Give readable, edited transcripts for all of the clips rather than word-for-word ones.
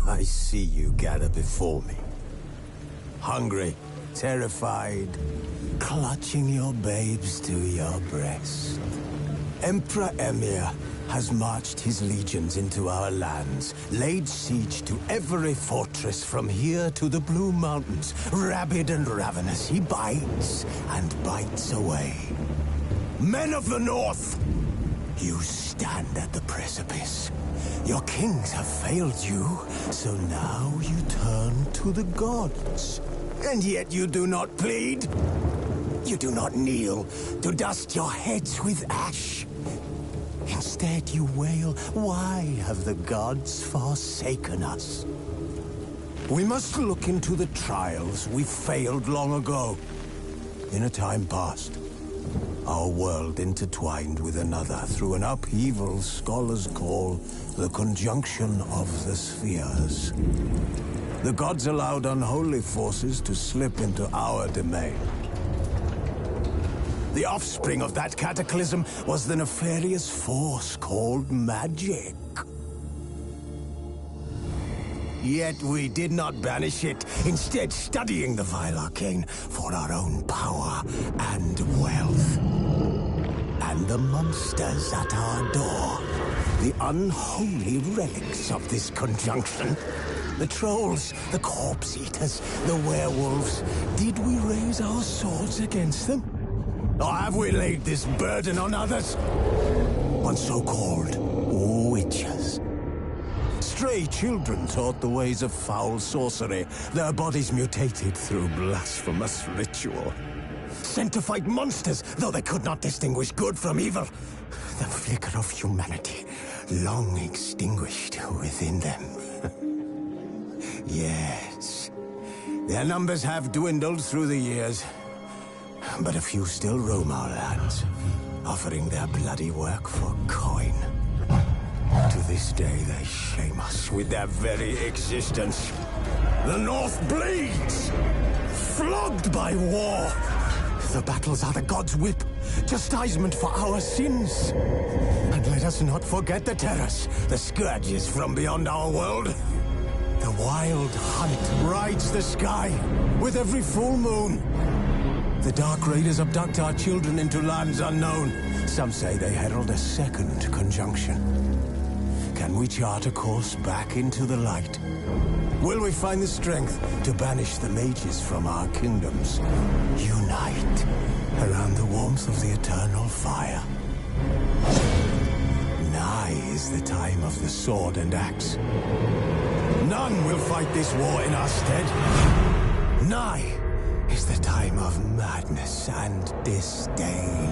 I see you gather before me. Hungry, terrified, clutching your babes to your breast. Emperor Emir has marched his legions into our lands, laid siege to every fortress from here to the Blue Mountains. Rabid and ravenous, he bites and bites away. Men of the North, you stand at the precipice. Your kings have failed you, so now you turn to the gods. And yet you do not plead. You do not kneel to dust your heads with ash. Instead you wail, why have the gods forsaken us? We must look into the trials we failed long ago. In a time past, our world intertwined with another through an upheaval scholars call the conjunction of the spheres. The gods allowed unholy forces to slip into our domain. The offspring of that cataclysm was the nefarious force called magic. Yet we did not banish it, instead studying the vile arcane for our own power and wealth. And the monsters at our door, the unholy relics of this conjunction. The trolls, the corpse eaters, the werewolves. Did we raise our swords against them? Or have we laid this burden on others? On so-called witches. Stray children taught the ways of foul sorcery, their bodies mutated through blasphemous ritual. Sent to fight monsters, though they could not distinguish good from evil. The flicker of humanity, long extinguished within them. Yes, their numbers have dwindled through the years. But a few still roam our lands, offering their bloody work for coin. To this day they shame us with their very existence. The North bleeds, flogged by war. The battles are the gods' whip, chastisement for our sins. And let us not forget the terrors, the scourges from beyond our world. The wild hunt rides the sky with every full moon. The Dark Raiders abduct our children into lands unknown. Some say they herald a second conjunction. Can we chart a course back into the light? Will we find the strength to banish the mages from our kingdoms? Unite around the warmth of the eternal fire. Nigh is the time of the sword and axe. None will fight this war in our stead. Nigh is the time of madness and disdain.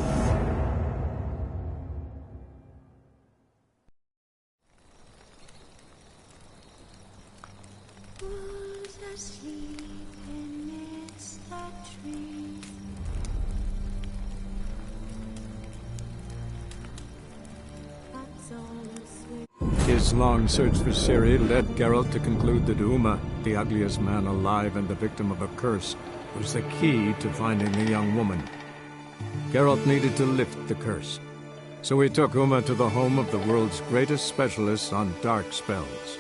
Who's asleep amidst the trees? That's all asleep. His long search for Ciri led Geralt to conclude that Uma, the ugliest man alive and the victim of a curse, was the key to finding the young woman. Geralt needed to lift the curse, so he took Uma to the home of the world's greatest specialists on dark spells,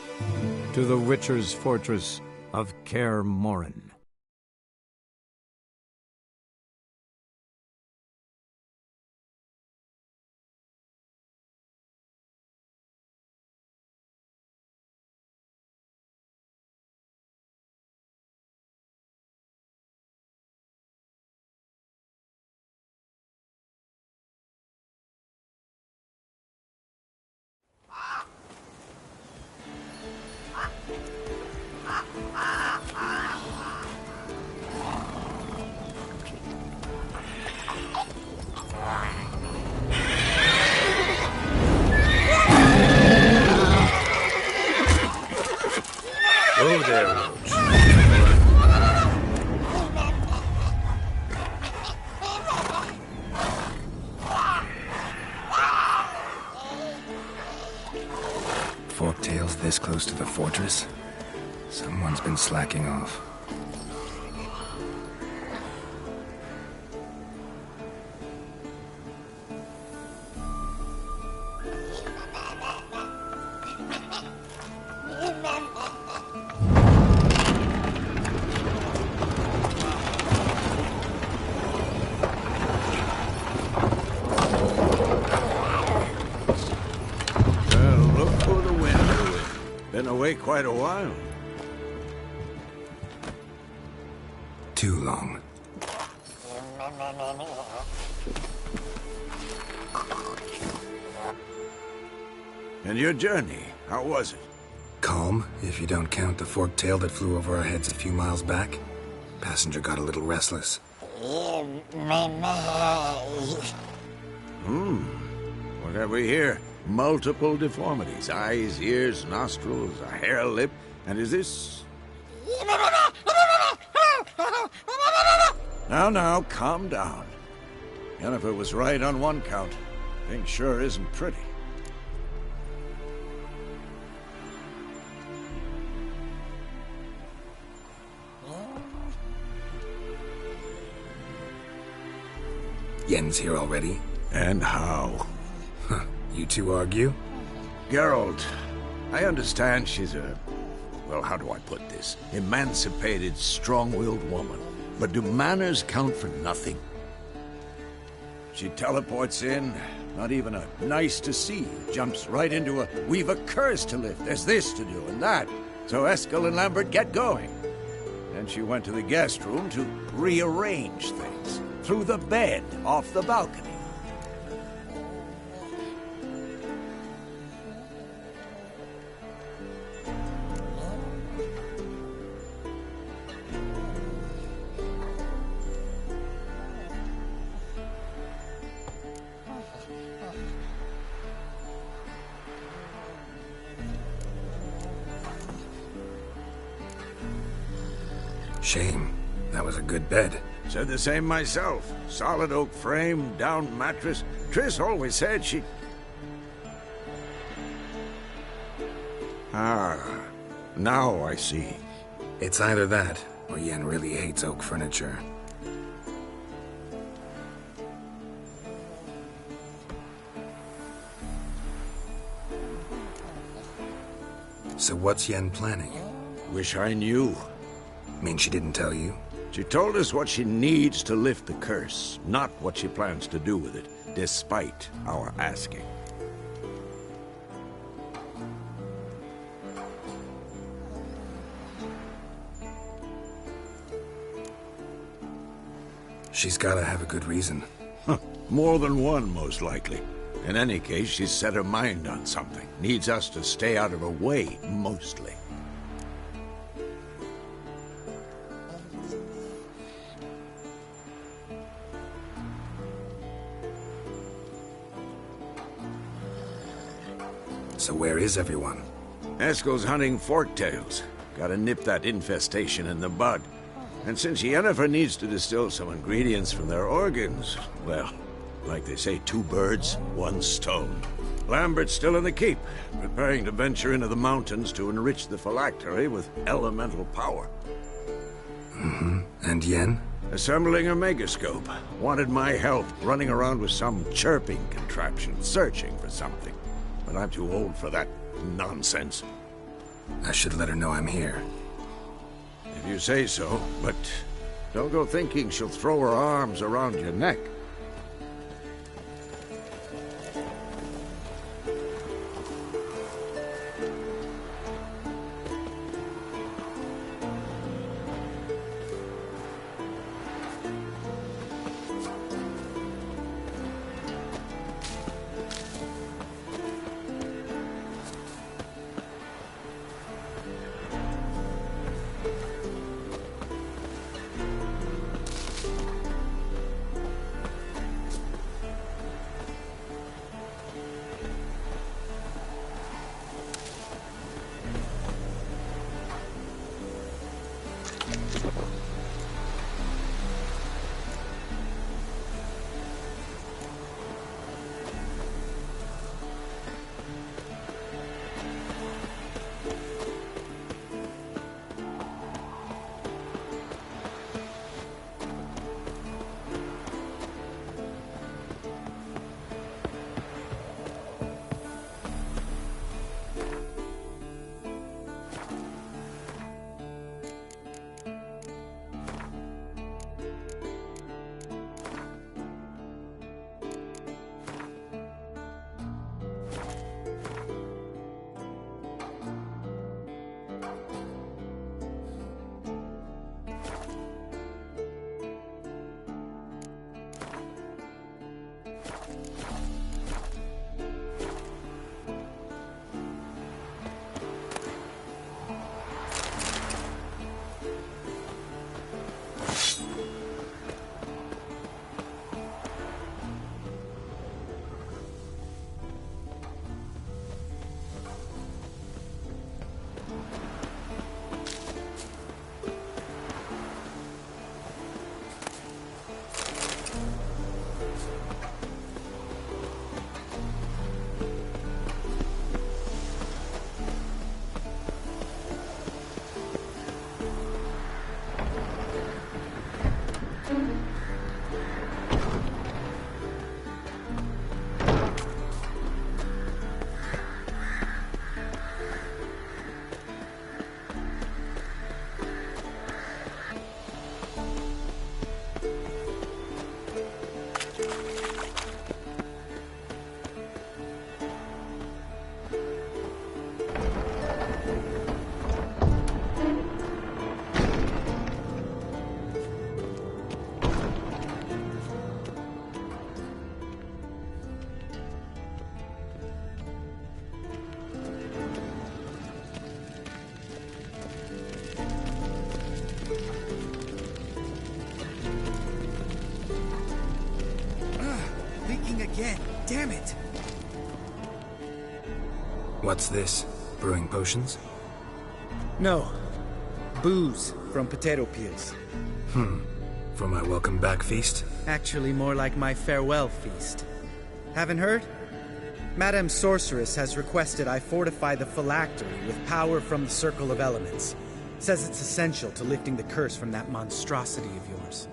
to the Witcher's fortress of Kaer Morhen. Oh, there, Roach. Forktails this close to the fortress? Someone's been slacking off. quite a while. Too long. And your journey, how was it? Calm, if you don't count the forked tail that flew over our heads a few miles back. Passenger got a little restless. What have we here? Multiple deformities. Eyes, ears, nostrils, a hair lip. And is this... Now, calm down. Yennefer was right on one count. Thing sure isn't pretty. Yen's here already? And how? You two argue? Geralt, I understand she's a... well, how do I put this? Emancipated, strong-willed woman. But do manners count for nothing? She teleports in, not even a nice to see. Jumps right into a, we've a curse to lift, there's this to do and that. So Eskel and Lambert get going. Then she went to the guest room to rearrange things. Through the bed, off the balcony. Shame. That was a good bed. Said the same myself. Solid oak frame, down mattress. Triss always said she... Now I see. It's either that, or Yen really hates oak furniture. So what's Yen planning? Wish I knew. Mean she didn't tell you? She told us what she needs to lift the curse, not what she plans to do with it, despite our asking. She's gotta have a good reason. More than one, most likely. In any case, she's set her mind on something. Needs us to stay out of her way, mostly. So where is everyone? Eskel's hunting forktails. Gotta nip that infestation in the bud. And since Yennefer needs to distill some ingredients from their organs, well, like they say, 2 birds, 1 stone. Lambert's still in the keep, preparing to venture into the mountains to enrich the phylactery with elemental power. And Yen? Assembling a megascope. Wanted my help, running around with some chirping contraption, searching for something. But I'm too old for that nonsense. I should let her know I'm here. If you say so, but don't go thinking she'll throw her arms around your neck. Damn it! What's this? Brewing potions? No. Booze from potato peels. For my welcome back feast? Actually more like my farewell feast. Haven't heard? Madame Sorceress has requested I fortify the phylactery with power from the Circle of Elements. Says it's essential to lifting the curse from that monstrosity of yours.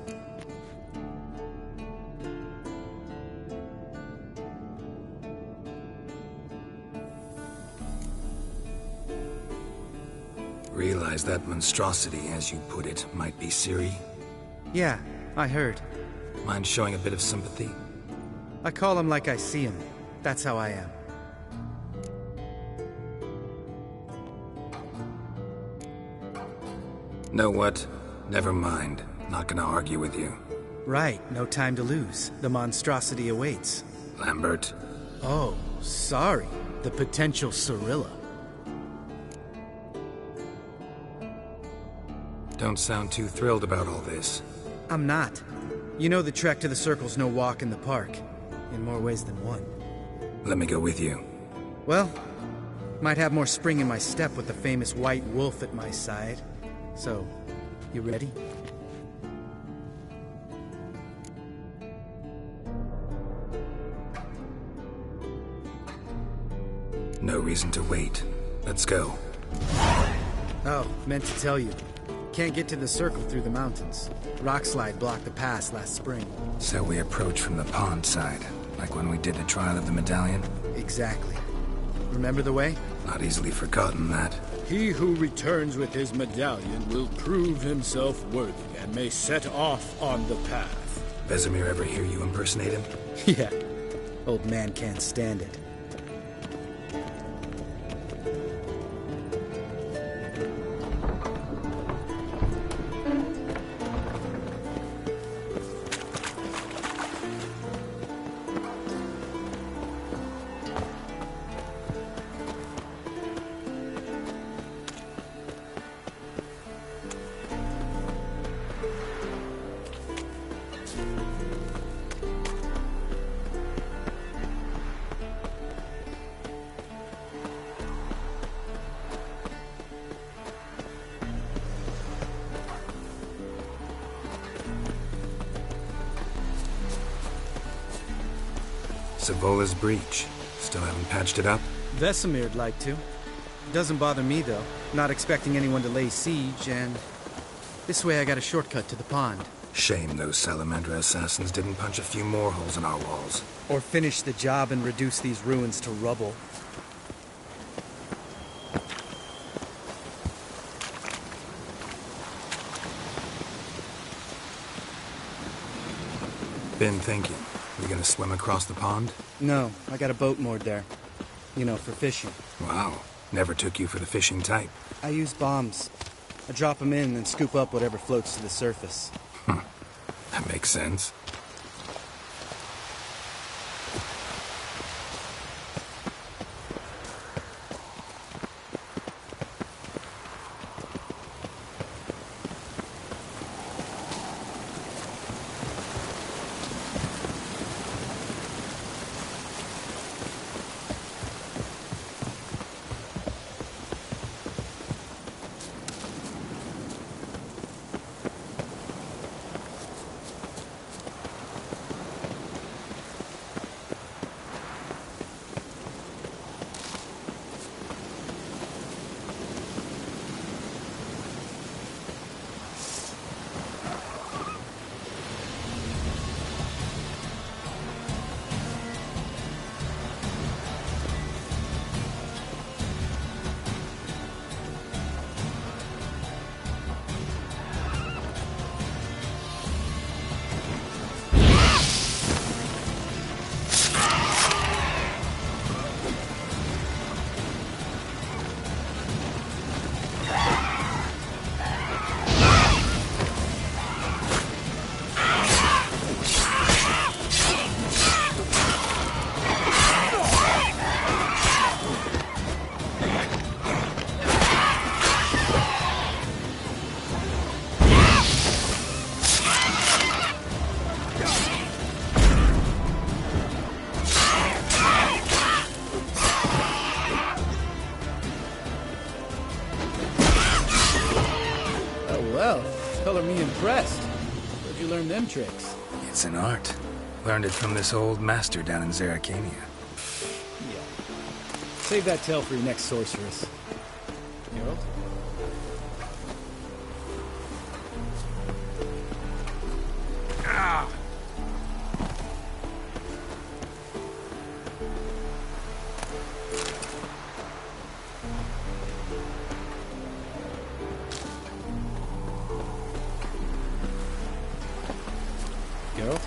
Realize that monstrosity, as you put it, might be Ciri? Yeah, I heard. Mind showing a bit of sympathy? I call him like I see him. That's how I am. Know what? Never mind. Not gonna argue with you. Right, no time to lose. The monstrosity awaits. Lambert. Oh, sorry. The potential Cirilla. Don't sound too thrilled about all this. I'm not. You know the trek to the Circle's no walk in the park. In more ways than one. Let me go with you. Well, might have more spring in my step with the famous white wolf at my side. So, you ready? No reason to wait. Let's go. Oh, meant to tell you. Can't get to the Circle through the mountains. Rockslide blocked the pass last spring. So we approach from the pond side, like when we did the trial of the medallion? Exactly. Remember the way? Not easily forgotten, that. He who returns with his medallion will prove himself worthy and may set off on the path. Vesemir ever hear you impersonate him? Yeah. Old man can't stand it. Savola's breach. Still haven't patched it up? Vesemir'd like to. Doesn't bother me, though. Not expecting anyone to lay siege, and... this way I got a shortcut to the pond. Shame those Salamandra assassins didn't punch a few more holes in our walls. Or finish the job and reduce these ruins to rubble. Been thinking. We gonna swim across the pond? No, I got a boat moored there. You know, for fishing. Wow. Never took you for the fishing type. I use bombs. I drop them in and scoop up whatever floats to the surface. That makes sense. Well, color me impressed. Where'd you learn them tricks? It's an art. Learned it from this old master down in Zerrikania. Yeah. Save that tale for your next sorceress. Geralt? Ah! Geralt?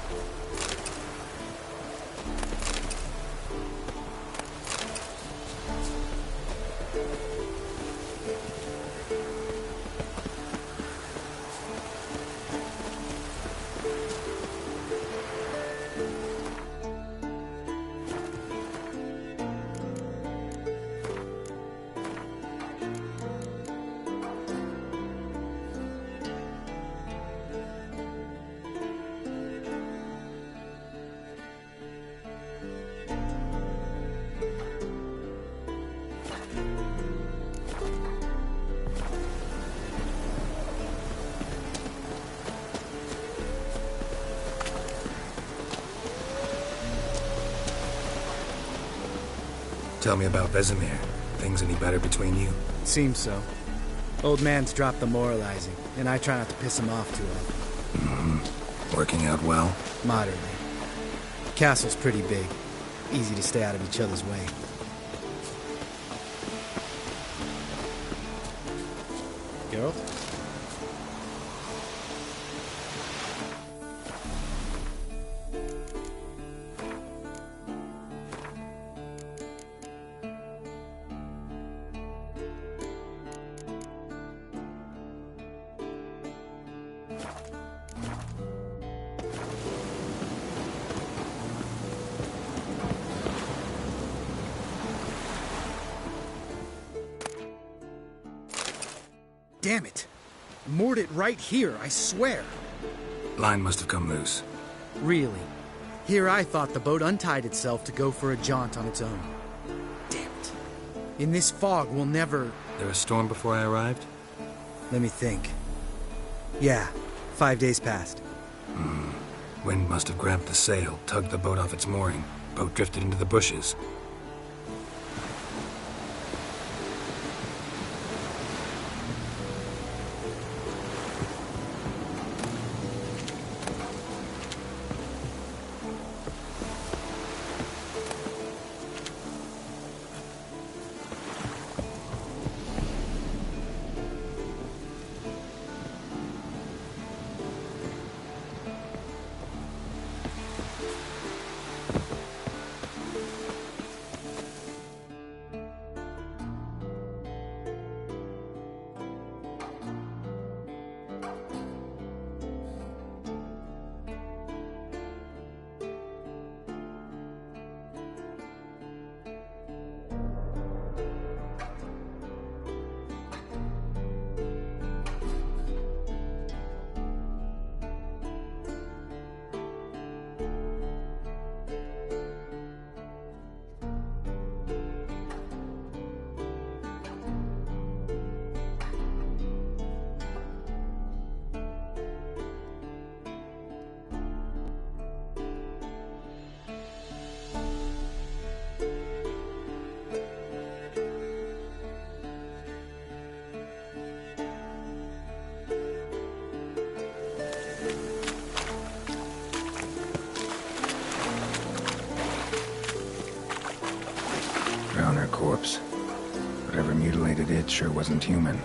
Tell me about Vesemir. Things any better between you? Seems so. Old man's dropped the moralizing, and I try not to piss him off too often. Working out well? Moderately. Castle's pretty big. Easy to stay out of each other's way. Geralt? Damn it! Moored it right here, I swear. Line must have come loose. Really? Here I thought the boat untied itself to go for a jaunt on its own. Damn it. In this fog, we'll never... There a storm before I arrived? Let me think. Yeah, 5 days passed. Wind must have grabbed the sail, tugged the boat off its mooring. Boat drifted into the bushes. Found her corpse. Whatever mutilated it sure wasn't human.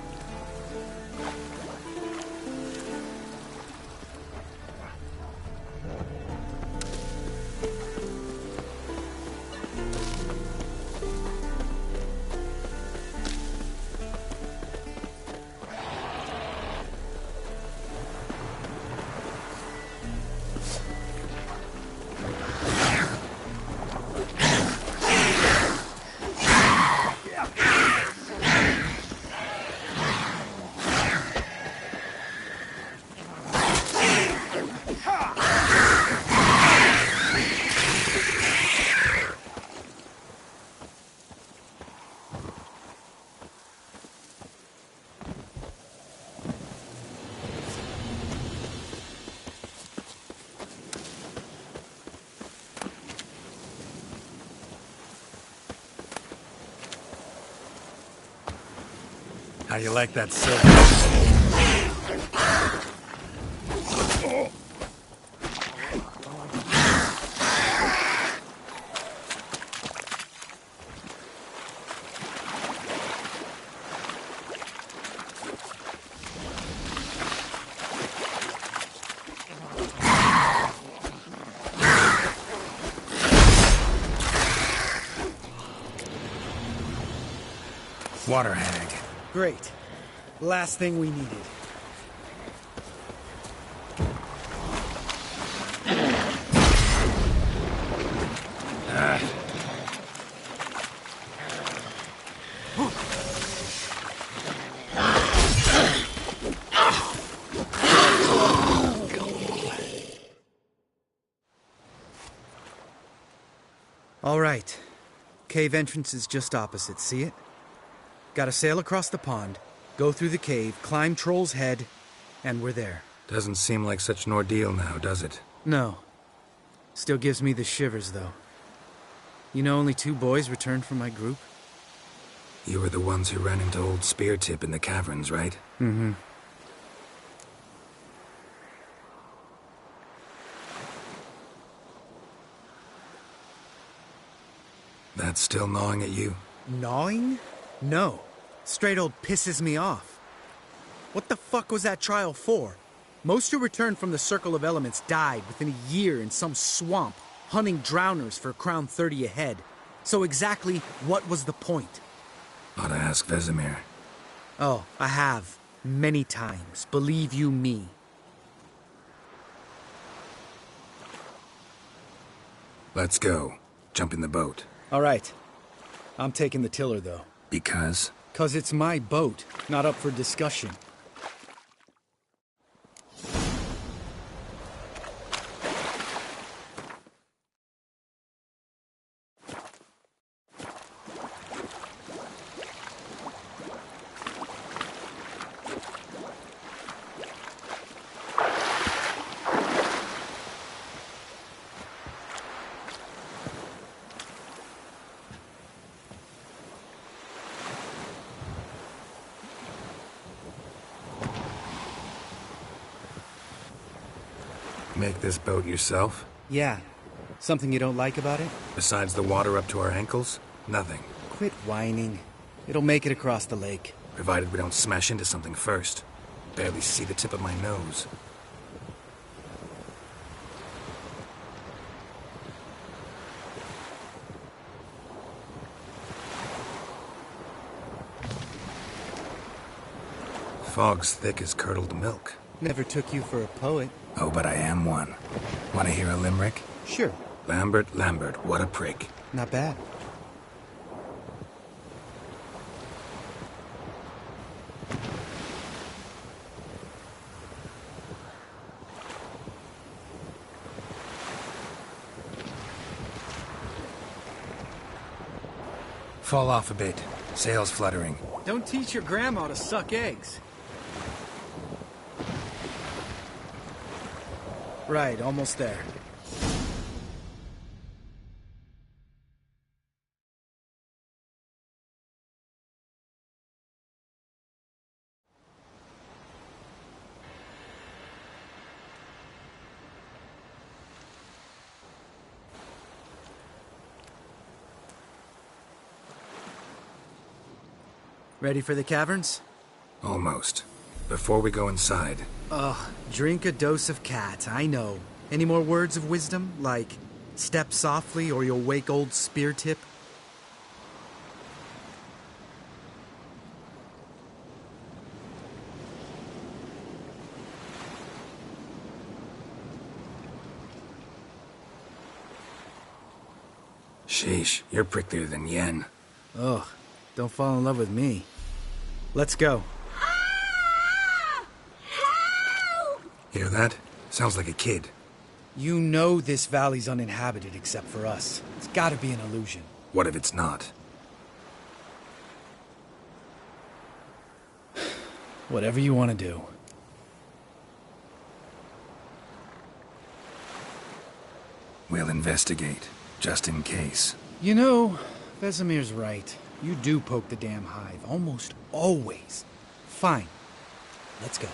you like that silver? Water hag. Great. Last thing we needed. All right. Cave entrance is just opposite, see it? Gotta sail across the pond, go through the cave, climb Troll's Head, and we're there. Doesn't seem like such an ordeal now, does it? No. Still gives me the shivers, though. You know only 2 boys returned from my group? You were the ones who ran into old Speartip in the caverns, right? Mm-hmm. That's still gnawing at you? Gnawing? No. Straight old pisses me off. What the fuck was that trial for? Most who returned from the Circle of Elements died within a year in some swamp, hunting drowners for crown 30 a head. So exactly what was the point? Ought to ask Vesemir. Oh, I have. Many times. Believe you me. Let's go. Jump in the boat. All right. I'm taking the tiller, though. Because? 'Cause it's my boat, not up for discussion. Make this boat yourself? Yeah. Something you don't like about it? Besides the water up to our ankles? Nothing. Quit whining. It'll make it across the lake. Provided we don't smash into something first. Barely see the tip of my nose. Fog's thick as curdled milk. Never took you for a poet. Oh, but I am one. Want to hear a limerick? Sure. Lambert, Lambert, what a prick. Not bad. Fall off a bit. Sails fluttering. Don't teach your grandma to suck eggs. Right, almost there. Ready for the caverns? Almost. Before we go inside, Ugh, drink a dose of cat, I know. Any more words of wisdom, like, step softly or you'll wake old Speartip? sheesh, you're pricklier than Yen. Ugh, don't fall in love with me. Let's go. Hear that? Sounds like a kid. You know this valley's uninhabited except for us. It's gotta be an illusion. What if it's not? Whatever you want to do. We'll investigate, just in case. You know, Vesemir's right. You do poke the damn hive, almost always. Fine. Let's go.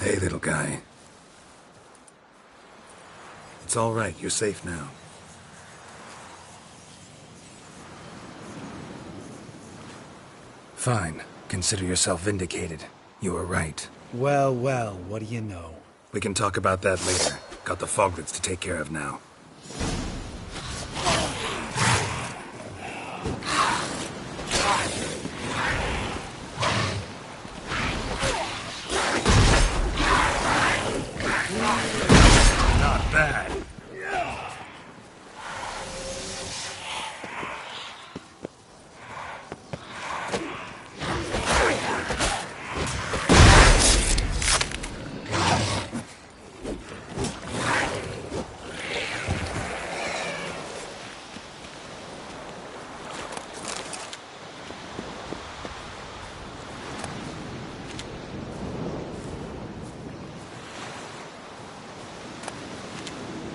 Hey, little guy. It's all right. You're safe now. Fine. Consider yourself vindicated. You were right. Well, well, what do you know? We can talk about that later. Got the foglets to take care of now. Not bad.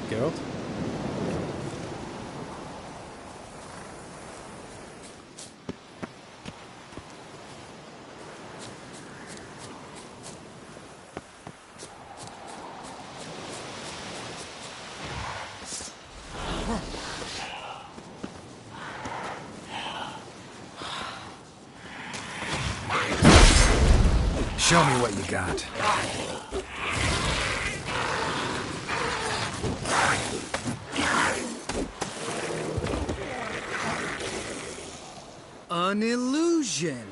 Geralt? Show me what you got. An illusion!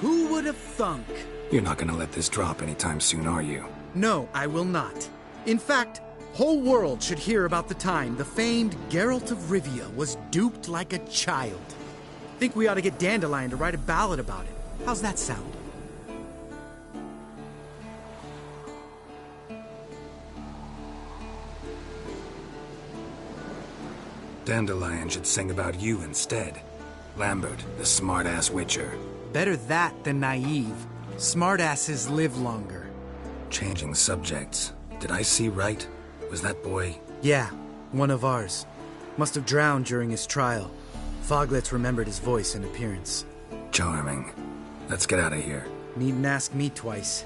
Who would have thunk? You're not gonna let this drop anytime soon, are you? No, I will not. In fact, whole world should hear about the time the famed Geralt of Rivia was duped like a child. Think we ought to get Dandelion to write a ballad about it. How's that sound? Dandelion should sing about you instead. Lambert, the smart-ass witcher. Better that than naive. Smartasses live longer. Changing subjects. Did I see right? Was that boy... Yeah, one of ours. Must have drowned during his trial. Foglets remembered his voice and appearance. Charming. Let's get out of here. Needn't ask me twice.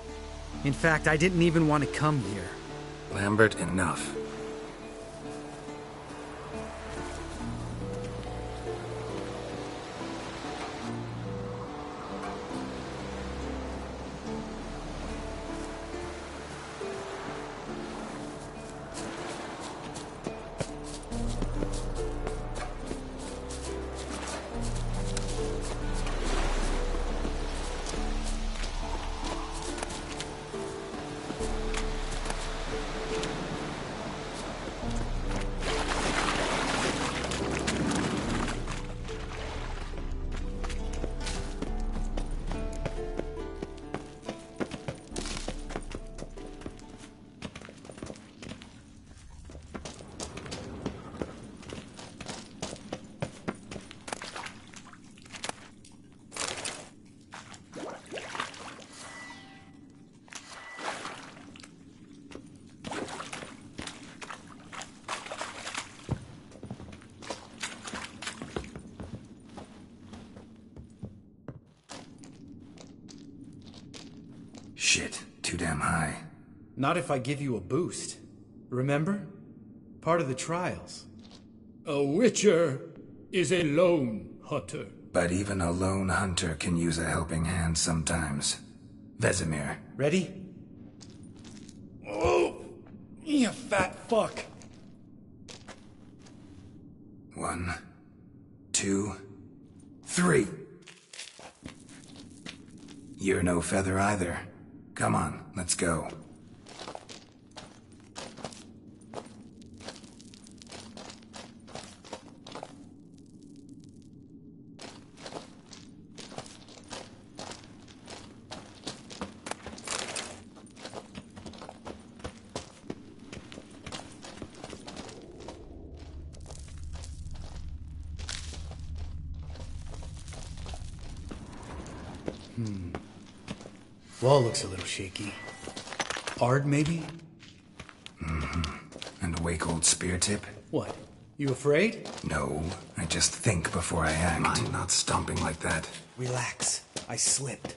In fact, I didn't even want to come here. Lambert, enough. Shit, too damn high. Not if I give you a boost. Remember? Part of the trials. A witcher is a lone hunter. But even a lone hunter can use a helping hand sometimes. Vesemir. Ready? Oh, you fat fuck. 1, 2, 3. You're no feather either. Come on, let's go. Wall looks a little shaky. Aard, maybe? And a wake-old spear tip? What? You afraid? No, I just think before I act. Mind not stomping like that. Relax. I slipped.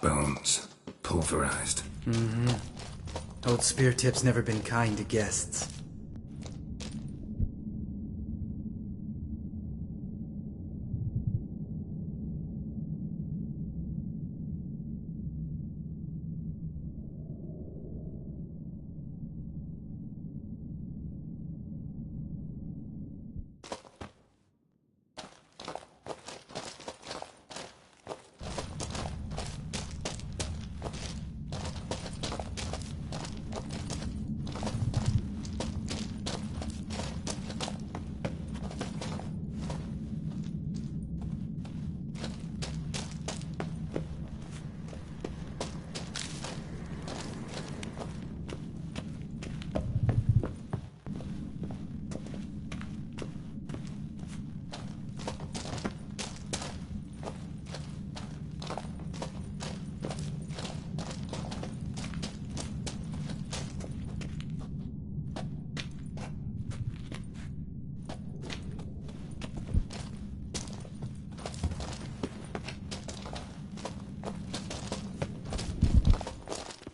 Bones. Pulverized. Old spear tip's never been kind to guests.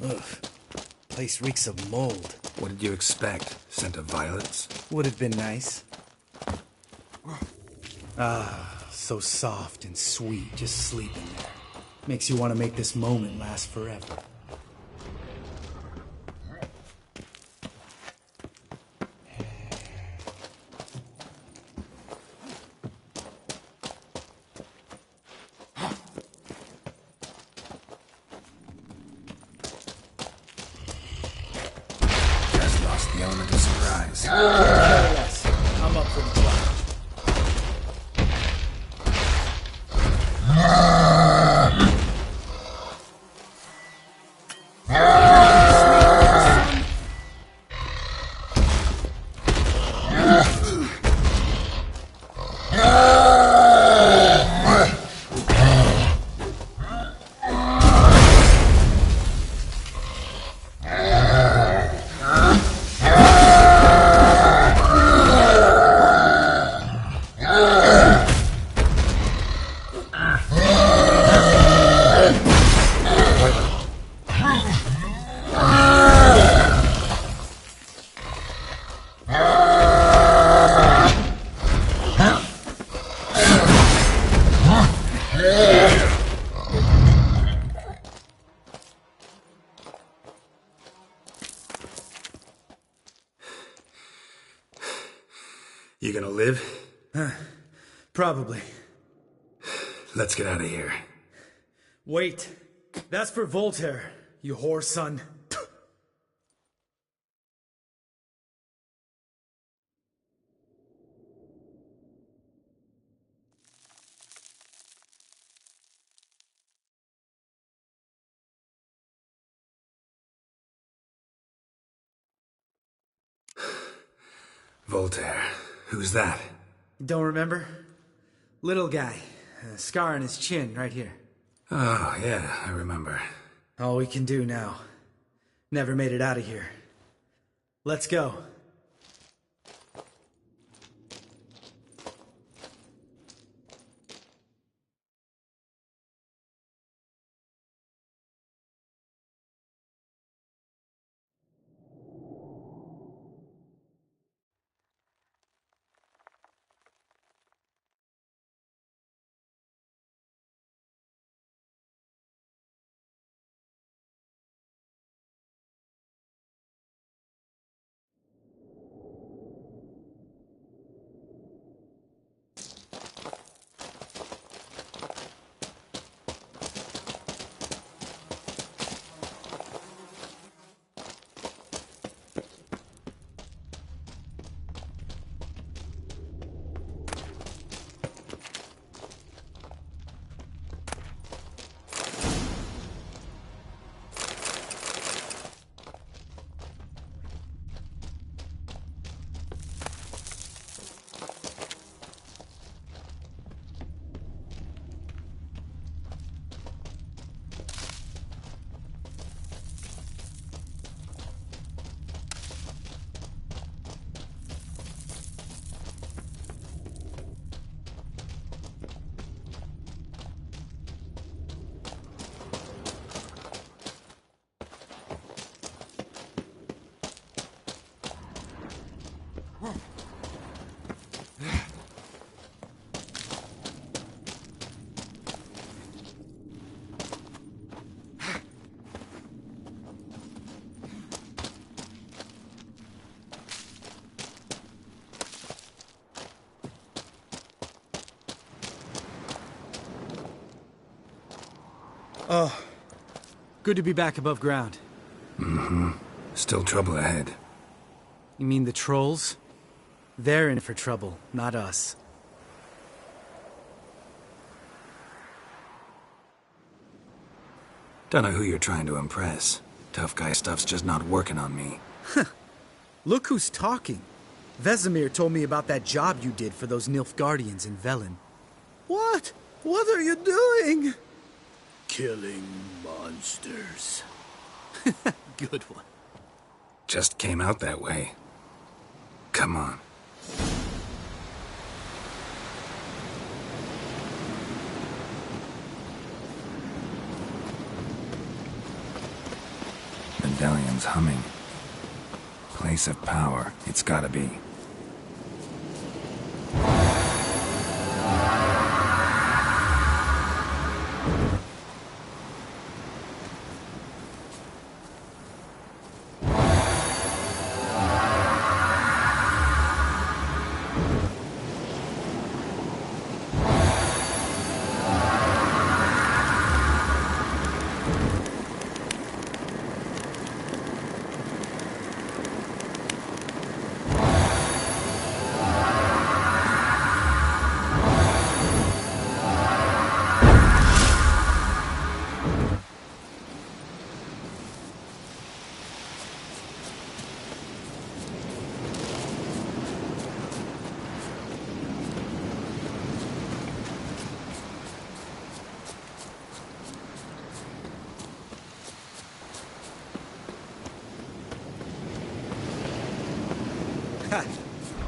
Ugh. Place reeks of mold. What did you expect? Scent of violets? Would have been nice. So soft and sweet, just sleeping there. Makes you want to make this moment last forever. Just lost the element of surprise. Yes, I'm up for the challenge. You gonna live? Probably. Let's get out of here. Wait. That's for Voltaire, you whore son. Voltaire. Who's that? Don't remember? Little guy. A scar on his chin, right here. Oh, yeah, I remember. All we can do now. Never made it out of here. Let's go. Oh, good to be back above ground. Mm-hmm. Still trouble ahead. You mean the trolls? They're in for trouble, not us. Don't know who you're trying to impress. Tough guy stuff's just not working on me. Look who's talking. Vesemir told me about that job you did for those Nilfgaardians in Velen. What? What are you doing? Killing monsters. Good one. Just came out that way. Come on. Medallion's humming. Place of power, it's gotta be.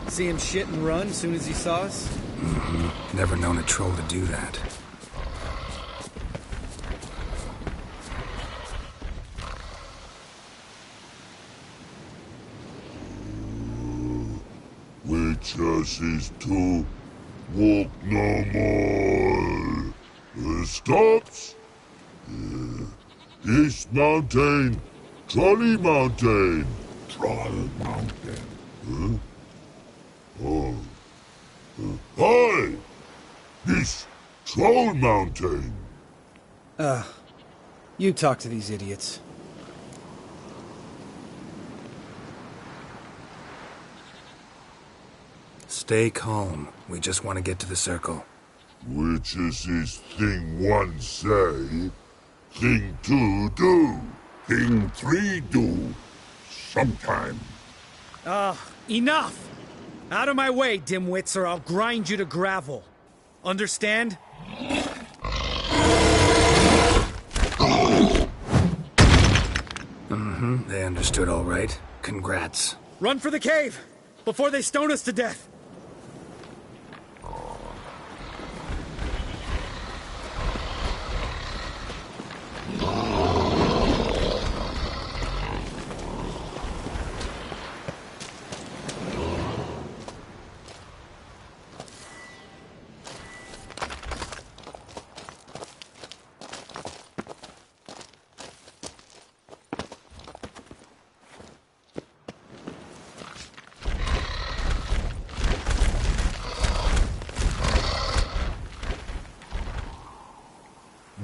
See him shit and run as soon as he saw us? Mm-hmm. Never known a troll to do that. Witches is to walk no more. Stops? East Mountain, Trolley Mountain. Troll Mountain. Huh? Oh. Hi! This Troll Mountain. You talk to these idiots. Stay calm. We just want to get to the circle. Which is this thing one say, thing two do, thing three do, sometime. Enough! Out of my way, dimwits, or I'll grind you to gravel. Understand? Mm-hmm. They understood all right. Congrats. Run for the cave! Before they stone us to death!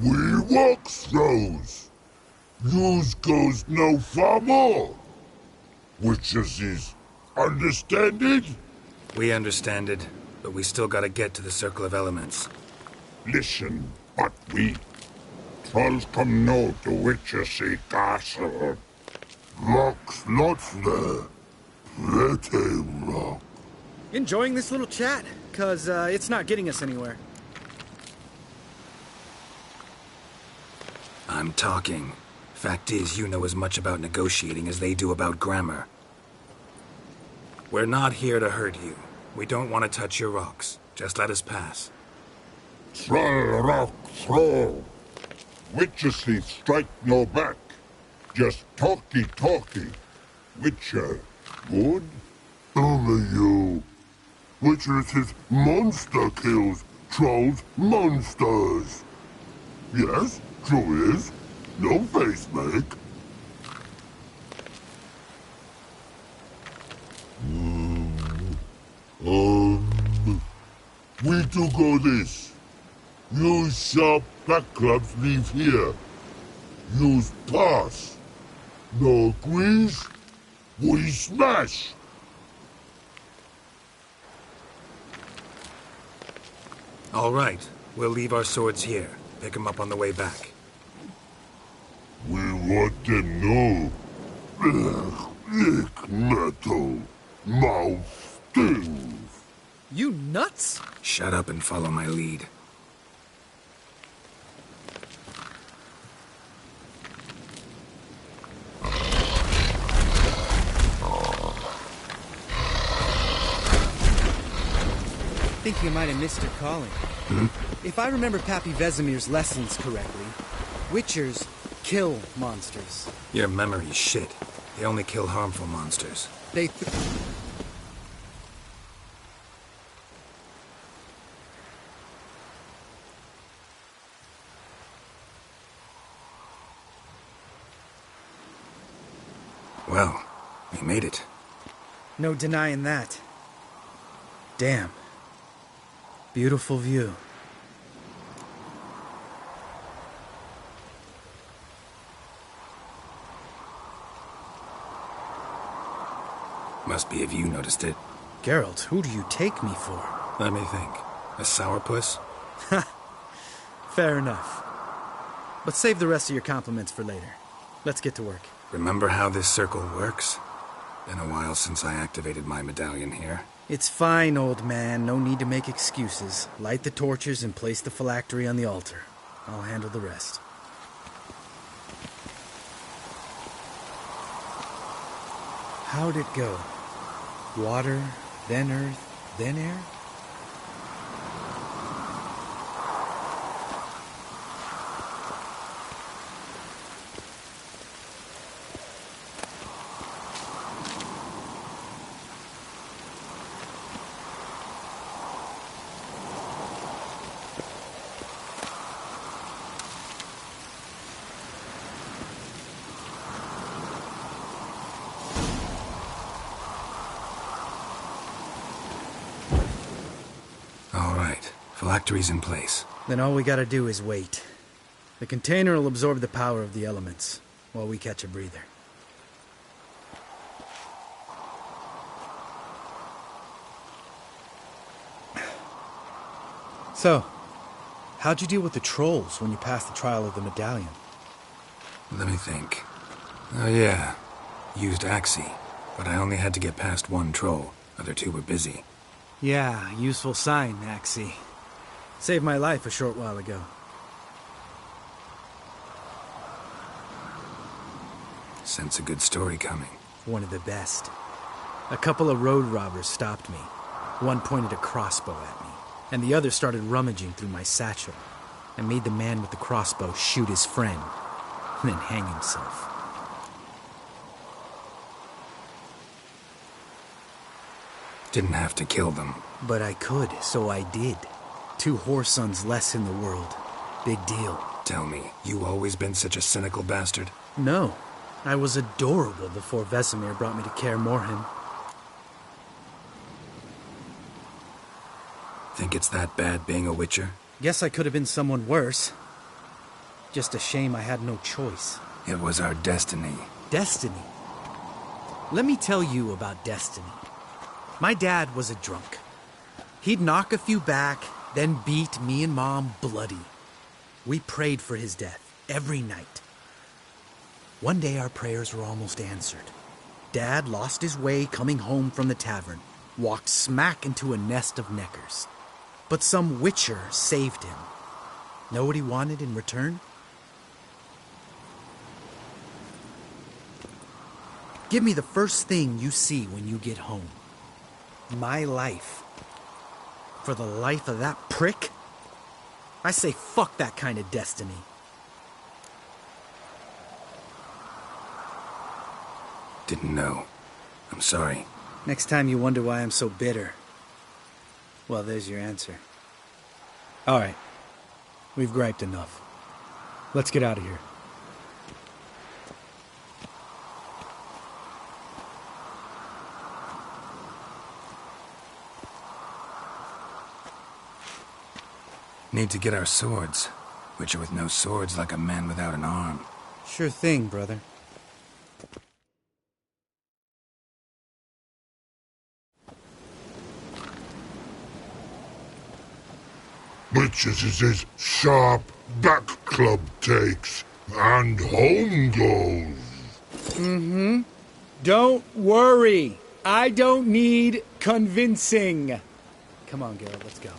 We walk throws. Yous goes no far more. Which is understand it? We understand it, but we still gotta get to the Circle of Elements. Listen, but we trolls come no to Witchersea Castle. Rocks lots there. Pretty rock. Enjoying this little chat? 'Cause it's not getting us anywhere. I'm talking. Fact is, you know as much about negotiating as they do about grammar. We're not here to hurt you. We don't want to touch your rocks. Just let us pass. Troll rock throw. Witchersea strike no back. Just talky. Witcher, good? Only you. Witchersea monster kills trolls monsters. Yes, true is. No face make. We do go this. Use sharp back clubs leave here. Use pass. No agrees? We smash! All right. We'll leave our swords here. Pick 'em up on the way back. We want them know. Lick metal. Mouth stings. You nuts? Shut up and follow my lead. I think you might have missed your calling. If I remember Pappy Vesemir's lessons correctly, Witchers kill monsters. Your memory's shit. They only kill harmful monsters. They Well, we made it. No denying that. Damn. Beautiful view. Must be if you noticed it. Geralt, who do you take me for? Let me think. A sourpuss? Fair enough. But save the rest of your compliments for later. Let's get to work. Remember how this circle works? Been a while since I activated my medallion here. It's fine, old man. No need to make excuses. Light the torches and place the phylactery on the altar. I'll handle the rest. How'd it go? Water, then earth, then air? Phylactery's in place. Then all we gotta do is wait. The container will absorb the power of the elements, while we catch a breather. So, how'd you deal with the trolls when you passed the trial of the medallion? Let me think. Oh yeah, used Axii, but I only had to get past one troll. Other two were busy. Yeah, useful sign, Axii. Saved my life a short while ago. Sense a good story coming. One of the best. A couple of road robbers stopped me. One pointed a crossbow at me, and the other started rummaging through my satchel. I made the man with the crossbow shoot his friend, and then hang himself. Didn't have to kill them. But I could, so I did. 2 whoresons less in the world. Big deal. Tell me, you always been such a cynical bastard? No. I was adorable before Vesemir brought me to Kaer Morhen. Think it's that bad being a witcher? Guess I could have been someone worse. Just a shame I had no choice. It was our destiny. Destiny? Let me tell you about destiny. My dad was a drunk. He'd knock a few back, then beat me and Mom bloody. We prayed for his death every night. One day our prayers were almost answered. Dad lost his way coming home from the tavern, walked smack into a nest of neckers. But some witcher saved him. Know what he wanted in return? Give me the first thing you see when you get home. My life. For the life of that prick? I say fuck that kind of destiny. Didn't know. I'm sorry. Next time you wonder why I'm so bitter, well, there's your answer. All right. We've griped enough. Let's get out of here. Need to get our swords. Witcher with no swords like a man without an arm. Sure thing, brother. Witches is sharp back club takes, and home goes. Don't worry. I don't need convincing. Come on, Geralt, let's go.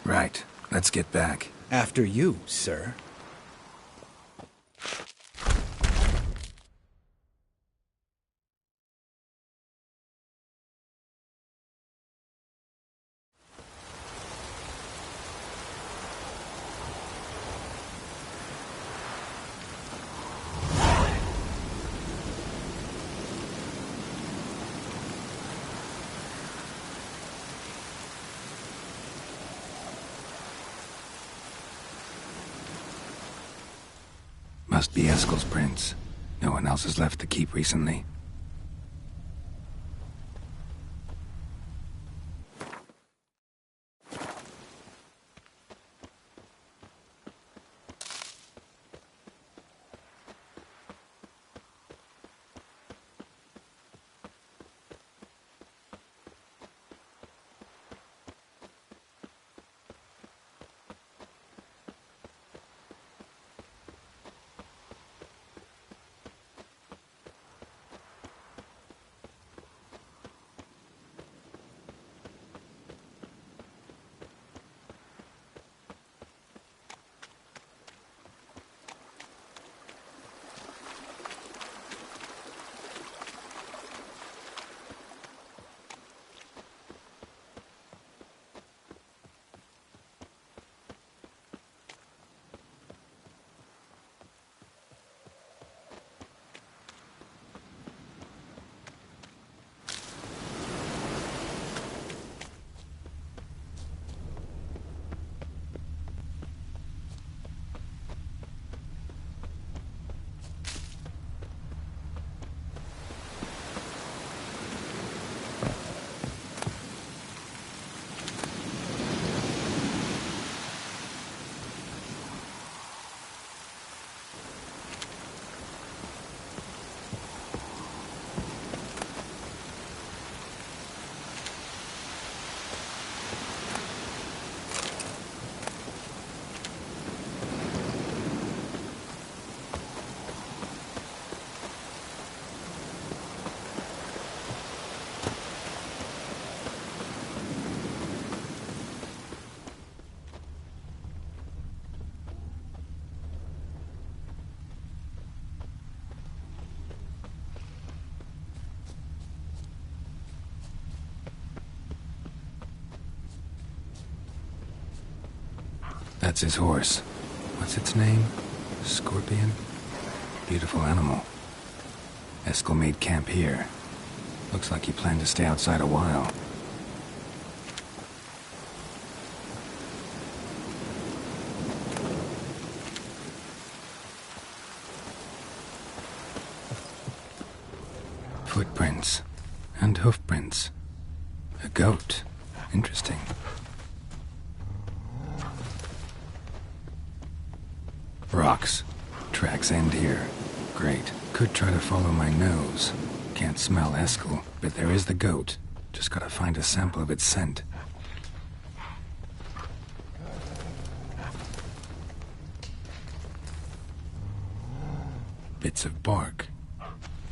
Right. Let's get back. After you, sir. Must be Eskel's prints. No one else has left the keep recently. That's his horse. What's its name? Scorpion? Beautiful animal. Eskel made camp here. Looks like he planned to stay outside a while. Footprints. And hoofprints. A goat. Interesting. Rocks. Tracks end here. Great. Could try to follow my nose. Can't smell Eskel, but there is the goat. Just gotta find a sample of its scent. Bits of bark.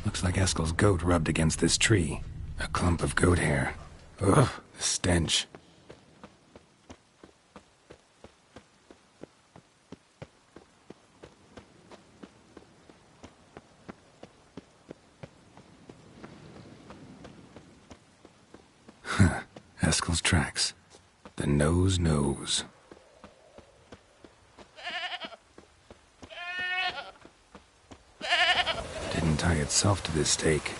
Looks like Eskel's goat rubbed against this tree. A clump of goat hair. Ugh, the stench. Eskel's tracks. The nose knows. Didn't tie itself to this stake.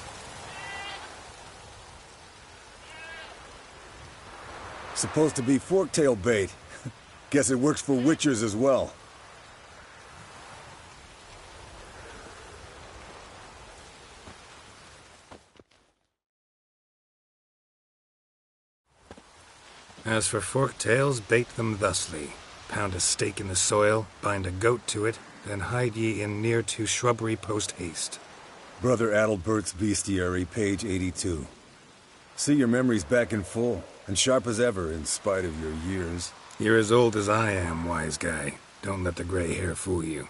Supposed to be forktail bait. Guess it works for witchers as well. As for forktails, bait them thusly. Pound a stake in the soil, bind a goat to it, then hide ye in near to shrubbery post haste. Brother Adalbert's Bestiary, page 82. See, your memory's back in full, and sharp as ever, in spite of your years. You're as old as I am, wise guy. Don't let the gray hair fool you.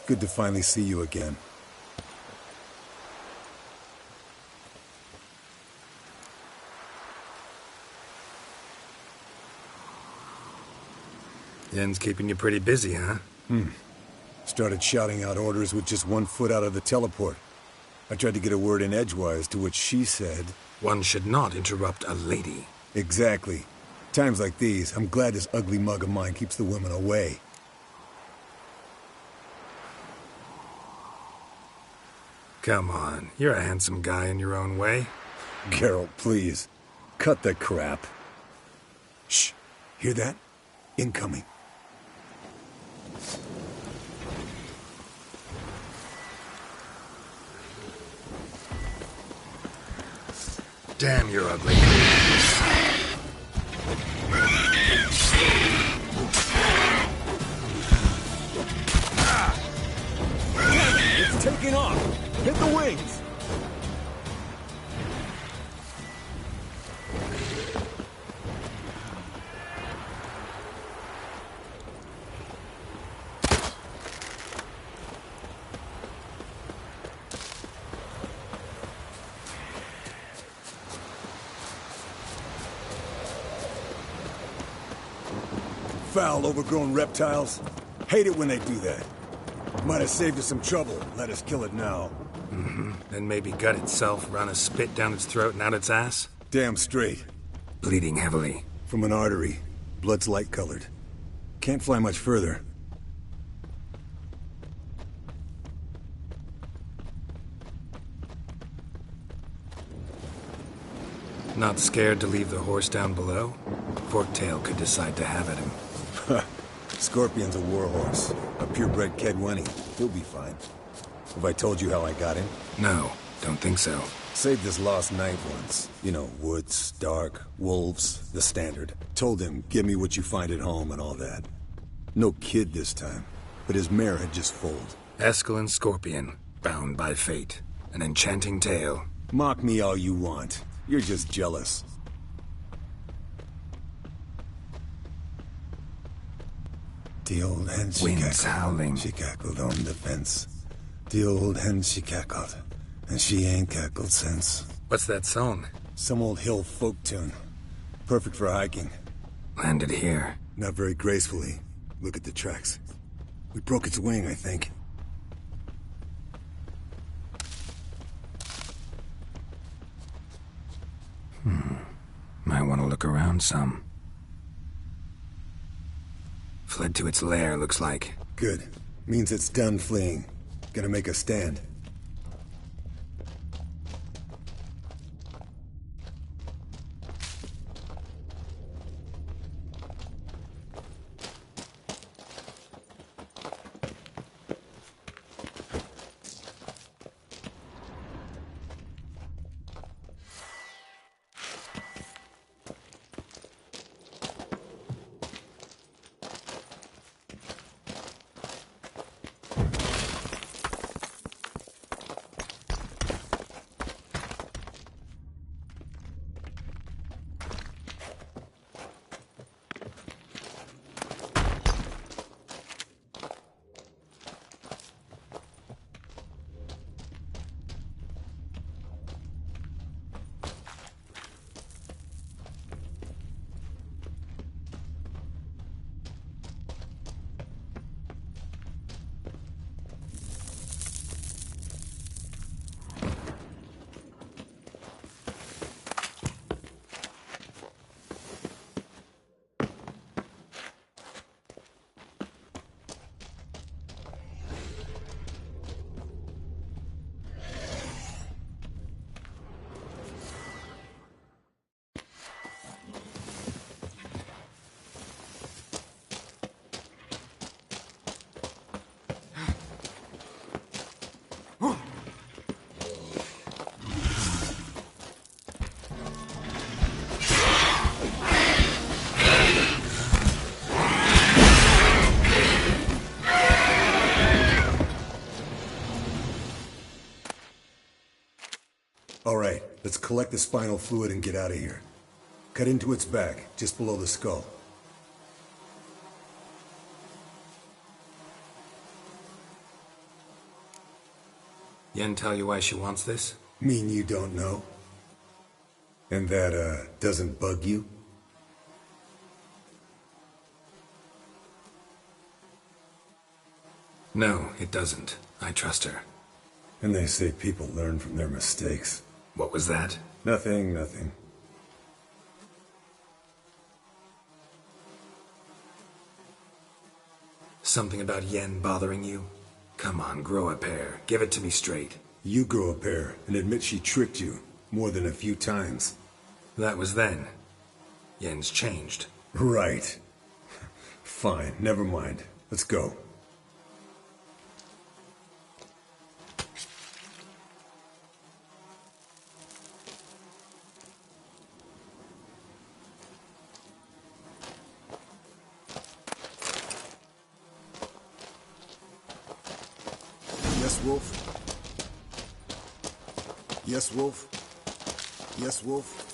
Good to finally see you again. Yen's keeping you pretty busy, huh? Started shouting out orders with just 1 foot out of the teleport. I tried to get a word in edgewise, to which she said... One should not interrupt a lady. Exactly. Times like these, I'm glad this ugly mug of mine keeps the women away. Come on, you're a handsome guy in your own way. Geralt, please. Cut the crap. Shh. Hear that? Incoming. Damn, you're ugly. It's taking off! Hit the wings! Foul, overgrown reptiles. Hate it when they do that. Might have saved us some trouble. Let us kill it now. Then maybe gut itself, run a spit down its throat and out its ass? Damn straight. Bleeding heavily. From an artery. Blood's light-colored. Can't fly much further. Not scared to leave the horse down below? Forktail could decide to have at him. Scorpion's a warhorse. A purebred Kedwenny. He'll be fine. Have I told you how I got him? No, don't think so. Saved his lost knight once. You know, woods, dark, wolves, the standard. Told him, give me what you find at home and all that. No kid this time, but his mare had just foaled. Eskel Scorpion, bound by fate. An enchanting tale. Mock me all you want. You're just jealous. The old hen she Winds howling. She cackled on the fence. The old hen she cackled, and she ain't cackled since. What's that song? Some old hill folk tune. Perfect for hiking. Landed here. Not very gracefully. Look at the tracks. We broke its wing, I think. Might want to look around some. Fled to its lair, looks like. Good. Means it's done fleeing. Gonna make a stand. Let's collect the spinal fluid and get out of here. Cut into its back, just below the skull. Yen tell you why she wants this? Mean you don't know? And that, doesn't bug you? No, it doesn't. I trust her. And they say people learn from their mistakes. What was that? Nothing, nothing. Something about Yen bothering you? Come on, grow a pair. Give it to me straight. You grow a pair and admit she tricked you more than a few times. That was then. Yen's changed. Right. Fine, never mind. Let's go. Yes, Wolf? Yes, Wolf? Yes, Wolf?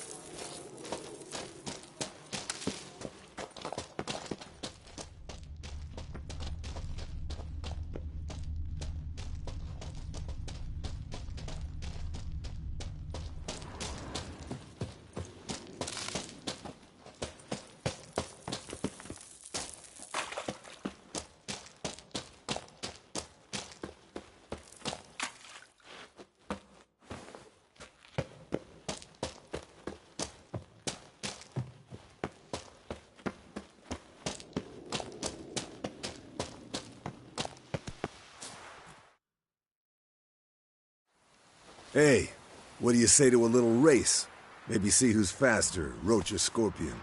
Hey, what do you say to a little race? Maybe see who's faster, Roach or Scorpion.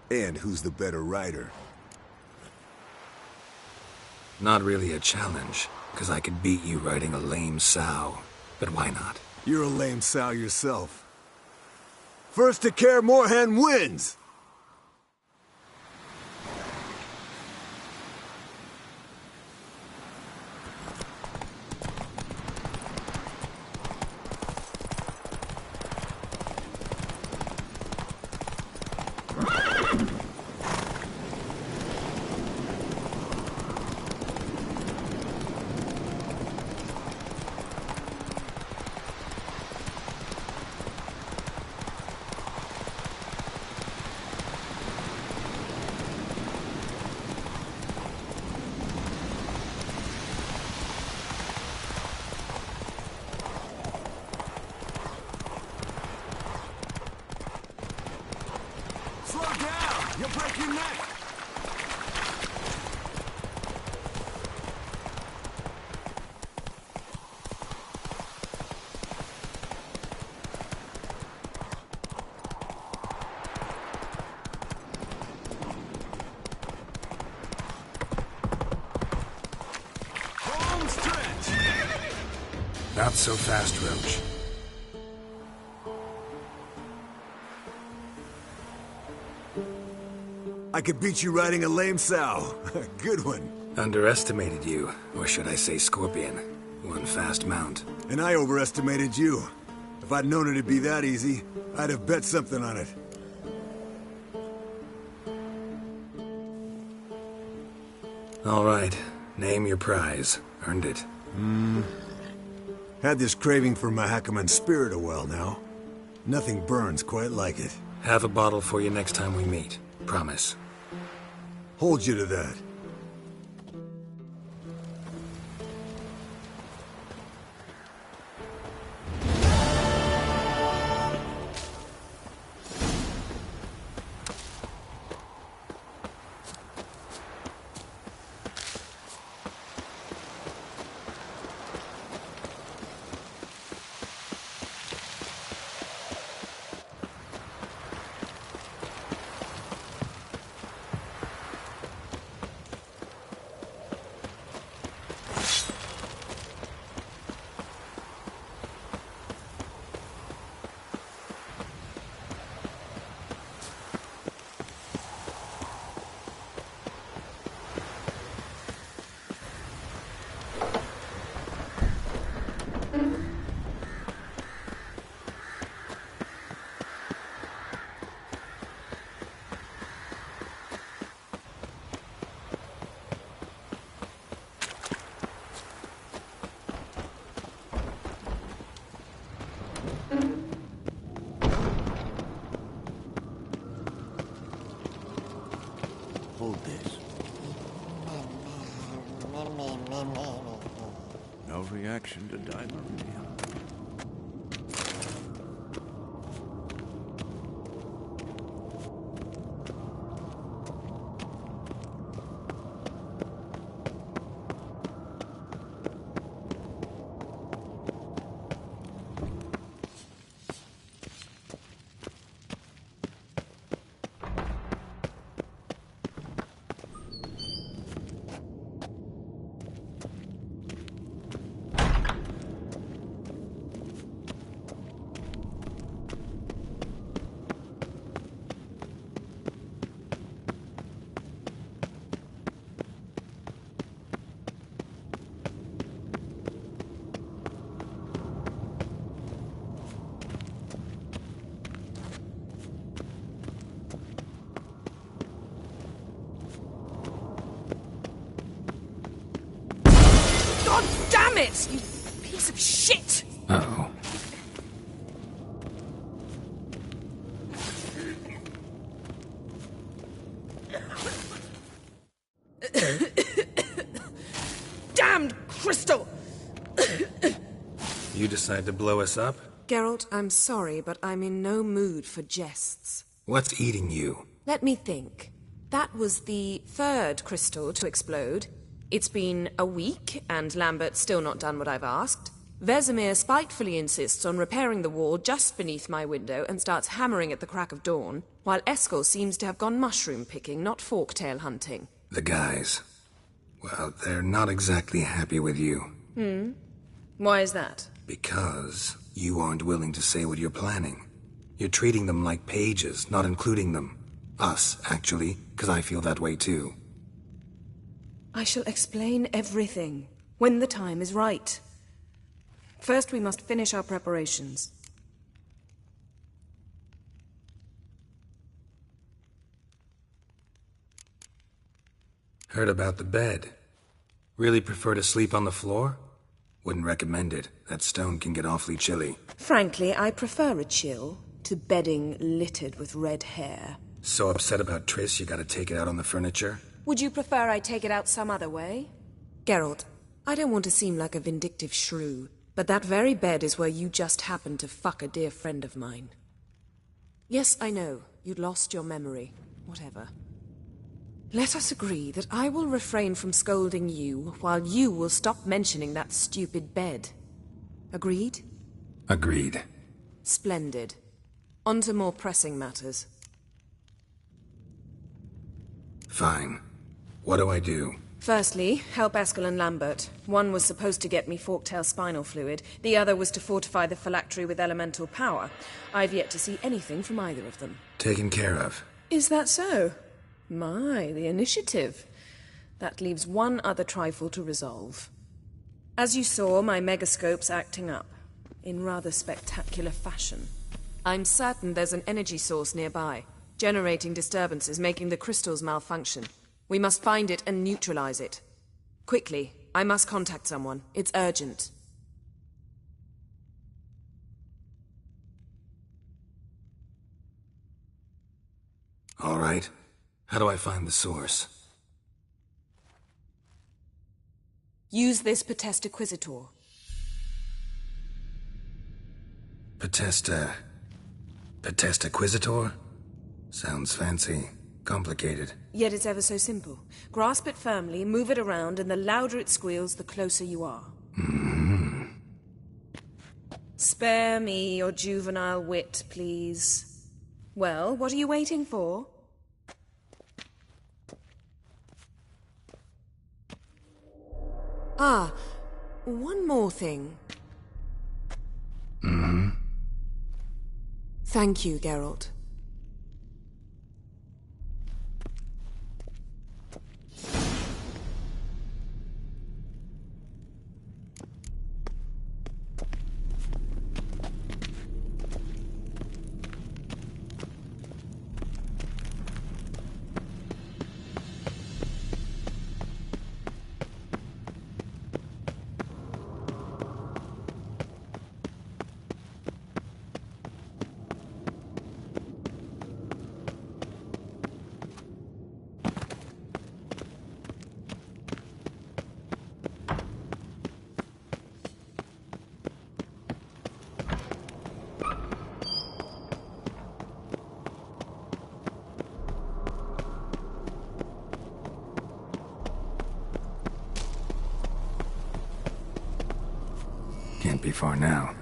And who's the better rider. Not really a challenge, because I could beat you riding a lame sow. But why not? You're a lame sow yourself. First to Kaer Morhen wins! You'll break your neck! Home stretch! Not so fast, Roach. I could beat you riding a lame sow. Good one. Underestimated you, or should I say Scorpion. One fast mount. And I overestimated you. If I'd known it'd be that easy, I'd have bet something on it. All right, name your prize. Earned it. Had this craving for Mahakaman spirit a while now. Nothing burns quite like it. Have a bottle for you next time we meet. Promise. Hold you to that. hold this. No reaction to dimerania. Damn it, you piece of shit! Uh-oh. Damned crystal! You decide to blow us up? Geralt, I'm sorry, but I'm in no mood for jests. What's eating you? Let me think. That was the third crystal to explode. It's been a week, and Lambert's still not done what I've asked. Vesemir spitefully insists on repairing the wall just beneath my window and starts hammering at the crack of dawn, while Eskel seems to have gone mushroom picking, not forktail hunting. The guys. Well, they're not exactly happy with you. Why is that? Because you aren't willing to say what you're planning. You're treating them like pages, not including them. Us, actually, because I feel that way too. I shall explain everything, when the time is right. First, we must finish our preparations. Heard about the bed. Really prefer to sleep on the floor? Wouldn't recommend it. That stone can get awfully chilly. Frankly, I prefer a chill to bedding littered with red hair. So upset about Triss you gotta take it out on the furniture? Would you prefer I take it out some other way? Geralt, I don't want to seem like a vindictive shrew, but that very bed is where you just happened to fuck a dear friend of mine. Yes, I know, you'd lost your memory. Whatever. Let us agree that I will refrain from scolding you, while you will stop mentioning that stupid bed. Agreed? Agreed. Splendid. On to more pressing matters. Fine. What do I do? Firstly, help Eskel and Lambert. One was supposed to get me forktail spinal fluid, the other was to fortify the phylactery with elemental power. I've yet to see anything from either of them. Taken care of. Is that so? My, the initiative. That leaves one other trifle to resolve. As you saw, my megascope's acting up, in rather spectacular fashion. I'm certain there's an energy source nearby, generating disturbances, making the crystals malfunction. We must find it and neutralize it. Quickly, I must contact someone. It's urgent. All right. How do I find the source? Use this Potestaquisitor. Potestaquisitor? Sounds fancy. Complicated. Yet it's ever so simple. Grasp it firmly, move it around, and the louder it squeals, the closer you are. Spare me your juvenile wit, please. Well, what are you waiting for? Ah, one more thing. Thank you, Geralt. Won't be far now.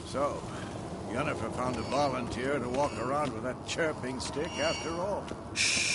So, Yennefer found a volunteer to walk around with that chirping stick after all. Shh.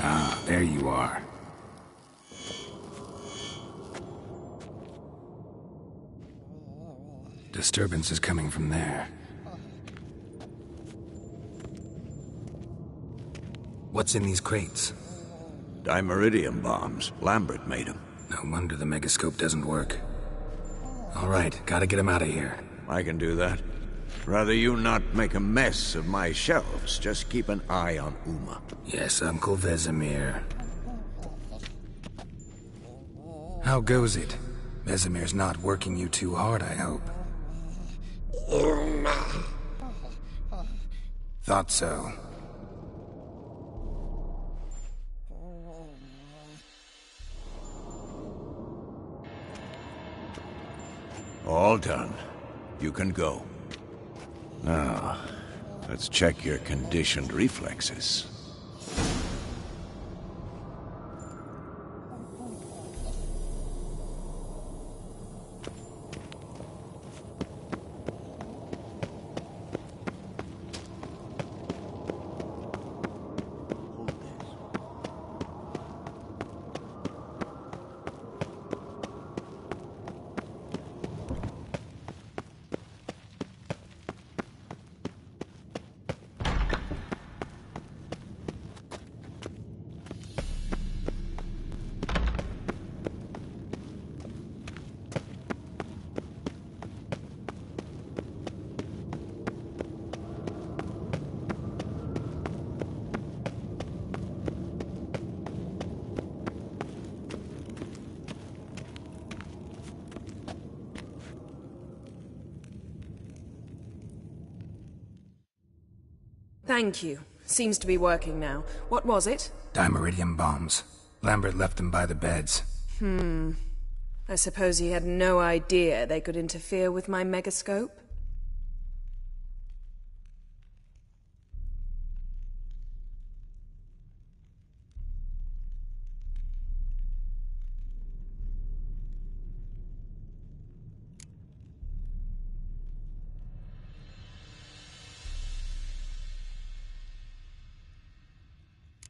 Ah, there you are. Disturbance is coming from there. What's in these crates? Dimeridium bombs. Lambert made them. No wonder the megascope doesn't work. All right, gotta get him out of here. I can do that. Rather you not make a mess of my shelves. Just keep an eye on Uma. Yes, Uncle Vesemir. How goes it? Vesemir's not working you too hard, I hope. Thought so. All done. You can go. Now, let's check your conditioned reflexes. Thank you. Seems to be working now. What was it? Dimeridium bombs. Lambert left them by the beds. I suppose he had no idea they could interfere with my megascope?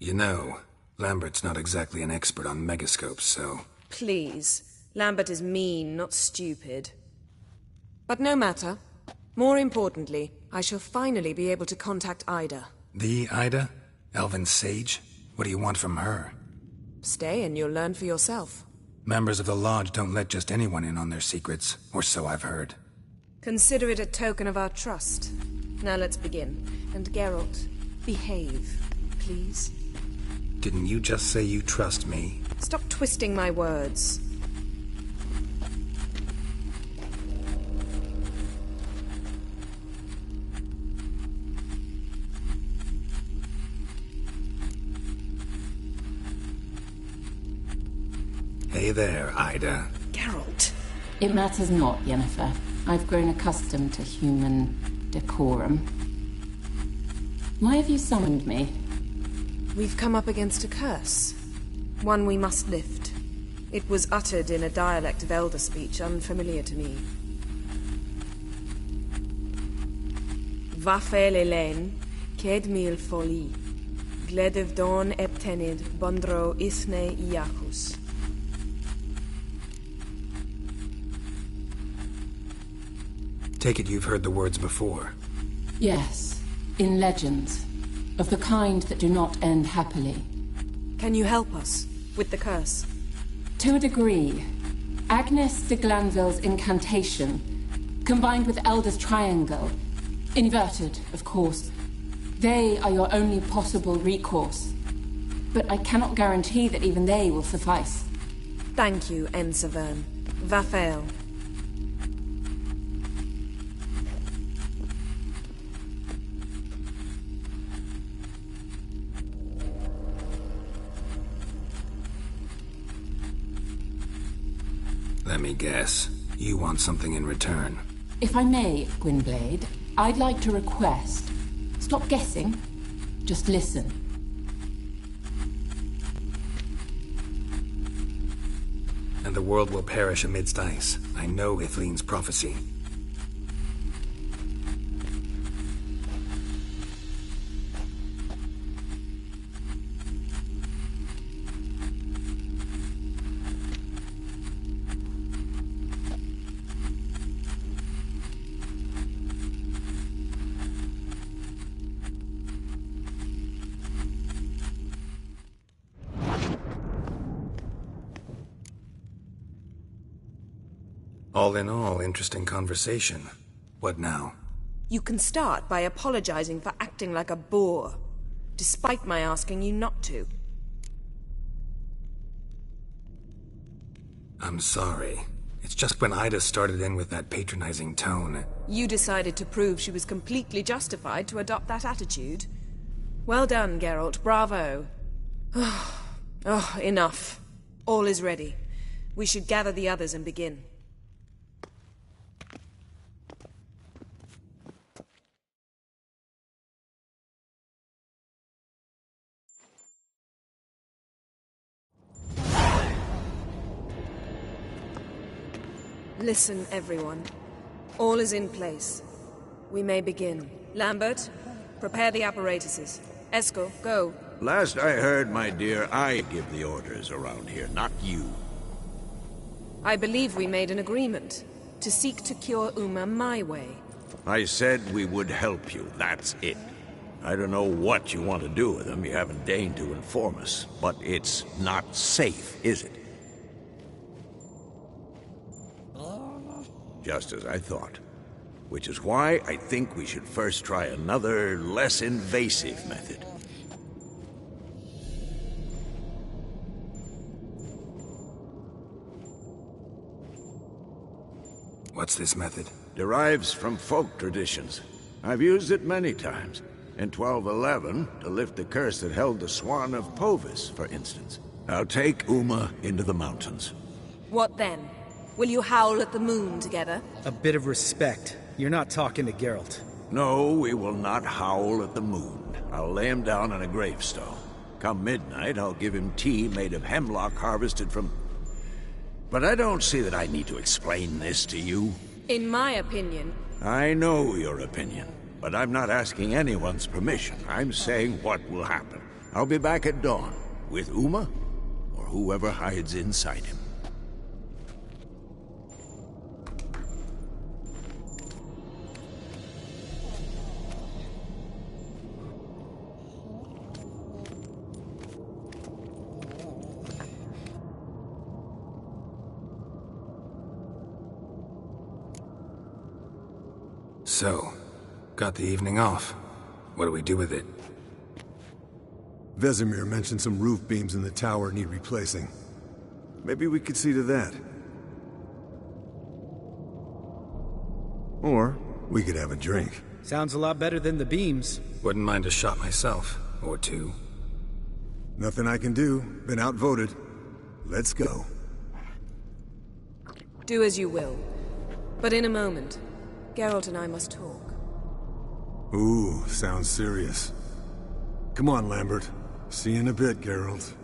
You know, Lambert's not exactly an expert on megascopes, so... Please. Lambert is mean, not stupid. But no matter. More importantly, I shall finally be able to contact Ida. The Ida? Elven sage? What do you want from her? Stay and you'll learn for yourself. Members of the Lodge don't let just anyone in on their secrets, or so I've heard. Consider it a token of our trust. Now let's begin. And Geralt, behave, please. Didn't you just say you trust me? Stop twisting my words. Hey there, Ida. Geralt. It matters not, Yennefer. I've grown accustomed to human decorum. Why have you summoned me? We've come up against a curse. One we must lift. It was uttered in a dialect of Elder speech unfamiliar to me. Vafel Elaine, Ked mil foli, Gledev don eptenid, Bondro isne iacus. Take it you've heard the words before. Yes, in legends. Of the kind that do not end happily. Can you help us with the curse? To a degree. Agnes de Glanville's incantation, combined with Elder's triangle, inverted, of course. They are your only possible recourse. But I cannot guarantee that even they will suffice. Thank you, Ensavern. Vafael. Let me guess. You want something in return. If I may, Gwynblade, I'd like to request. Stop guessing. Just listen. And the world will perish amidst ice. I know Ithleen's prophecy. All in all, interesting conversation. What now? You can start by apologizing for acting like a boor, despite my asking you not to. I'm sorry. It's just when Ida started in with that patronizing tone. You decided to prove she was completely justified to adopt that attitude. Well done, Geralt. Bravo. Oh, enough. All is ready. We should gather the others and begin. Listen, everyone. All is in place. We may begin. Lambert, prepare the apparatuses. Eskel, go. Last I heard, my dear, I give the orders around here, not you. I believe we made an agreement to seek to cure Uma my way. I said we would help you, that's it. I don't know what you want to do with them, you haven't deigned to inform us. But it's not safe, is it? Just as I thought. Which is why I think we should first try another, less invasive method. What's this method? Derives from folk traditions. I've used it many times. In 1211, to lift the curse that held the Swan of Povis, for instance. I'll take Uma into the mountains. What then? Will you howl at the moon together? A bit of respect. You're not talking to Geralt. No, we will not howl at the moon. I'll lay him down on a gravestone. Come midnight, I'll give him tea made of hemlock harvested from... But I don't see that I need to explain this to you. In my opinion... I know your opinion, but I'm not asking anyone's permission. I'm saying what will happen. I'll be back at dawn, with Uma, or whoever hides inside him. So, got the evening off. What do we do with it? Vesemir mentioned some roof beams in the tower need replacing. Maybe we could see to that. Or we could have a drink. Sounds a lot better than the beams. Wouldn't mind a shot myself, or two. Nothing I can do. Been outvoted. Let's go. Do as you will. But in a moment, Geralt and I must talk. Ooh, sounds serious. Come on, Lambert. See you in a bit, Geralt.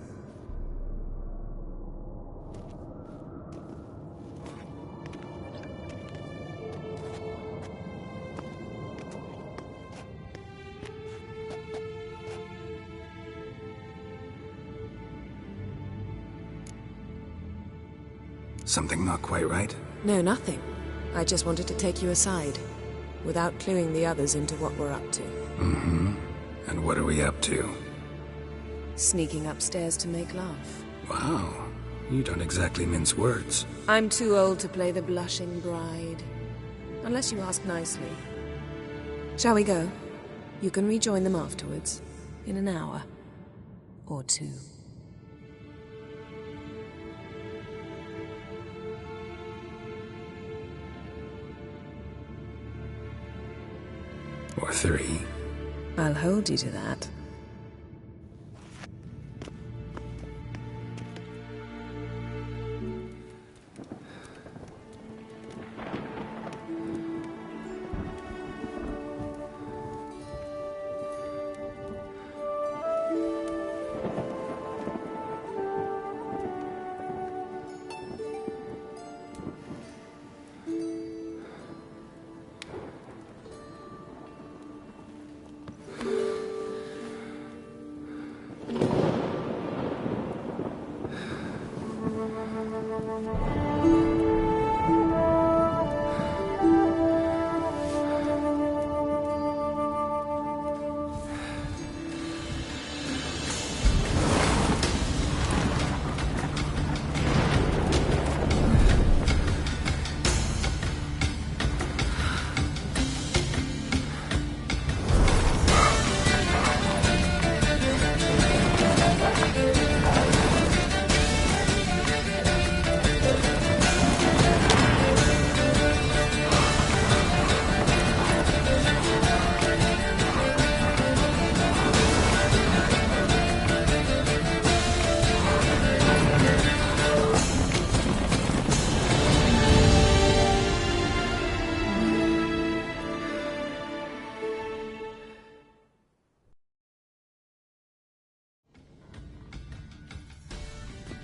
Something not quite right? No, nothing. I just wanted to take you aside, without cluing the others into what we're up to. Mm-hmm. And what are we up to? Sneaking upstairs to make love. Wow. You don't exactly mince words. I'm too old to play the blushing bride. Unless you ask nicely. Shall we go? You can rejoin them afterwards. In an hour. Or two. Or three. I'll hold you to that.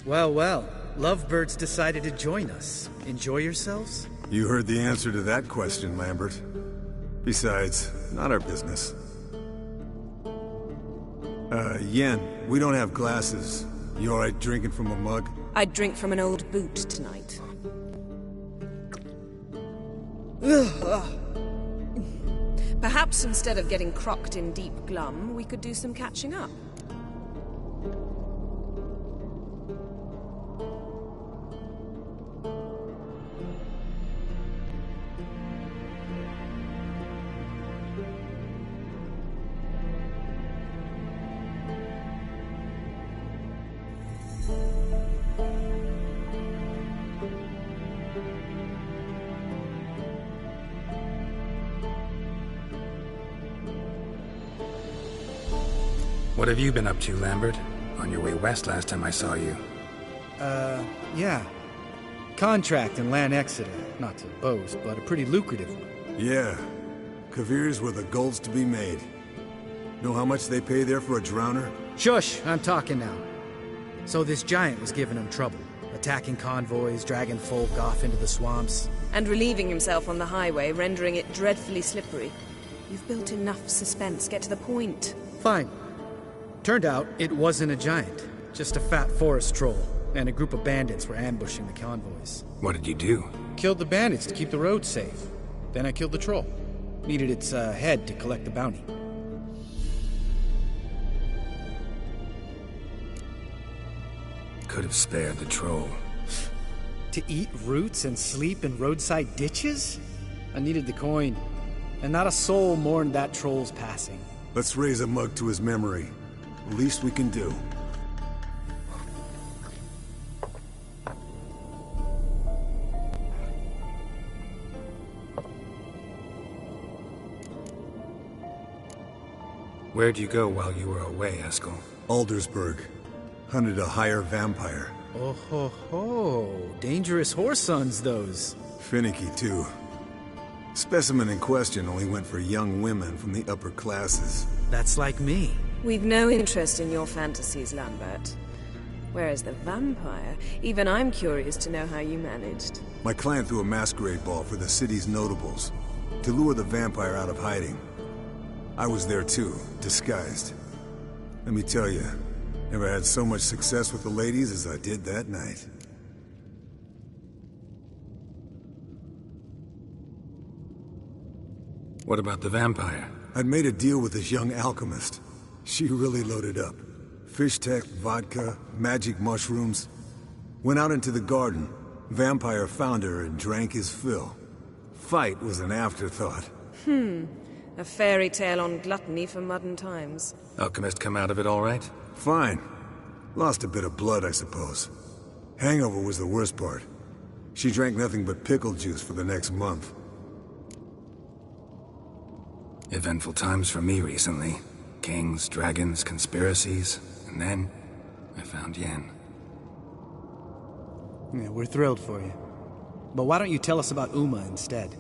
Well, well. Lovebirds decided to join us. Enjoy yourselves? You heard the answer to that question, Lambert. Besides, not our business. Yen, we don't have glasses. You alright drinking from a mug? I'd drink from an old boot tonight. Perhaps instead of getting crocked in deep glum, we could do some catching up. What have you been up to, Lambert? On your way west last time I saw you. Yeah. Contract in Lan Exeter. Not to boast, but a pretty lucrative one. Yeah. Kavir's were the gold's to be made. Know how much they pay there for a drowner? Shush! I'm talking now. So this giant was giving him trouble. Attacking convoys, dragging folk off into the swamps. And relieving himself on the highway, rendering it dreadfully slippery. You've built enough suspense. Get to the point. Fine. Turned out, it wasn't a giant. Just a fat forest troll. And a group of bandits were ambushing the convoys. What did you do? Killed the bandits to keep the road safe. Then I killed the troll. Needed its head to collect the bounty. Could have spared the troll. To eat roots and sleep in roadside ditches? I needed the coin. And not a soul mourned that troll's passing. Let's raise a mug to his memory. The least we can do. Where'd you go while you were away, Eskel? Aldersburg. Hunted a higher vampire. Oh ho ho. Dangerous whoresons, those. Finicky, too. Specimen in question only went for young women from the upper classes. That's like me. We've no interest in your fantasies, Lambert. Whereas the vampire, even I'm curious to know how you managed. My clan threw a masquerade ball for the city's notables, to lure the vampire out of hiding. I was there too, disguised. Let me tell you, never had so much success with the ladies as I did that night. What about the vampire? I'd made a deal with this young alchemist. She really loaded up. Fish tech, vodka, magic mushrooms. Went out into the garden. Vampire found her and drank his fill. Fight was an afterthought. A fairy tale on gluttony for modern times. Alchemist come out of it all right? Fine. Lost a bit of blood, I suppose. Hangover was the worst part. She drank nothing but pickle juice for the next month. Eventful times for me recently. Kings, dragons, conspiracies. And then, I found Yen. Yeah, we're thrilled for you. But why don't you tell us about Uma instead?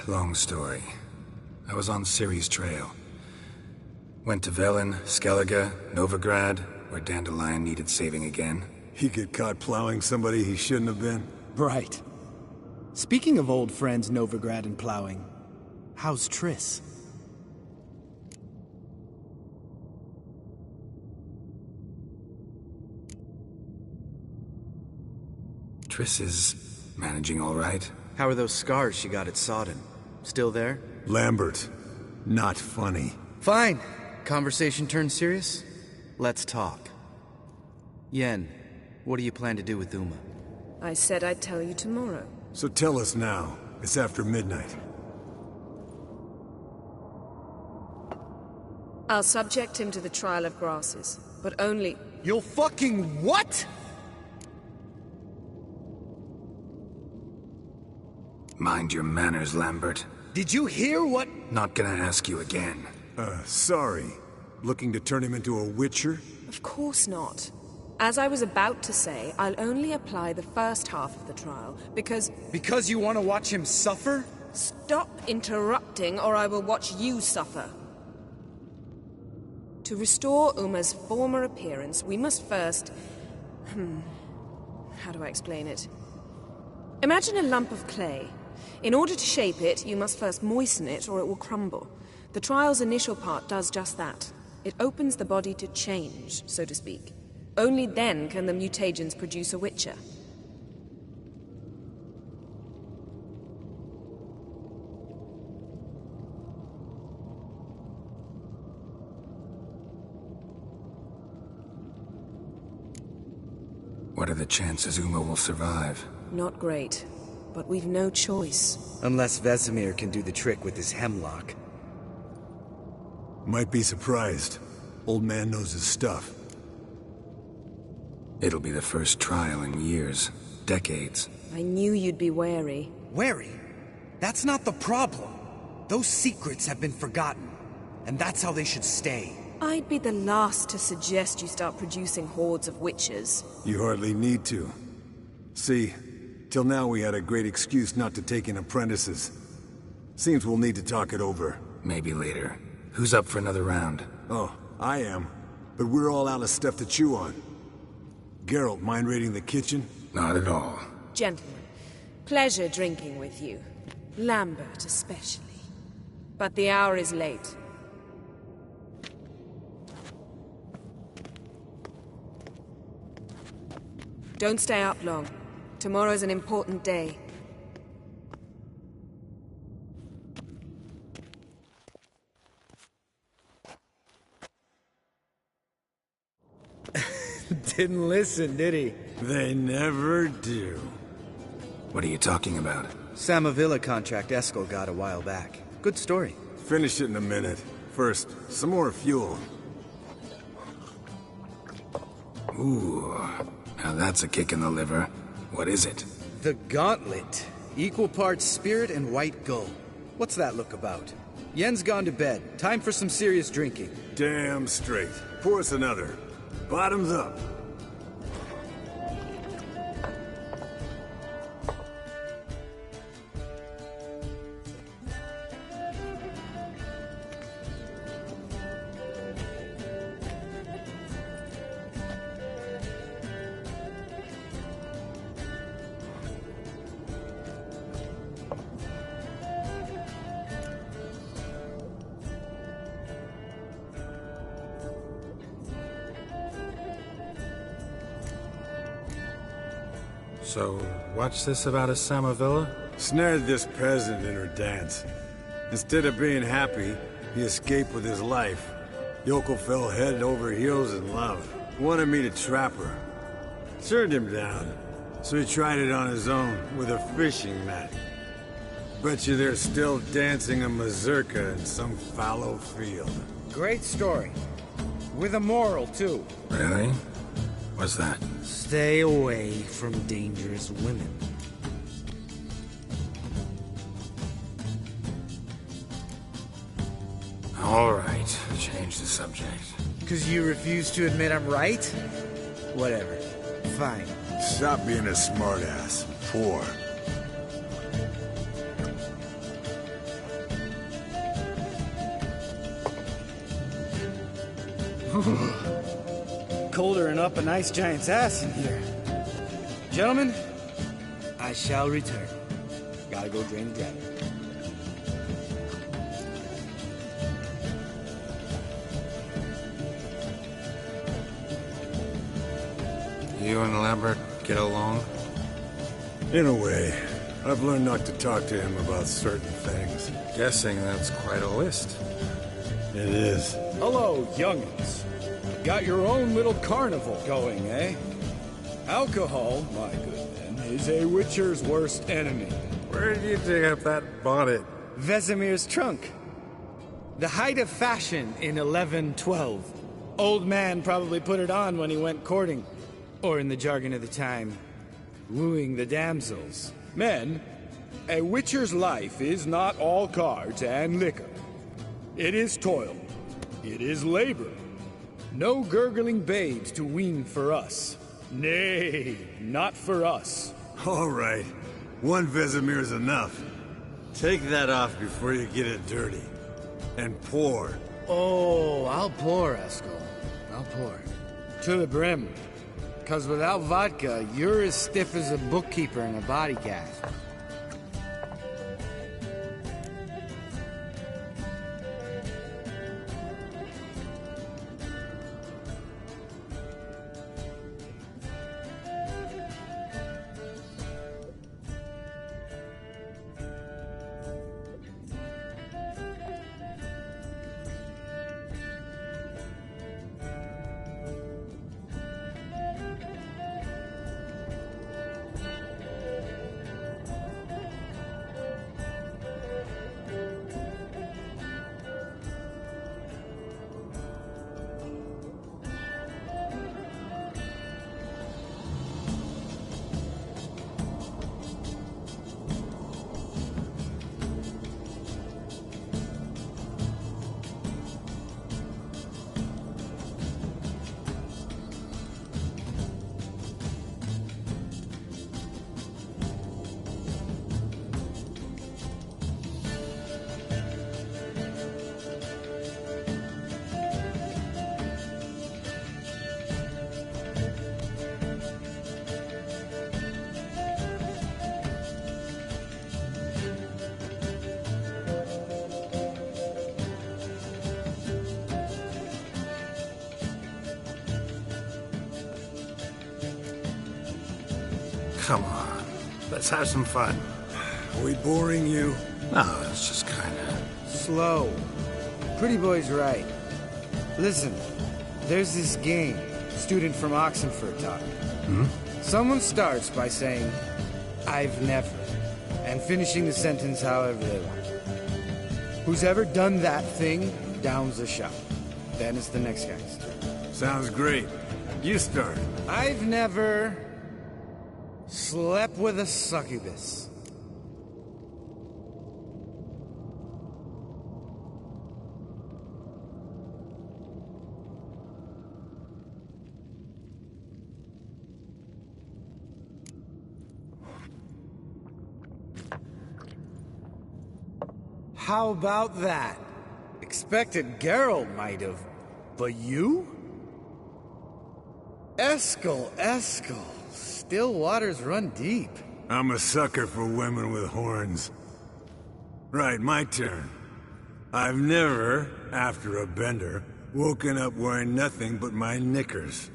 Long story. I was on Ciri's trail. Went to Velen, Skellige, Novigrad, where Dandelion needed saving again. He get caught plowing somebody he shouldn't have been? Right. Speaking of old friends Novigrad and plowing, how's Triss? Triss is managing all right. How are those scars she got at Sodden? Still there? Lambert. Not funny. Fine. Conversation turned serious? Let's talk. Yen, what do you plan to do with Uma? I said I'd tell you tomorrow. So tell us now. It's after midnight. I'll subject him to the trial of grasses, but only... You'll fucking what? Mind your manners, Lambert. Did you hear what? Not gonna ask you again. Sorry. Looking to turn him into a witcher? Of course not. As I was about to say, I'll only apply the first half of the trial, because... Because you want to watch him suffer? Stop interrupting, or I will watch you suffer. To restore Uma's former appearance, we must first... How do I explain it? Imagine a lump of clay. In order to shape it, you must first moisten it, or it will crumble. The trial's initial part does just that. It opens the body to change, so to speak. Only then can the mutagens produce a witcher. What are the chances Uma will survive? Not great, but we've no choice. Unless Vesemir can do the trick with his hemlock. Might be surprised. Old man knows his stuff. It'll be the first trial in years. Decades. I knew you'd be wary. Wary? That's not the problem. Those secrets have been forgotten. and that's how they should stay. I'd be the last to suggest you start producing hordes of witches. You hardly need to. See, till now we had a great excuse not to take in apprentices. Seems we'll need to talk it over. Maybe later. Who's up for another round? Oh, I am. But we're all out of stuff to chew on. Geralt, mind raiding the kitchen? Not at all. Gentlemen, pleasure drinking with you. Lambert especially. But the hour is late. Don't stay up long. Tomorrow's an important day. Didn't listen, did he? They never do. What are you talking about? Samavilla contract Eskel got a while back. Good story. Finish it in a minute. First, some more fuel. Ooh, now that's a kick in the liver. What is it? The Gauntlet. Equal parts spirit and white gull. What's that look about? Yen's gone to bed. Time for some serious drinking. Damn straight. Pour us another. Bottoms up. So, what's this about a Samavilla? Snared this peasant in her dance. Instead of being happy, he escaped with his life. Yoko fell head over heels in love. Wanted me to trap her. Turned him down. So he tried it on his own, with a fishing net. Bet you they're still dancing a mazurka in some fallow field. Great story. With a moral, too. Really? What's that? Stay away from dangerous women. All right, change the subject. 'Cause you refuse to admit I'm right? Whatever. Fine. Stop being a smartass. Poor. Colder and up a nice giant's ass in here. Gentlemen, I shall return. Gotta go drain the dragon. You and Lambert get along? In a way. I've learned not to talk to him about certain things. Guessing that's quite a list. It is. Hello, young'uns. Got your own little carnival going, eh? Alcohol, my good men, is a witcher's worst enemy. Where did you dig up that bonnet? Vesemir's trunk. The height of fashion in 1112. Old man probably put it on when he went courting. Or in the jargon of the time, wooing the damsels. Men, a witcher's life is not all cards and liquor. It is toil. It is labor. No gurgling babes to wean for us. Nay, not for us. All right. One Vesemir's enough. Take that off before you get it dirty. And pour. Oh, I'll pour, Eskel. I'll pour. To the brim. 'Cause without vodka, you're as stiff as a bookkeeper in a body cast. Come on. Let's have some fun. Are we boring you? No, it's just kinda... Slow. Pretty boy's right. Listen, there's this game. Student from Oxenford taught me. Someone starts by saying, I've never, and finishing the sentence however they want. Who's ever done that thing downs the shot. Then it's the next guy's turn. Sounds great. You start. I've never slept with a succubus. How about that? Expected Geralt might have, but you? Eskel. Still waters run deep. I'm a sucker for women with horns. Right, my turn. I've never, after a bender, woken up wearing nothing but my knickers.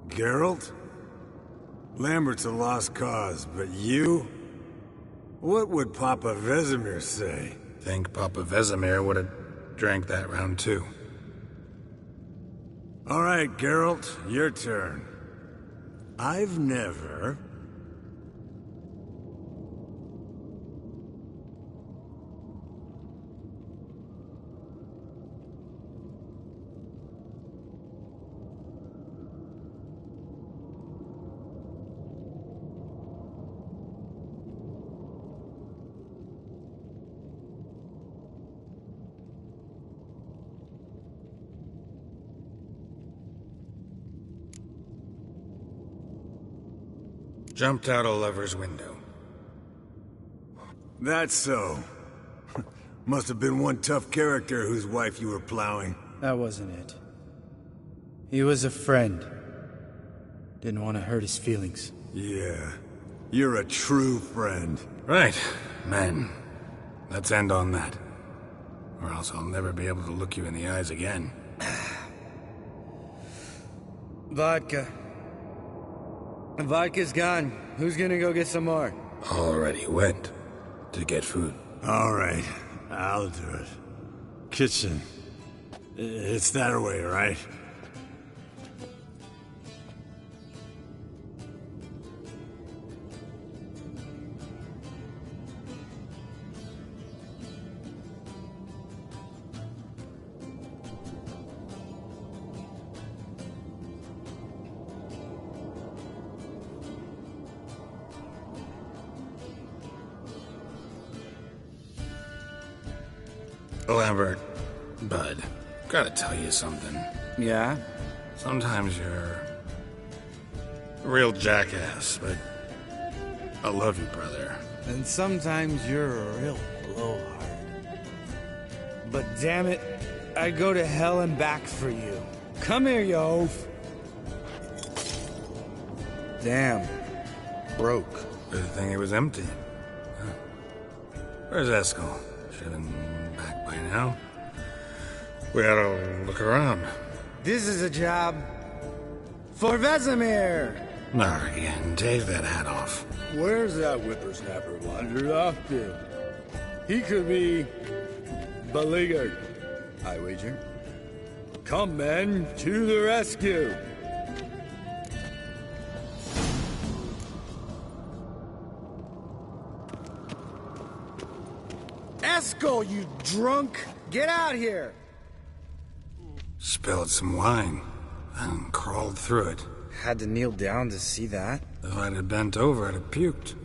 Geralt? Lambert's a lost cause, but you? What would Papa Vesemir say? Think Papa Vesemir would have drank that round too. All right, Geralt, your turn. I've never... Jumped out a lover's window. That's so. Must have been one tough character whose wife you were plowing. That wasn't it. He was a friend. Didn't want to hurt his feelings. Yeah. You're a true friend. Right. Men. Let's end on that. Or else I'll never be able to look you in the eyes again. Vodka. Vodka's gone. Who's gonna go get some more? Already went. To get food. All right. I'll do it. Kitchen. It's that way, right? Lambert, bud, gotta tell you something. Yeah? Sometimes you're a real jackass, but I love you, brother. And sometimes you're a real blowhard. But damn it, I'd go to hell and back for you. Come here, you oaf. Damn. Broke. Good thing it was empty. Huh. Where's Eskel? Should have been back by now. We ought to look around. This is a job for Vesemir. Not again. Take that hat off. Where's that whippersnapper wandered off to? He could be beleaguered, I wager. Come, men, to the rescue! Eskel, you drunk! Get out here! Spilled some wine and crawled through it. Had to kneel down to see that. If I'd have bent over, I'd have puked.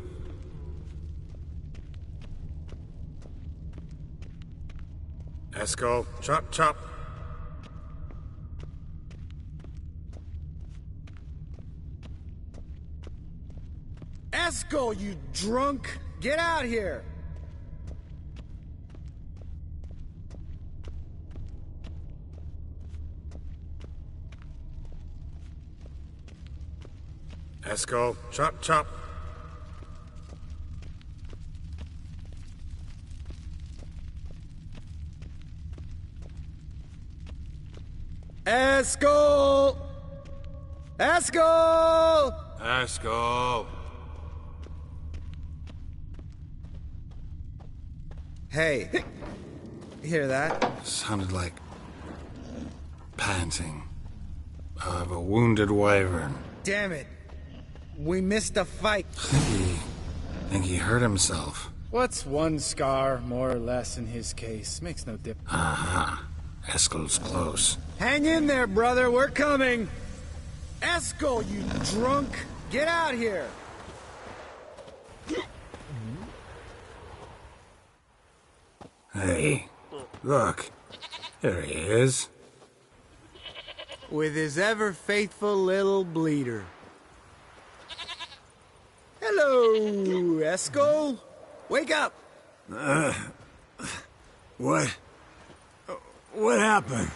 Eskel, chop, chop. Eskel, you drunk! Get out here! Eskel, chop, chop. Eskel! Eskel! Eskel. Hey, you hear that? Sounded like panting of a wounded wyvern. Damn it. We missed a fight. Think he hurt himself. What's one scar, more or less, in his case? Makes no difference. Aha. Eskel's close. Hang in there, brother. We're coming. Eskel, you drunk! Get out here! Hey, look. There he is. With his ever-faithful little bleeder. Hello, Eskel. Wake up! What happened?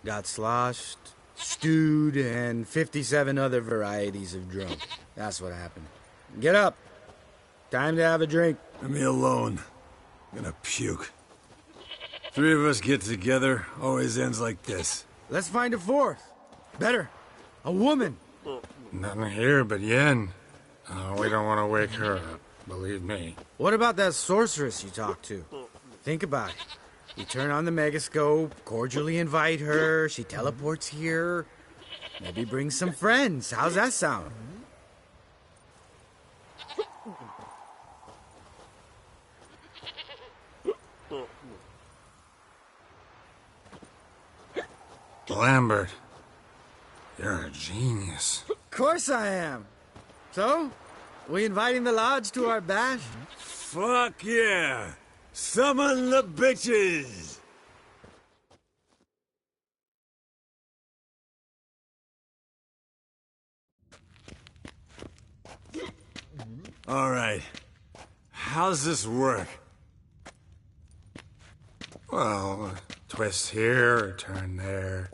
Got sloshed, stewed, and 57 other varieties of drunk. That's what happened. Get up. Time to have a drink. Leave me alone. I'm gonna puke. Three of us get together, always ends like this. Let's find a fourth. Better. A woman. Nothing here but Yen. We don't want to wake her up, believe me. What about that sorceress you talked to? Think about it. You turn on the megascope, cordially invite her, she teleports here. Maybe bring some friends. How's that sound? Lambert, you're a genius. Of course I am. So, we inviting the lodge to our bash? Fuck yeah! Summon the bitches! All right. How's this work? Well, twist here or turn there,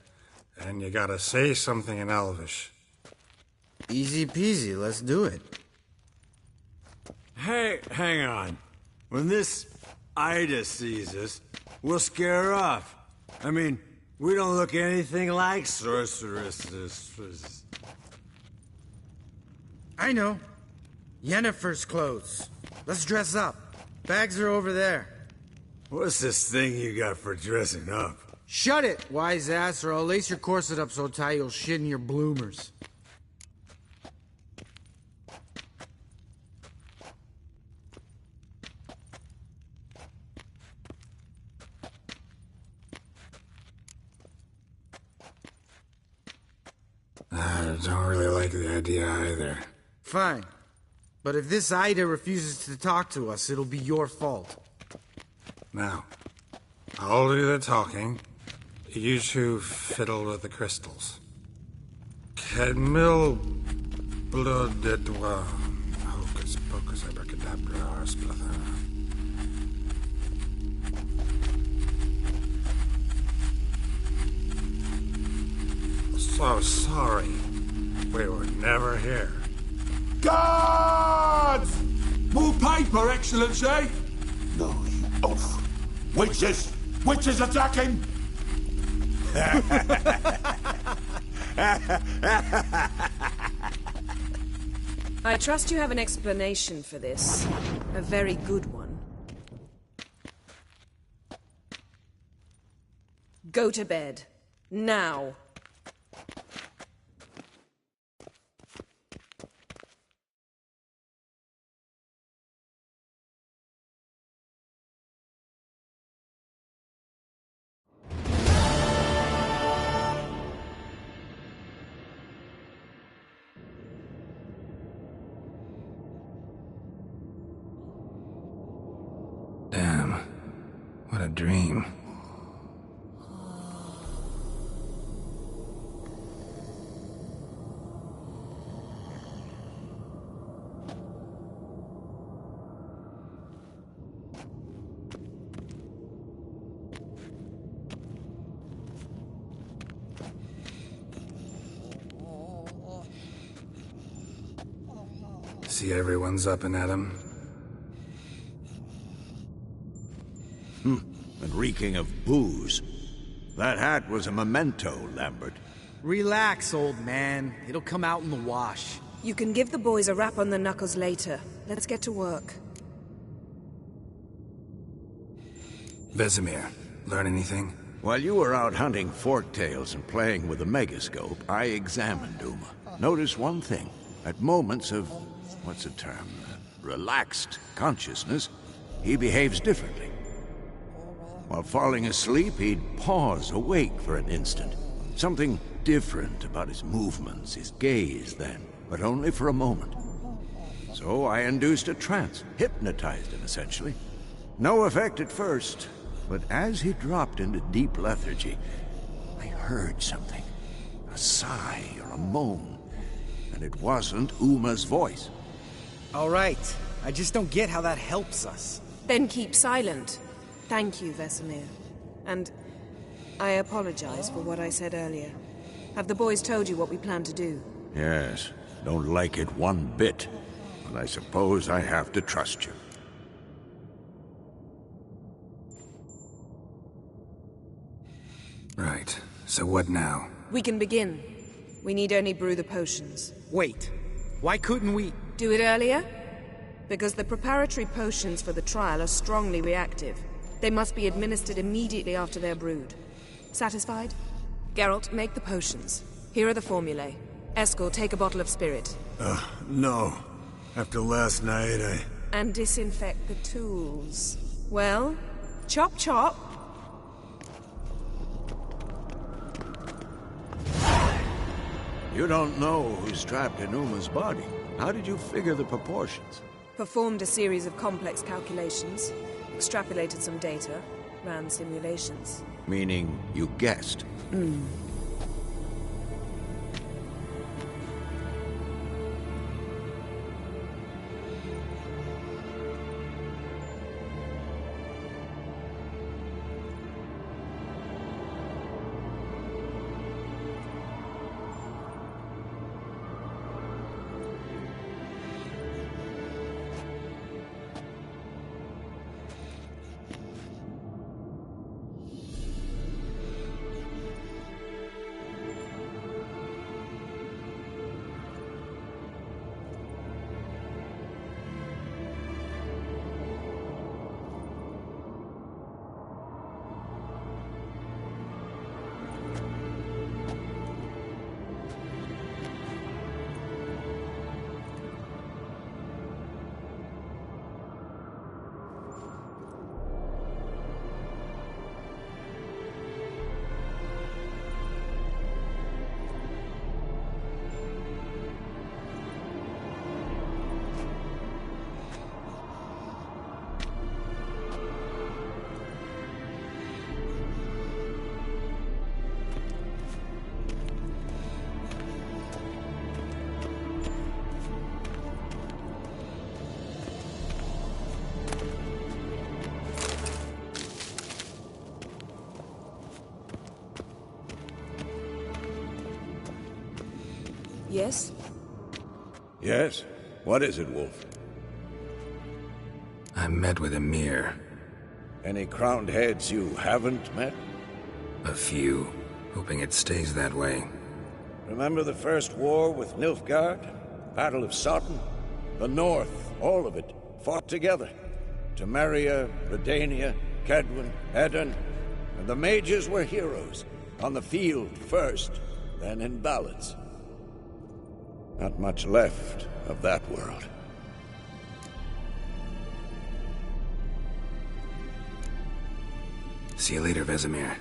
and you gotta say something in Elvish. Easy peasy, let's do it. Hey, hang on. When this Ida sees us, we'll scare her off. I mean, we don't look anything like sorceresses. I know. Yennefer's clothes. Let's dress up. Bags are over there. What's this thing you got for dressing up? Shut it, wise ass, or I'll lace your corset up so tight you'll shit in your bloomers. I don't really like the idea either. Fine. But if this Ida refuses to talk to us, it'll be your fault. Now, I'll do the talking. You two fiddle with the crystals. Kedmil blood de doigt. Hocus pocus abracadabra splather. So sorry. We were never here. Guards! More paper, Excellency! No, you oaf. Witches! Witches attacking! I trust you have an explanation for this. A very good one. Go to bed. Now. Damn. What a dream. See everyone's up and at 'em. And reeking of booze. That hat was a memento, Lambert. Relax, old man. It'll come out in the wash. You can give the boys a rap on the knuckles later. Let's get to work. Vesemir, learn anything? While you were out hunting forktails and playing with the megascope, I examined Uma. Notice one thing. At moments of, what's the term, relaxed consciousness, he behaves differently. While falling asleep, he'd pause awake for an instant. Something different about his movements, his gaze then, but only for a moment. So I induced a trance, hypnotized him essentially. No effect at first, but as he dropped into deep lethargy, I heard something. A sigh or a moan. And it wasn't Uma's voice. All right. I just don't get how that helps us. Then keep silent. Thank you, Vesemir. And I apologize for what I said earlier. Have the boys told you what we plan to do? Yes, don't like it one bit. But I suppose I have to trust you. Right. So what now? We can begin. We need only brew the potions. Wait. Why couldn't we... Do it earlier? Because the preparatory potions for the trial are strongly reactive. They must be administered immediately after they're brewed. Satisfied? Geralt, make the potions. Here are the formulae. Eskel, take a bottle of spirit. No. After last night, And disinfect the tools. Well, chop chop. You don't know who's trapped in Uma's body. How did you figure the proportions? Performed a series of complex calculations. Extrapolated some data. Ran simulations. Meaning you guessed. Yes? Yes? What is it, Wolf? I met with Ymir. Any crowned heads you haven't met? A few. Hoping it stays that way. Remember the first war with Nilfgaard? Battle of Sodden? The North, all of it, fought together. Temeria, Redania, Kedwin, Yrden, and the mages were heroes. On the field first, then in ballads. Not much left of that world. See you later, Vesemir.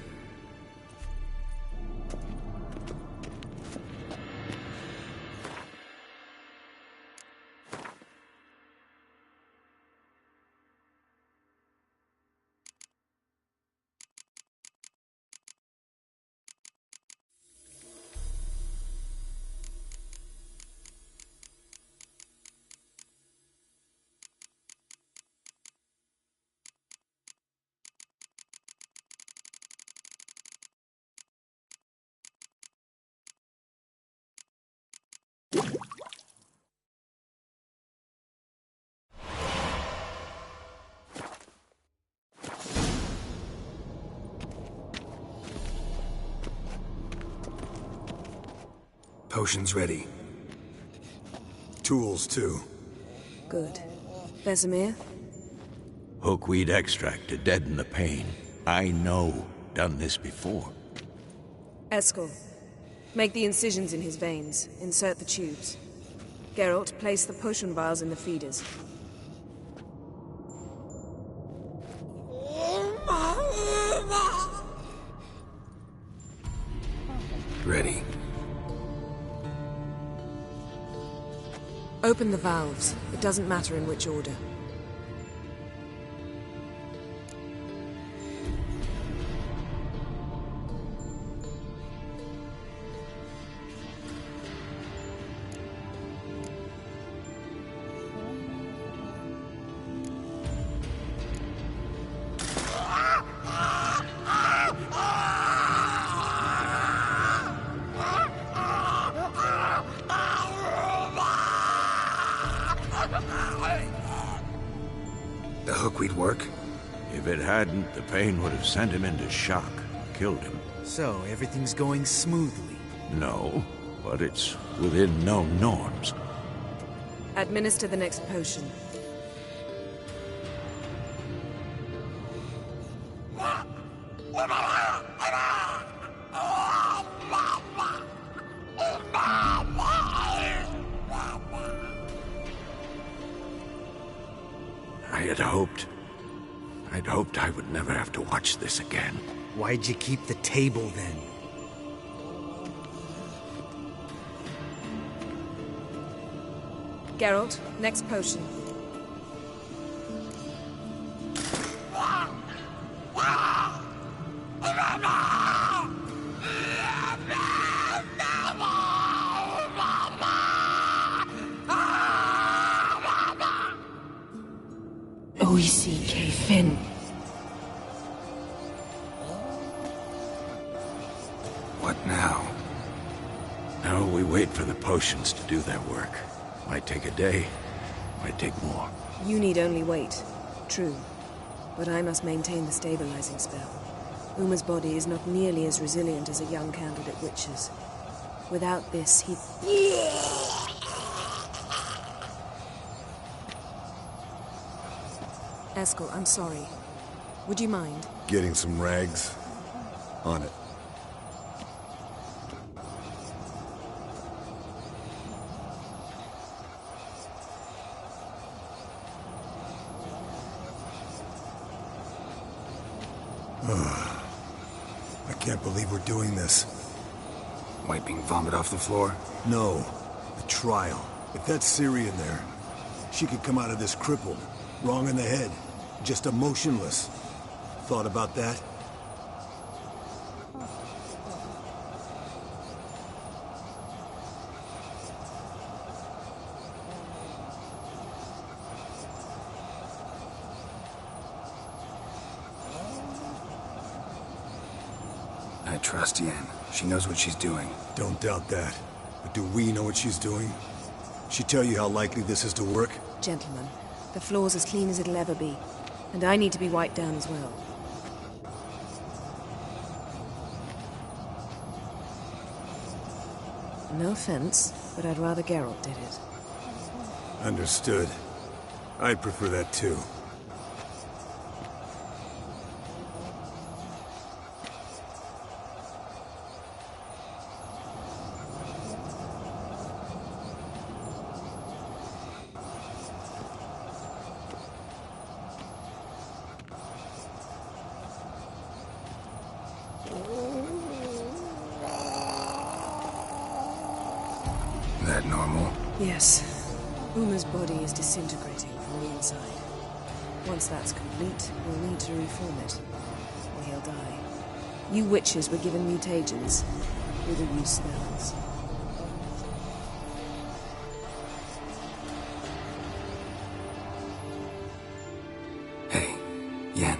Potion's ready. Tools, too. Good. Vesemir? Hookweed extract to deaden the pain. I know. Done this before. Eskel, make the incisions in his veins. Insert the tubes. Geralt, place the potion vials in the feeders. Ready. Open the valves. It doesn't matter in which order. The hookweed work? If it hadn't, the pain would have sent him into shock. Killed him. So, everything's going smoothly. No, but it's within known norms. Administer the next potion. I'd hoped I would never have to watch this again. Why'd you keep the table then? Geralt, next potion. Fin. What now? Now we wait for the potions to do their work. Might take a day, might take more. You need only wait. True. But I must maintain the stabilizing spell. Uma's body is not nearly as resilient as a young candidate witch's. Without this, he... Eskel, I'm sorry. Would you mind? Getting some rags? On it. I can't believe we're doing this. Wiping vomit off the floor? No. The trial. If that's Ciri in there, she could come out of this crippled. Wrong in the head. Just emotionless. Thought about that? I trust Yen. She knows what she's doing. Don't doubt that. But do we know what she's doing? She tell you how likely this is to work? Gentlemen, the floor's as clean as it'll ever be. And I need to be wiped down as well. No offense, but I'd rather Geralt did it. Understood. I'd prefer that too. That normal? Yes. Uma's body is disintegrating from the inside. Once that's complete, we'll need to reform it, or he'll die. You witches were given mutagens. Through the use spells. Hey, Yen,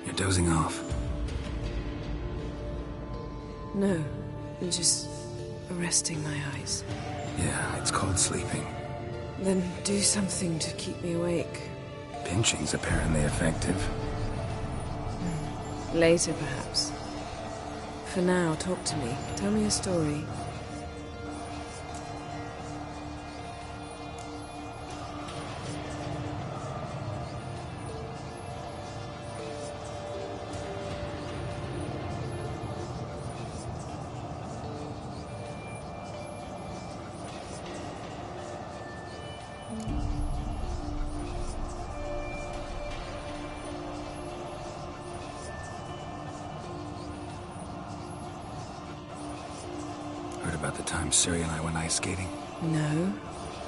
you're dozing off. No, I'm just arresting my eyes. Yeah, it's called sleeping. Then do something to keep me awake. Pinching's apparently effective. Later, perhaps. For now, talk to me. Tell me a story. about the time Ciri and I went ice skating? No,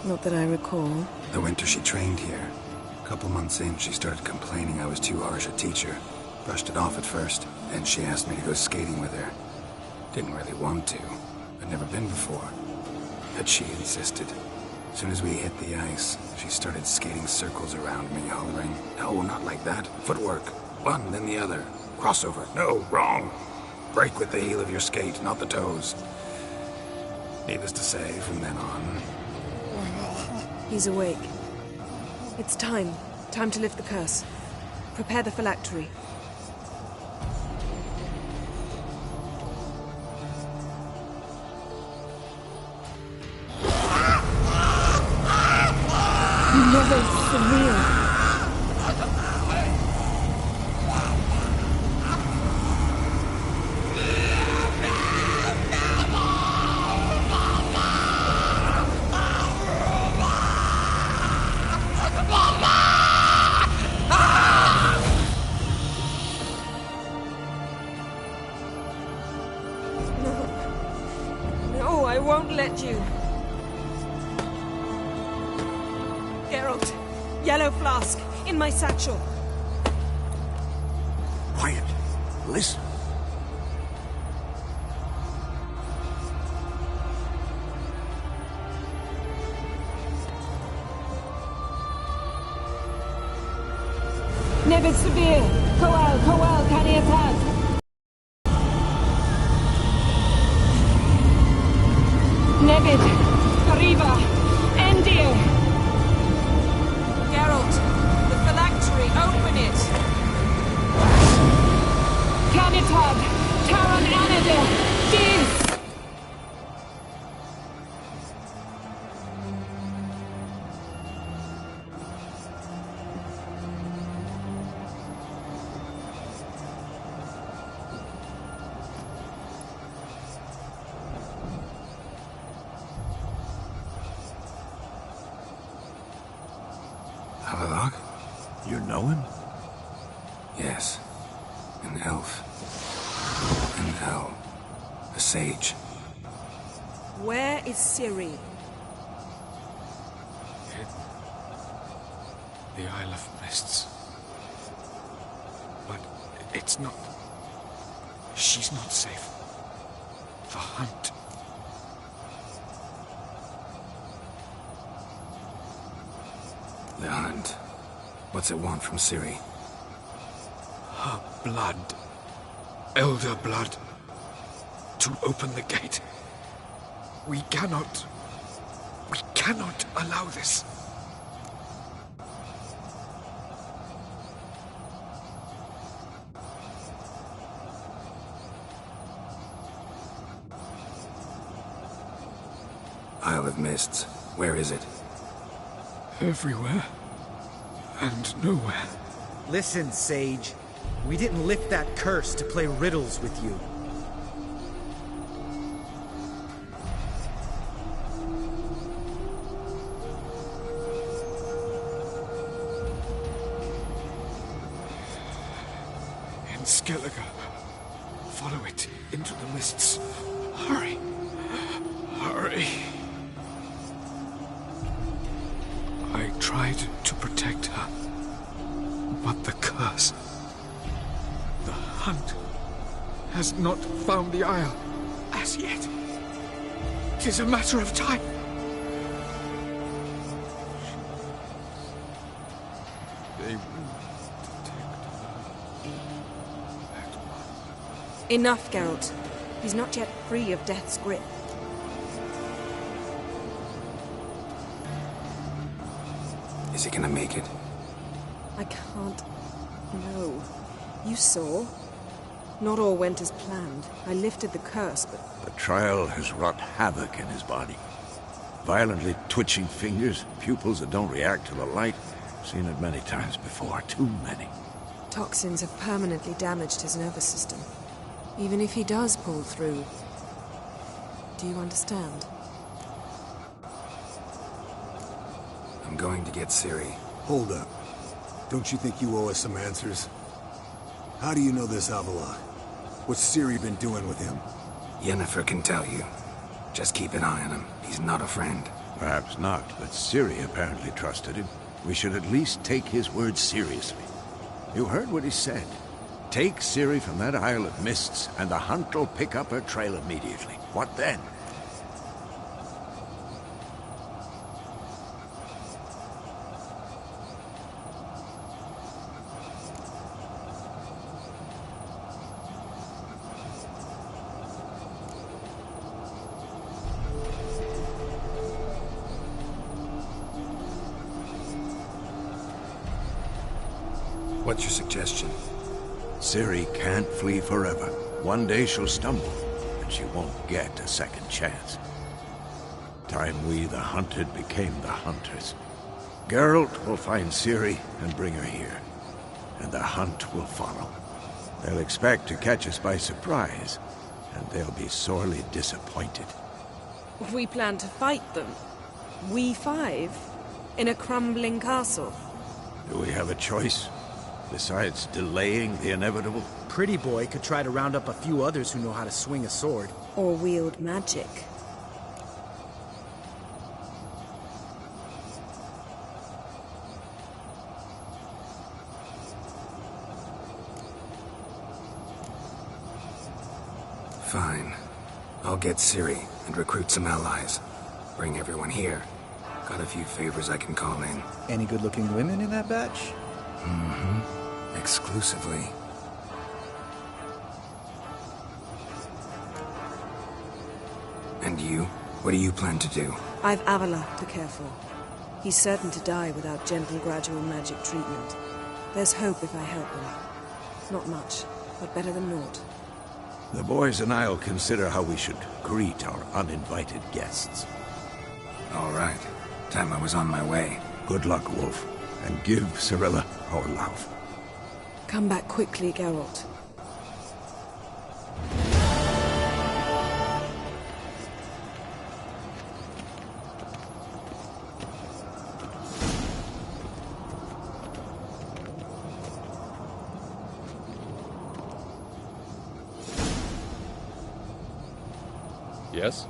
not that I recall. The winter she trained here. A couple months in, she started complaining I was too harsh a teacher. Brushed it off at first, then she asked me to go skating with her. Didn't really want to. I'd never been before. But she insisted. As soon as we hit the ice, she started skating circles around me, hollering, "No, not like that. Footwork. One, then the other. Crossover. No, wrong. Break with the heel of your skate, not the toes." Needless to say, from then on... He's awake. It's time. Time to lift the curse. Prepare the phylactery. Never surreal. No, I won't let you. Geralt, yellow flask, in my satchel. Quiet. Listen. Nevid Severe, Coel, Caniatad. Nevid, Arriva, Endir. Geralt, the phylactery, open it! Caniatad, Taran Anadil, Diz. You know him? Yes. An elf. An owl. A sage. Where is Ciri? In the Isle of Mists. But it's not... She's not safe. The hunt... The hunt. What's it want from Ciri? Her blood. Elder blood. To open the gate. We cannot allow this. Isle of Mists. Where is it? Everywhere. And nowhere. Listen, Sage. We didn't lift that curse to play riddles with you. In Skellige. Follow it into the mists. Hurry. Hurry. I tried to protect her. But the curse... The hunt has not found the Isle as yet. 'Tis a matter of time. They will detect her at once. Enough, Geralt. He's not yet free of death's grip. Is he gonna make it? I can't... No. You saw. Not all went as planned. I lifted the curse, but... The trial has wrought havoc in his body. Violently twitching fingers, pupils that don't react to the light. Seen it many times before, too many. Toxins have permanently damaged his nervous system. Even if he does pull through... Do you understand? I'm going to get Ciri. Hold up. Don't you think you owe us some answers? How do you know this Avalok? What's Ciri been doing with him? Yennefer can tell you. Just keep an eye on him. He's not a friend. Perhaps not, but Ciri apparently trusted him. We should at least take his words seriously. You heard what he said. Take Ciri from that Isle of Mists, and the hunt will pick up her trail immediately. What then? What's your suggestion? Ciri can't flee forever. One day she'll stumble, and she won't get a second chance. Time we, the hunted, became the hunters. Geralt will find Ciri and bring her here, and the hunt will follow. They'll expect to catch us by surprise, and they'll be sorely disappointed. We plan to fight them. We five? In a crumbling castle? Do we have a choice? Besides delaying the inevitable? Pretty boy could try to round up a few others who know how to swing a sword. Or wield magic. Fine. I'll get Ciri and recruit some allies. Bring everyone here. Got a few favors I can call in. Any good-looking women in that batch? Mm-hmm. Exclusively. And you? What do you plan to do? I've Avila to care for. He's certain to die without gentle, gradual magic treatment. There's hope if I help him. Not much, but better than naught. The boys and I'll consider how we should greet our uninvited guests. All right. Time I was on my way. Good luck, Wolf. And give Cirilla our love. Come back quickly, Geralt. Yes?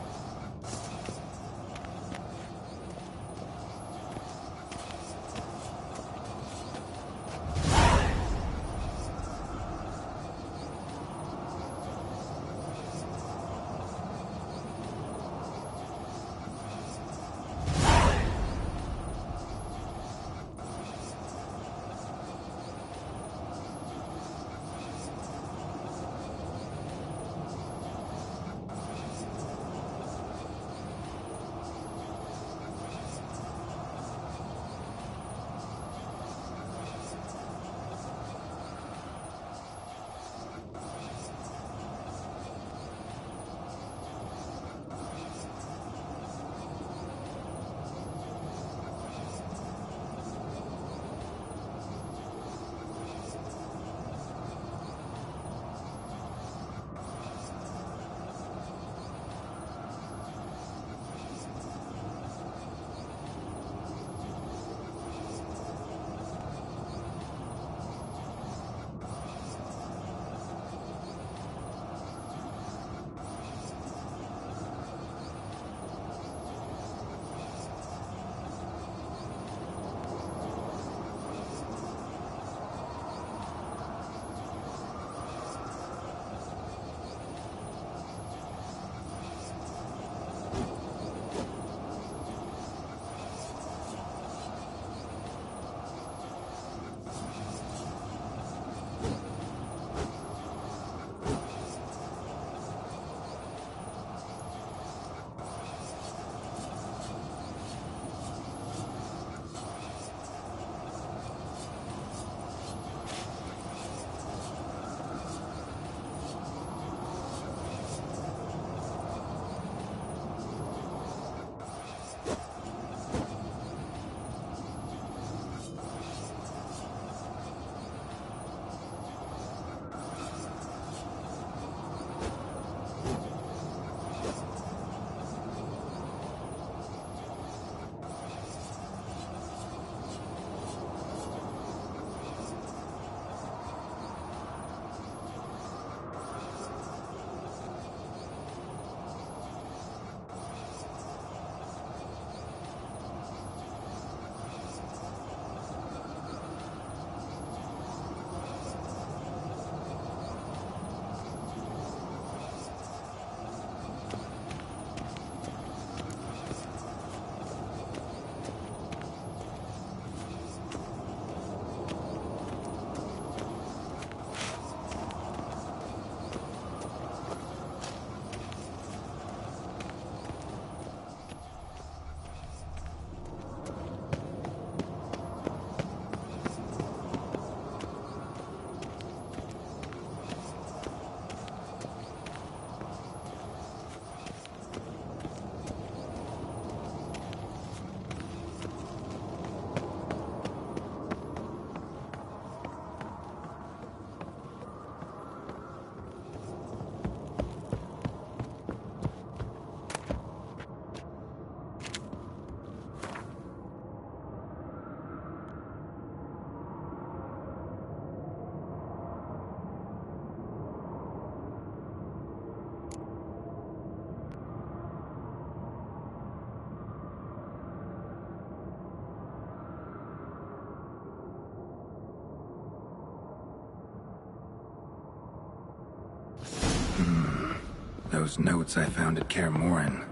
Those notes I found at Kaer Morhen.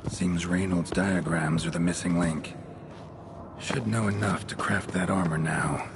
Seems Reynold's diagrams are the missing link. Should know enough to craft that armor now.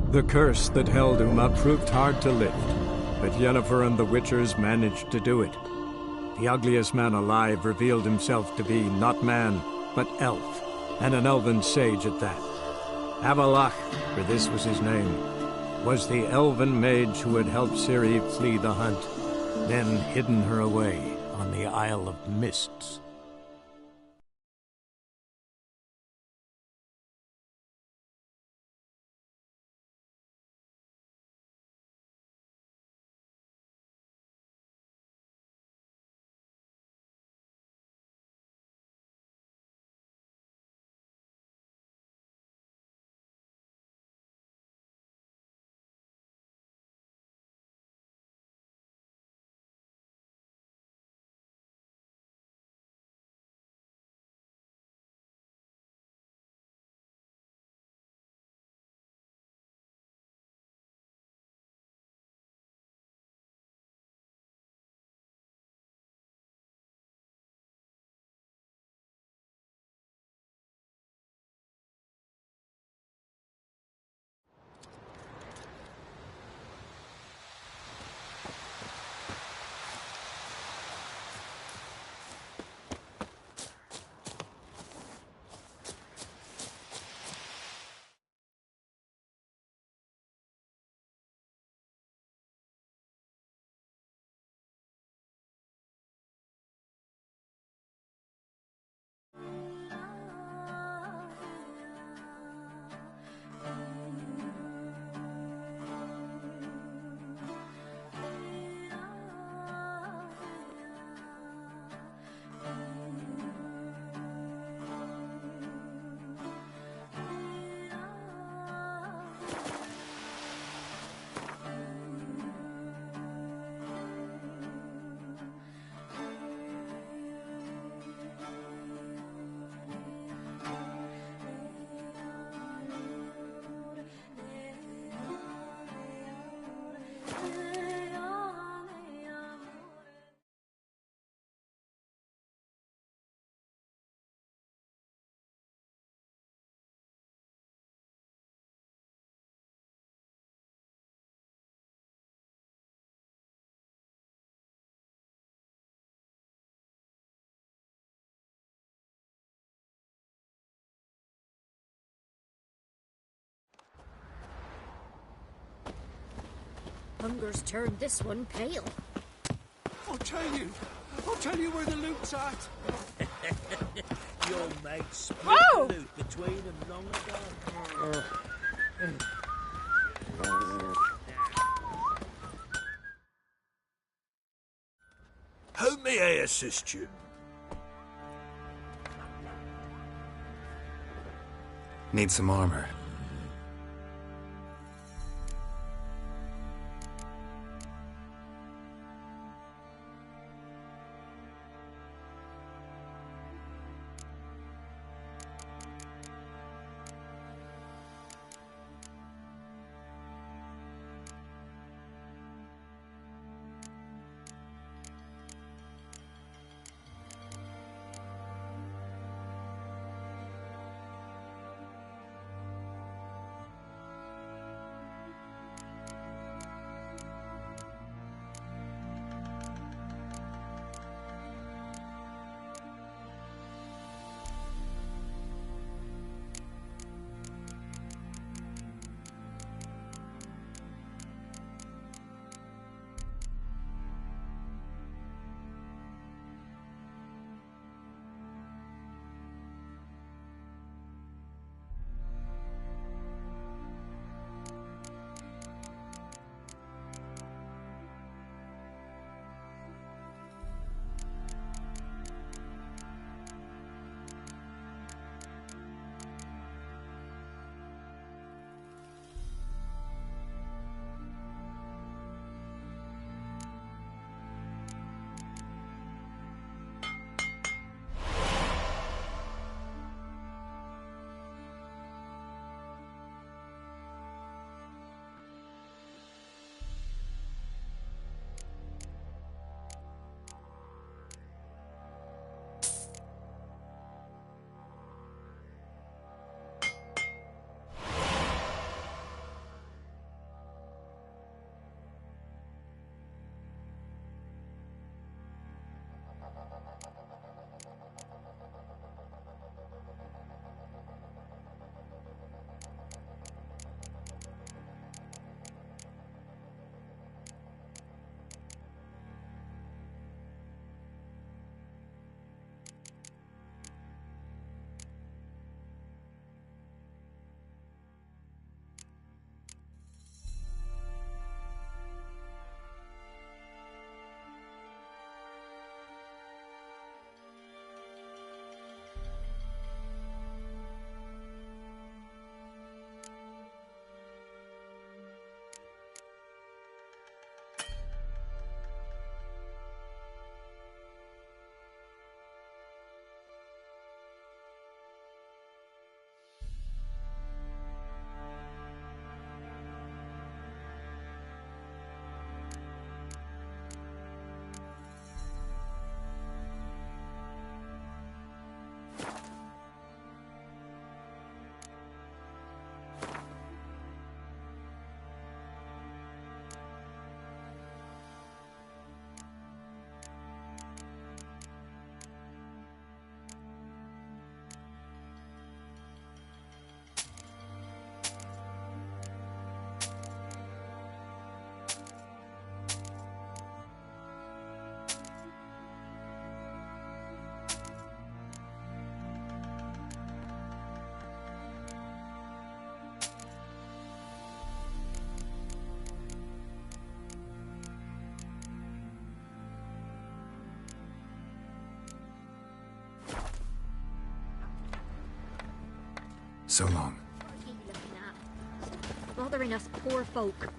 The curse that held Uma proved hard to lift, but Yennefer and the Witchers managed to do it. The ugliest man alive revealed himself to be not man, but elf, and an elven sage at that. Avalach, for this was his name, was the elven mage who had helped Ciri flee the hunt, then hidden her away on the Isle of Mists. Hunger's turned this one pale. I'll tell you where the loot's at. Your mate split Whoa! the loot between them long ago. How may I assist you? Need some armor. So long. Keep looking at. Bothering us poor folk.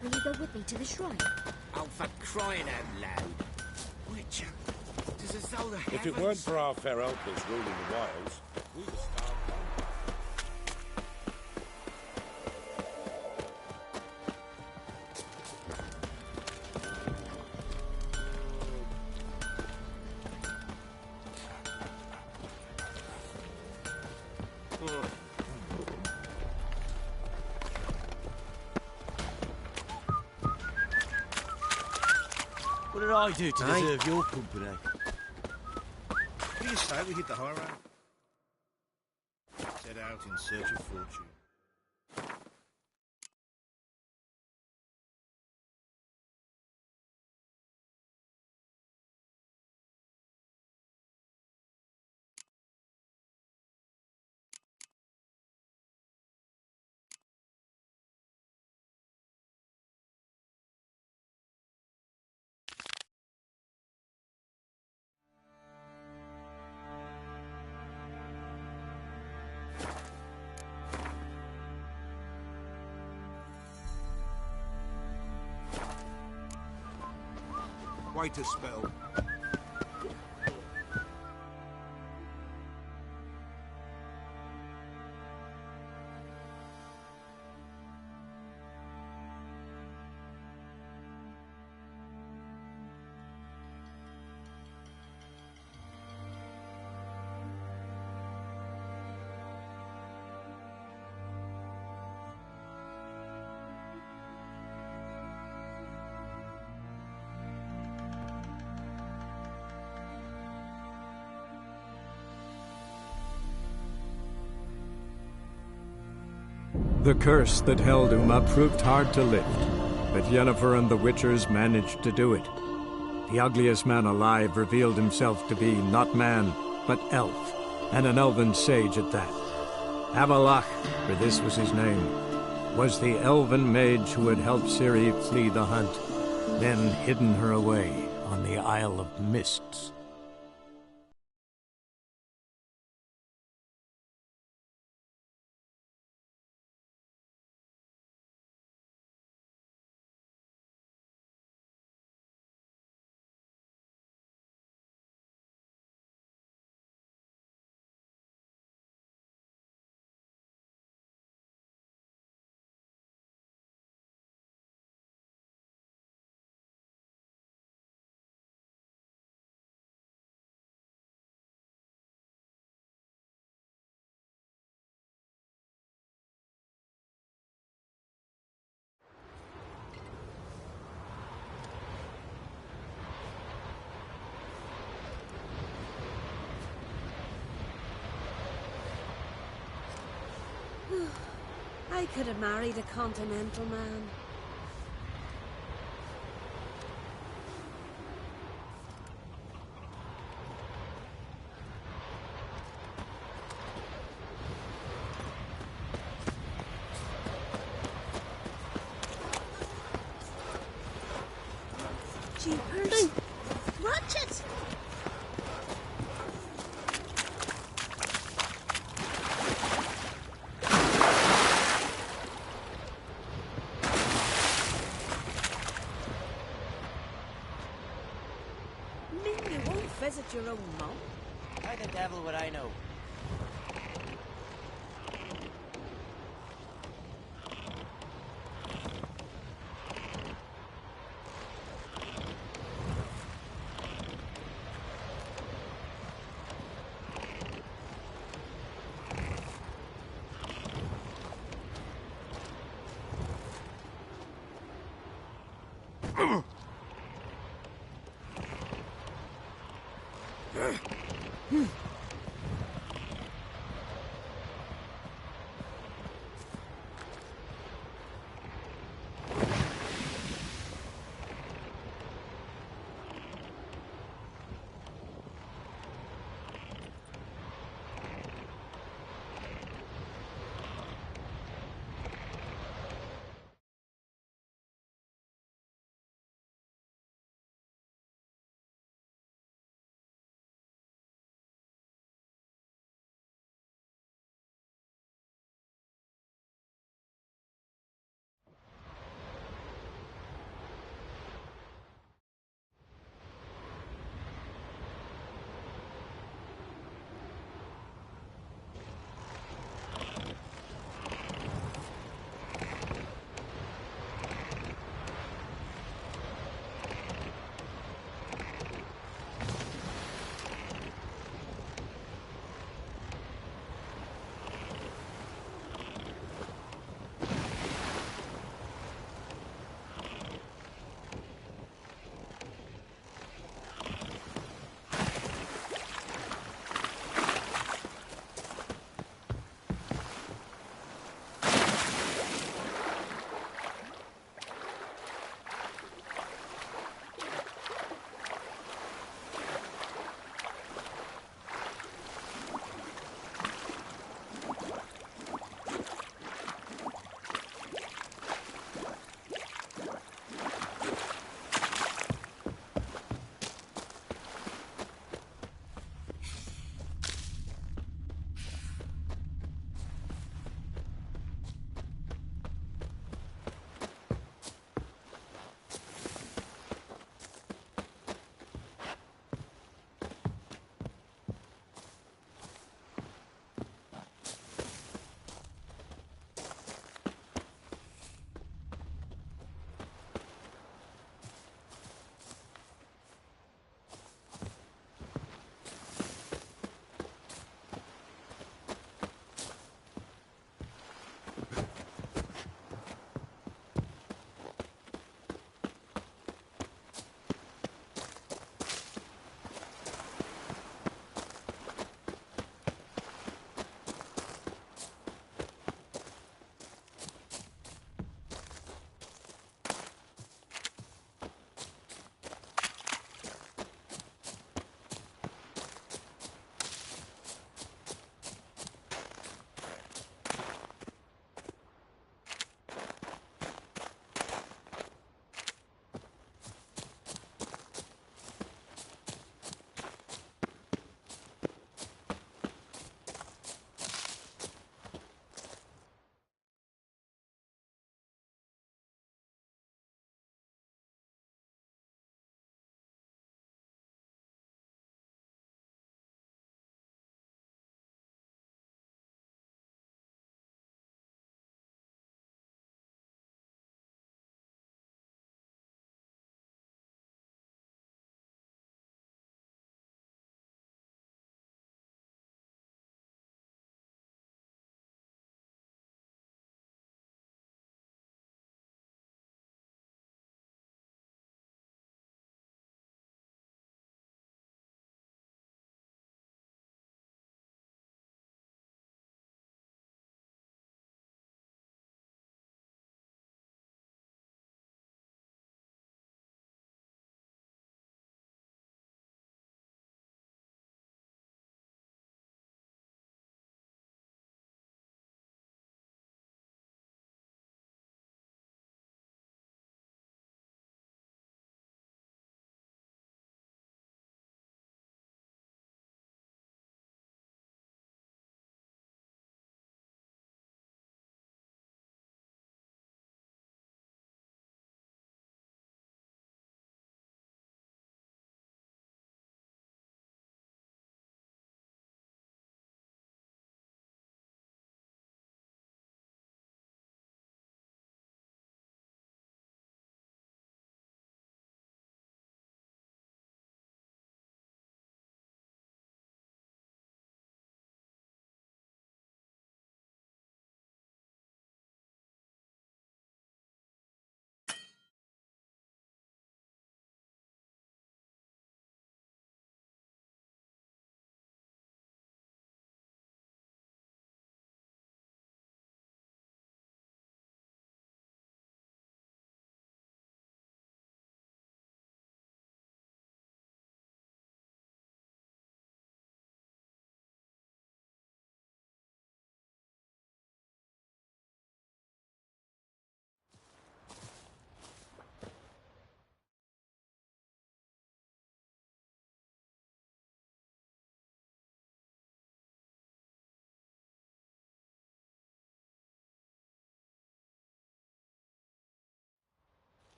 Will you go with me to the shrine? Oh, for crying out loud. Witcher, it is as though the If it weren't for our fair uncles ruling the wilds, we would starve. What did I do to deserve your company? What do you say we hit the high road? Set out in search of fortune. Wait a spell. The curse that held Uma proved hard to lift, but Yennefer and the Witchers managed to do it. The ugliest man alive revealed himself to be not man, but elf, and an elven sage at that. Avalach, for this was his name, was the elven mage who had helped Ciri flee the hunt, then hidden her away on the Isle of Mists. I could have married a continental man. Jeepers! Ratchet! Visit your own mum? Why the devil would I know?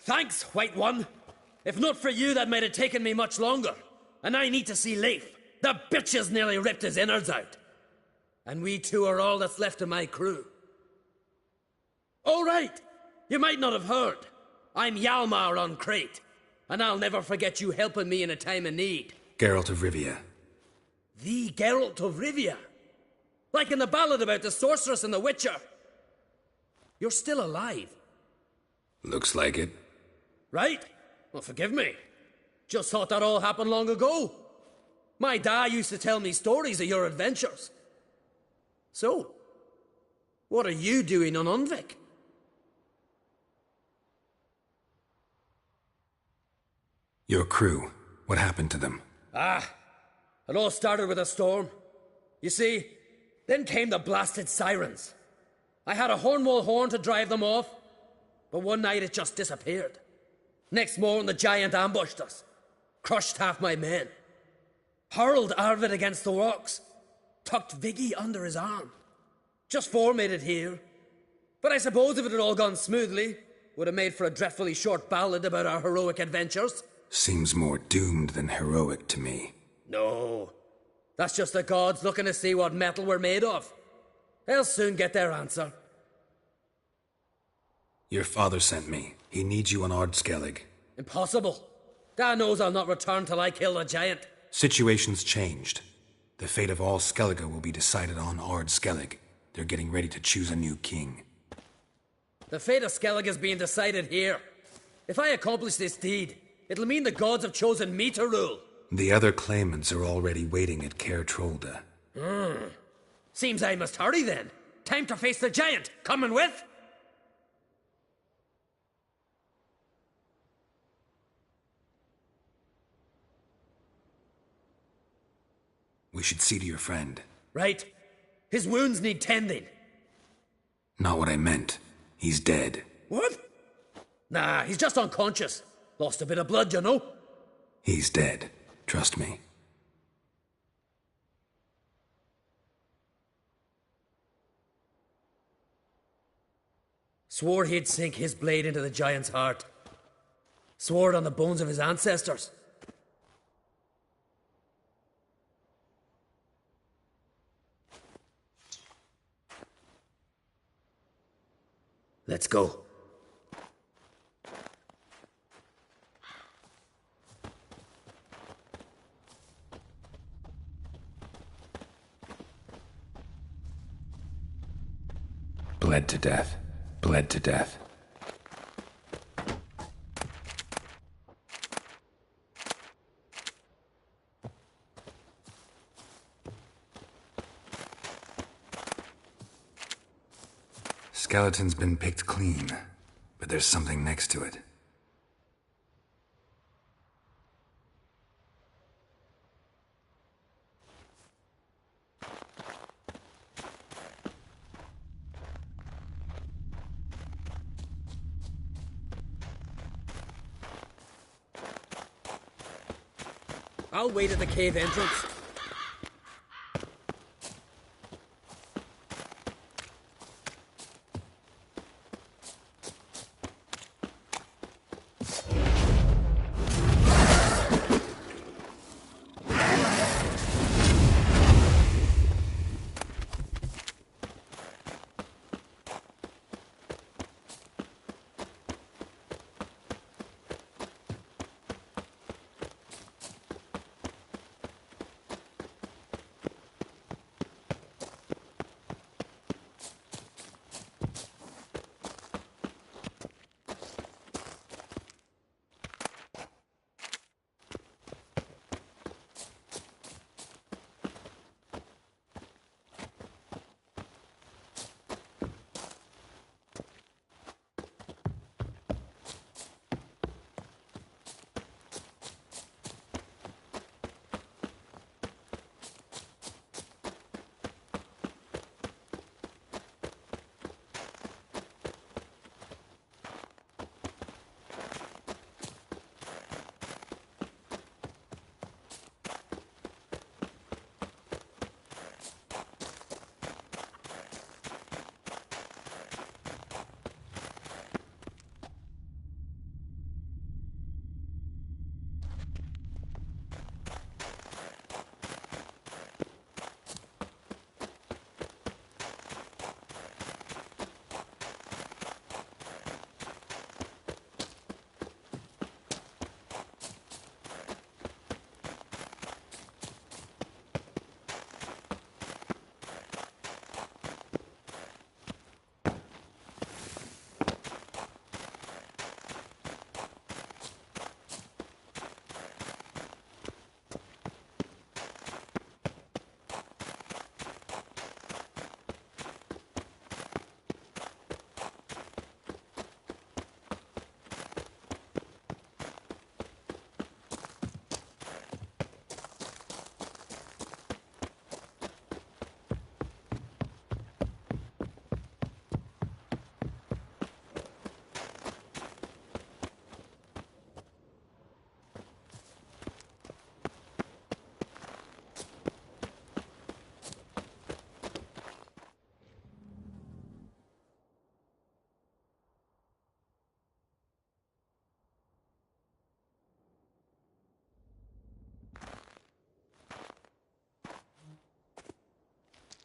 Thanks, White One. If not for you, that might have taken me much longer. And I need to see Leif. The bitch has nearly ripped his innards out. And we two are all that's left of my crew. All right. You might not have heard. I'm Hjalmar on Crete. And I'll never forget you helping me in a time of need. Geralt of Rivia. The Geralt of Rivia? Like in the ballad about the sorceress and the witcher. You're still alive. Looks like it. Right? Well, forgive me. Just thought that all happened long ago. My dad used to tell me stories of your adventures. So, what are you doing on Unvik? Your crew. What happened to them? It all started with a storm. You see, then came the blasted sirens. I had a Hornwall horn to drive them off, but one night it just disappeared. Next morning the giant ambushed us, crushed half my men, hurled Arvid against the rocks, tucked Viggy under his arm. Just made it here. But I suppose if it had all gone smoothly, would have made for a dreadfully short ballad about our heroic adventures. Seems more doomed than heroic to me. No. That's just the gods looking to see what metal we're made of. They'll soon get their answer. Your father sent me. He needs you on Aard Skellig. Impossible. Dad knows I'll not return till I kill the giant. Situation's changed. The fate of all Skellige will be decided on Aard Skellig. They're getting ready to choose a new king. The fate of Skellig is being decided here. If I accomplish this deed, it'll mean the gods have chosen me to rule. The other claimants are already waiting at Caer Trolda. Seems I must hurry then. Time to face the giant. Coming with? We should see to your friend. Right. His wounds need tending. Not what I meant. He's dead. What? Nah, he's just unconscious. Lost a bit of blood, you know. He's dead. Trust me. Swore he'd sink his blade into the giant's heart. Swore it on the bones of his ancestors. Let's go. Bled to death. Bled to death. Skeleton's been picked clean, but there's something next to it. I'll wait at the cave entrance.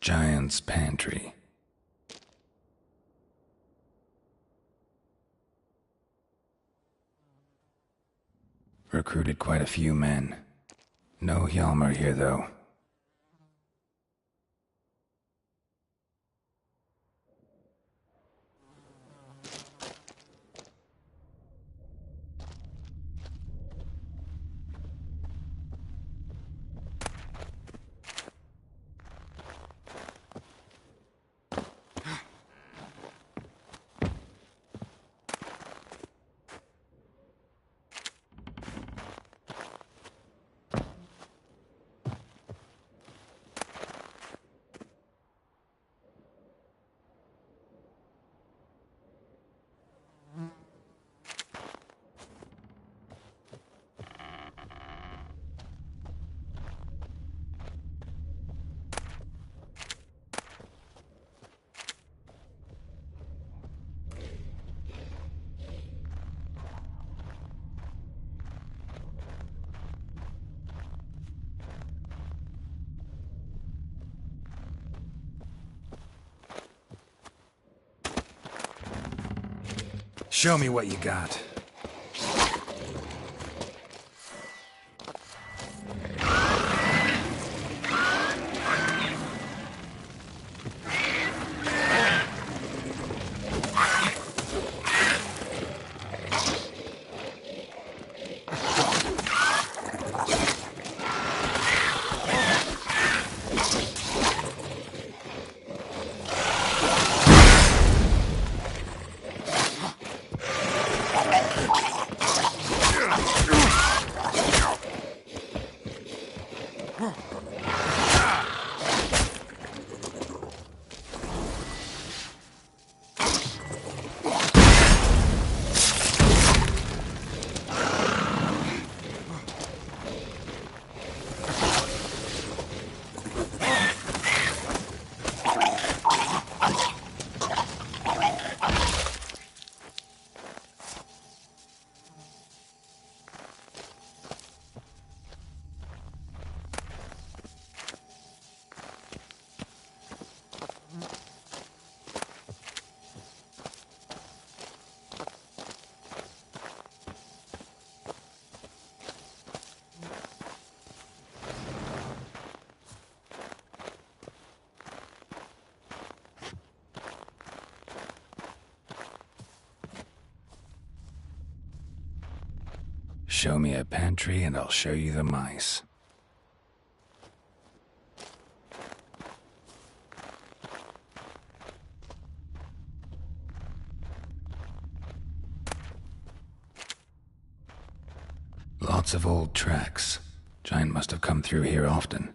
Giant's Pantry. Recruited quite a few men. No Hjalmar here, though. Show me what you got. Show me a pantry and I'll show you the mice. Lots of old tracks. Giant must have come through here often.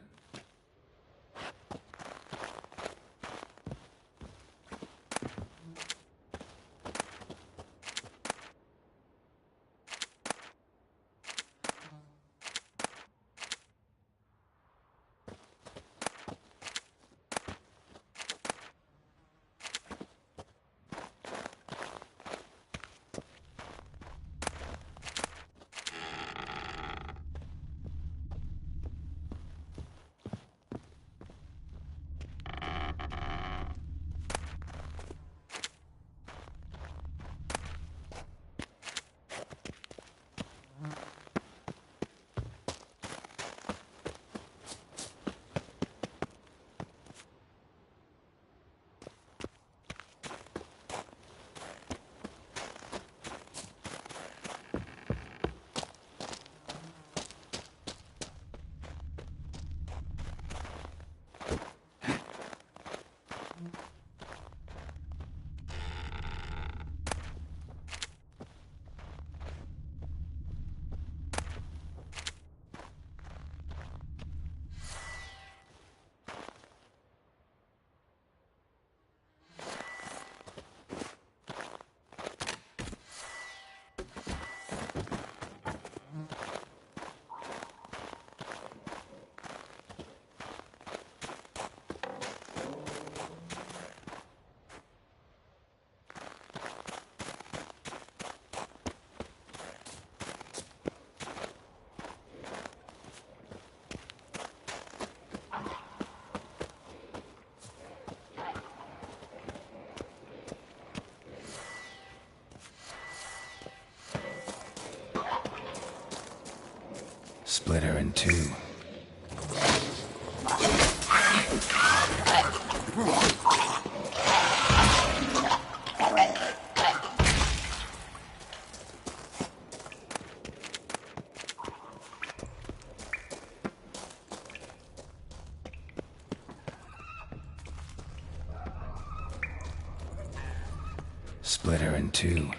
Split her in two. Split her in two.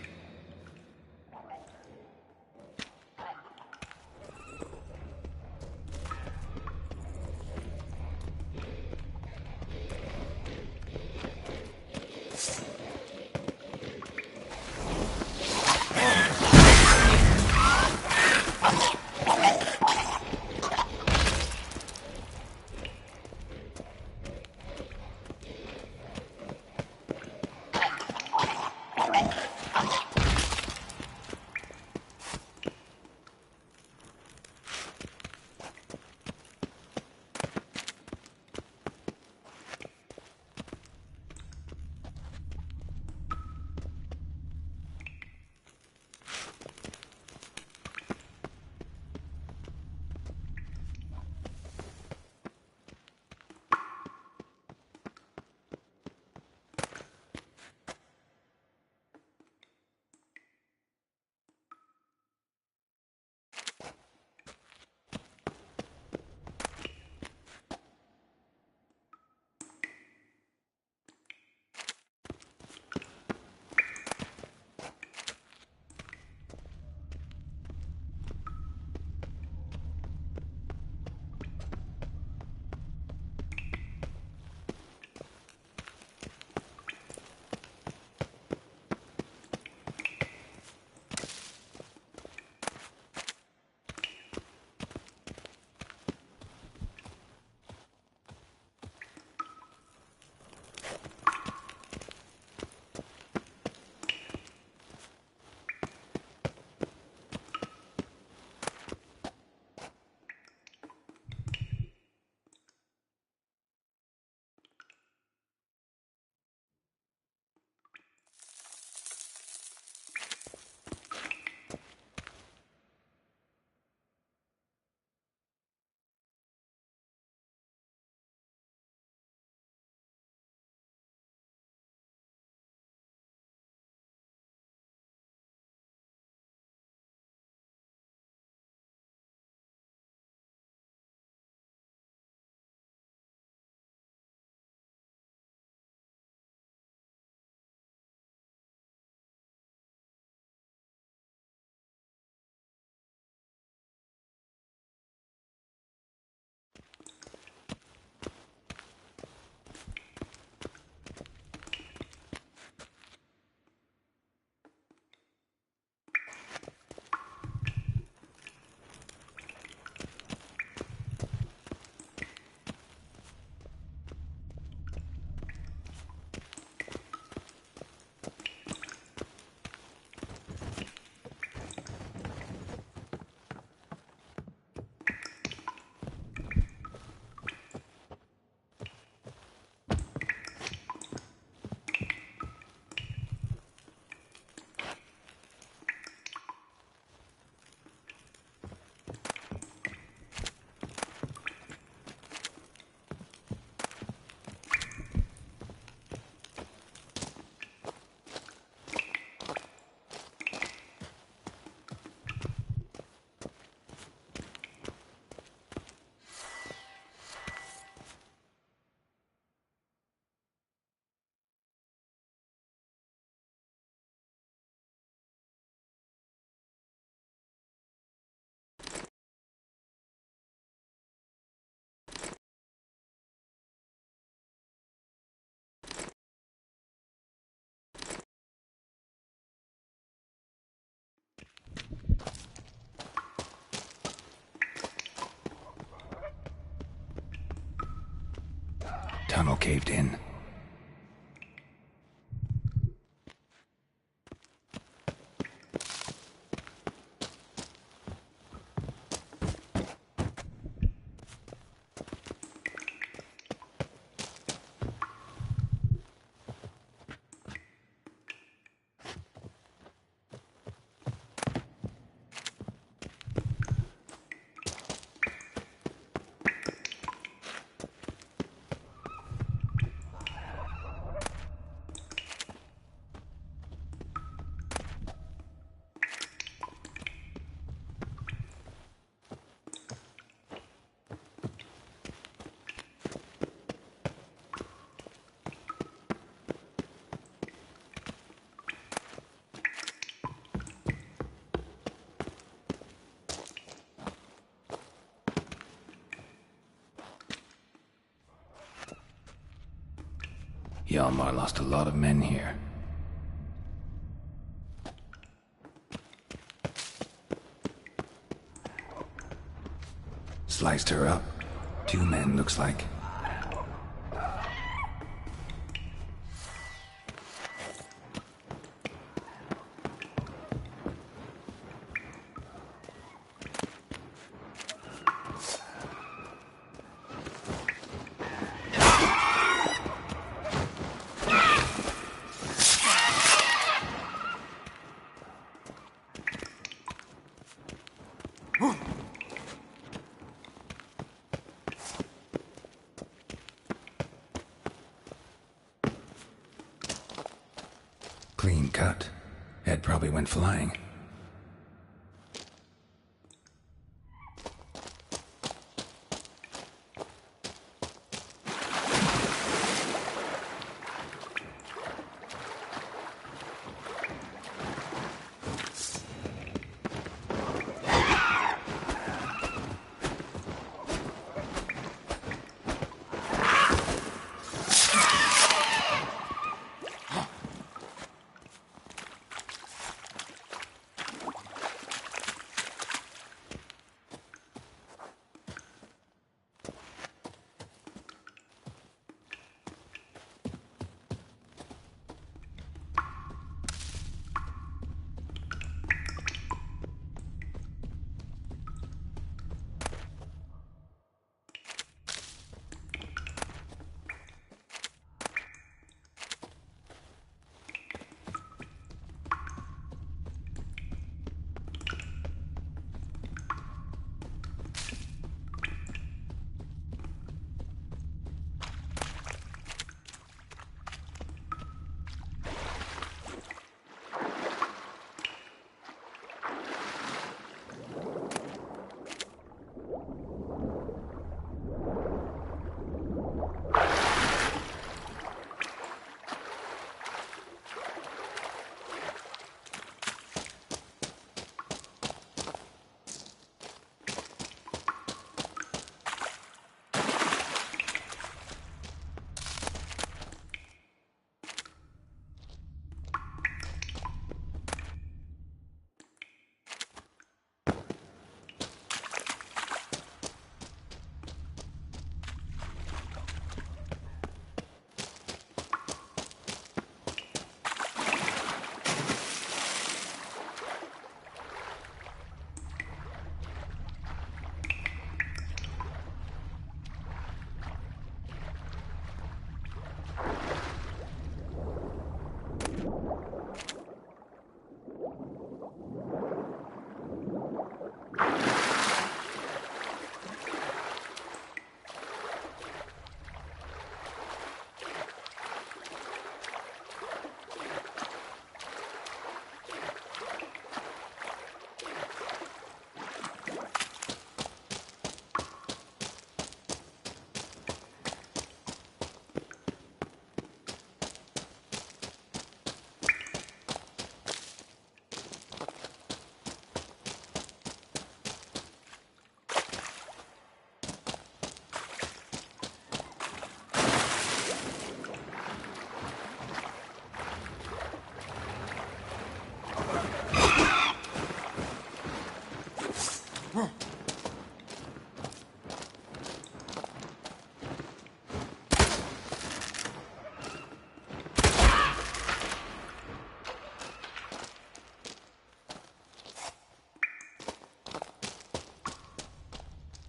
tunnel caved in. Hjalmar lost a lot of men here. Sliced her up. 2 men, looks like. Clean cut. Head probably went flying.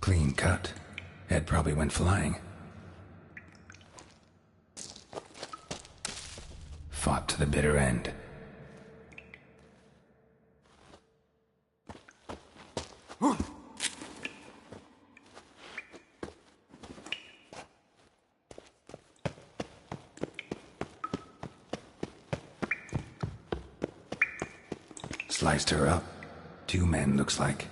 Clean cut. Head probably went flying. Fought to the bitter end. Sliced her up. 2 men, looks like.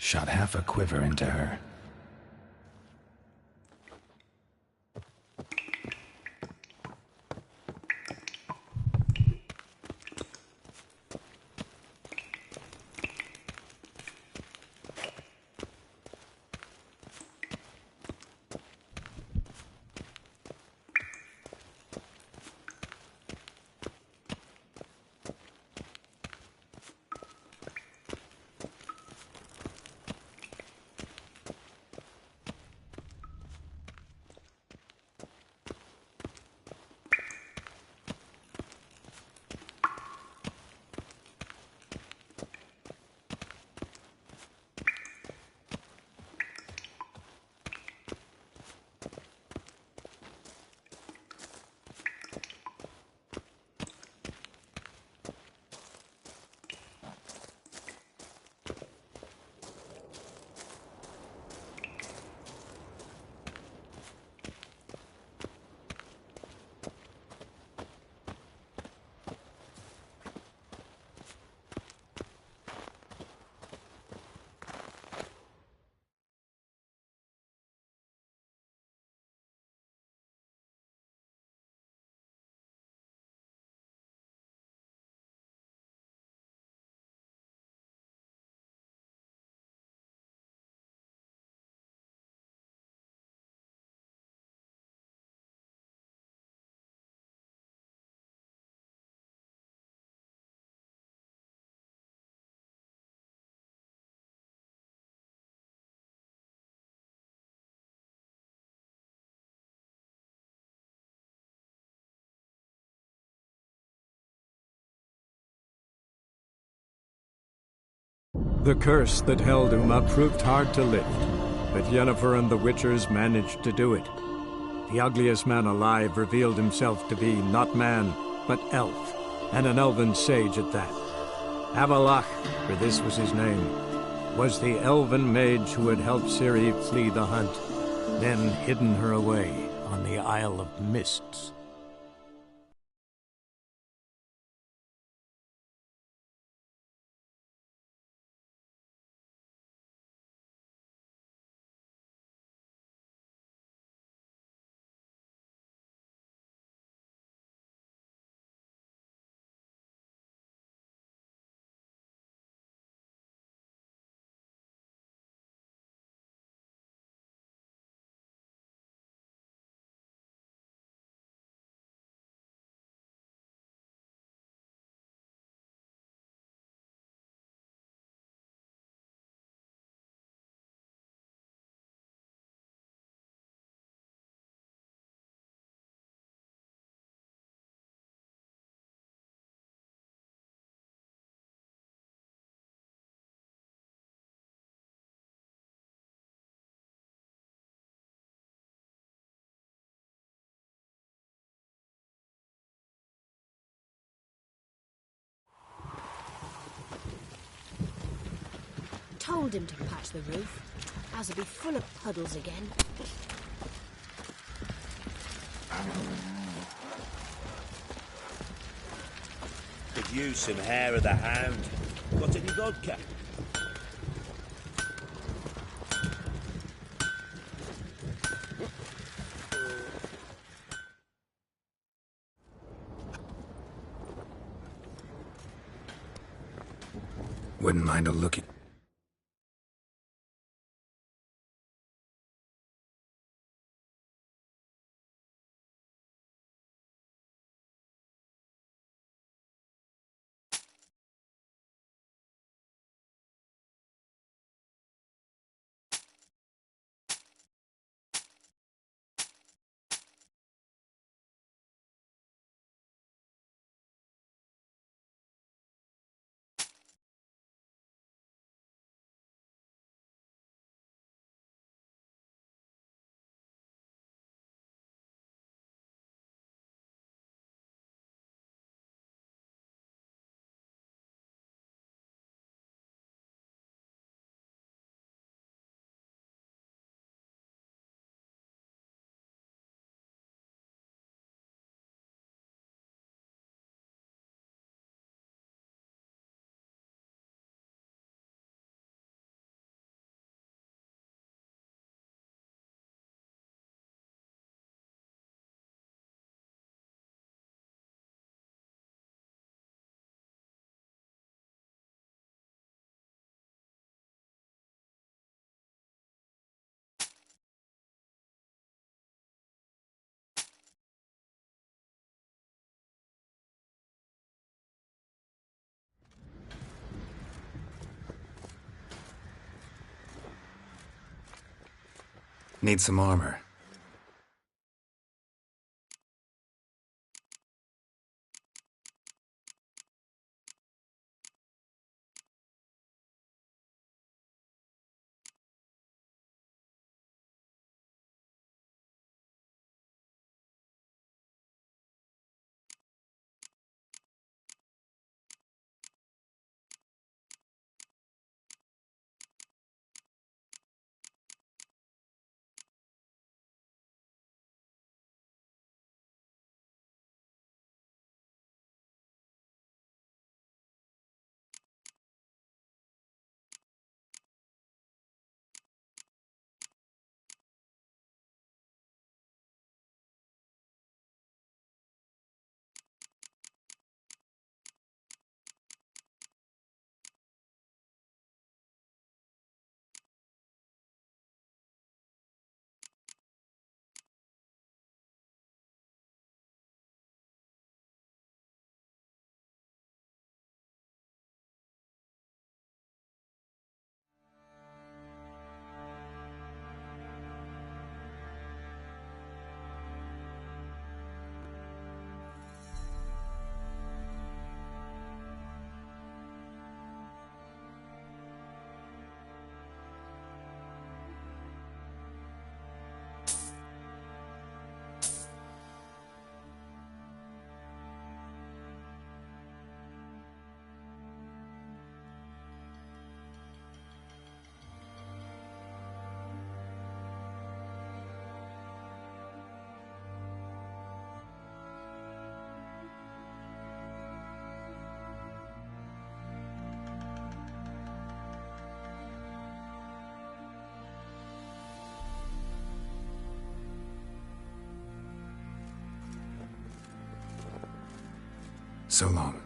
Shot half a quiver into her. The curse that held Uma proved hard to lift, but Yennefer and the Witchers managed to do it. The ugliest man alive revealed himself to be not man, but elf, and an elven sage at that. Avalach, for this was his name, was the elven mage who had helped Ciri flee the hunt, then hidden her away on the Isle of Mists. Told him to patch the roof, as it'll be full of puddles again. Could use some hair of the hound. Got any vodka? Wouldn't mind a look at... Need some armor. So long.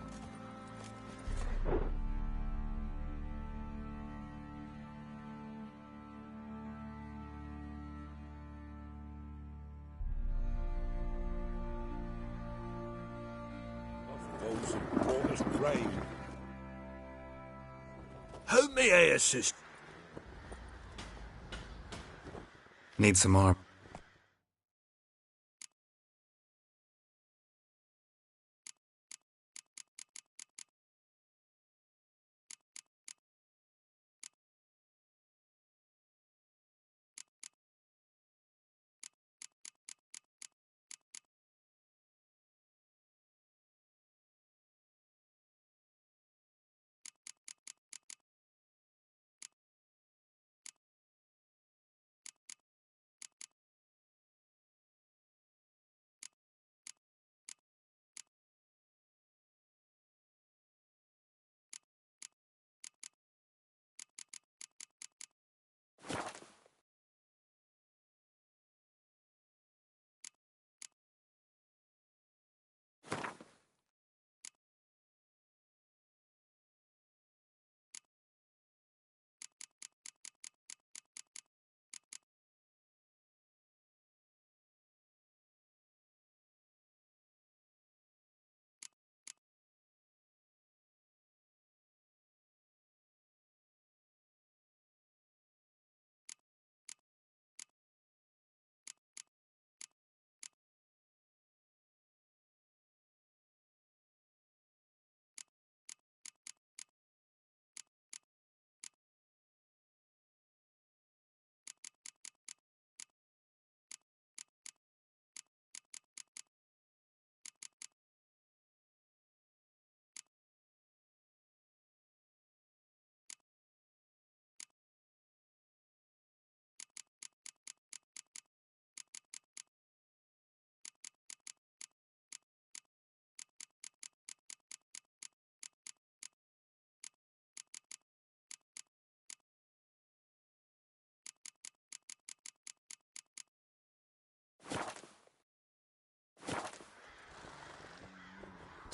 Those in Porter's grave. Who may I assist? Need some armor.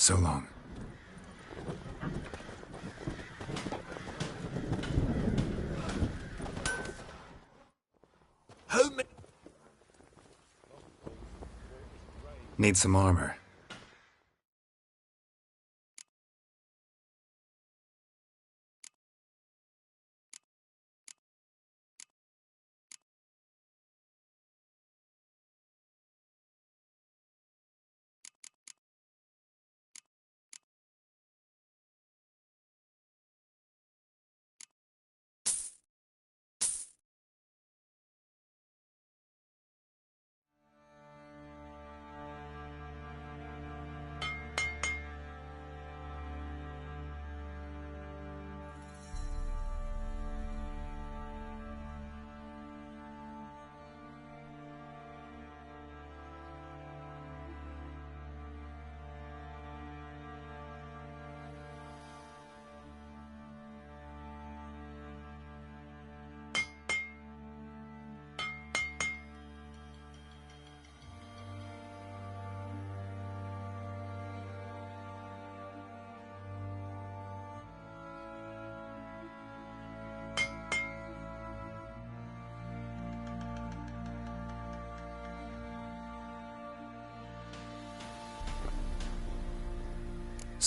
So long. Who may... Need some armor.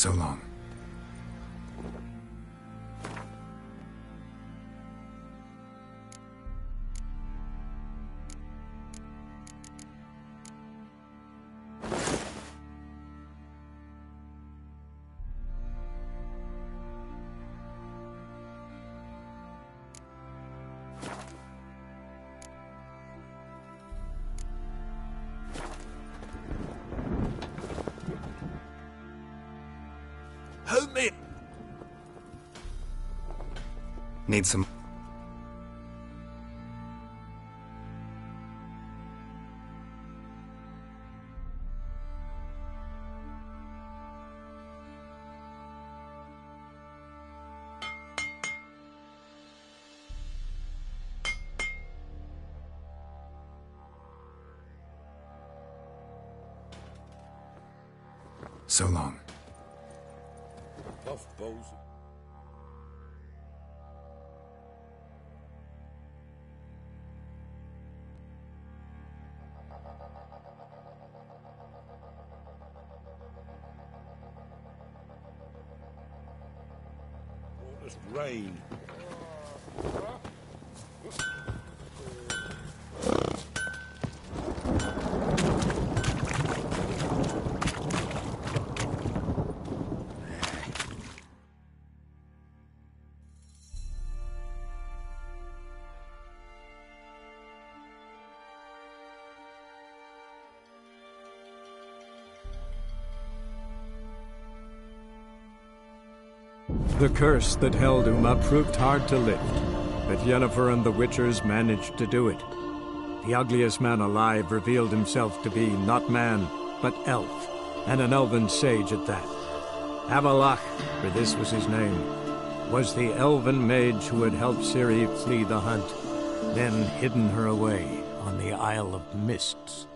So long. Help me! Need some... So long. Tough bows. Oh, this rain. The curse that held Uma proved hard to lift, but Yennefer and the Witchers managed to do it. The ugliest man alive revealed himself to be not man, but elf, and an elven sage at that. Avalach, for this was his name, was the elven mage who had helped Ciri flee the hunt, then hidden her away on the Isle of Mists.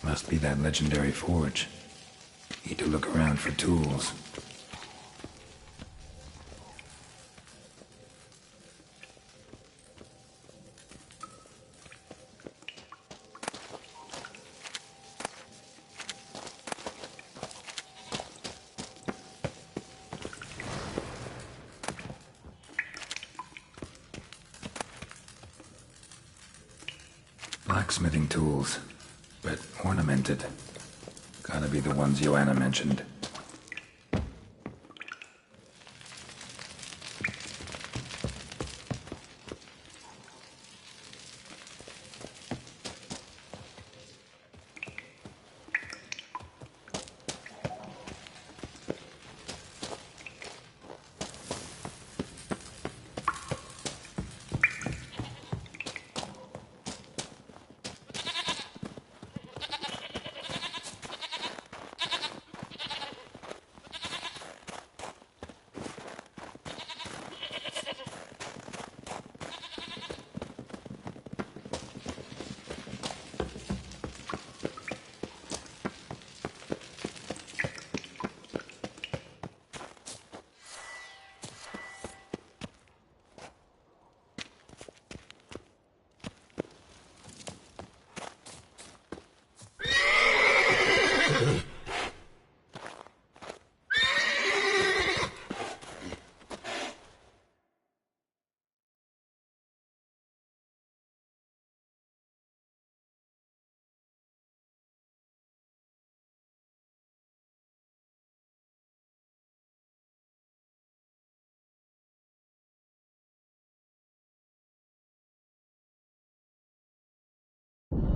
Must be that legendary forge. Need to look around for tools. Blacksmithing tools, but ornamented. Gotta be the ones Joanna mentioned.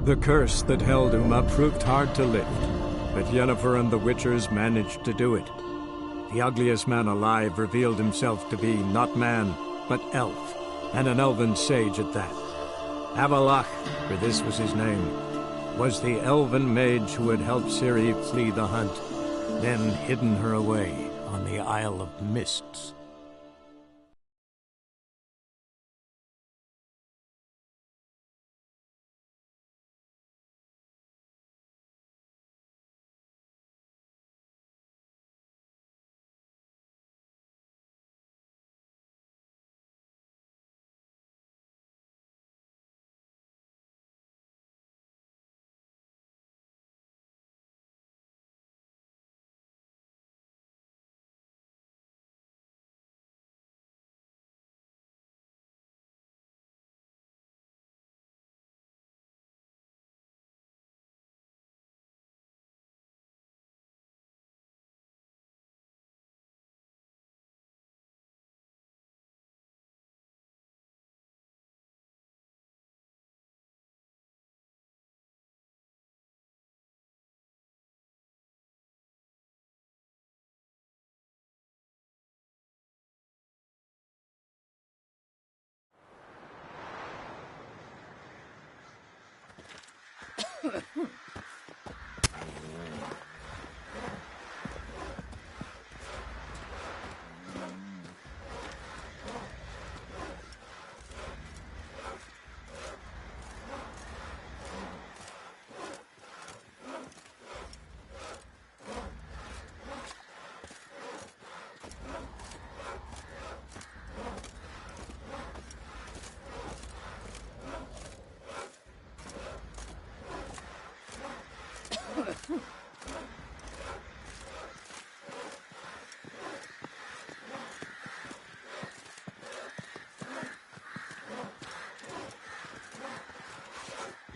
The curse that held Uma proved hard to lift, but Yennefer and the Witchers managed to do it. The ugliest man alive revealed himself to be not man, but elf, and an elven sage at that. Avalach, for this was his name, was the elven mage who had helped Ciri flee the hunt, then hidden her away on the Isle of Mists.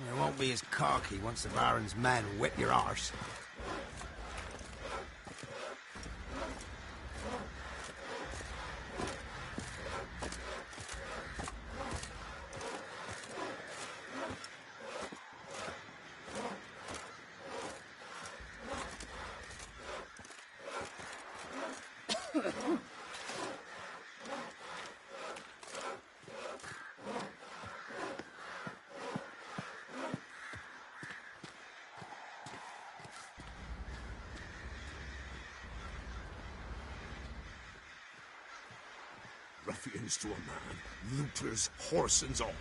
You won't be as cocky once the Baron's men whip your arse. Ruffians to a man, looters, horse and all.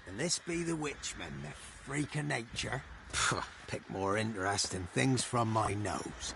Can this be the Witchman, the freak of nature? Pick more interesting things from my nose.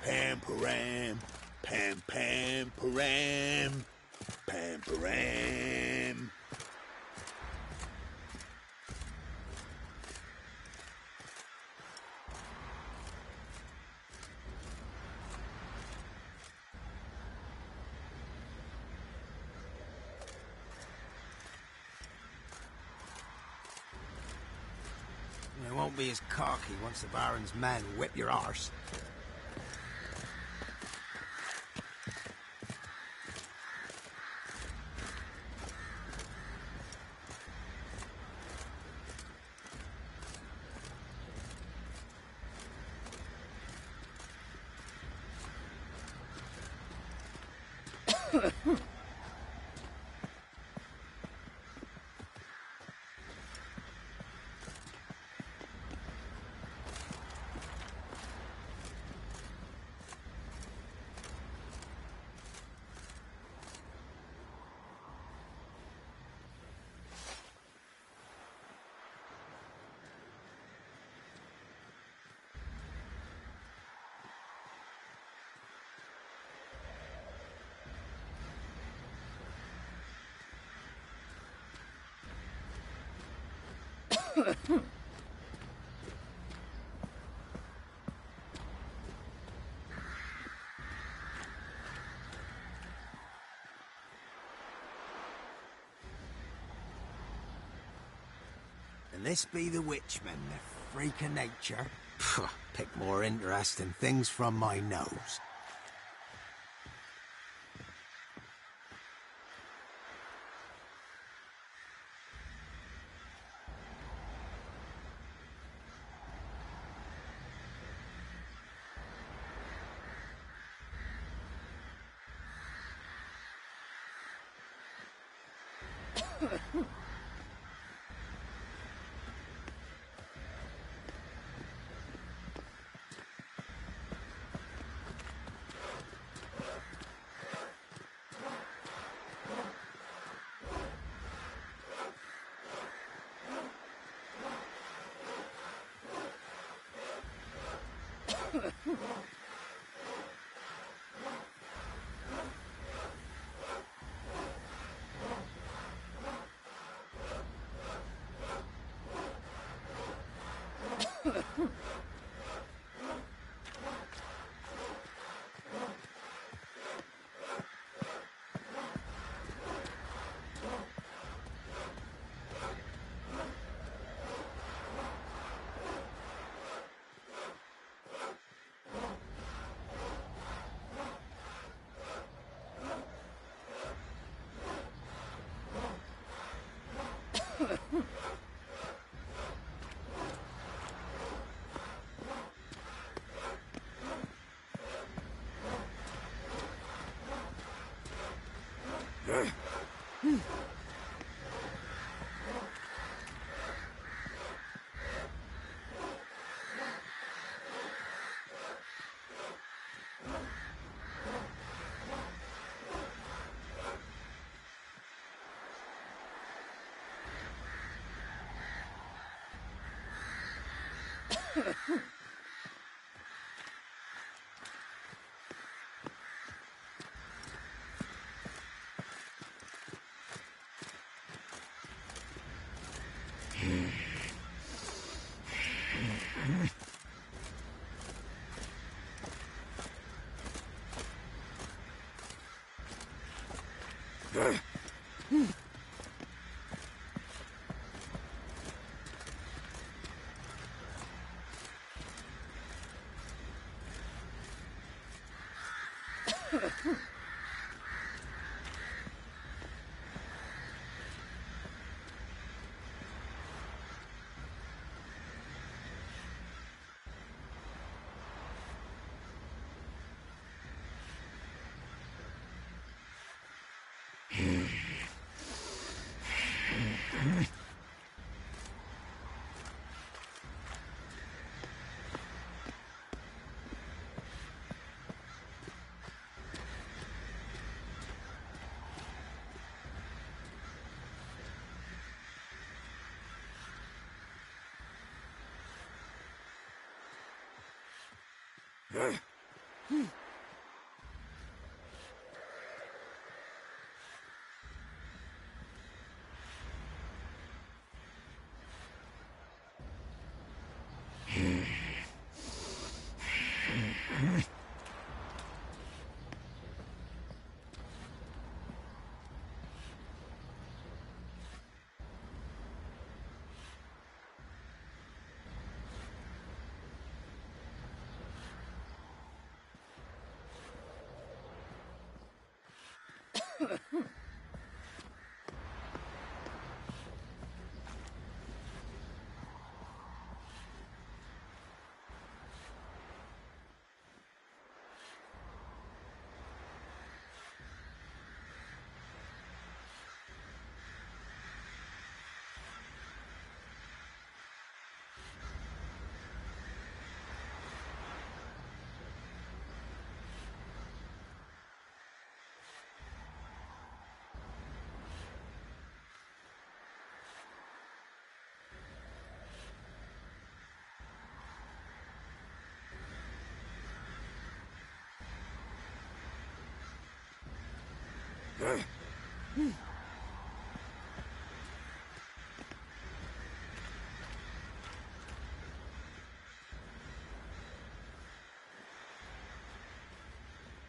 Pam param, pam pam param, pam param. It won't be as cocky once the Baron's men whip your arse. And this be the witchmen, the freak of nature. Pick more interesting things from my nose.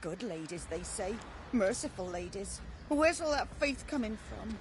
Good ladies, they say. Merciful ladies. Where's all that faith coming from?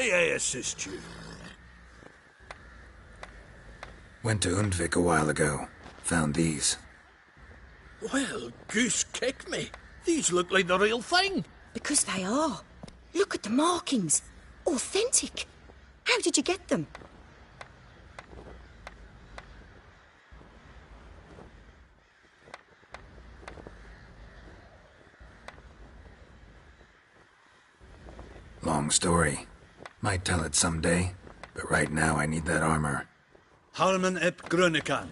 May I assist you? Went to Undvik a while ago. Found these. Well, goose kick me. These look like the real thing. Because they are. Look at the markings. Authentic. How did you get them? Long story. Might tell it someday, but right now I need that armor. Harman ep Grönekan,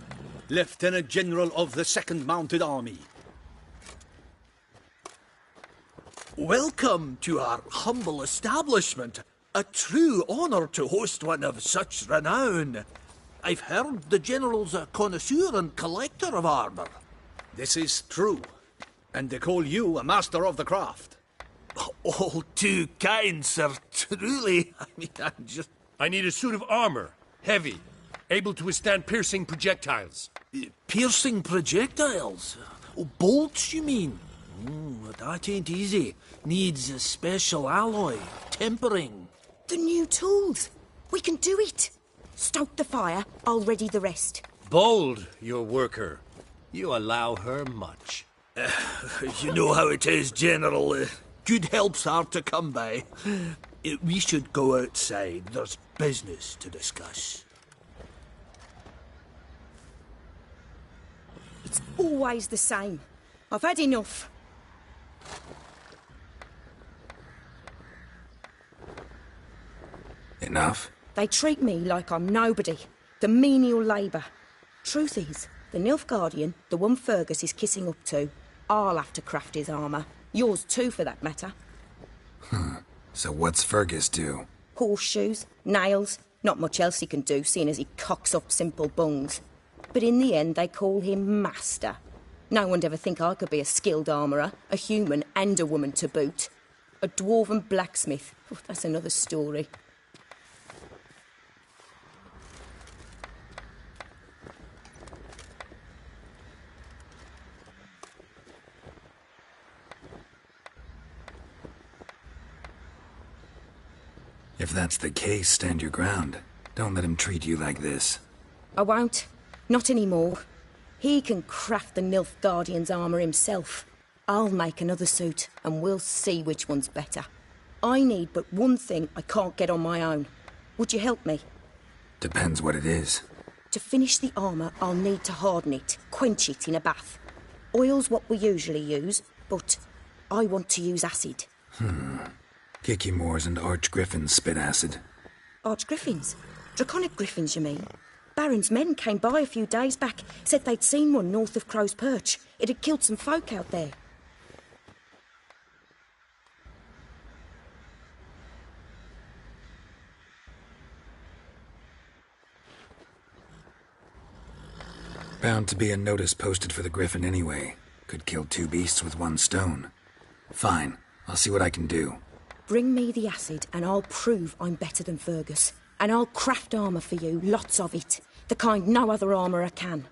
Lieutenant General of the 2nd Mounted Army. Welcome to our humble establishment. A true honor to host one of such renown. I've heard the General's a connoisseur and collector of armour. This is true, and they call you a master of the craft. All too kind, sir. Truly. I need a suit of armor. Heavy. Able to withstand piercing projectiles. Piercing projectiles? Oh, bolts, you mean? That ain't easy. Needs a special alloy. Tempering. The new tools. We can do it. Stoke the fire, I'll ready the rest. Bold, your worker. You allow her much. You know how it is, General. Good help's hard to come by. We should go outside. There's business to discuss. It's always the same. I've had enough. Enough? They treat me like I'm nobody. The menial labour. Truth is, the Nilfgaardian, the one Fergus is kissing up to, I'll have to craft his armour. Yours too, for that matter. So what's Fergus do? Horseshoes, nails, not much else he can do, seeing as he cocks up simple bungs. But in the end, they call him Master. No one'd ever think I could be a skilled armourer, a human and a woman to boot. A dwarven blacksmith. Oh, that's another story. If that's the case, stand your ground. Don't let him treat you like this. I won't. Not anymore. He can craft the Nilfgaardian's armour himself. I'll make another suit, and we'll see which one's better. I need but one thing I can't get on my own. Would you help me? Depends what it is. To finish the armour, I'll need to harden it, quench it in a bath. Oil's what we usually use, but I want to use acid. Kicky-Moors and Arch-Griffins spit acid. Arch-Griffins? Draconic griffins, you mean? Baron's men came by a few days back, said they'd seen one north of Crow's Perch. It had killed some folk out there. Bound to be a notice posted for the Griffin anyway. Could kill two beasts with one stone. Fine, I'll see what I can do. Bring me the acid and I'll prove I'm better than Fergus. And I'll craft armour for you, lots of it. The kind no other armourer can.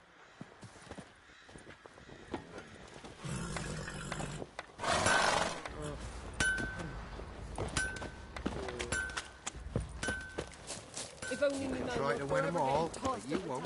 If only we Try to win them all, but you won't.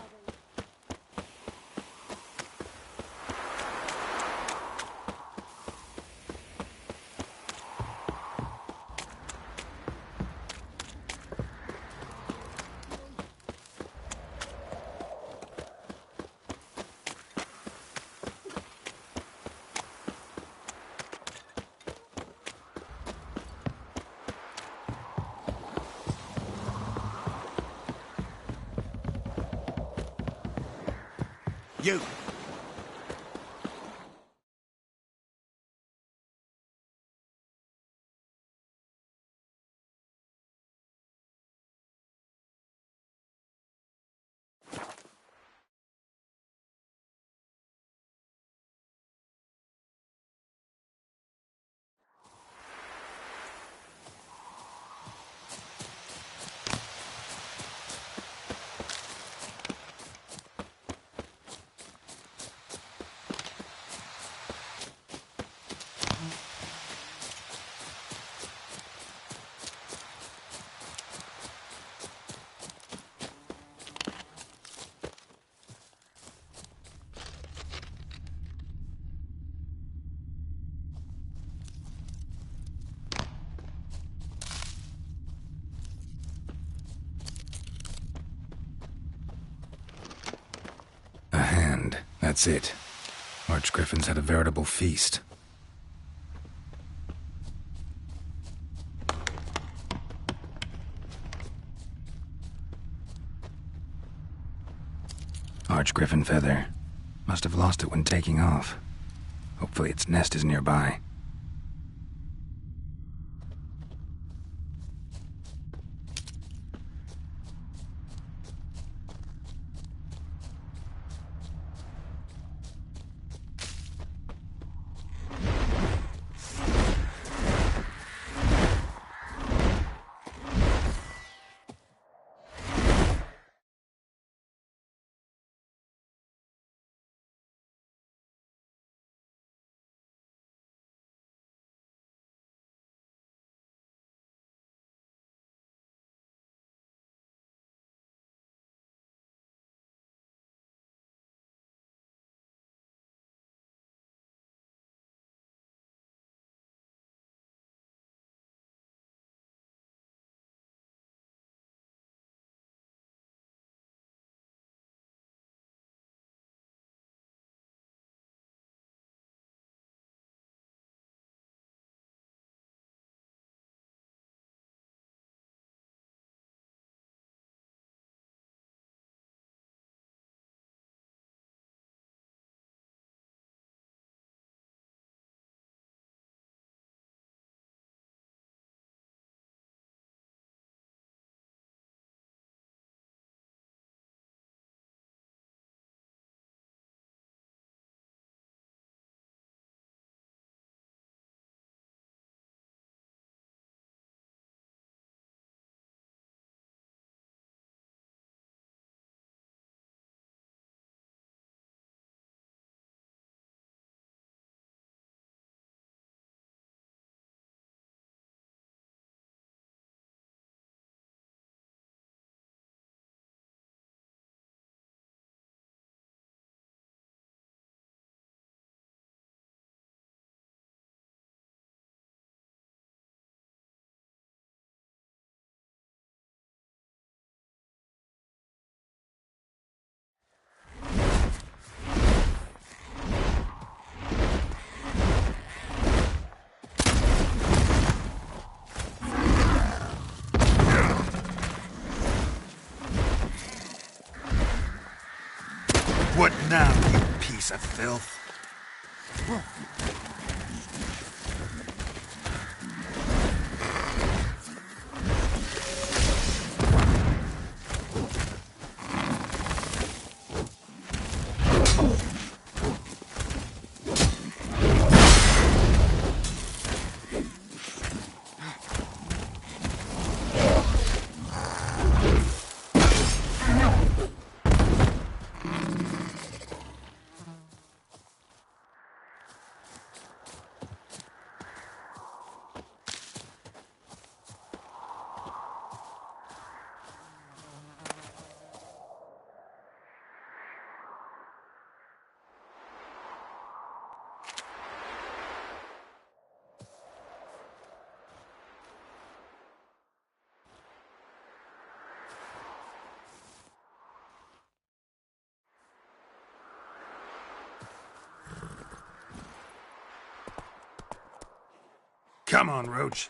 You! That's it. Archgriffins had a veritable feast. Archgriffin feather. Must have lost it when taking off. Hopefully its nest is nearby. What now, you piece of filth? Come on, Roach.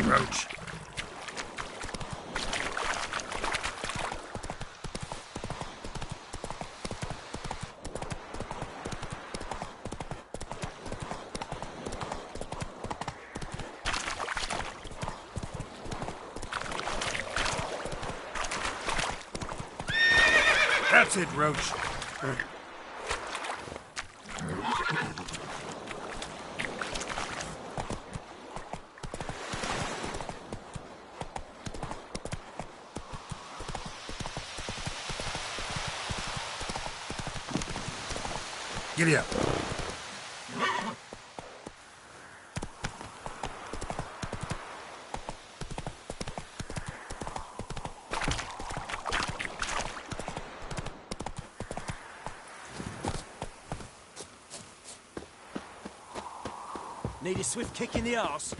Roach. That's it, Roach. Giddy up. Need a swift kick in the arse.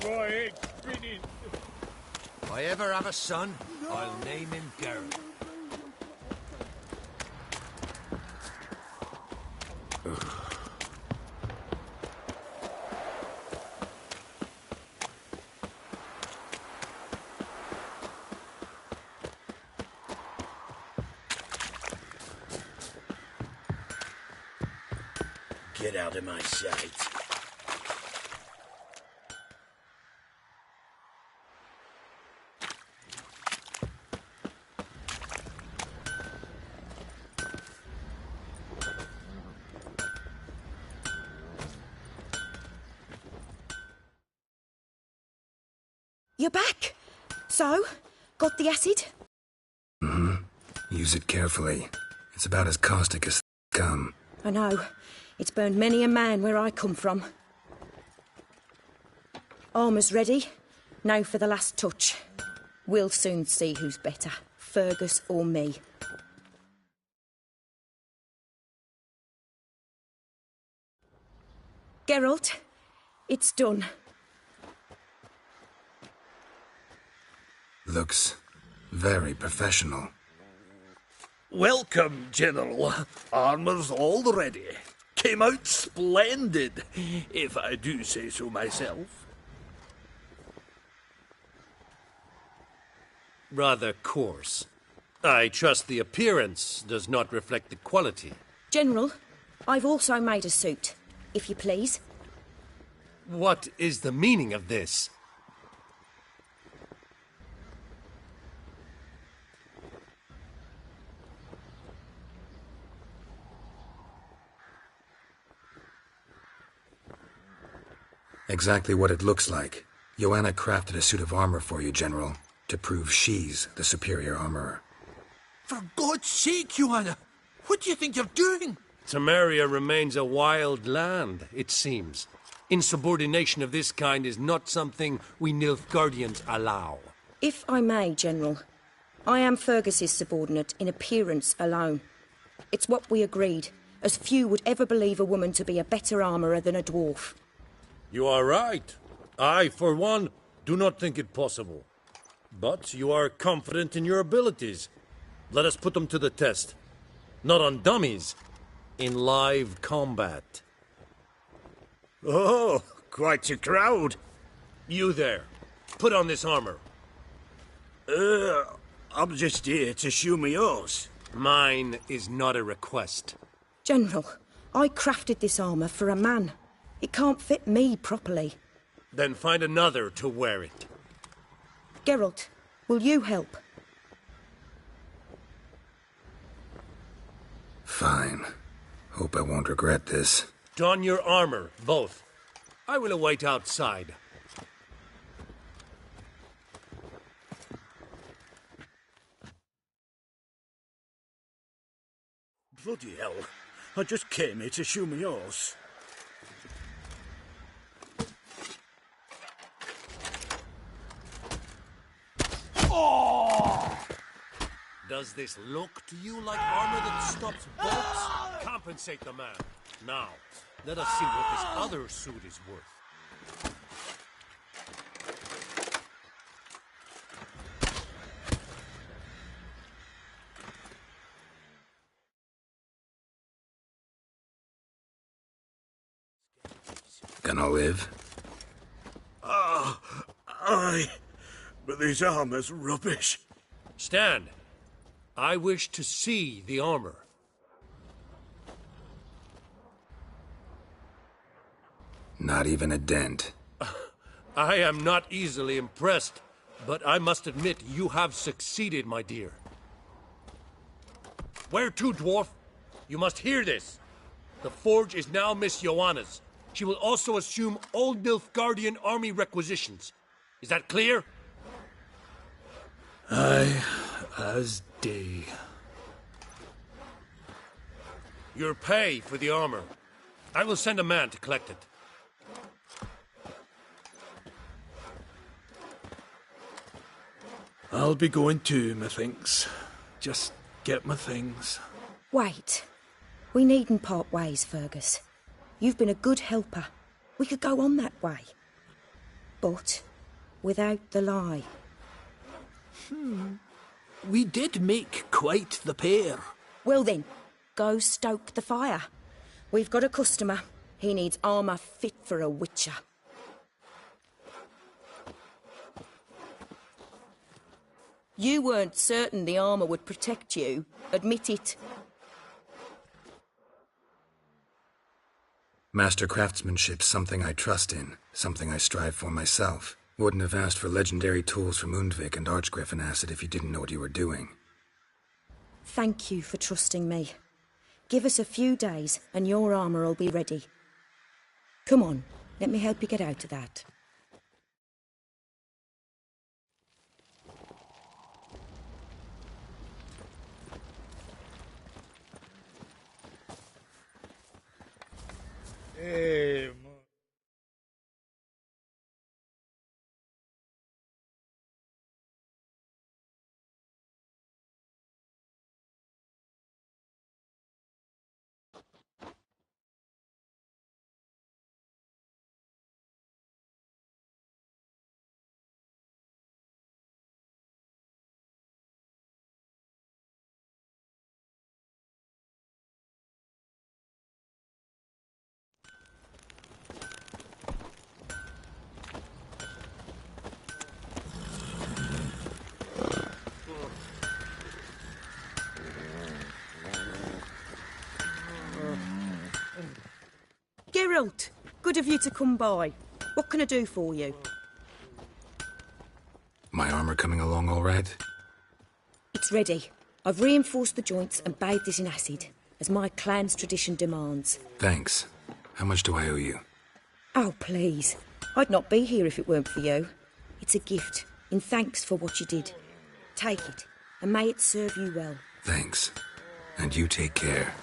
My head's spinning. If I ever have a son, I'll name him Geralt. Get out of my sight. You're back. So, got the acid? Mm-hmm. Use it carefully. It's about as caustic as come. I know. It's burned many a man where I come from. Armour's ready. Now for the last touch. We'll soon see who's better, Fergus or me. Geralt, it's done. Looks very professional. Welcome, General. Armour's all ready. Came out splendid, if I do say so myself. Rather coarse. I trust the appearance does not reflect the quality. General, I've also made a suit, if you please. What is the meaning of this? Exactly what it looks like. Joanna crafted a suit of armor for you, General, to prove she's the superior armorer. For God's sake, Joanna! What do you think you're doing? Temeria remains a wild land, it seems. Insubordination of this kind is not something we Nilfgaardians allow. If I may, General, I am Fergus's subordinate in appearance alone. It's what we agreed, as few would ever believe a woman to be a better armourer than a dwarf. You are right. I, for one, do not think it possible. But you are confident in your abilities. Let us put them to the test. Not on dummies, in live combat. Oh, quite a crowd. You there, put on this armor. I'm just here to show me yours. Mine is not a request. General, I crafted this armour for a man. It can't fit me properly. Then find another to wear it. Geralt, will you help? Fine. Hope I won't regret this. Don your armor, both. I will await outside. Bloody hell. I just came here to show me yours. Oh! Does this look to you like armor that stops bolts? Compensate the man. Now, let us see what this other suit is worth. Gonna live? Aye. But this armor's rubbish. Stand. I wish to see the armor. Not even a dent. I am not easily impressed, but I must admit you have succeeded, my dear. Where to, dwarf? You must hear this. The forge is now Miss Joanna's. She will also assume Old Nilfgaardian army requisitions. Is that clear? Aye, as day. Your pay for the armor. I will send a man to collect it. I'll be going too, methinks. Just get my things. Wait. We needn't part ways, Fergus. You've been a good helper. We could go on that way. But without the lie. We did make quite the pair. Well then, go stoke the fire. We've got a customer. He needs armour fit for a witcher. You weren't certain the armour would protect you. Admit it. Master craftsmanship's something I trust in, something I strive for myself. Wouldn't have asked for legendary tools from Undvik and Archgriffin acid if you didn't know what you were doing. Thank you for trusting me. Give us a few days and your armour will be ready. Come on, let me help you get out of that. Hey, Geralt, good of you to come by. What can I do for you? My armor coming along all right? It's ready. I've reinforced the joints and bathed it in acid, as my clan's tradition demands. Thanks. How much do I owe you? Oh, please. I'd not be here if it weren't for you. It's a gift, in thanks for what you did. Take it, and may it serve you well. Thanks. And you take care.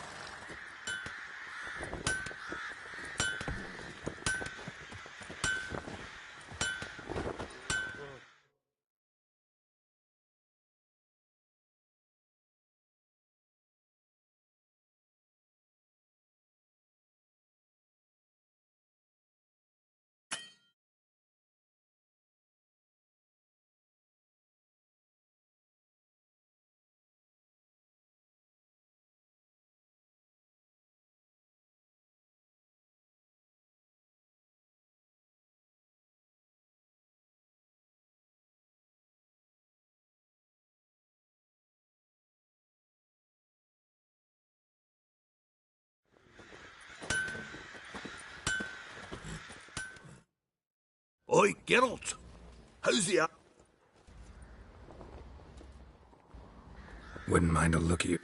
Oi, Geralt! How's the... Wouldn't mind a look at you.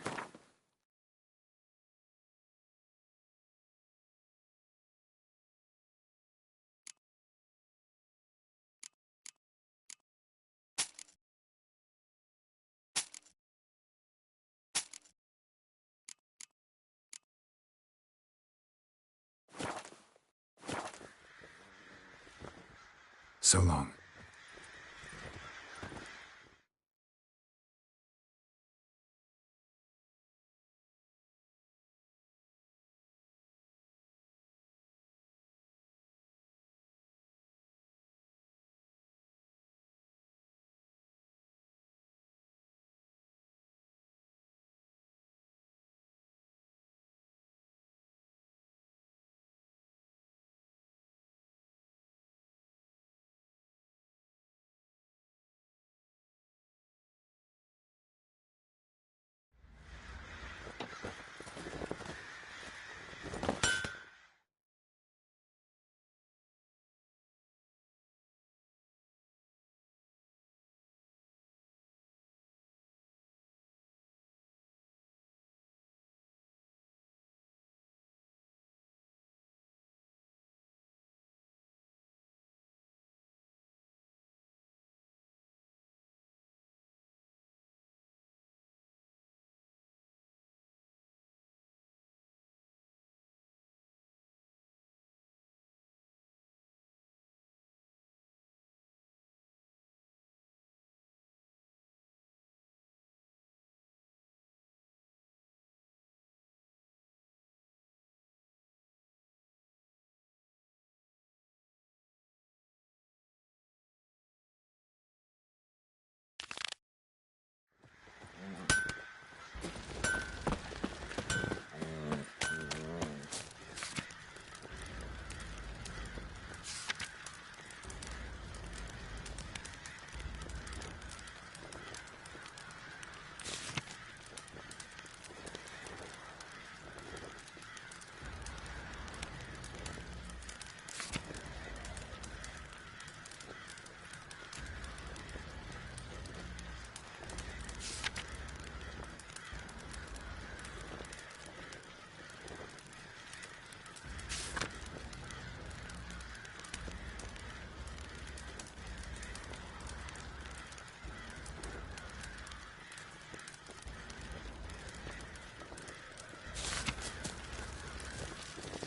So long.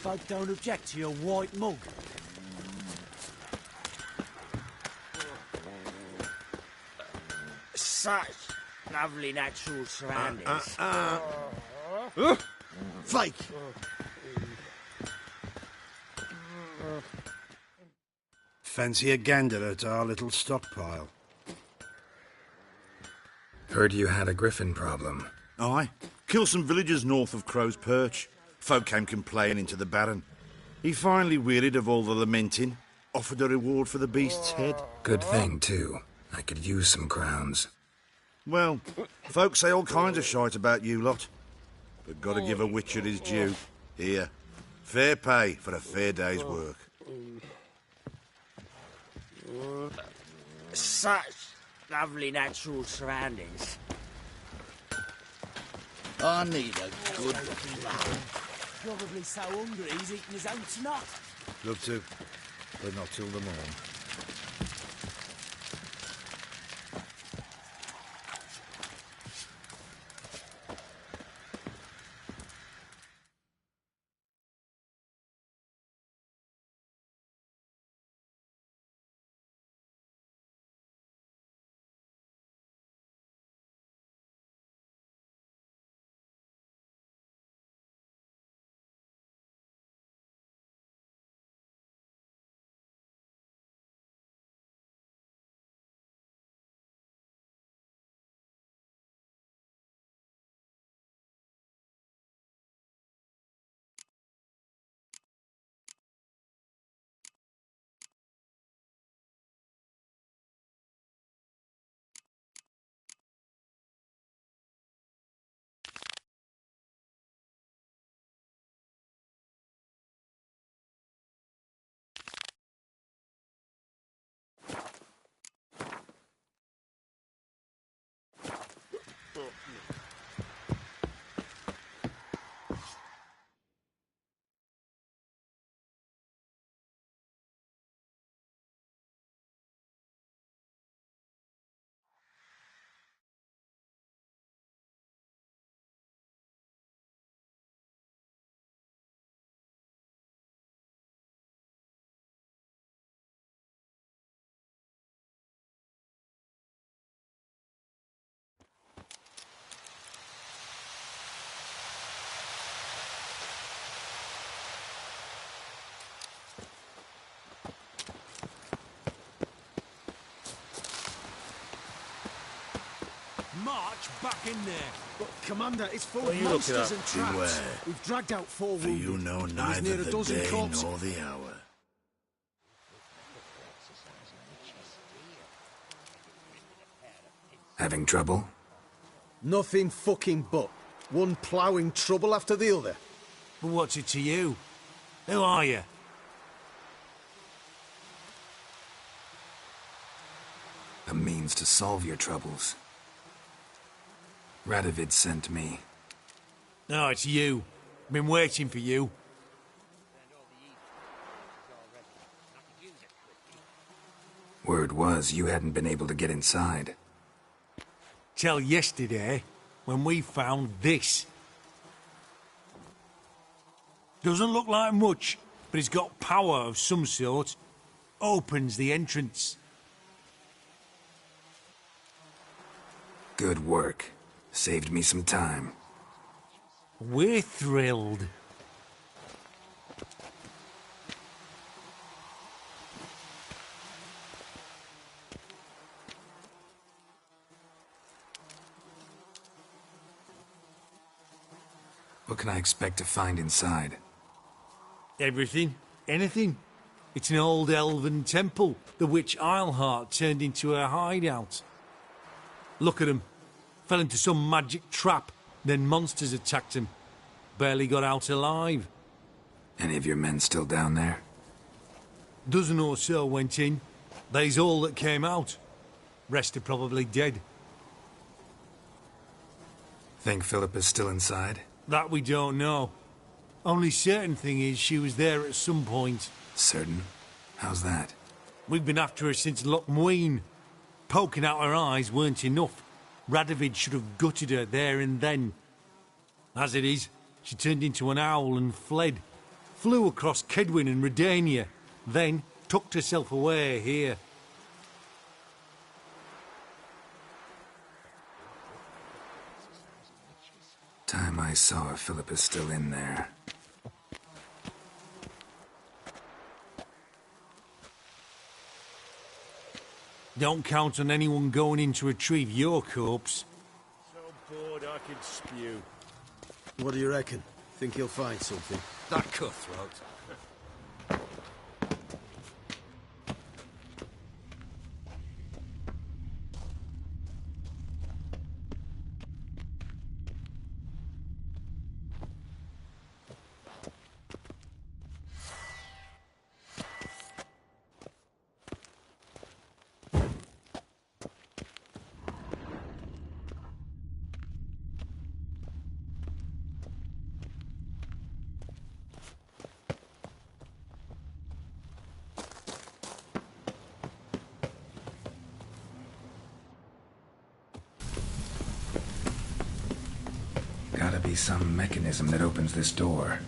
folk don't object to your white mug. Such lovely natural surroundings. Fake! Fancy a gander at our little stockpile. Heard you had a griffin problem. Aye. Killed some villagers north of Crow's Perch. Folk came complaining to the Baron. He finally wearied of all the lamenting, offered a reward for the beast's head. Good thing, too. I could use some crowns. Well, folks say all kinds of shite about you lot. But gotta give a witcher his due. Here, fair pay for a fair day's work. Such lovely natural surroundings. I need a good one. Probably so hungry he's eating his own snot. Love to, but not till the morn. March back in there. But, Commander, it's full What of are you looking monsters at? and traps. Beware. We've dragged out 4 For wounded. you know and there's neither near a the dozen day corpses. nor the hour. Having trouble? Nothing fucking but. One ploughing trouble after the other. But what's it to you? Who are you? A means to solve your troubles. Radovid sent me. No, it's you. Been waiting for you. Word was you hadn't been able to get inside. Till yesterday, when we found this. Doesn't look like much, but it's got power of some sort. Opens the entrance. Good work. Saved me some time. We're thrilled. What can I expect to find inside? Everything. Anything. It's an old elven temple, the witch Eilhart turned into a hideout. Look at him. Fell into some magic trap, then monsters attacked him. Barely got out alive. Any of your men still down there? Dozen or so went in. They's all that came out. Rest are probably dead. Think Philippa's still inside? That we don't know. Only certain thing is she was there at some point. Certain? How's that? We've been after her since Lochmuin. Poking out her eyes weren't enough. Radovid should have gutted her there and then. As it is, she turned into an owl and fled. flew across Kedwin and Redania, then tucked herself away here. Time I saw her, Philip is still in there. Don't count on anyone going in to retrieve your corpse. So bored I could spew. What do you reckon? Think he'll find something? That cutthroat. Gotta be some mechanism that opens this door.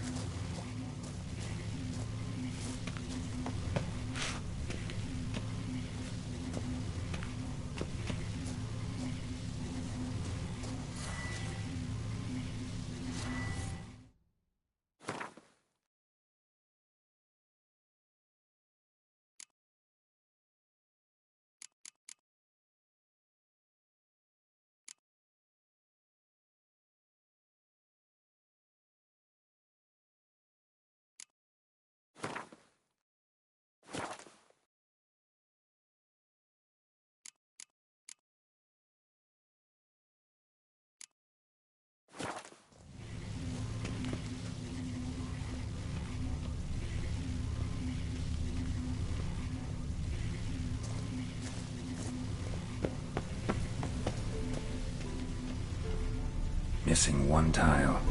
Missing one tile.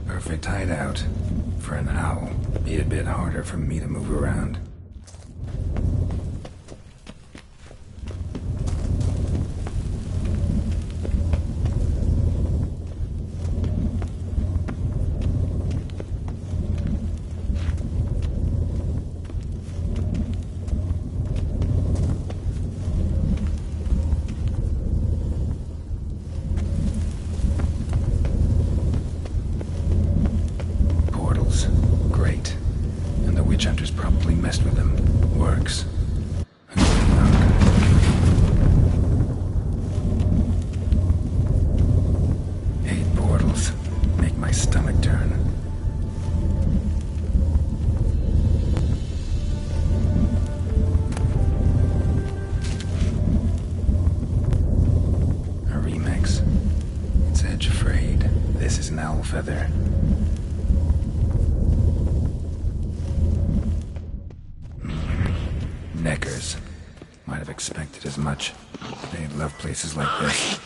Perfect hideout. For an owl. Be a bit harder for me to move around. Feather. Neckers. Might have expected as much. They'd love places like this.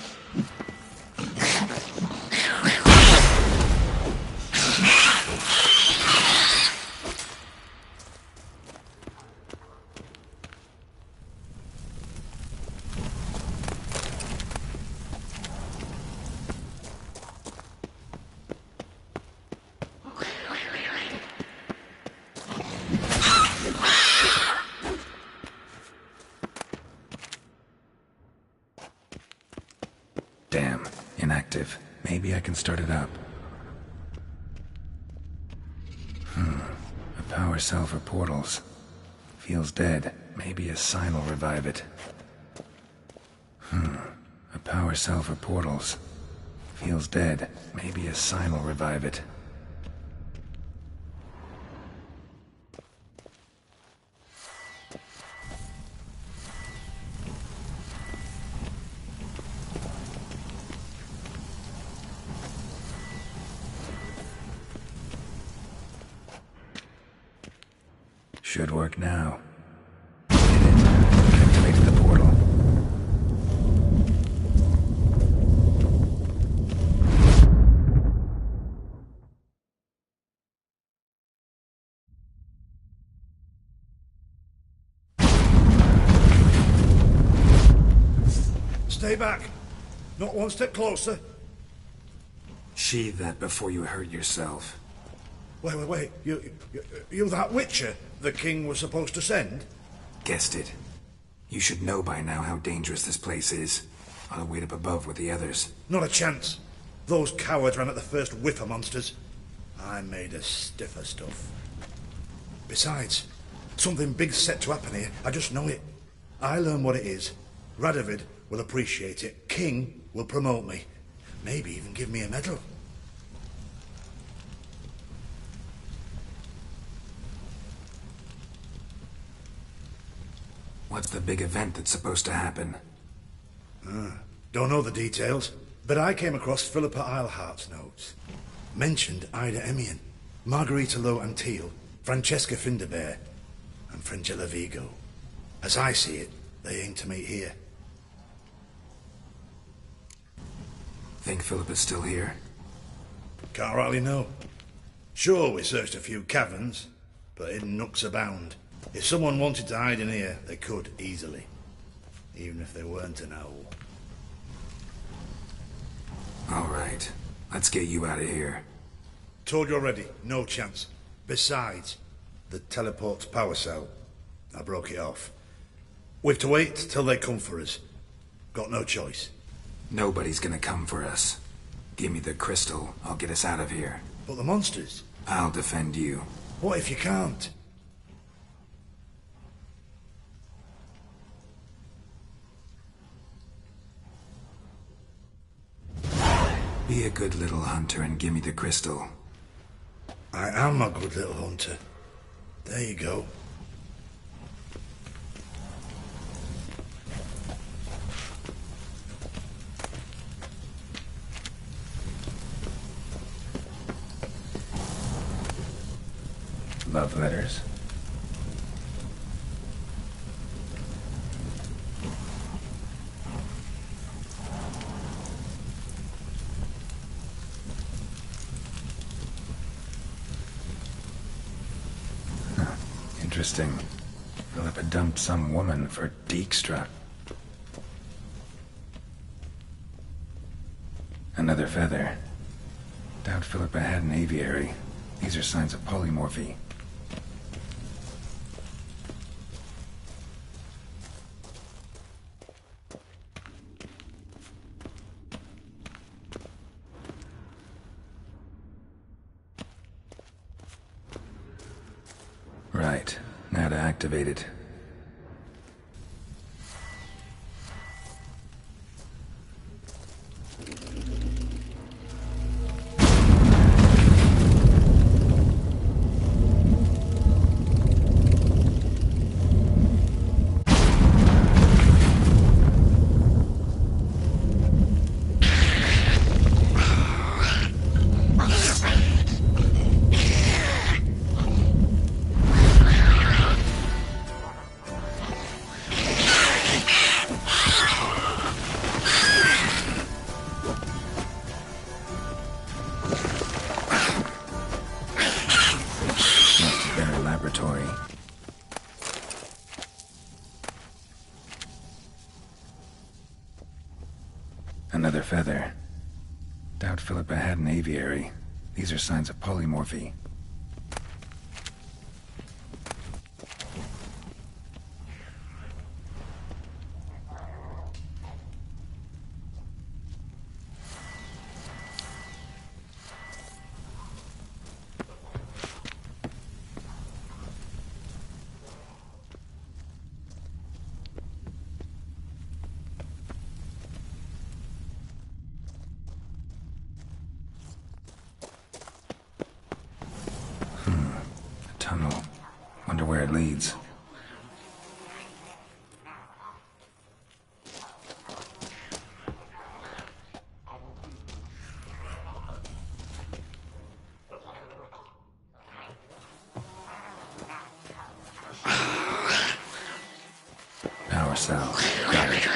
Damn, inactive. Maybe I can start it up. power cell for portals. Feels dead. Maybe a sign will revive it. A power cell for portals. Feels dead. Maybe a sign will revive it. Should work now. Get in. Activated the portal. Stay back. Not one step closer. Sheathe that before you hurt yourself. Wait. You that witcher the king was supposed to send? Guessed it. You should know by now how dangerous this place is. I'll wait up above with the others. Not a chance. Those cowards ran at the first whiff of monsters. I'm made of stiffer stuff. Besides, something big's set to happen here. I just know it. I learn what it is. Radovid will appreciate it. King will promote me. Maybe even give me a medal. What's the big event that's supposed to happen? Don't know the details, but I came across Philippa Eilhart's notes. Mentioned Ida Emian, Margarita Low Antil, Francesca Finderbear, and Fringilla Vigo. As I see it, they aim to meet here. Think Philippa's still here? Can't rightly know. Sure, we searched a few caverns, but hidden nooks abound. If someone wanted to hide in here, they could easily. Even if they weren't an owl. All right. Let's get you out of here. Told you already, no chance. Besides, the teleport's power cell. I broke it off. We've to wait till they come for us. Got no choice. Nobody's gonna come for us. Give me the crystal, I'll get us out of here. But the monsters? I'll defend you. What if you can't? Be a good little hunter and give me the crystal. I am a good little hunter. There you go. Love letters. Interesting. Philippa dumped some woman for Dijkstra. Another feather. Doubt Philippa had an aviary. These are signs of polymorphy. Right. Now to activate it. Another feather. Doubt Philippa had an aviary. These are signs of polymorphy. it leads. Power cell. Got it.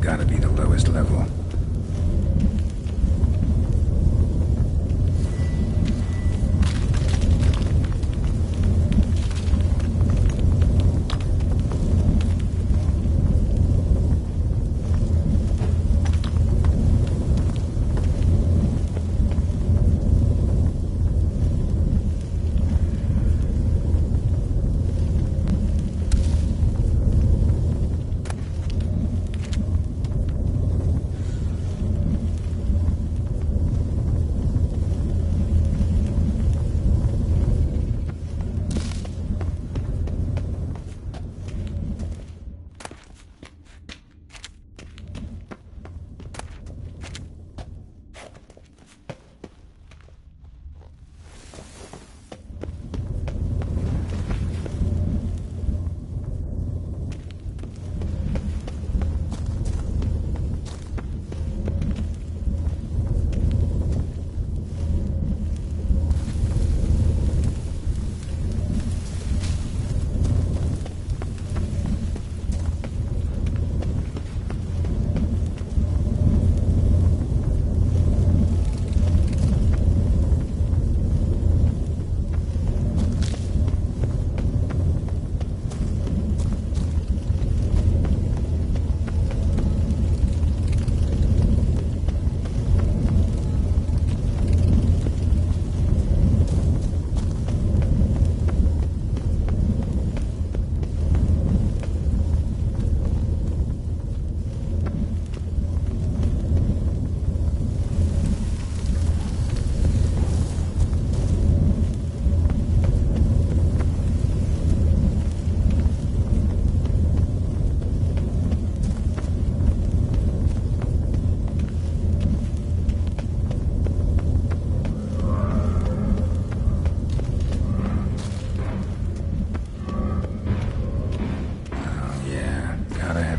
Gotta be the lowest level.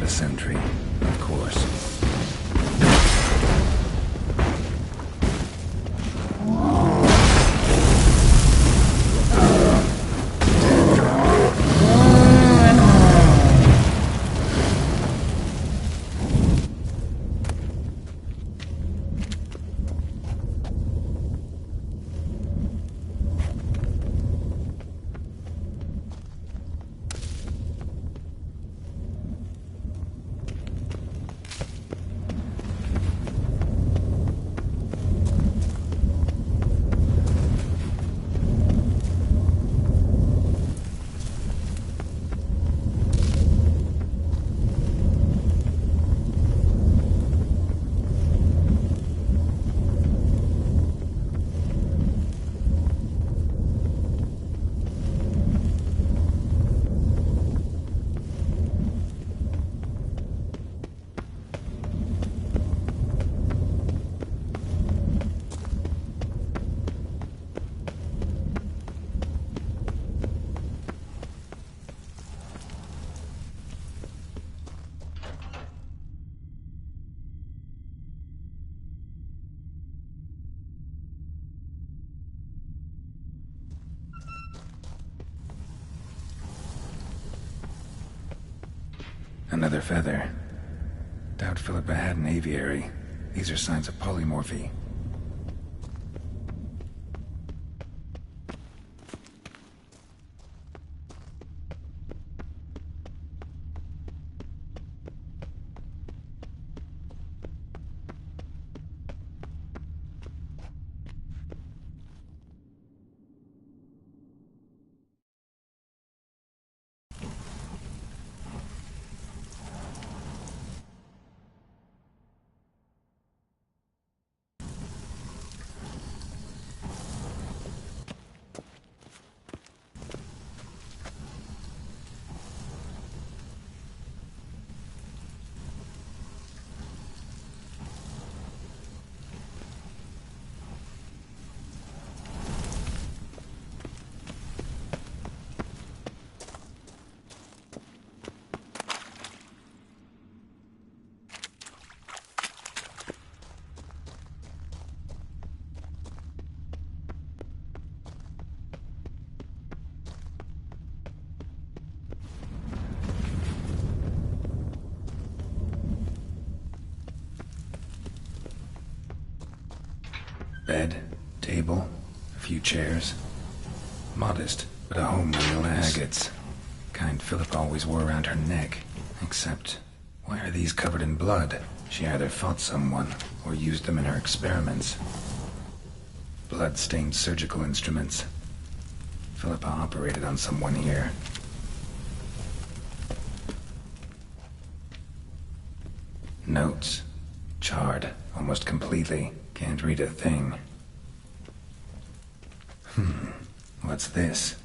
Sentry, of course. Another feather. Doubt Philippa had an aviary. These are signs of polymorphy. Bed, table, a few chairs. Modest, but a home real agates. Kind Philip always wore around her neck. Except, why are these covered in blood? She either fought someone, or used them in her experiments. Blood-stained surgical instruments. Philippa operated on someone here. Notes. Charred, almost completely. Can't read a thing. What's this?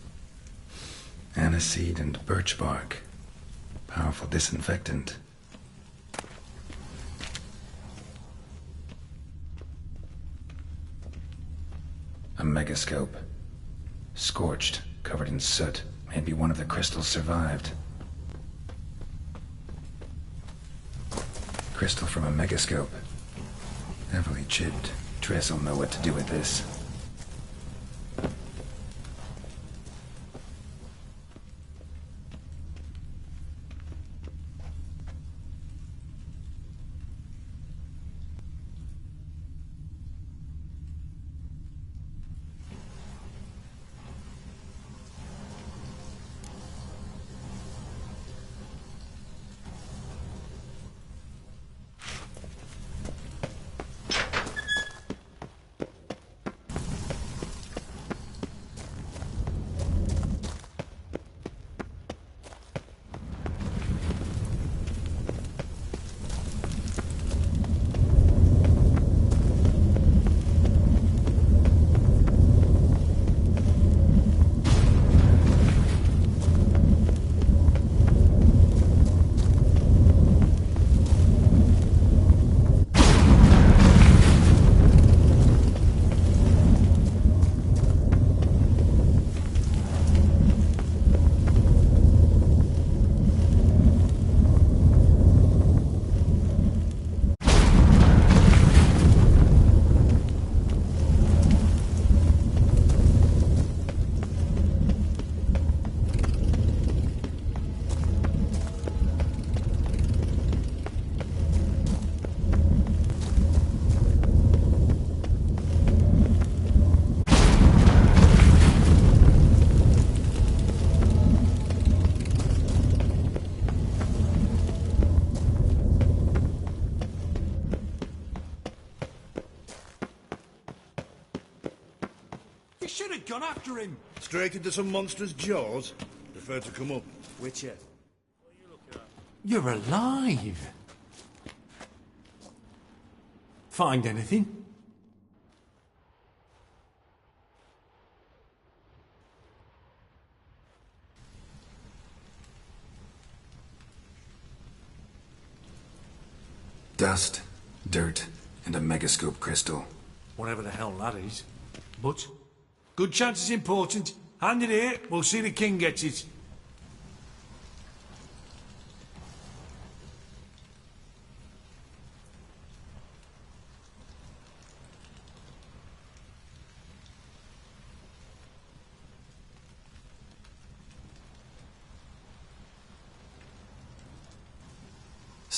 Aniseed and birch bark. Powerful disinfectant. A megascope. Scorched, covered in soot. Maybe one of the crystals survived. Crystal from a megascope. Heavily chipped. Tress will know what to do with this. Gone after him. Straight into some monster's jaws? Prefer to come up. Witcher. You're alive. Find anything? Dust, dirt, and a megascope crystal. Whatever the hell that is. But good chance is important. Hand it here, we'll see the king gets it.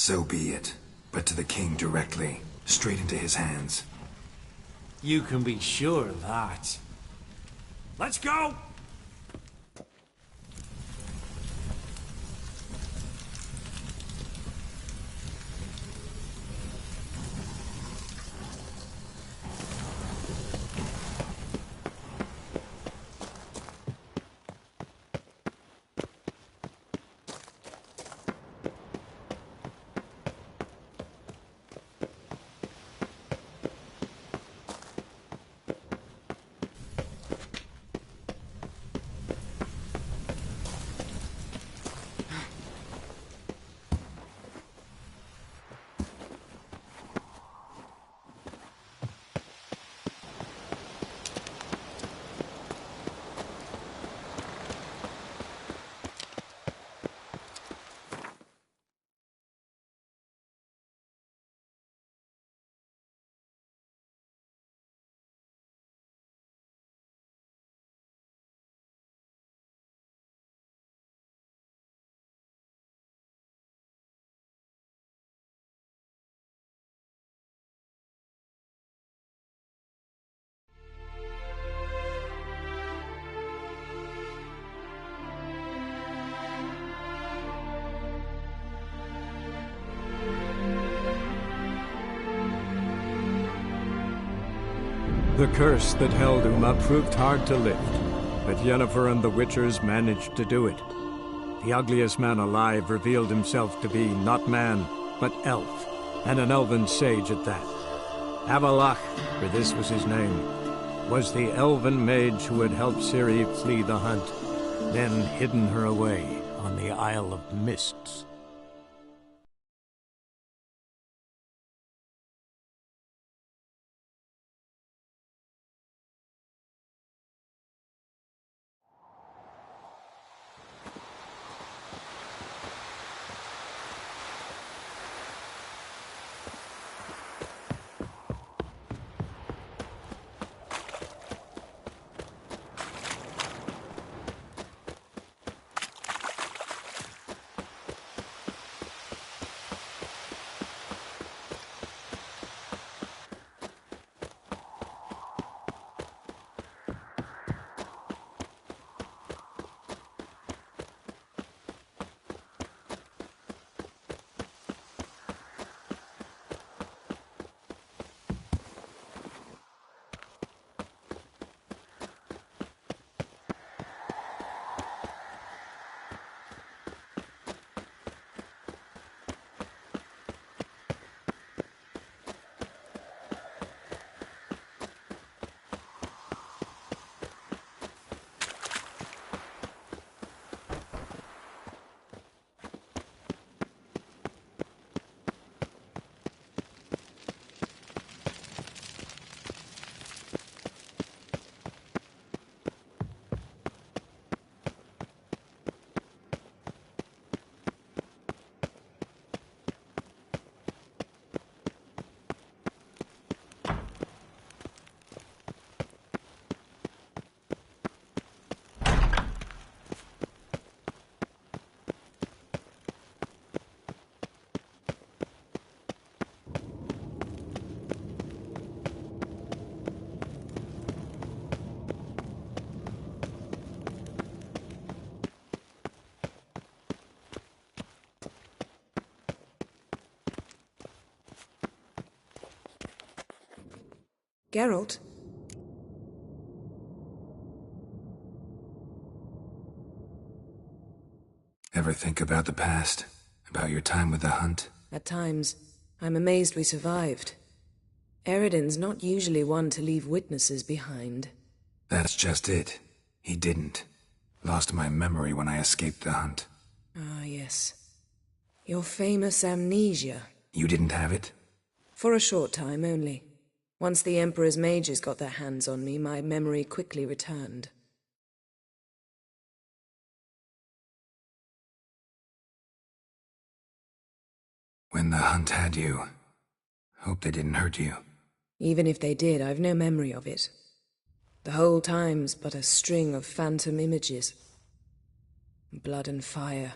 So be it. But to the king directly. Straight into his hands. You can be sure of that. Let's go! The curse that held Uma proved hard to lift, but Yennefer and the Witchers managed to do it. The ugliest man alive revealed himself to be not man, but elf, and an elven sage at that. Avalach, for this was his name, was the elven mage who had helped Ciri flee the hunt, then hidden her away on the Isle of Mists. Geralt? Ever think about the past? About your time with the hunt? At times. I'm amazed we survived. Yrden's not usually one to leave witnesses behind. That's just it. He didn't. Lost my memory when I escaped the hunt. Ah, yes. Your famous amnesia. You didn't have it? For a short time only. Once the Emperor's mages got their hands on me, my memory quickly returned. When the hunt had you, hope they didn't hurt you. Even if they did, I've no memory of it. The whole time's but a string of phantom images. Blood and fire.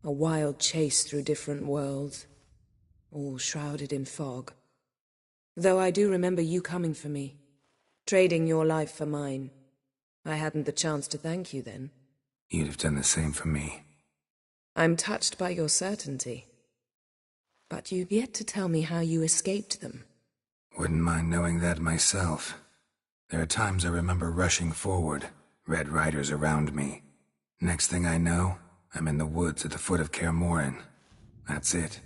A wild chase through different worlds. all shrouded in fog. Though I do remember you coming for me, trading your life for mine. I hadn't the chance to thank you then. You'd have done the same for me. I'm touched by your certainty. But you've yet to tell me how you escaped them. Wouldn't mind knowing that myself. There are times I remember rushing forward, Red Riders around me. Next thing I know, I'm in the woods at the foot of Kaer Morhen. That's it.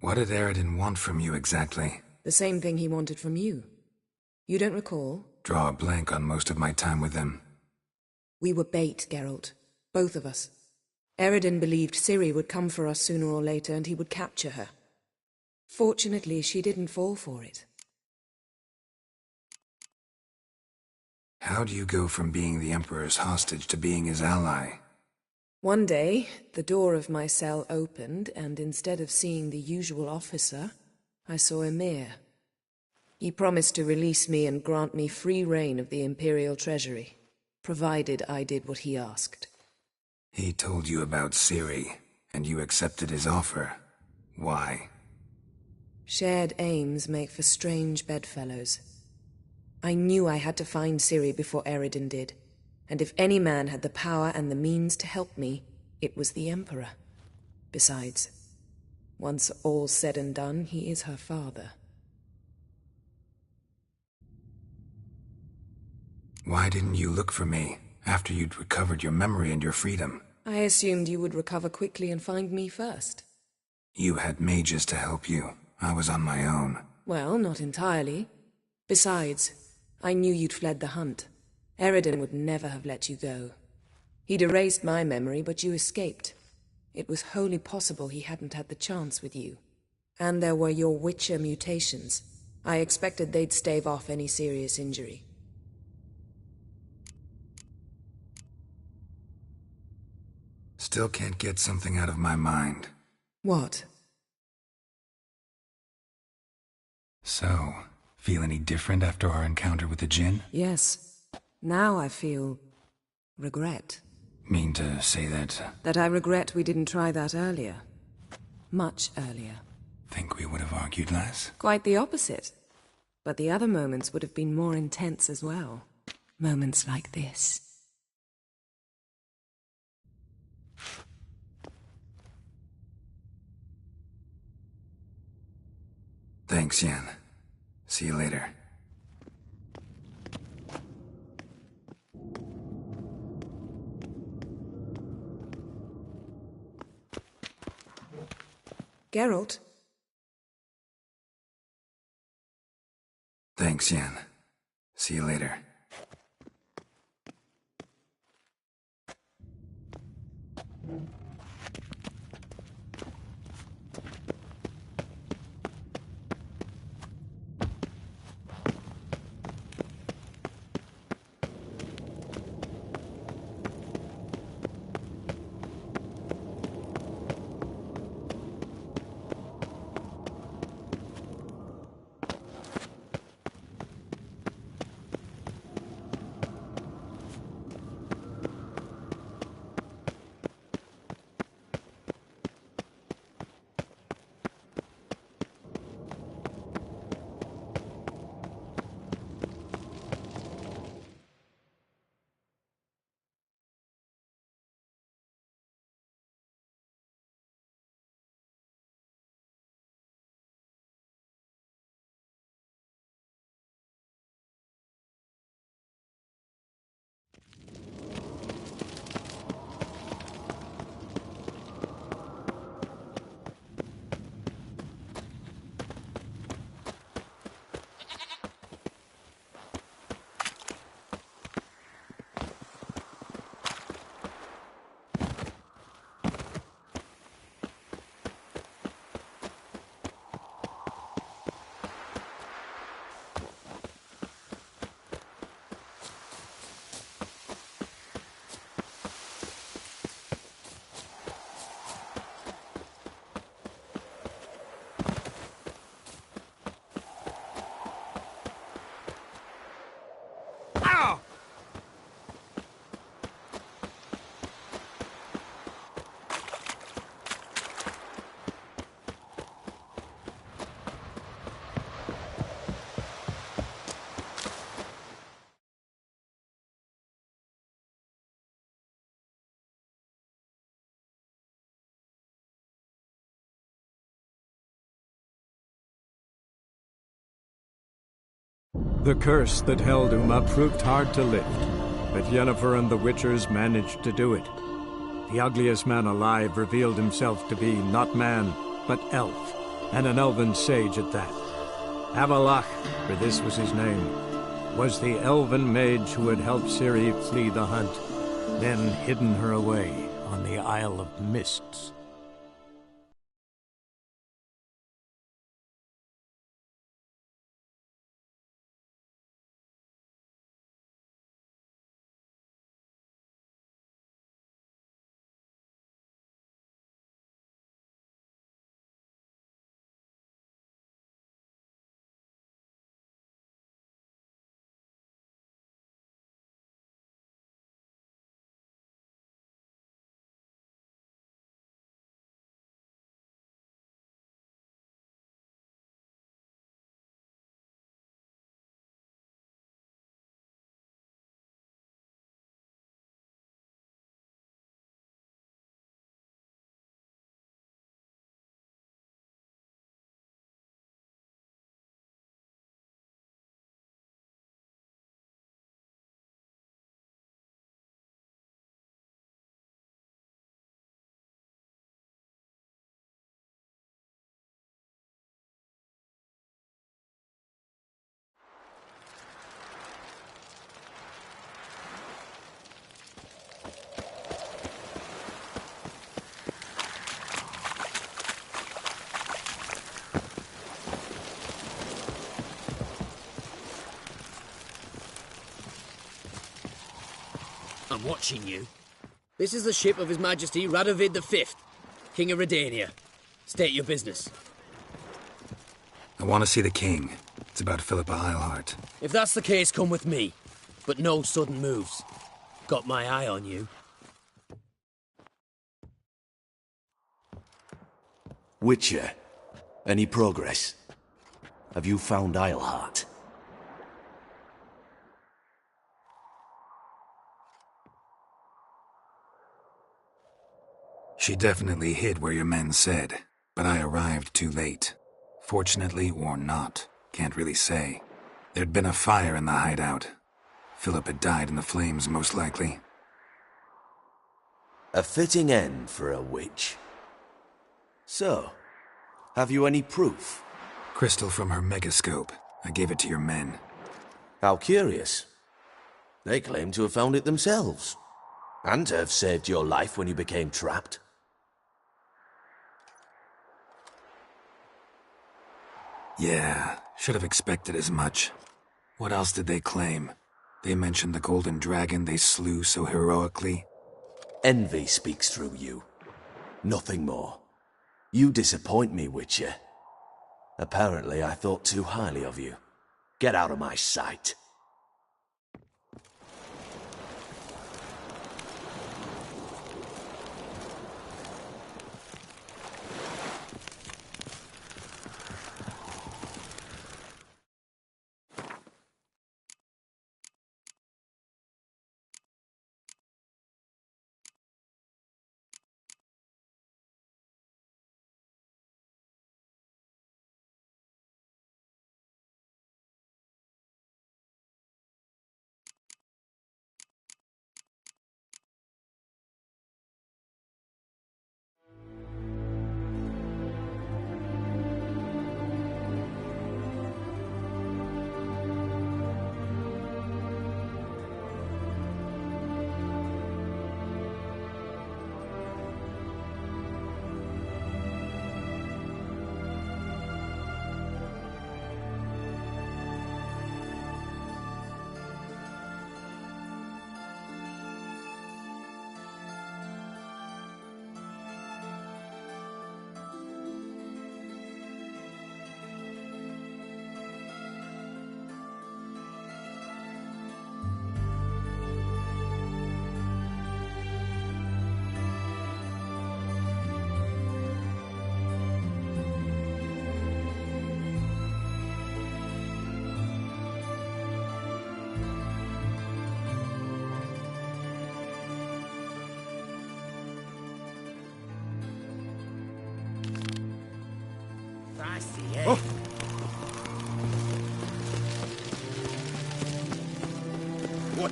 What did Yrden want from you exactly? The same thing he wanted from you. You don't recall? Draw a blank on most of my time with him. We were bait, Geralt. Both of us. Yrden believed Ciri would come for us sooner or later and he would capture her. Fortunately, she didn't fall for it. How do you go from being the Emperor's hostage to being his ally? One day, the door of my cell opened, and instead of seeing the usual officer, I saw Emir. He promised to release me and grant me free reign of the Imperial Treasury, provided I did what he asked. He told you about Ciri, and you accepted his offer. Why? Shared aims make for strange bedfellows. I knew I had to find Ciri before Yrden did, and if any man had the power and the means to help me, it was the Emperor. Besides, once all's said and done, he is her father. Why didn't you look for me, after you'd recovered your memory and your freedom? I assumed you would recover quickly and find me first. You had mages to help you. I was on my own. Well, not entirely. Besides, I knew you'd fled the hunt. Yrden would never have let you go. He'd erased my memory, but you escaped. It was wholly possible he hadn't had the chance with you. And there were your Witcher mutations. I expected they'd stave off any serious injury. Still can't get something out of my mind. What? So, feel any different after our encounter with the Djinn? Yes. Now I feel... regret. Mean to say that... That I regret we didn't try that earlier. Much earlier. Think we would have argued less? Quite the opposite. But the other moments would have been more intense as well. Moments like this. Thanks, Yen. See you later. Geralt? Thanks, Yen. See you later. The curse that held Uma proved hard to lift, but Yennefer and the Witchers managed to do it. The ugliest man alive revealed himself to be not man, but elf, and an elven sage at that. Avalach, for this was his name, was the elven mage who had helped Ciri flee the hunt, then hidden her away on the Isle of Mists. I'm watching you. This is the ship of His Majesty Radovid V, King of Redania. State your business. I want to see the king. It's about Philippa Eilhart. If that's the case, come with me. But no sudden moves. Got my eye on you. Witcher, any progress? Have you found Eilhart? She definitely hid where your men said, but I arrived too late. Fortunately or not, can't really say. There'd been a fire in the hideout. Philip had died in the flames, most likely. A fitting end for a witch. So, have you any proof? Crystal from her megascope. I gave it to your men. How curious. They claim to have found it themselves, and to have saved your life when you became trapped. Yeah, should have expected as much. What else did they claim? They mentioned the golden dragon they slew so heroically. Envy speaks through you. Nothing more. You disappoint me, Witcher. Apparently I thought too highly of you. Get out of my sight.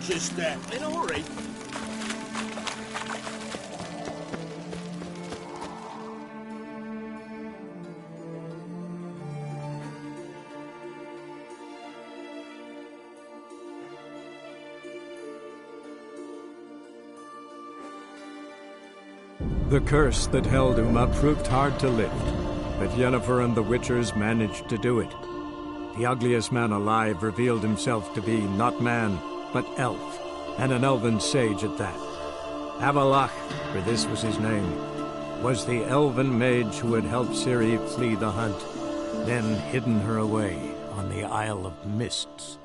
just in a hurry. The curse that held Uma proved hard to lift, but Yennefer and the Witchers managed to do it. The ugliest man alive revealed himself to be not man, but elf, and an elven sage at that. Avalach, for this was his name, was the elven mage who had helped Ciri flee the hunt, then hidden her away on the Isle of Mists.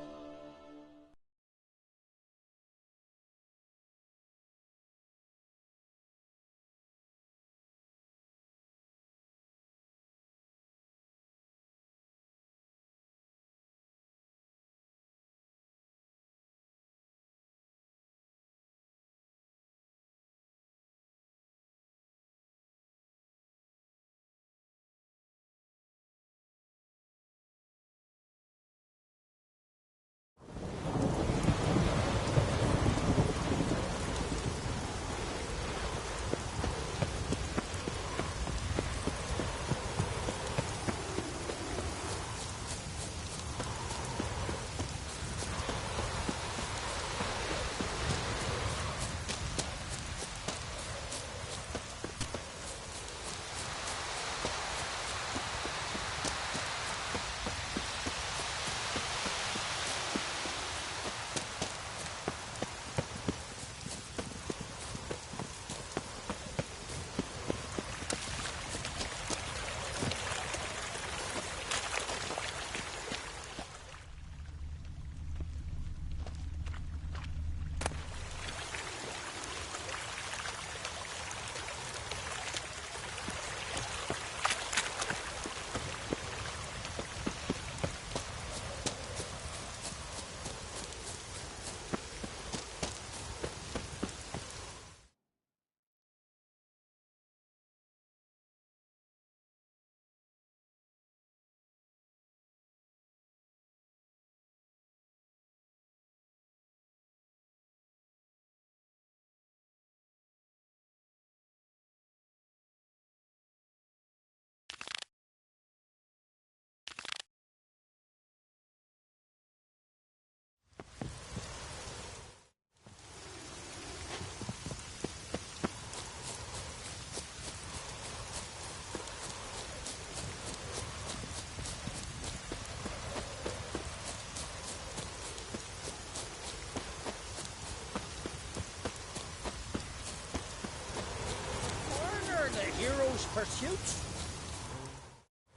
Pursuit?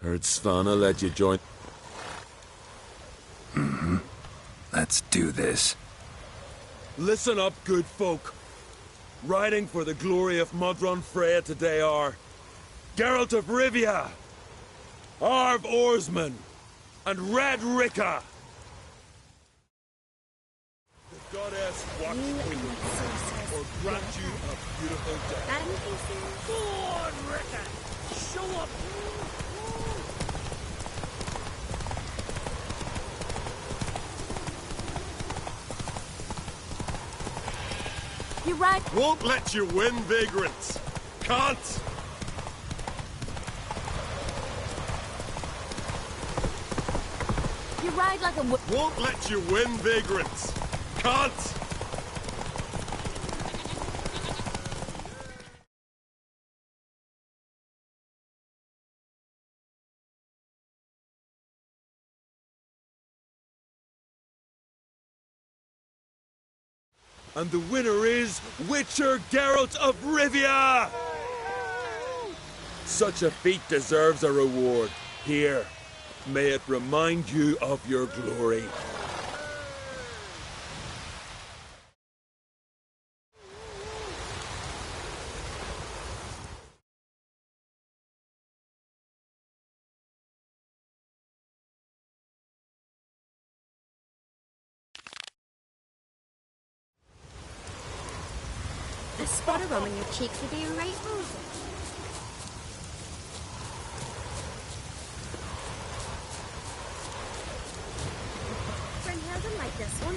Heard Svanna let you join. Let's do this. Listen up, good folk. Riding for the glory of Modron Freya today are Geralt of Rivia, Arv Oarsman, and Red Ricka. The goddess watch over you, or grant you a beautiful death. Go on, Ricka! Show up! You ride... Won't let you win, vagrants! Can't! You ride like a... Won't let you win, vagrants! Can't! And the winner is Witcher Geralt of Rivia! Such a feat deserves a reward. Here, may it remind you of your glory. A spot of rum in your cheeks would be a right move. Brynhild's like this one.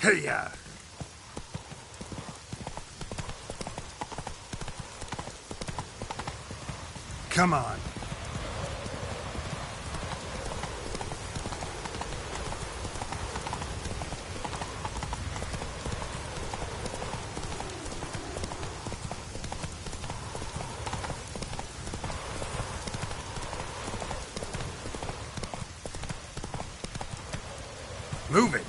Hey-ya! Come on. Move it!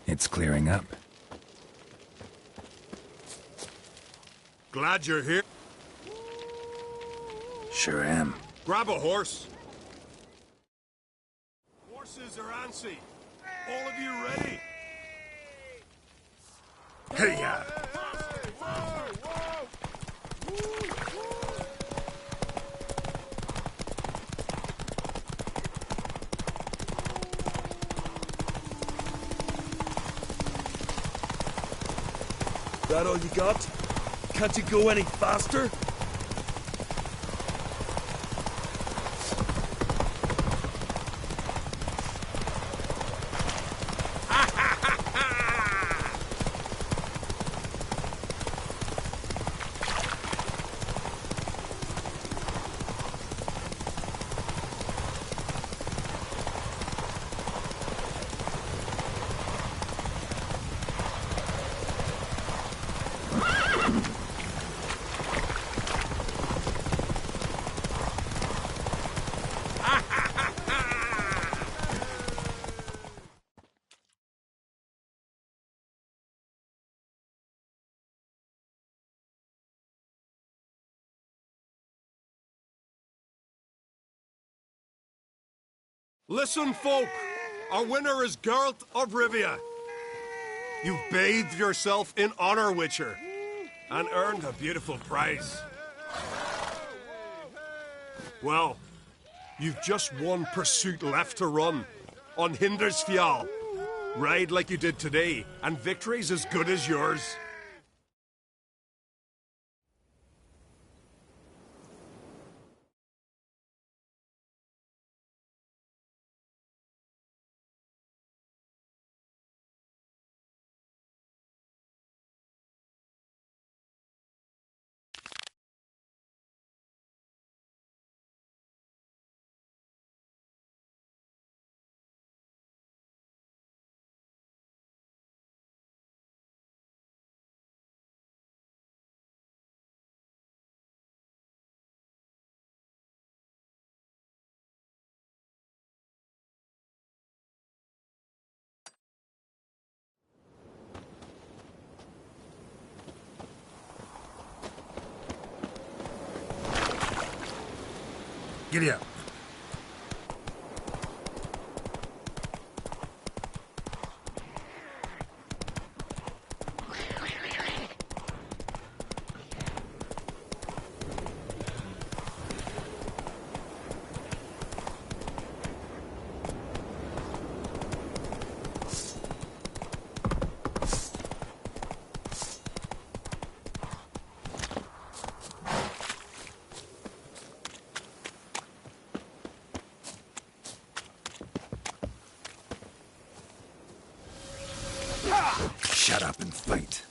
It's clearing up. Glad you're here. Sure am. Grab a horse. Horses are antsy. All of you ready? Hey-ya! That all you got? Can't you go any faster? Listen, folk! Our winner is Geralt of Rivia. You've bathed yourself in honor, Witcher, and earned a beautiful prize. Well, you've just one pursuit left to run. On Hindersfjall. Ride like you did today, and victory's as good as yours. Giddy up. Shut up and fight.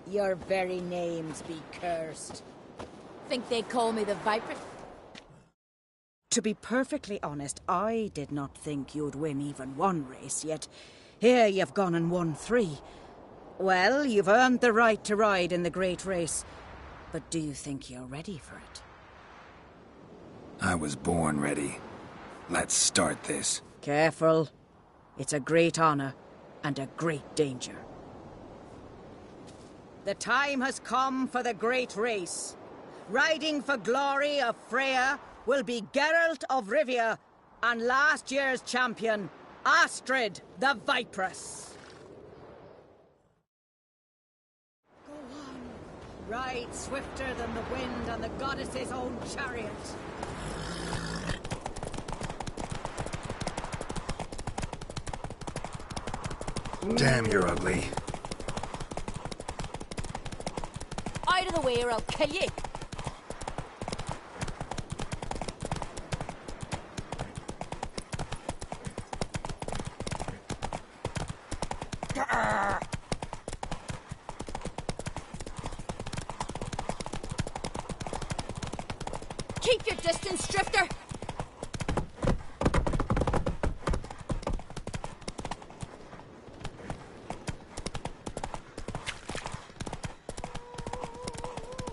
Your very names be cursed. Think they call me the Viper? To be perfectly honest, I did not think you'd win even one race, yet here you've gone and won 3. Well, you've earned the right to ride in the great race, but do you think you're ready for it? I was born ready. Let's start this. Careful. It's a great honor and a great danger. The time has come for the great race. Riding for glory of Freya will be Geralt of Rivia and last year's champion, Astrid the Vipress. Go on. Ride swifter than the wind and the goddess's own chariot. Damn, you're ugly. Out of the way or I'll kill you. Keep your distance, Drifter.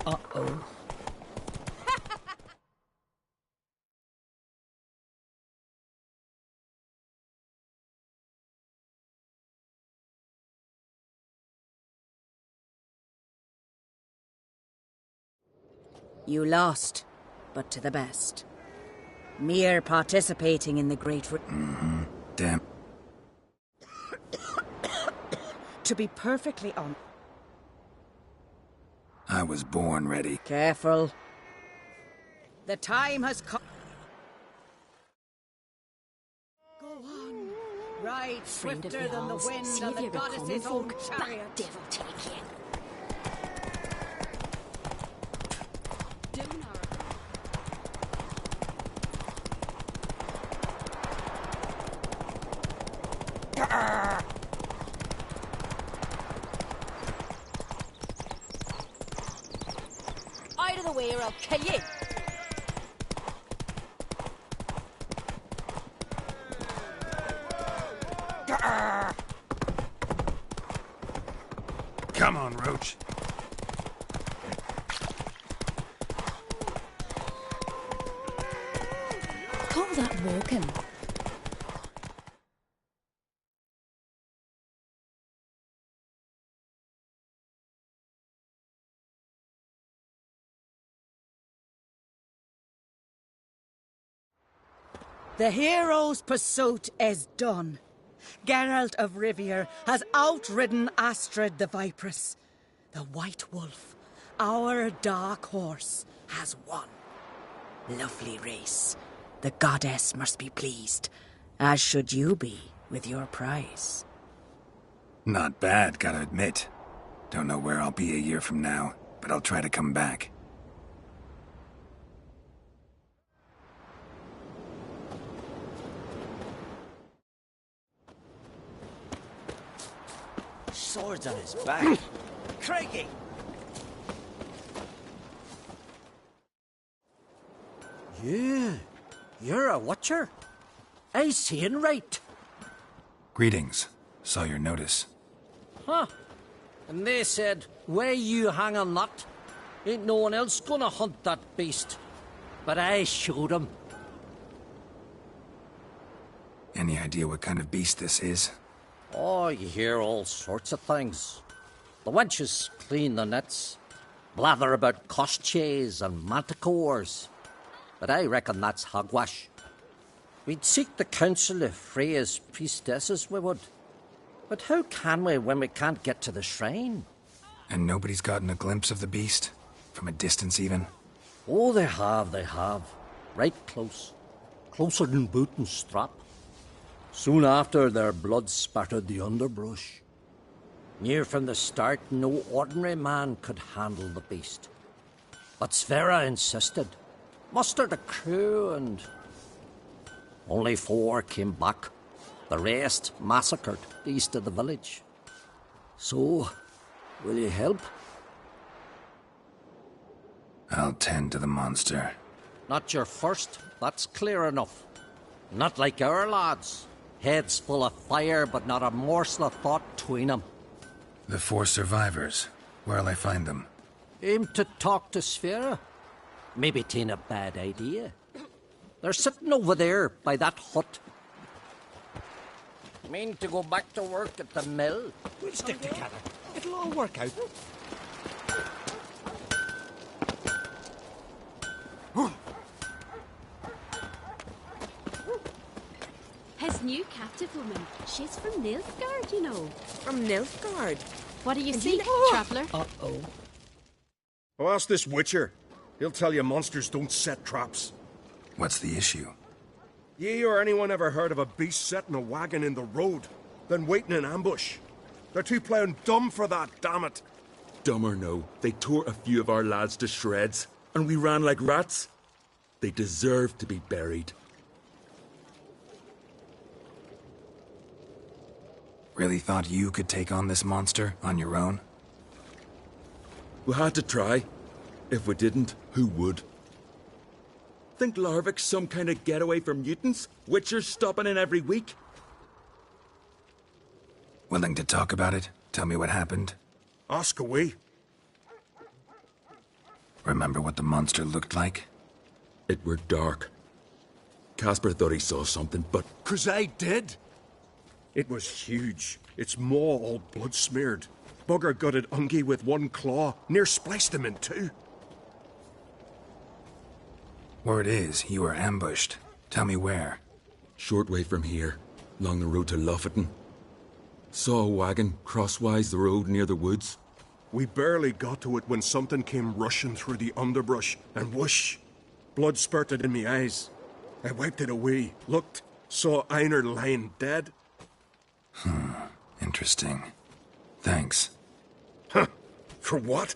Uh-oh. You lost, but to the best. Mere participating in the great... Damn. To be perfectly honest... I was born ready. Careful. The time has come... Go on. Ride Friend swifter of than the yours, wind see and if the you're a goddess's common own folk. chariot. That devil take you. Out of the way or I'll kill you. Come on, Roach. Call that walking. The hero's pursuit is done. Geralt of Rivia has outridden Astrid the Vipress. The White Wolf, our dark horse, has won. Lovely race. The goddess must be pleased, as should you be with your prize. Not bad, gotta admit. Don't know where I'll be a year from now, but I'll try to come back. Swords on his back. Craigie! Yeah, you're a watcher. I seeing right. Greetings. Saw your notice. Huh. And they said, where you hang on that, ain't no one else gonna hunt that beast. But I showed 'em. Any idea what kind of beast this is? Oh, you hear all sorts of things. The wenches clean the nets, blather about koshchays and manticores. But I reckon that's hogwash. We'd seek the counsel of Freya's priestesses, we would. But how can we when we can't get to the shrine? And nobody's gotten a glimpse of the beast? From a distance, even? Oh, they have. Right close. Closer than boot and strap. Soon after, their blood spattered the underbrush. Near from the start, no ordinary man could handle the beast. But Sverre insisted. Mustered a crew and... only 4 came back. The rest massacred east of the village. So, Will you help? I'll tend to the monster. Not your first, that's clear enough. Not like our lads. Heads full of fire, but not a morsel of thought between them. The 4 survivors. Where'll I find them? Aim to talk to Sphere? Maybe 'tain't a bad idea. They're sitting over there by that hut. Mean to go back to work at the mill? We'll stick together. It'll all work out. His new captive woman, she's from Nilfgaard, you know. From Nilfgaard? What do you And see, he- traveller? Uh-oh. Oh, ask this Witcher. He'll tell you monsters don't set traps. What's the issue? Ye or anyone ever heard of a beast setting a wagon in the road, then waiting in ambush? They're too plough dumb for that, damn it. Dumb or no, they tore a few of our lads to shreds, and we ran like rats. They deserve to be buried. Really thought you could take on this monster on your own? We had to try. If we didn't, who would? Think Larvik's some kind of getaway for mutants? Witchers stopping in every week? Willing to talk about it? Tell me what happened? Ask away. Remember what the monster looked like? It were dark. Casper thought he saw something, but... 'Cause I did. It was huge. Its maw all blood-smeared. Bugger gutted Ungi with one claw, near spliced him in 2. Word is, you were ambushed. Tell me where. Short way from here, along the road to Lofferton. Saw a wagon crosswise the road near the woods. We barely got to it when something came rushing through the underbrush, and whoosh! Blood spurted in me eyes. I wiped it away, looked, saw Einar lying dead. Interesting. Thanks. Huh? For what?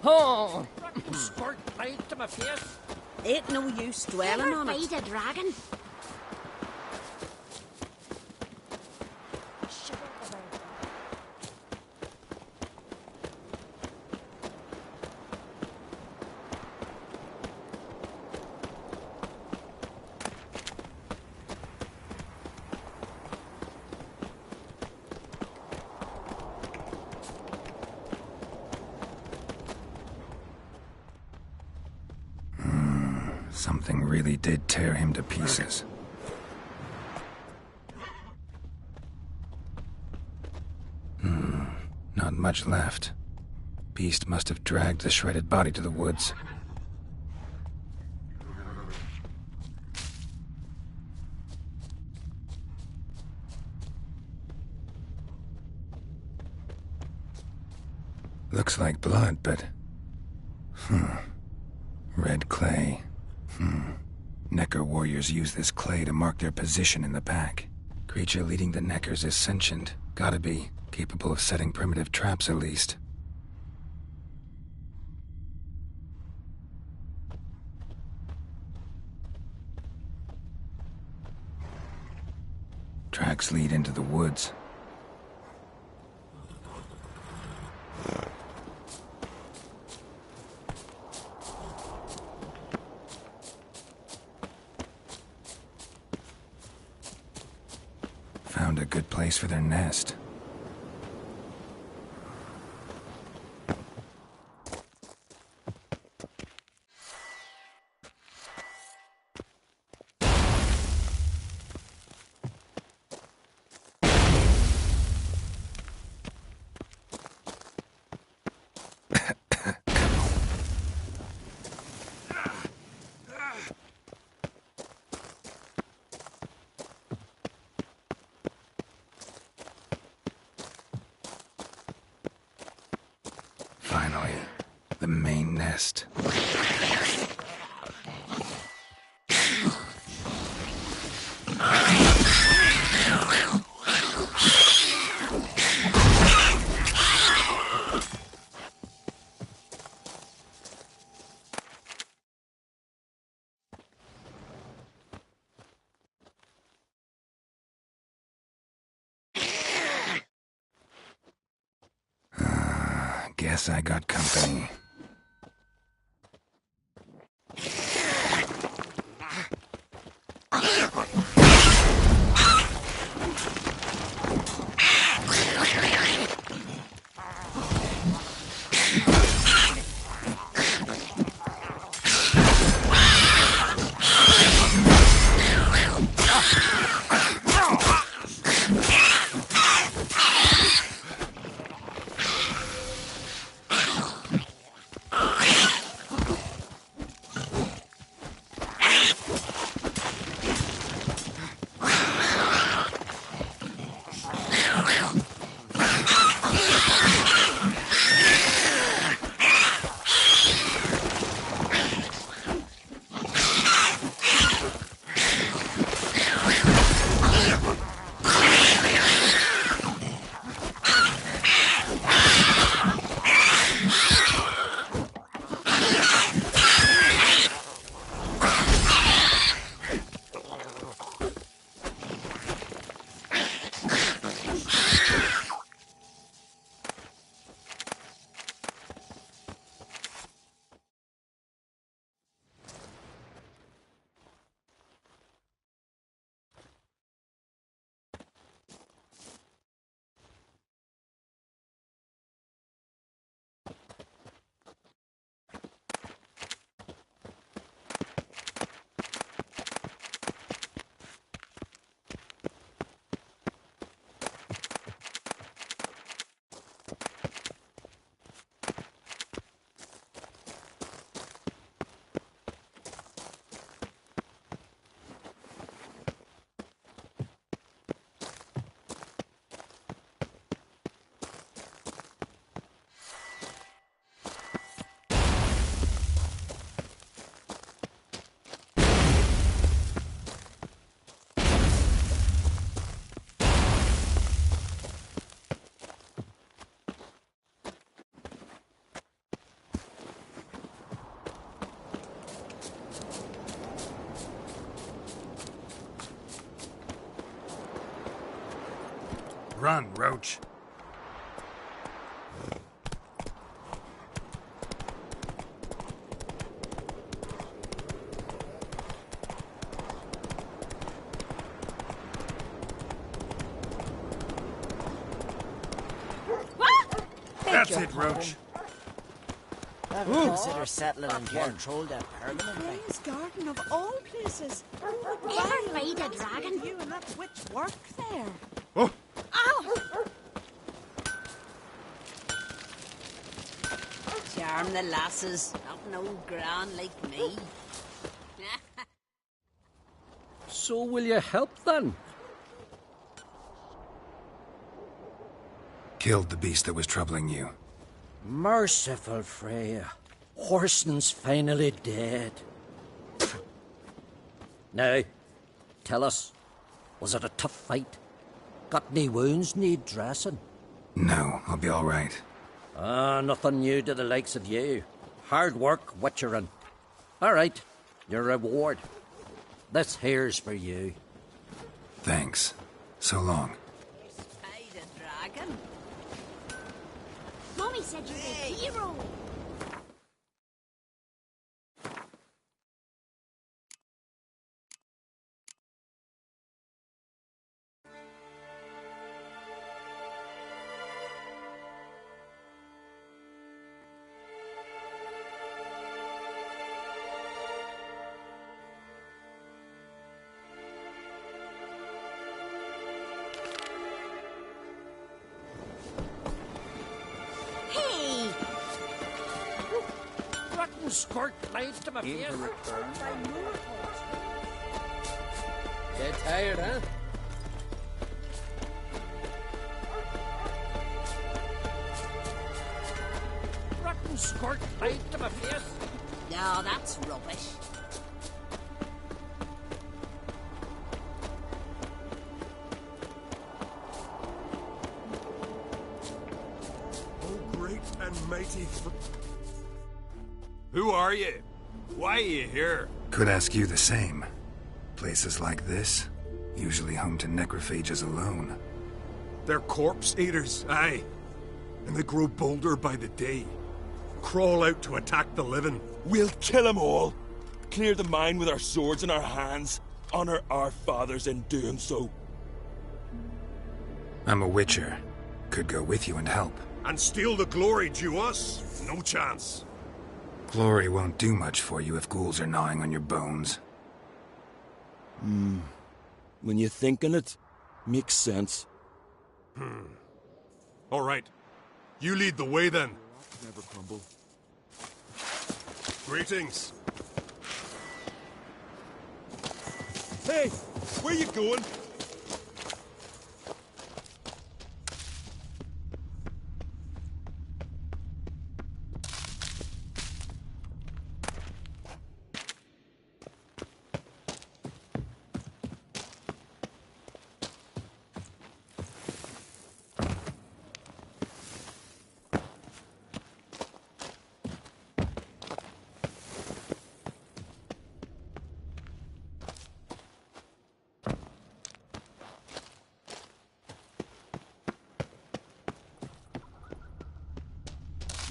Oh! Squirt right to my face. Ain't no use dwelling on it. Fight a dragon? Something really did tear him to pieces. Not much left. Beast must have dragged the shredded body to the woods. Looks like blood, but... Red clay. Necker warriors use this clay to mark their position in the pack. Creature leading the Neckers is sentient. Gotta be. Capable of setting primitive traps, at least. Tracks lead into the woods. Found a good place for their nest. Finally, the main nest. Guess I got company. Run, Roach. That's it, Roach. Ever consider settling in control there permanently? This garden of all places. Ever laid a dragon? You and that witch work there. Oh! Ow! Charm the lasses, not no gran like me. So will you help then? Killed the beast that was troubling you. Merciful Freya. Horson's finally dead. Now, tell us, was it a tough fight? Got any wounds need dressing? No, I'll be all right. Nothing new to the likes of you. Hard work, witcherin'. All right, your reward. This here's for you. Thanks. So long. Spied a dragon? Mommy said you were a hero. Squirt lights to my face. Get tired, huh? Rotten squirt lights to my face. No, that's rubbish. Oh, great and mighty. Who are you? Why are you here? Could ask you the same. Places like this, usually home to necrophages alone. They're corpse eaters, aye. and they grow bolder by the day. Crawl out to attack the living. We'll kill them all. Clear the mine with our swords in our hands. Honor our fathers in doing so. I'm a witcher. Could go with you and help. And steal the glory due us? No chance. Glory won't do much for you if ghouls are gnawing on your bones. When you think on it, makes sense. All right. You lead the way then. Never crumble. Greetings. Hey, where you going?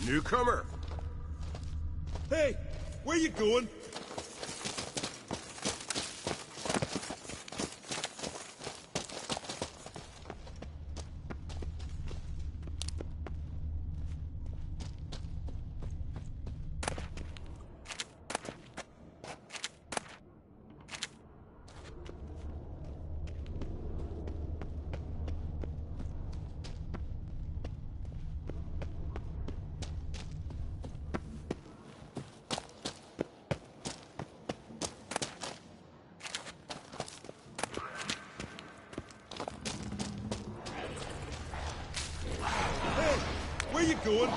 Newcomer. Hey, where you going? Where you going?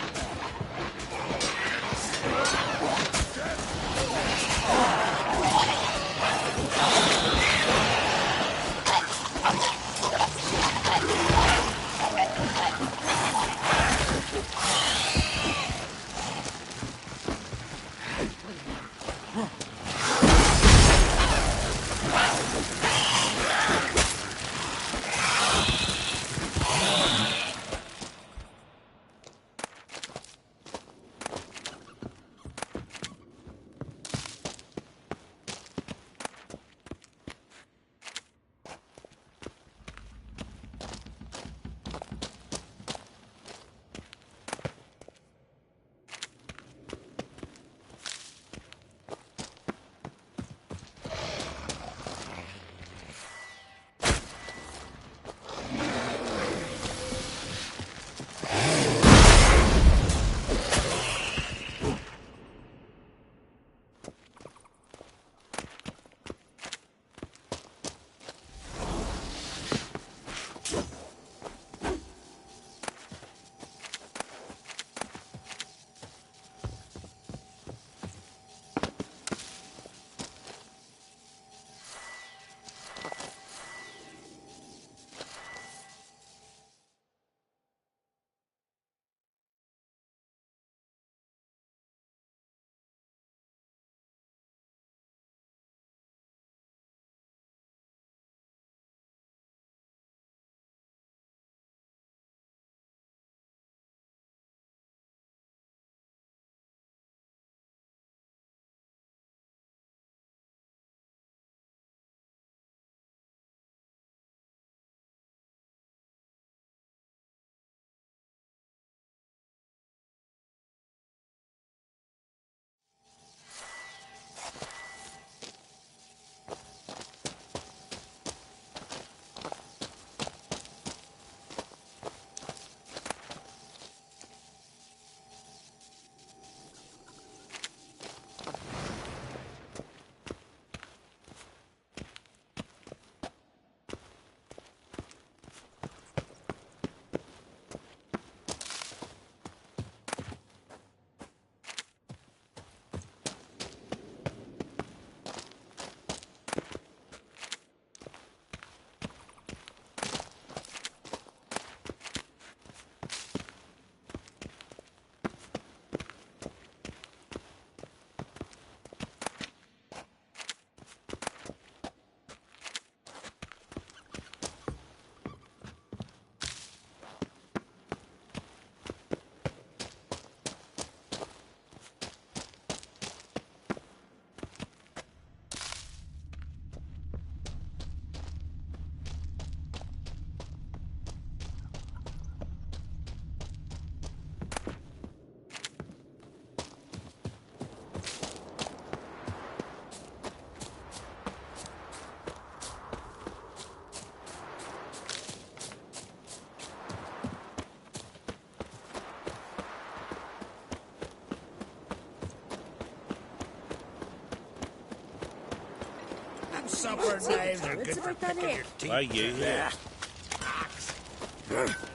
supper knives are good for picking your teeth. Why, yeah.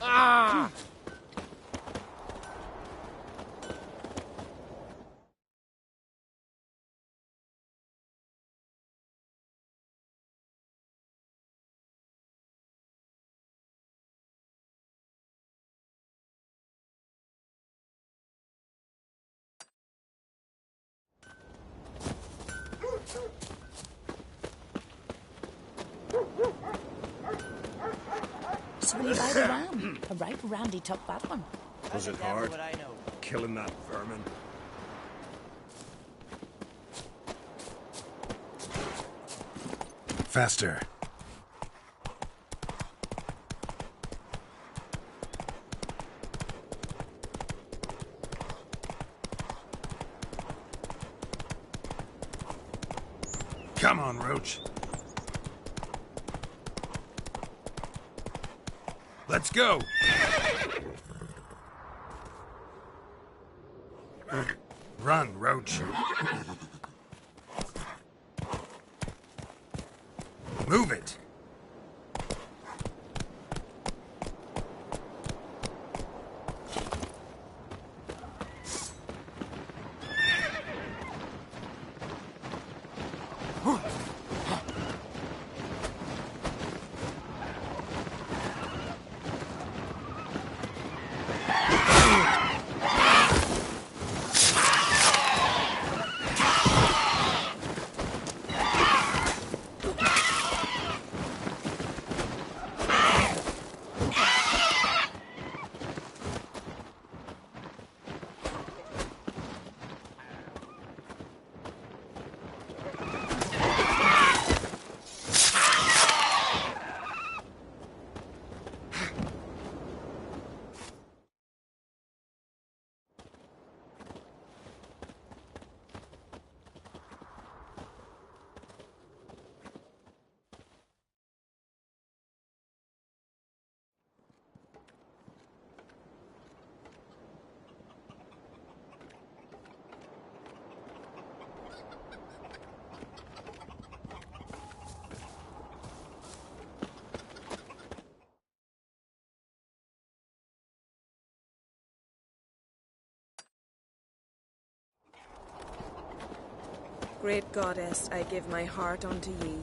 Ah! So will you buy the ram? A right randy took that one. Was it hard? Killing that vermin. Faster. Come on, Roach. Let's go. Run, Roach. Move it. Great goddess, I give my heart unto ye.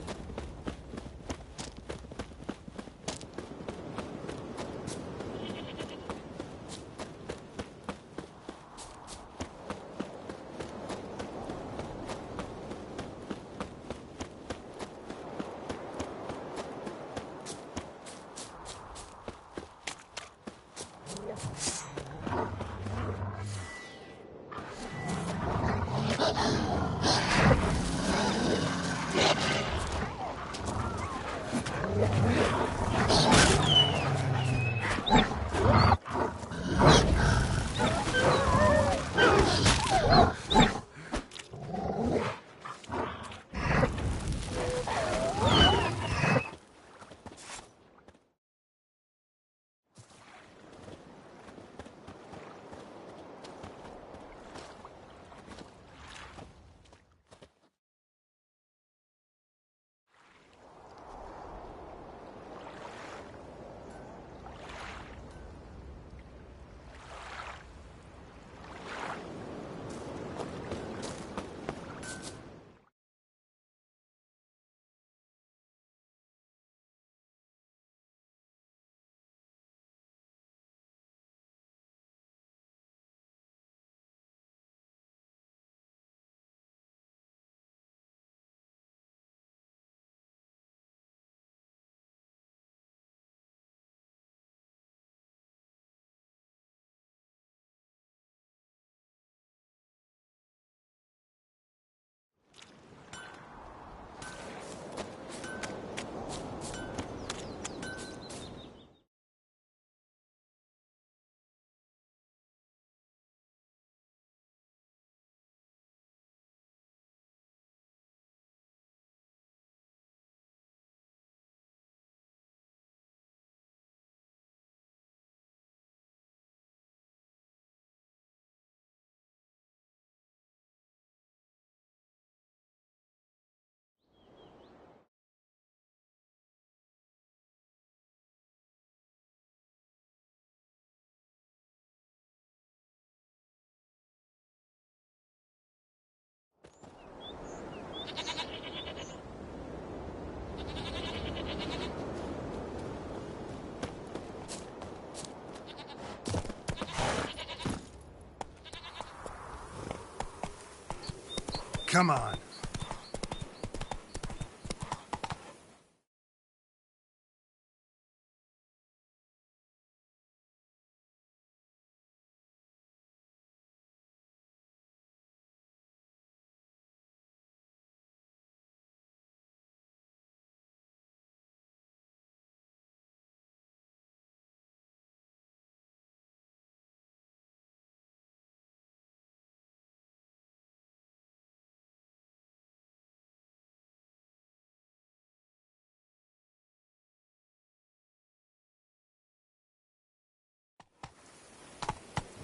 Come on.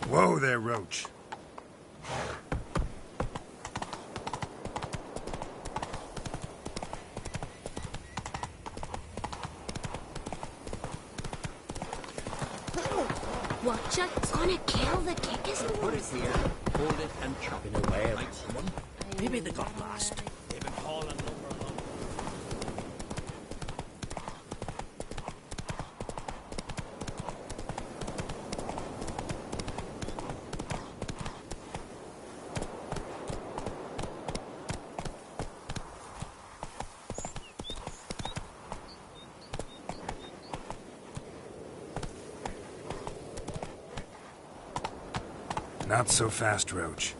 Whoa there, Roach. Watch it, it's gonna kill the kickers. Put it here, hold it, and chop it away. Like someone. Maybe they got lost. They've been hauling lumber along. Not so fast, Roach.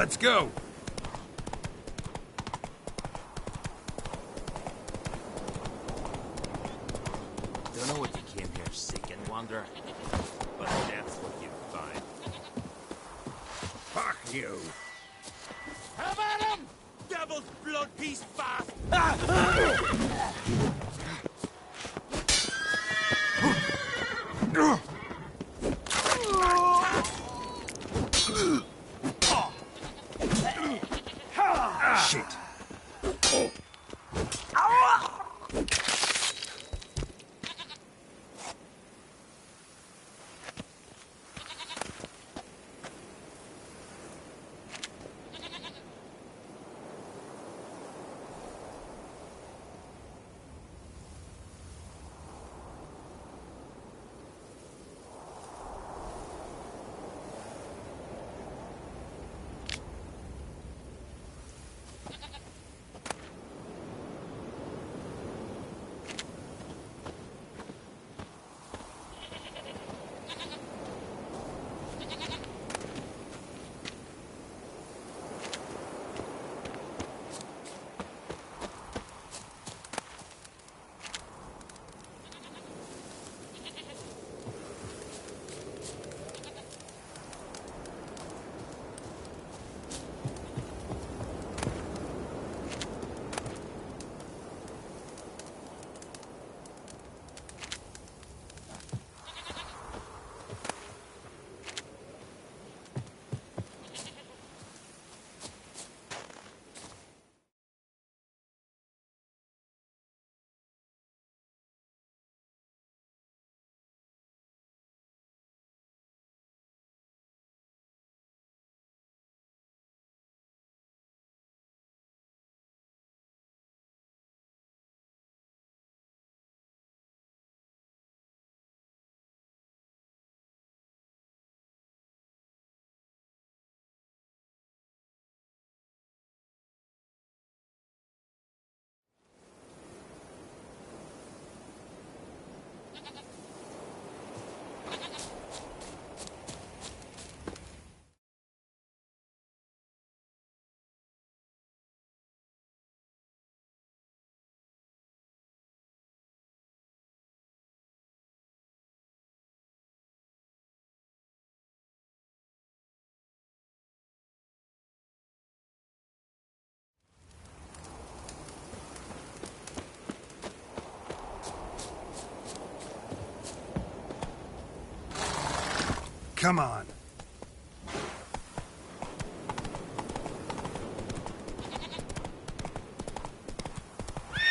Let's go! Don't know what you came here seeking, Wanderer, but that's what you find. Fuck you! Have at him! Devil's blood piece fast! Shit. Come on.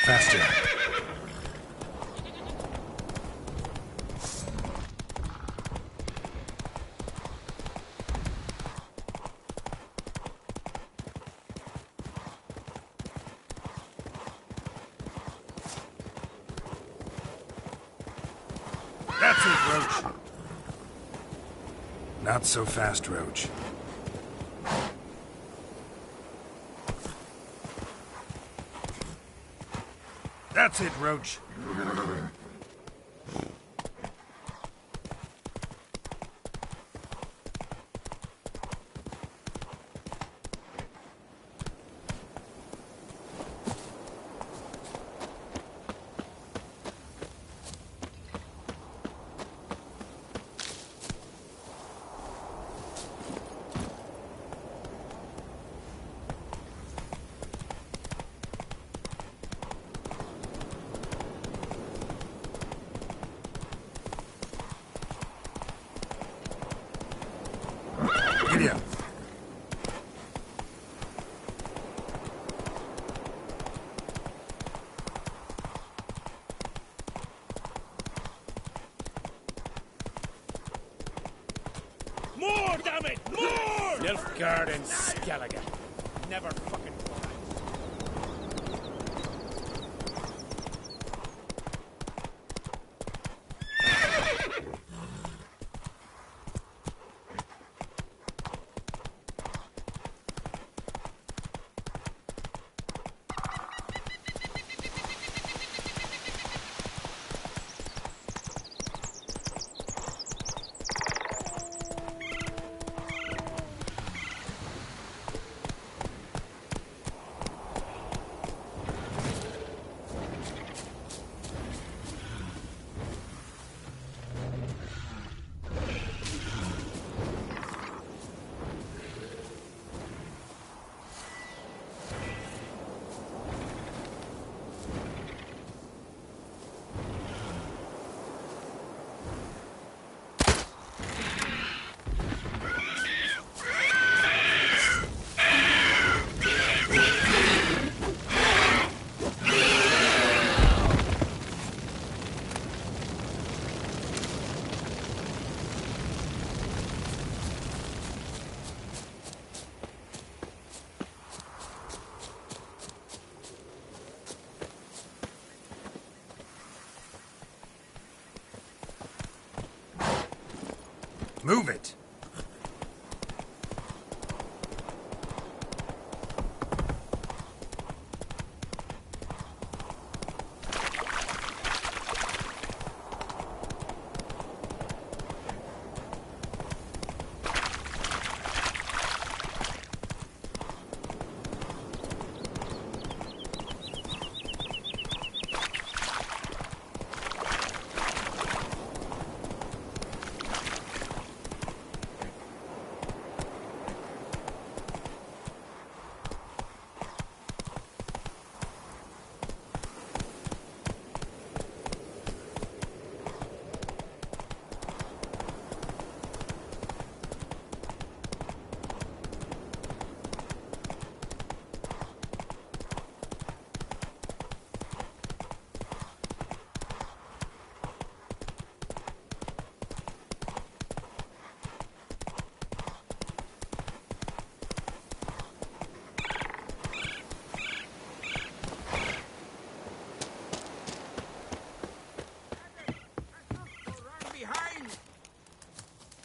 Faster. That's it, Roach. Not so fast, Roach. That's it, Roach. Giddy up. More, damn it! More! Nilfgaard and Skellige. Never fucking Move it.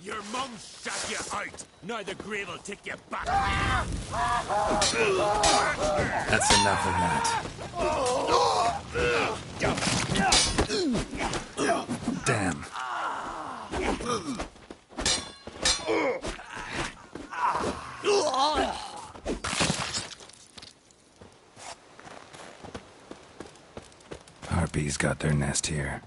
Your mum shot you out. Now the grave will take you back. That's enough of that. Harpies got their nest here.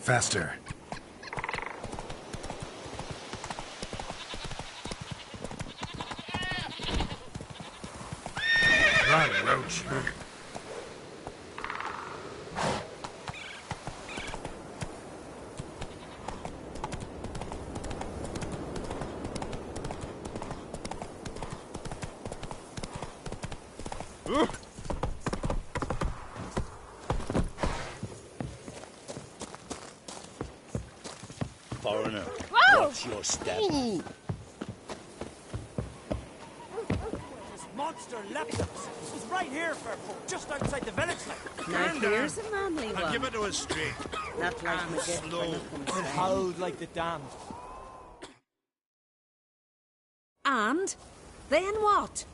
Faster. Run, Roach. Foreigner, watch your step. This monster leapt us. It was right here, Fairfolk, just outside the village. Now here's a manly I'll one. give it to us straight. Not like and my gift slow. when it comes It down. howled like the damned. And then what?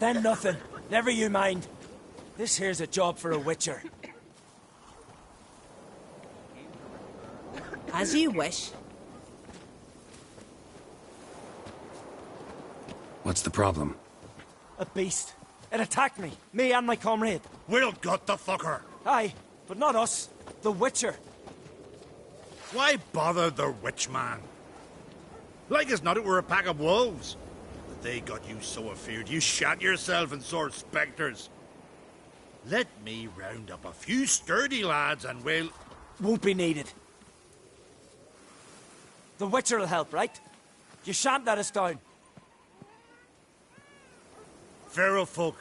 Then nothing. Never you mind. This here's a job for a witcher. As you wish. What's the problem? A beast. It attacked me and my comrade. We'll gut the fucker. Aye, but not us. The witcher. Why bother the witch man? Like as not it were a pack of wolves. But they got you so afeard you shat yourself and saw spectres. Let me round up a few sturdy lads and we'll... Won't be needed. The witcher'll help, right? You shan't let us down. Pharaoh folk,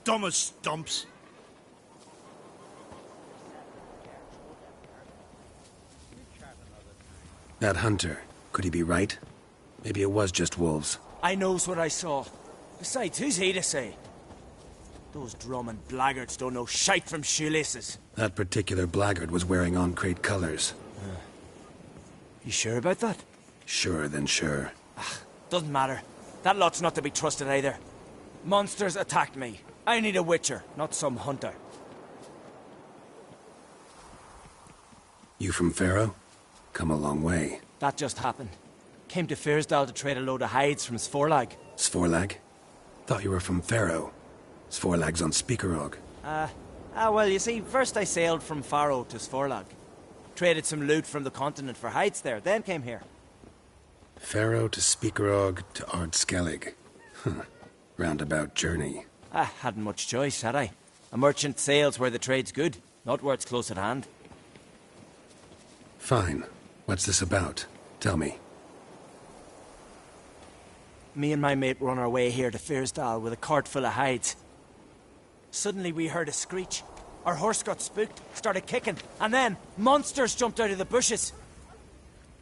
dumb as stumps. That hunter, could he be right? Maybe it was just wolves. I knows what I saw. Besides, who's he to say? Those drumming blackguards don't know shite from shoelaces. That particular blackguard was wearing on-crate colors. You sure about that? Sure than sure. Doesn't matter. That lot's not to be trusted either. Monsters attacked me. I need a witcher, not some hunter. You from Pharaoh? Come a long way. That just happened. Came to Fyrsdal to trade a load of hides from Svorlag. Svorlag? Thought you were from Pharaoh. Svorlag's on Speakerog. Well, you see, first I sailed from Faro to Svorlag. Traded some loot from the continent for hides there, then came here. Pharaoh to Speakerog to Aard Skellig. Huh. Roundabout journey. Hadn't much choice, had I? A merchant sails where the trade's good, not where it's close at hand. Fine. What's this about? Tell me. Me and my mate were on our way here to Fyrsdal with a cart full of hides. Suddenly we heard a screech. Our horse got spooked, started kicking, and then monsters jumped out of the bushes.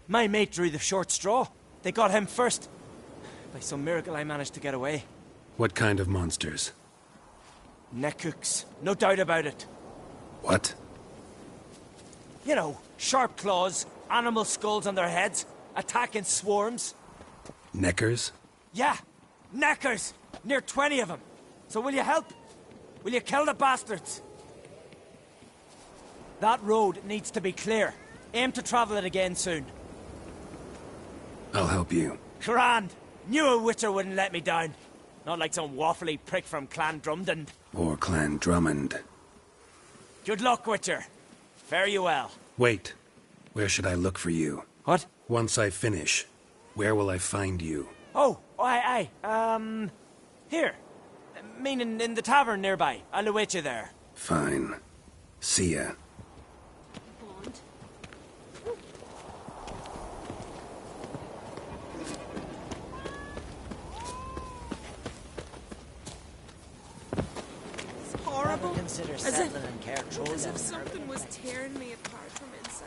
My mate drew the short straw. They got him first. By some miracle I managed to get away. What kind of monsters? Nekooks, no doubt about it. What? You know, sharp claws, animal skulls on their heads, attack in swarms. Neckers? Yeah, neckers! Near 20 of them. So will you help? Will you kill the bastards? That road needs to be clear. Aim to travel it again soon. I'll help you. Grand! Knew a witcher wouldn't let me down. Not like some waffly prick from Clan Drumden. Or Clan Drummond. Good luck, witcher. Fare you well. Wait. Where should I look for you? What? Once I finish, Where will I find you? Oh, aye. Here. Meaning in the tavern nearby. I'll await you there. Fine. See ya. It's horrible. Consider As settling in Care if something was tearing me apart from inside.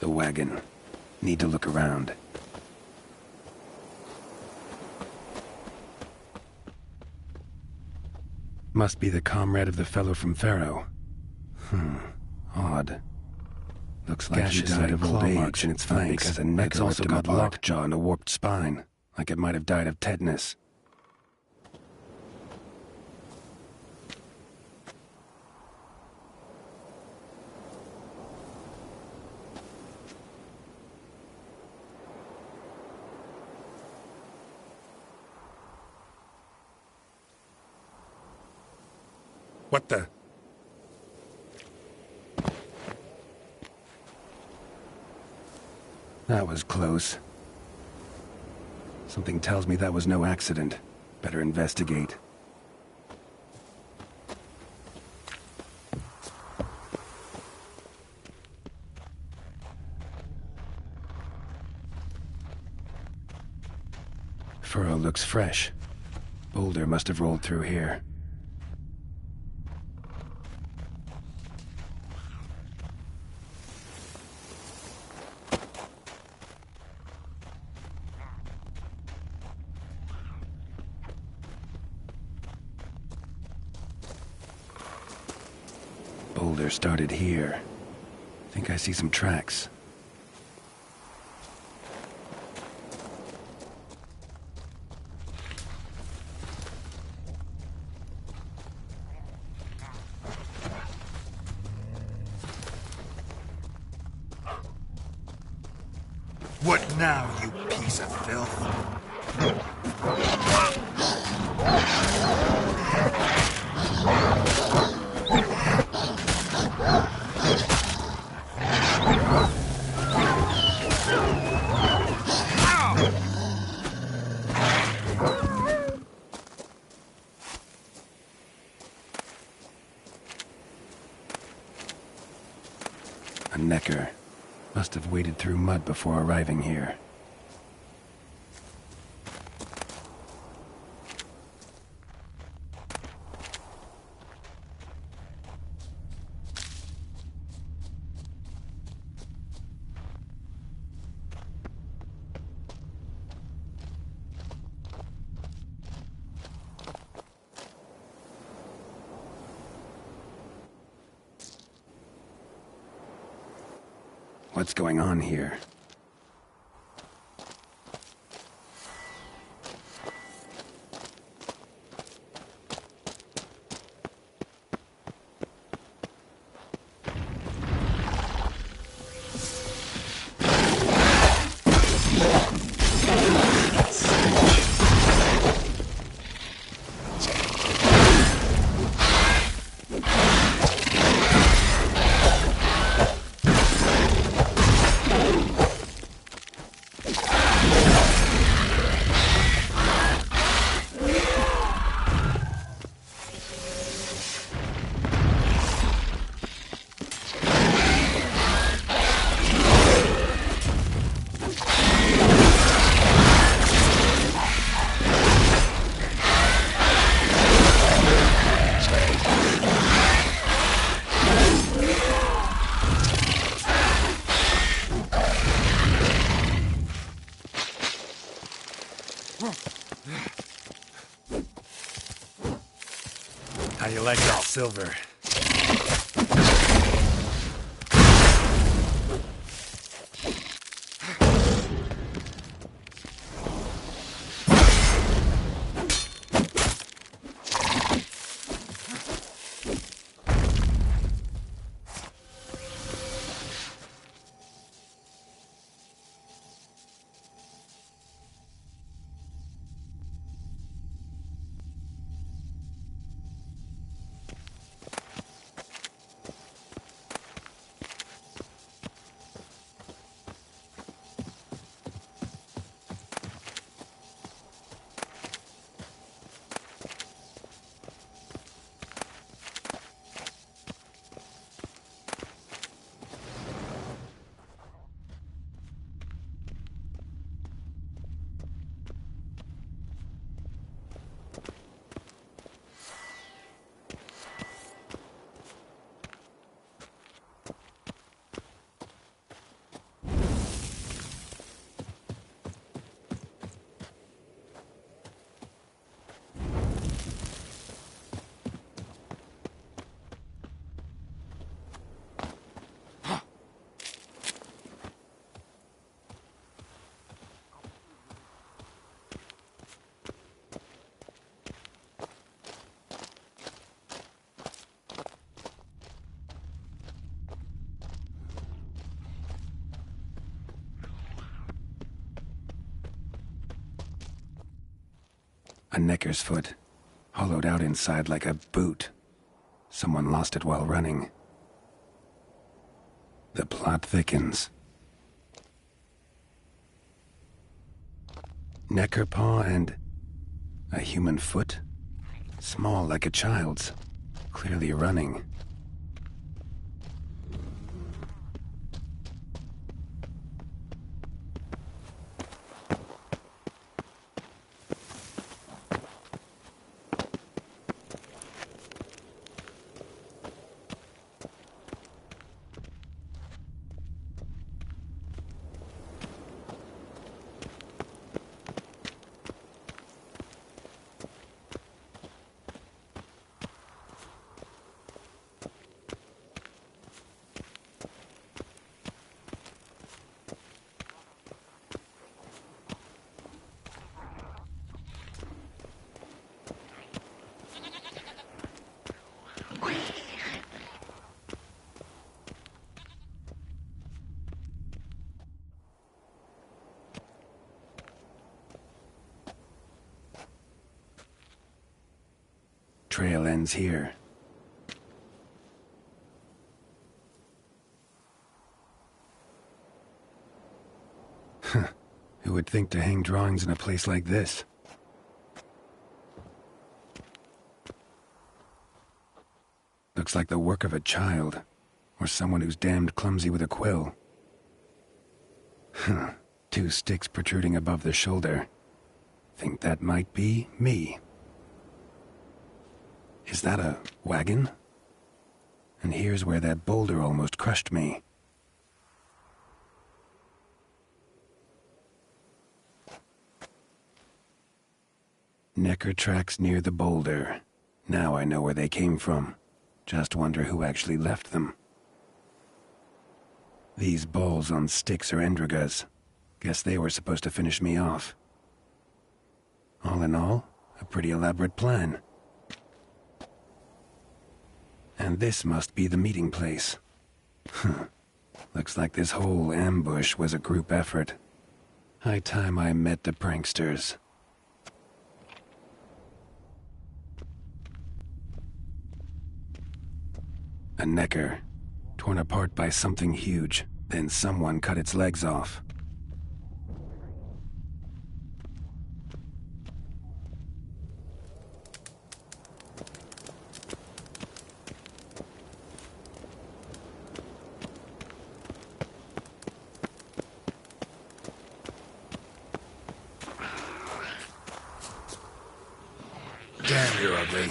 The wagon. Need to look around. Must be the comrade of the fellow from Pharaoh. Odd. Looks like he died of old age in its flanks. Because it's also got lockjaw and a warped spine, like it might have died of tetanus. What the? That was close. Something tells me that was no accident. Better investigate. Furrow looks fresh. Boulder must have rolled through here. Boulder started here. Think I see some tracks. What now, you piece of filth? A necker. Must have waded through mud before arriving here. What's going on here? How you like that, Silver? A necker's foot, hollowed out inside like a boot. Someone lost it while running. The plot thickens. Necker paw and a human foot? Small like a child's, clearly running. Trail ends here. Who would think to hang drawings in a place like this? Looks like the work of a child, or someone who's damned clumsy with a quill. 2 sticks protruding above the shoulder. Think that might be me. Is that a wagon? And here's where that boulder almost crushed me. Necker tracks near the boulder. Now I know where they came from. Just wonder who actually left them. These balls on sticks are Endrigas. Guess they were supposed to finish me off. All in all, a pretty elaborate plan. And this must be the meeting place. Looks like this whole ambush was a group effort. High time I met the pranksters. A necker, torn apart by something huge. Then someone cut its legs off. Damn, you're ugly.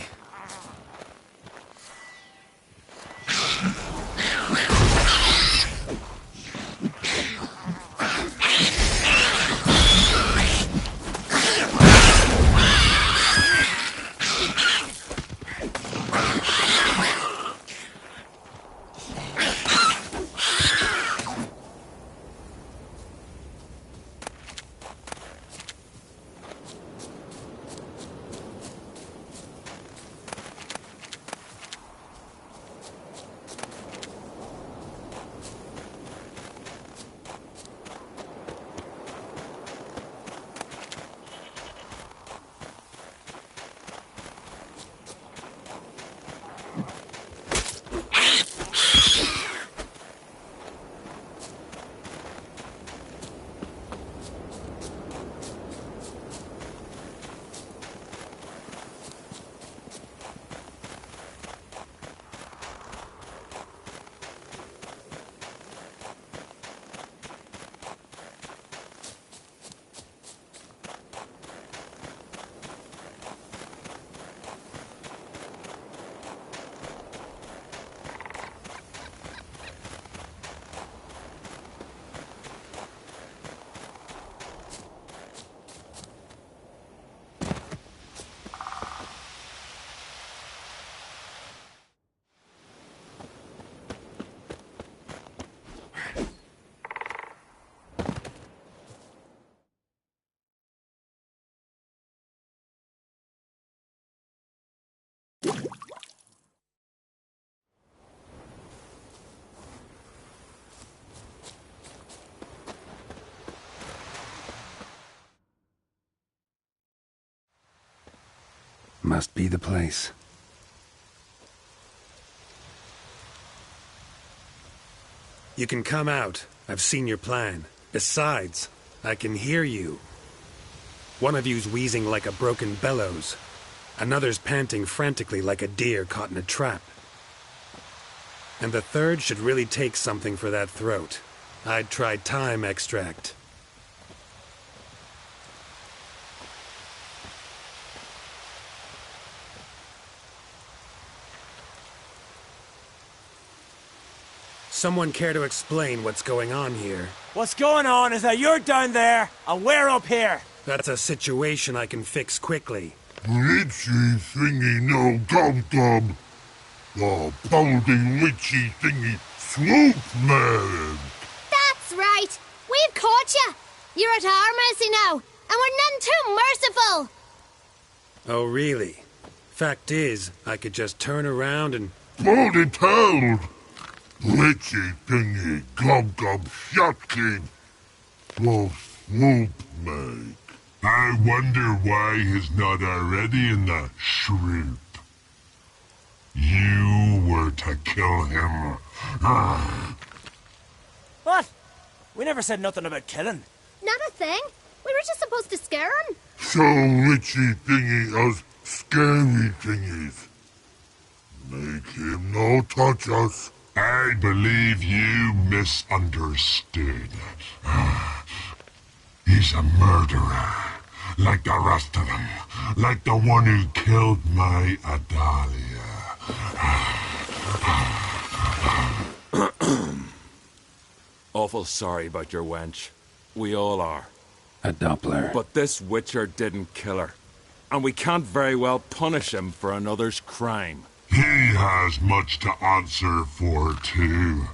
Must be the place. You can come out. I've seen your plan. Besides, I can hear you. One of you's wheezing like a broken bellows. Another's panting frantically like a deer caught in a trap. And the third should really take something for that throat. I'd try thyme extract. Someone care to explain what's going on here? What's going on is that you're down there, and we're up here. That's a situation I can fix quickly. Witchy thingy no gob-gob. The pounding witchy thingy swoop man. That's right. We've caught you. You're at our mercy now, and we're none too merciful. Oh, really? Fact is, I could just turn around and... Bloody told. Witchy thingy gob-gob shotkin. Well, swoop make. I wonder why he's not already in the shrimp. You were to kill him. What? We never said nothing about killing. Not a thing. We were just supposed to scare him. So witchy thingy us scary thingies. Make him no touch us. I believe you misunderstood. He's a murderer, like the rest of them. Like the one who killed my Adalia. Awful sorry about your wench. We all are. A Doppler. But this Witcher didn't kill her. And we can't very well punish him for another's crime. He has much to answer for, too.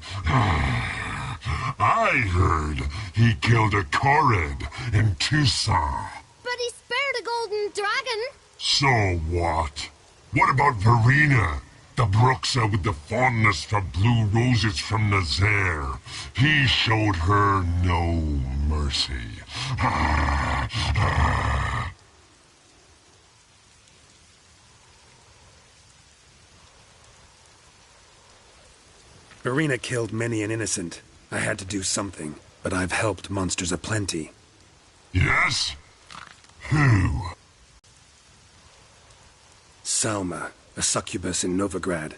I heard he killed a Korid in Tucson. But he spared a golden dragon. So what? What about Verena? The Bruxa with the fondness for blue roses from Nazaire. He showed her no mercy. Verena killed many an innocent. I had to do something, but I've helped monsters aplenty. Yes? Who? Salma, a succubus in Novigrad.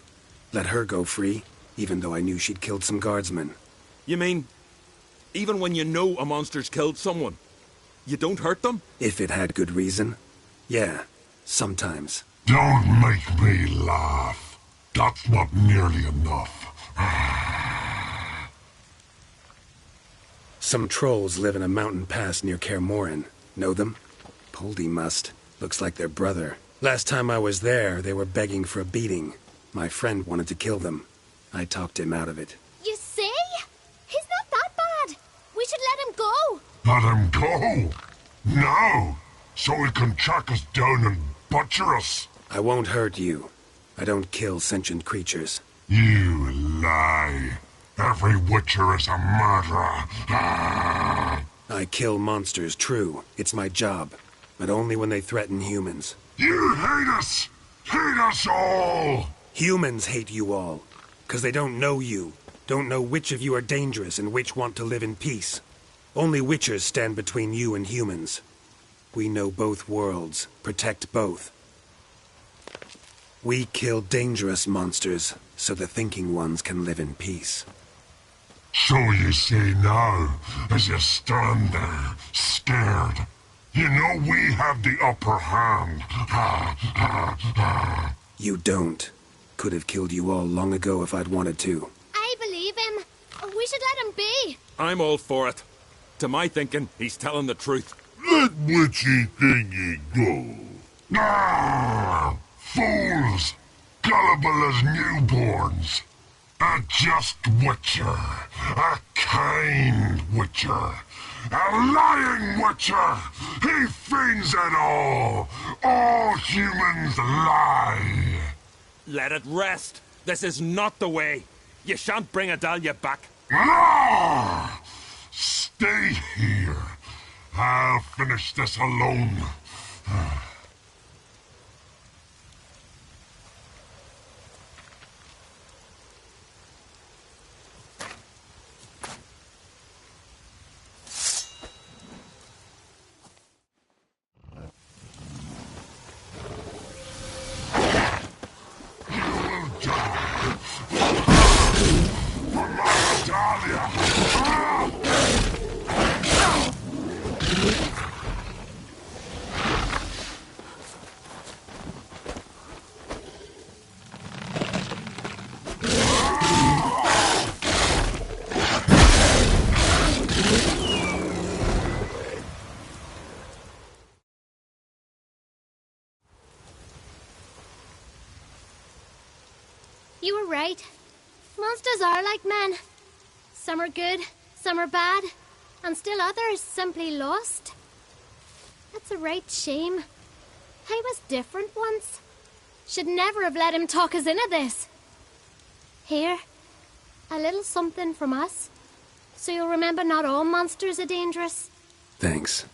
Let her go free, even though I knew she'd killed some guardsmen. You mean, even when you know a monster's killed someone, you don't hurt them? If it had good reason. Yeah, sometimes. Don't make me laugh. That's not nearly enough. Some trolls live in a mountain pass near Kaer Morhen. Know them? Poldy must. Looks like their brother. Last time I was there, they were begging for a beating. My friend wanted to kill them. I talked him out of it. You see? He's not that bad. We should let him go. Let him go? No! So he can track us down and butcher us. I won't hurt you. I don't kill sentient creatures. You lie. Every Witcher is a murderer. I kill monsters, true. It's my job. But only when they threaten humans. You hate us! Hate us all! Humans hate you all. 'Cause they don't know you. Don't know which of you are dangerous and which want to live in peace. Only Witchers stand between you and humans. We know both worlds. Protect both. We kill dangerous monsters, so the thinking ones can live in peace. So you say now, as you stand there, scared. You know we have the upper hand. You don't. Could have killed you all long ago if I'd wanted to. I believe him. We should let him be. I'm all for it. To my thinking, he's telling the truth. Let witchy thingy go. Fools! Gullible as newborns. A just Witcher. A kind Witcher. A lying Witcher! He feigns it all! All humans lie! Let it rest. This is not the way. You shan't bring Adalia back. Ah! Stay here. I'll finish this alone. You were right. Monsters are like men. Some are good, some are bad, and still others simply lost. That's a right shame. I was different once. Should never have let him talk us into this. Here, a little something from us, so you'll remember not all monsters are dangerous. Thanks.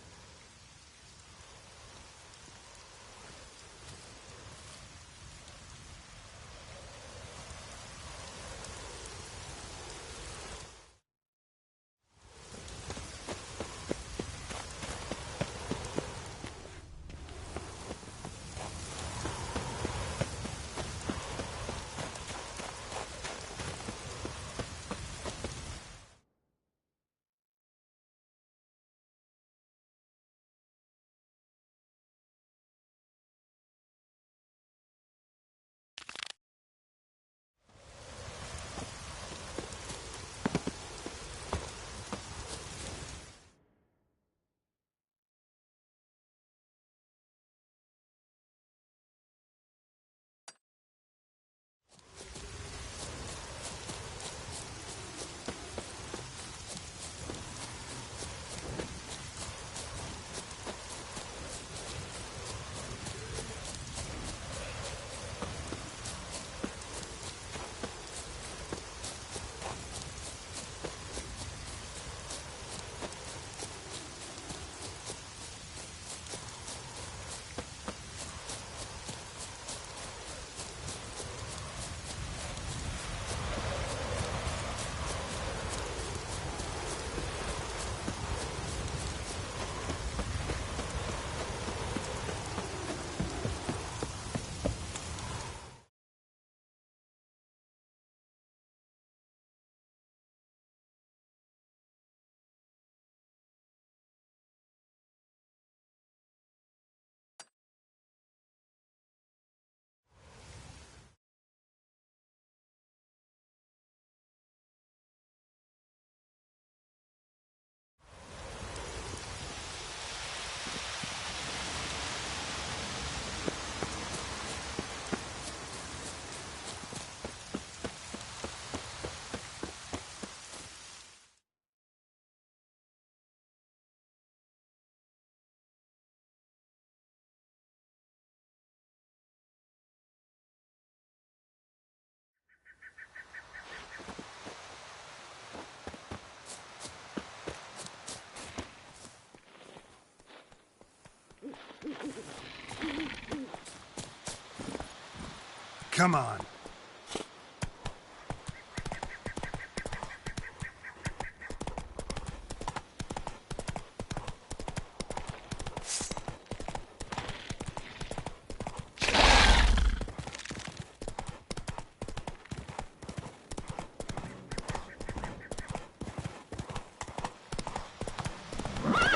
Come on.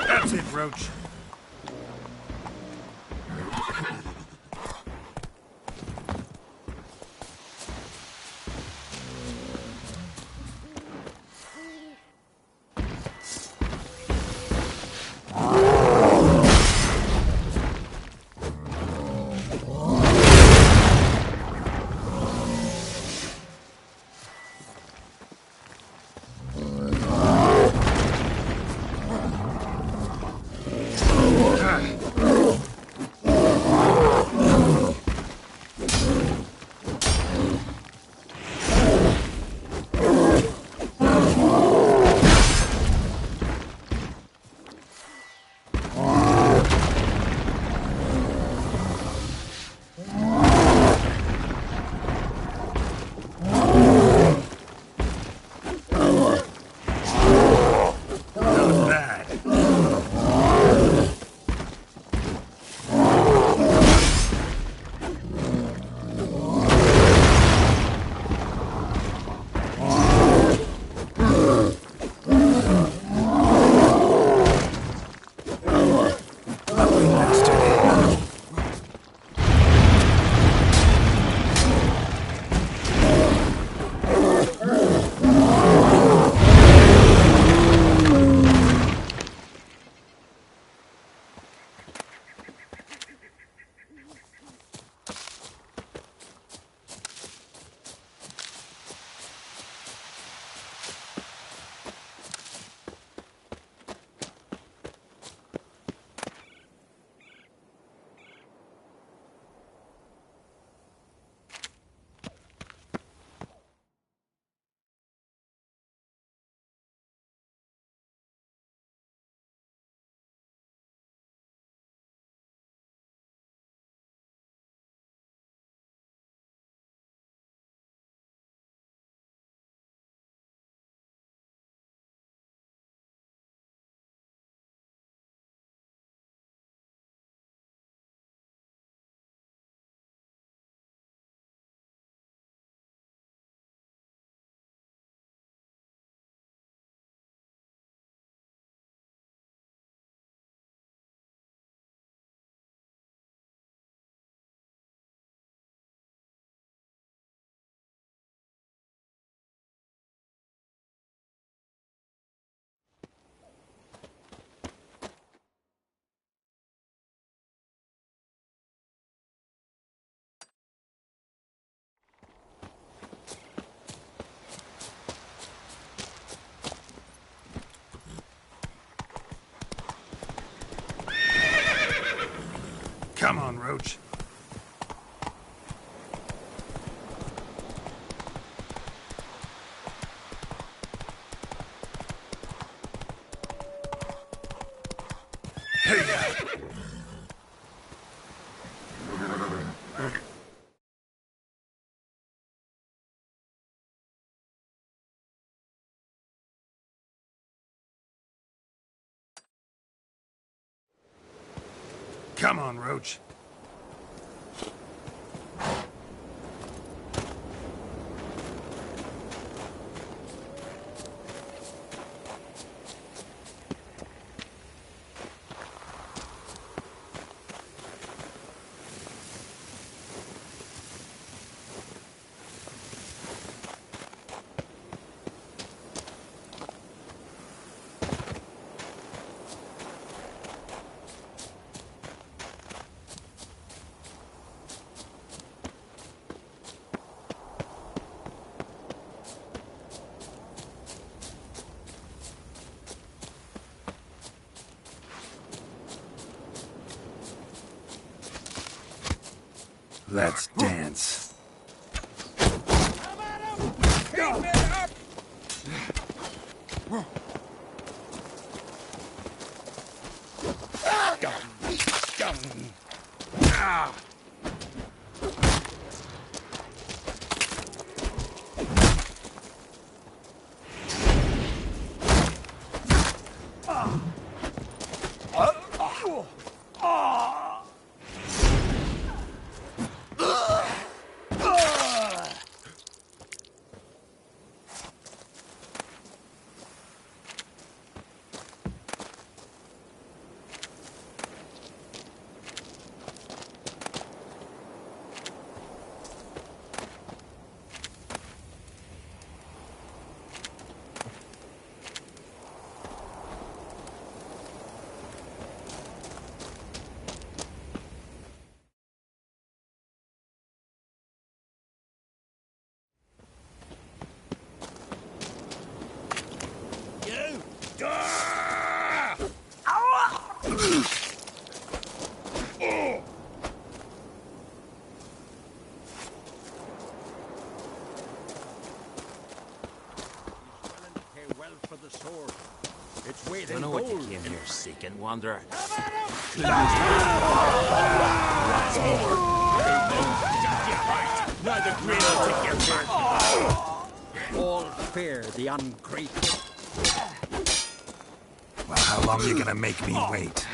That's it, Roach. Come on, Roach. Come on, Roach. Let's dance. Don't know what you came here seeking, wanderer. Neither greater to get back. All fear the ungrateful. Well, how long are you gonna make me wait?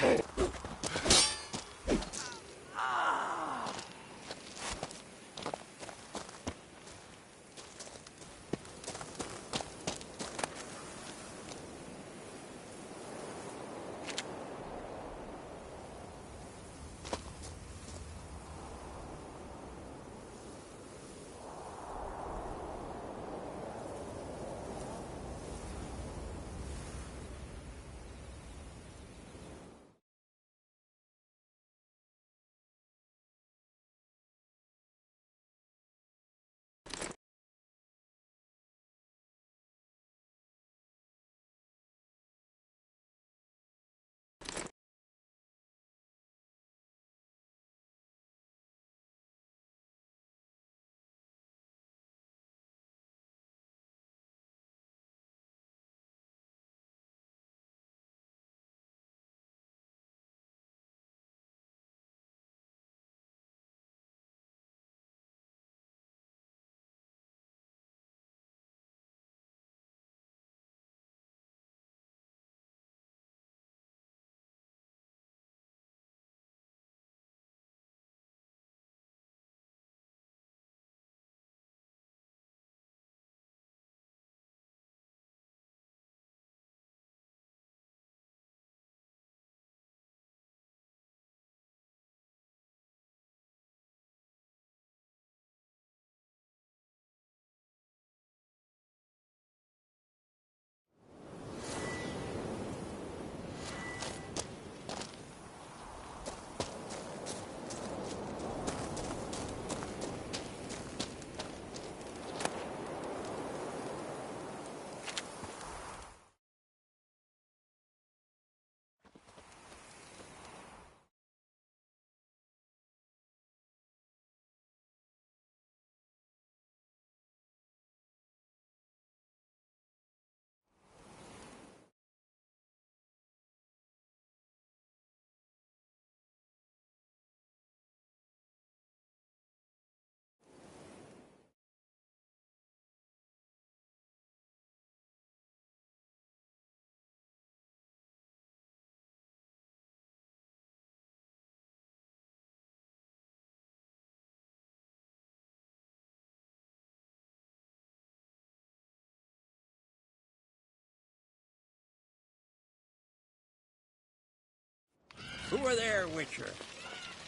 Who are there, Witcher?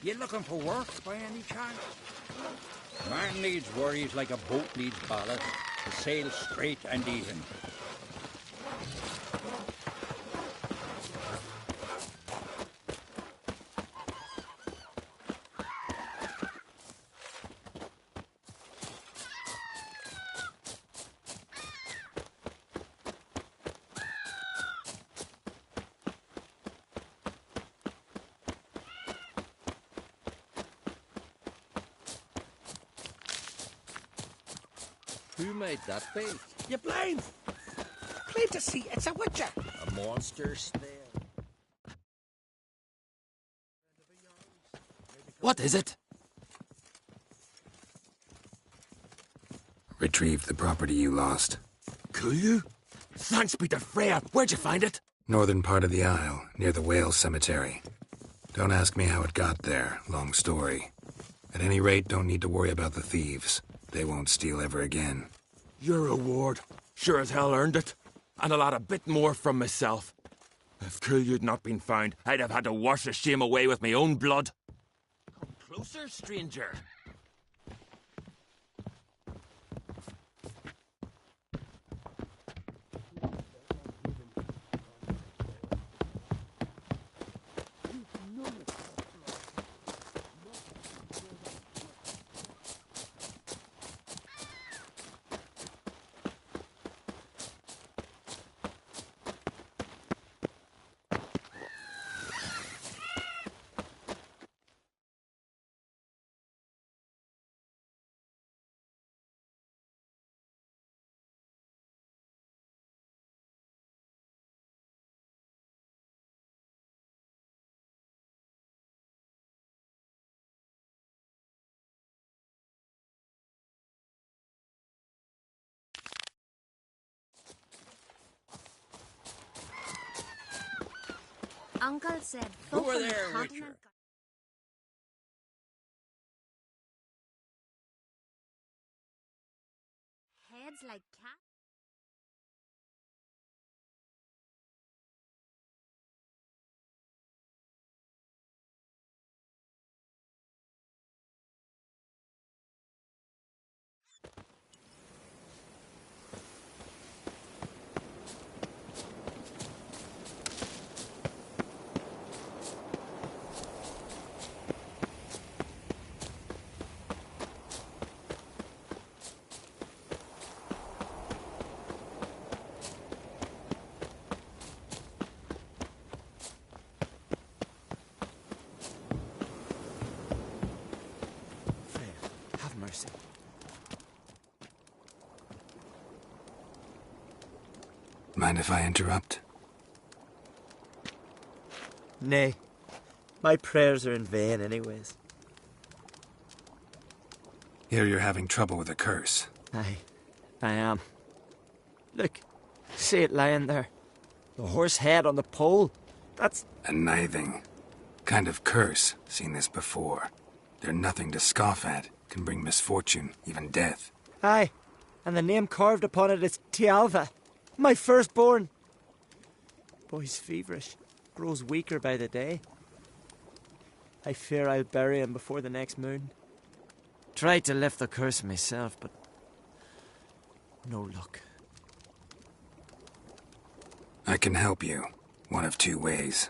You looking for work by any chance? Man needs worries like a boat needs ballast to sail straight and even. Who made that face? You blind! Plain to see, it's a witcher. A monster's there. What is it? Retrieved the property you lost. Could you? Thanks be to Freya. Where'd you find it? Northern part of the Isle, near the whale cemetery. Don't ask me how it got there. Long story. At any rate, don't need to worry about the thieves. They won't steal ever again. Your reward. Sure as hell earned it. And I'll add a bit more from myself. If Killiud not been found, I'd have had to wash the shame away with my own blood. Come closer, stranger. Uncle said Who folk are on the there, continent Witcher? got heads like cats. Have mercy. Mind if I interrupt? Nay. My prayers are in vain anyways. Hear you're having trouble with a curse. Aye, I am. Look, see it lying there. The horse head on the pole. That's... A nithing. Kind of curse. Seen this before. They're nothing to scoff at. Can bring misfortune, even death. Aye, and the name carved upon it is Tialva, my firstborn. Boy's feverish, grows weaker by the day. I fear I'll bury him before the next moon. Tried to lift the curse myself, but no luck. I can help you. One of two ways.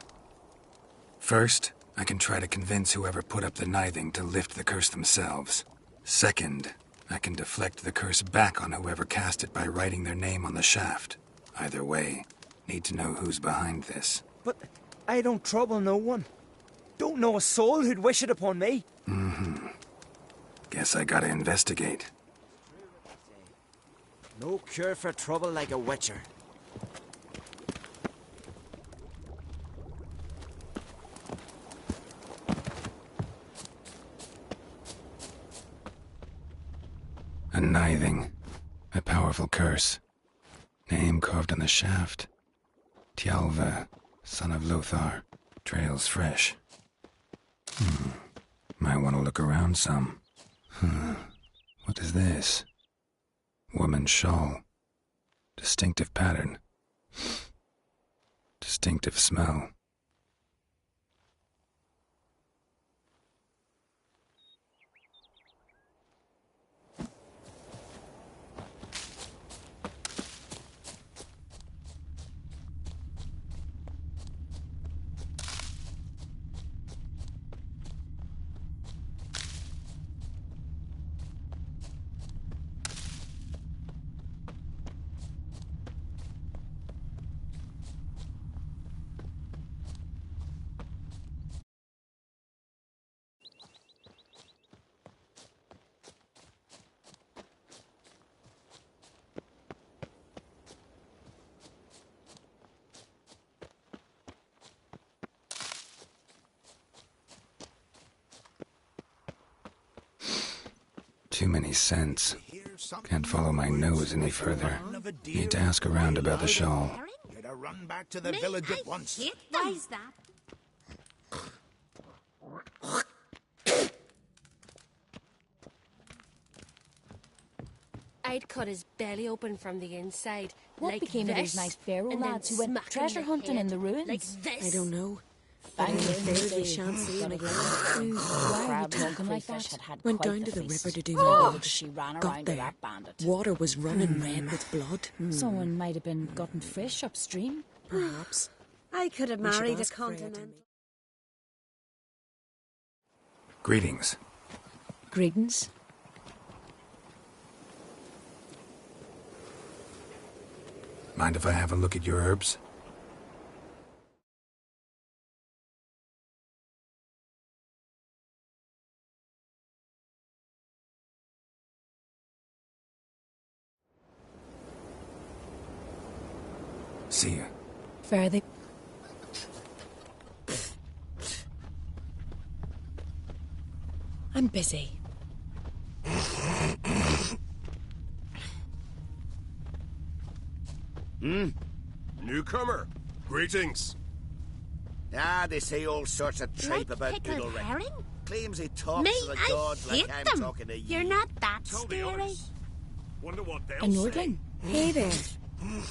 First, I can try to convince whoever put up the nithing to lift the curse themselves. Second, I can deflect the curse back on whoever cast it by writing their name on the shaft. Either way, need to know who's behind this. But I don't trouble no one. Don't know a soul who'd wish it upon me. Mm-hmm. Guess I gotta investigate. No cure for trouble like a witcher. A nithing. A powerful curse. Name carved on the shaft. Tialva, son of Lothar. Trails fresh. Might want to look around some. What is this? Woman's shawl. Distinctive pattern. Distinctive smell. Too many scents. Can't follow my nose any further. Need to ask around about the shawl. Better run back to the village at once. Why's that? I'd cut his belly open from the inside. What like became this, of those nice pharaoh and then lads who went smack him treasure in the hunting head, in the ruins? Like this. I don't know. Bang I'm in afraid the we shan't see him again. Why are you Crab talking like that? Went down to the river to do my blood. She ran Got around with there. that bandit. Water was running red with blood. Someone might have been gotten fish upstream. Perhaps. I could have We should married a ask Freya to continent. Greetings. Greetings. Mind if I have a look at your herbs? See ya. Fare thee. I'm busy. Newcomer, greetings. They say all sorts of tripe about pickled Doodle Rick. herring? Claims he talks Me, to the I gods like hate I'm them. talking to you. You're not that scary. Wonder what they'll A Nordling? Hey there. Come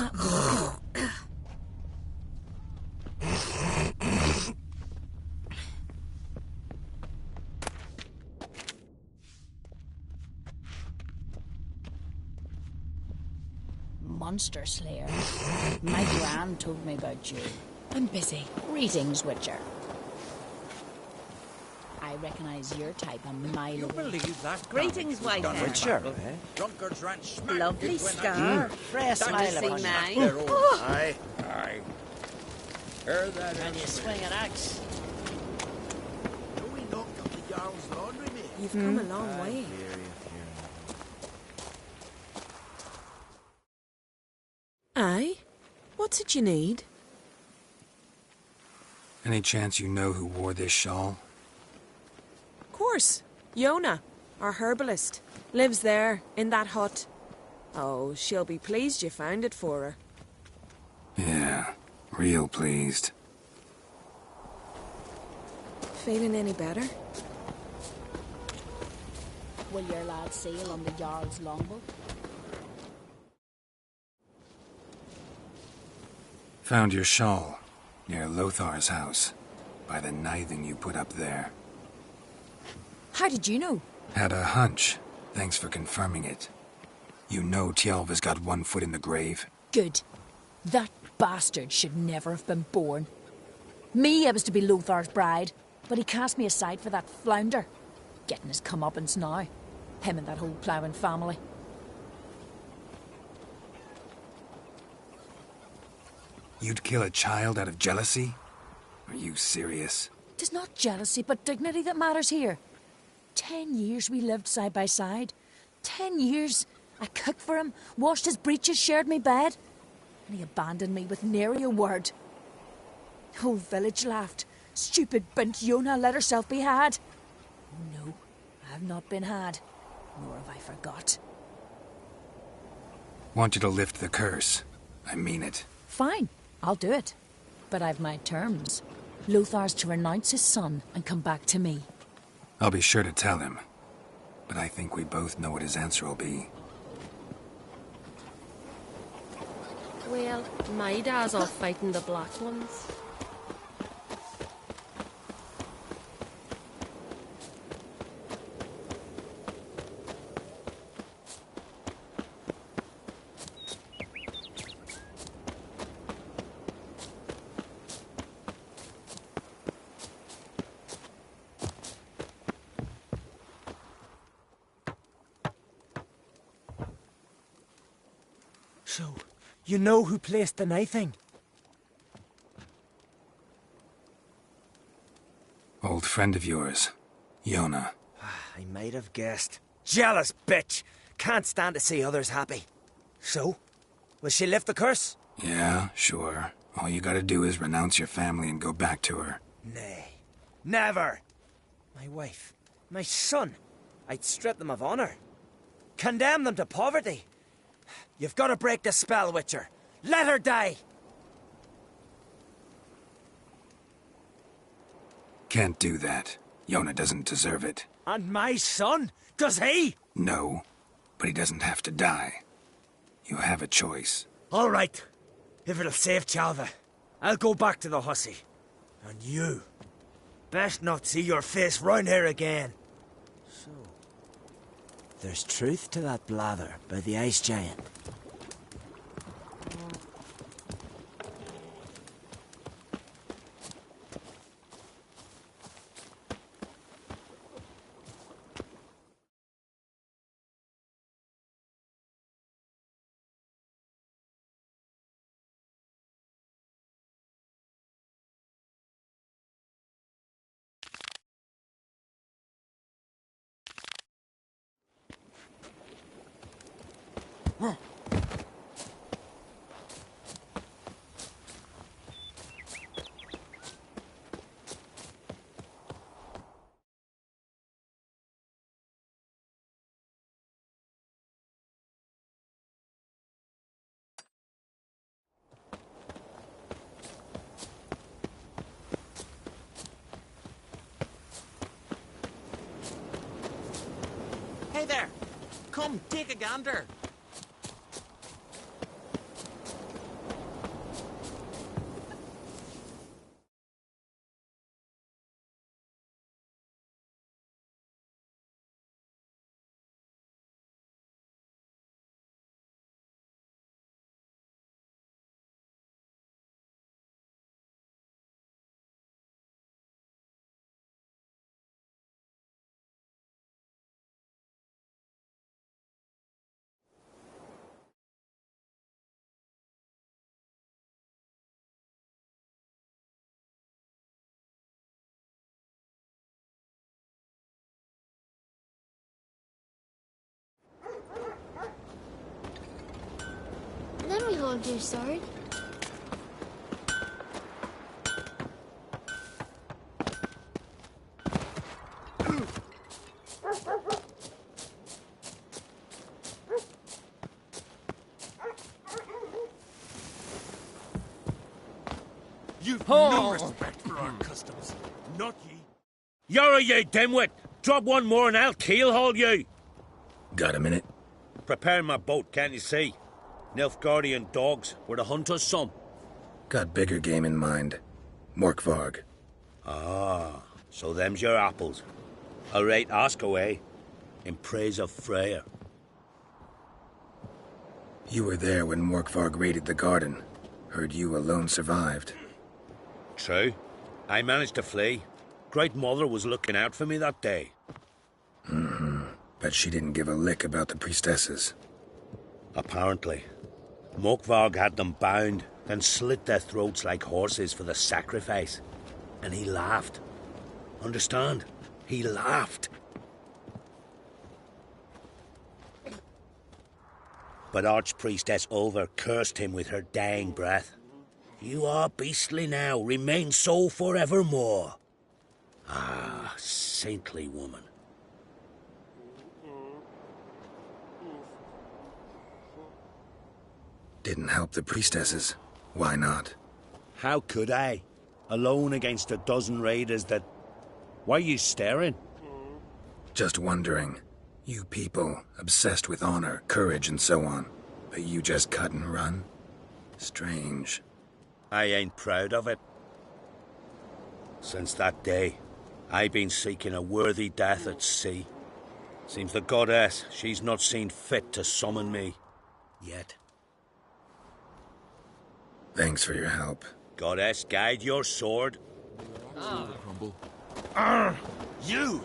that walking. Monster Slayer. My gran told me about you. I'm busy. Greetings, Witcher. I recognize your type a mile away. Believe that? Greetings, Whitehead. Witcher, eh? Drunkards ran smack. Lovely scar. Fresh Don't smile you see upon mine? you. Oh. Aye. Aye. Hear that? Can you swing an axe? No, we knocked up the Jarl's laundry, mate. You've come a long way. Aye? What's it you need? Any chance you know who wore this shawl? Of course. Yona, our herbalist. Lives there, in that hut. Oh, she'll be pleased you found it for her. Yeah, real pleased. Feeling any better? Will your lad sail on the Jarl's longboat? Found your shawl near Lothar's house, by the knithing you put up there. How did you know? Had a hunch. Thanks for confirming it. You know Tjalva's got one foot in the grave. Good. That bastard should never have been born. Me, I was to be Lothar's bride, but he cast me aside for that flounder. Getting his comeuppance now. Him and that whole ploughing family. You'd kill a child out of jealousy? Are you serious? 'Tis not jealousy, but dignity that matters here. 10 years we lived side by side. 10 years. I cooked for him, washed his breeches, shared me bed. And he abandoned me with nary a word. Whole village laughed. Stupid bint Yona let herself be had. No, I've not been had. Nor have I forgot. Want you to lift the curse. I mean it. Fine, I'll do it. But I've my terms. Lothar's to renounce his son and come back to me. I'll be sure to tell him. But I think we both know what his answer will be. Well, my dad's off fighting the black ones. So, you know who placed the knifing? Old friend of yours, Yona. I might have guessed. Jealous bitch! Can't stand to see others happy. So, will she lift the curse? Yeah, sure. All you gotta do is renounce your family and go back to her. Nay. Never! My wife. My son. I'd strip them of honor. Condemn them to poverty. You've got to break the spell, Witcher. Let her die! Can't do that. Yona doesn't deserve it. And my son? Does he? No, but he doesn't have to die. You have a choice. All right. If it'll save Chalva, I'll go back to the hussy. And you, best not see your face round here again. So, there's truth to that blather by the ice giant. Hey there! Come, take a gander! Let me hold your sword. You've no respect for our customs. Not ye. You're ye dimwit! Drop one more and I'll keelhaul you! Got a minute? Preparing my boat, can't you see? Nilfgaardian dogs were to hunt us some. Got bigger game in mind. Morkvarg. Ah, so them's your apples. All right, ask away. In praise of Freya. You were there when Morkvarg raided the garden. Heard you alone survived. True. I managed to flee. Great Mother was looking out for me that day. Mm-hmm. But she didn't give a lick about the priestesses. Apparently. Morkvarg had them bound, then slit their throats like horses for the sacrifice. And he laughed. Understand? He laughed. But Archpriestess Ulver cursed him with her dying breath. You are beastly now, remain so forevermore. Ah, saintly woman. Didn't help the priestesses. Why not? How could I? Alone against a dozen raiders that... Why are you staring? Just wondering. You people, obsessed with honor, courage, and so on. But you just cut and run? Strange. I ain't proud of it. Since that day, I've been seeking a worthy death at sea. Seems the goddess, she's not seen fit to summon me. Yet. Thanks for your help. Goddess, guide your sword. Crumble. You!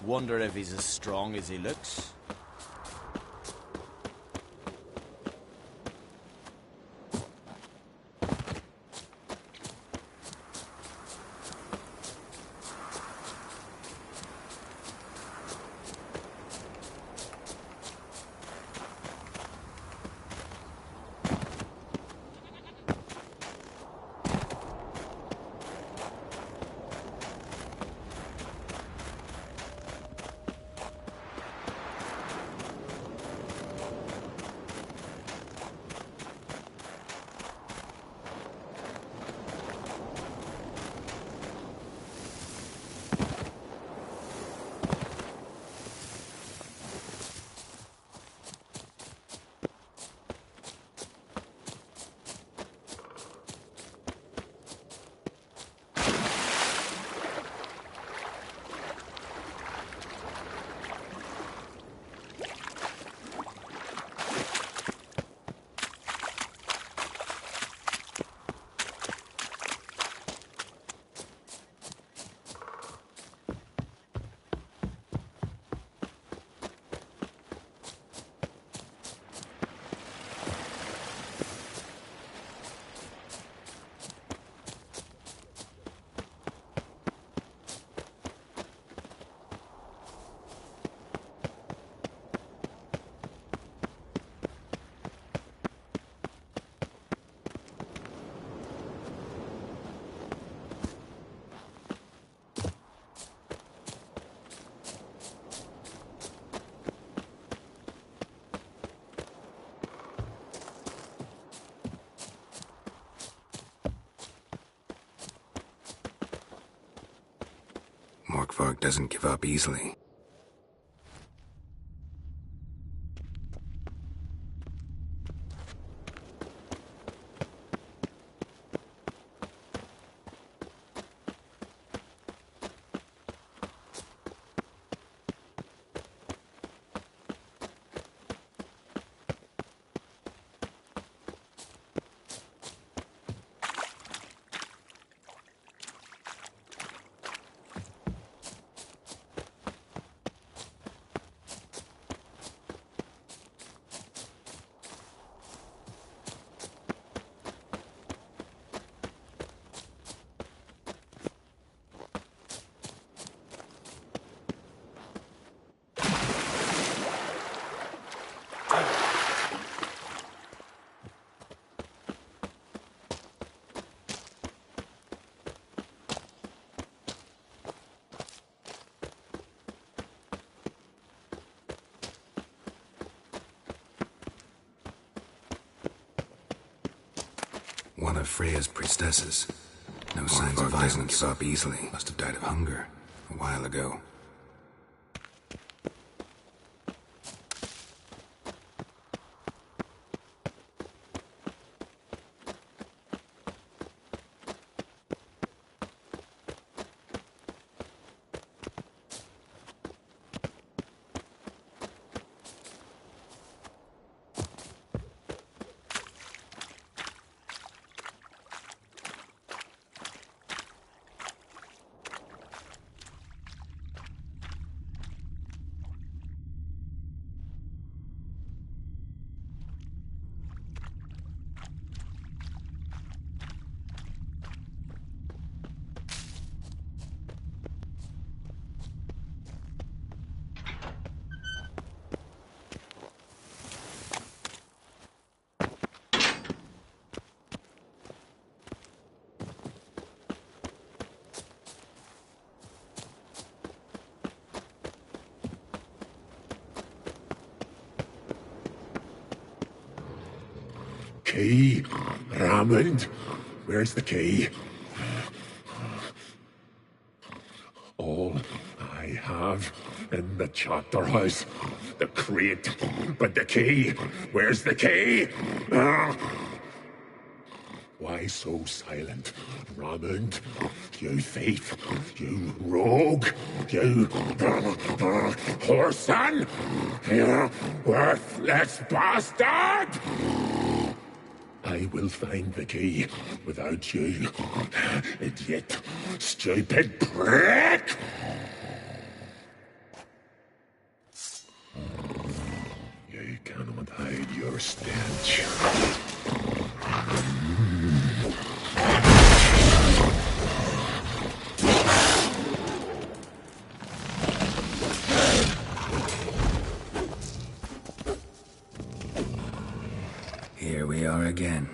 Wonder if he's as strong as he looks. Morkvark doesn't give up easily. One of Freya's priestesses. No signs of violence. Doesn't give up easily. Must have died of hunger a while ago. Key, Raymond, where's the key? All I have in the chapter house, the crate, but the key, where's the key? Why so silent, Raymond? You thief, you rogue, you whoreson, you worthless bastard! I will find the key without you, idiot, stupid prick! You cannot hide your stench. Here we are again.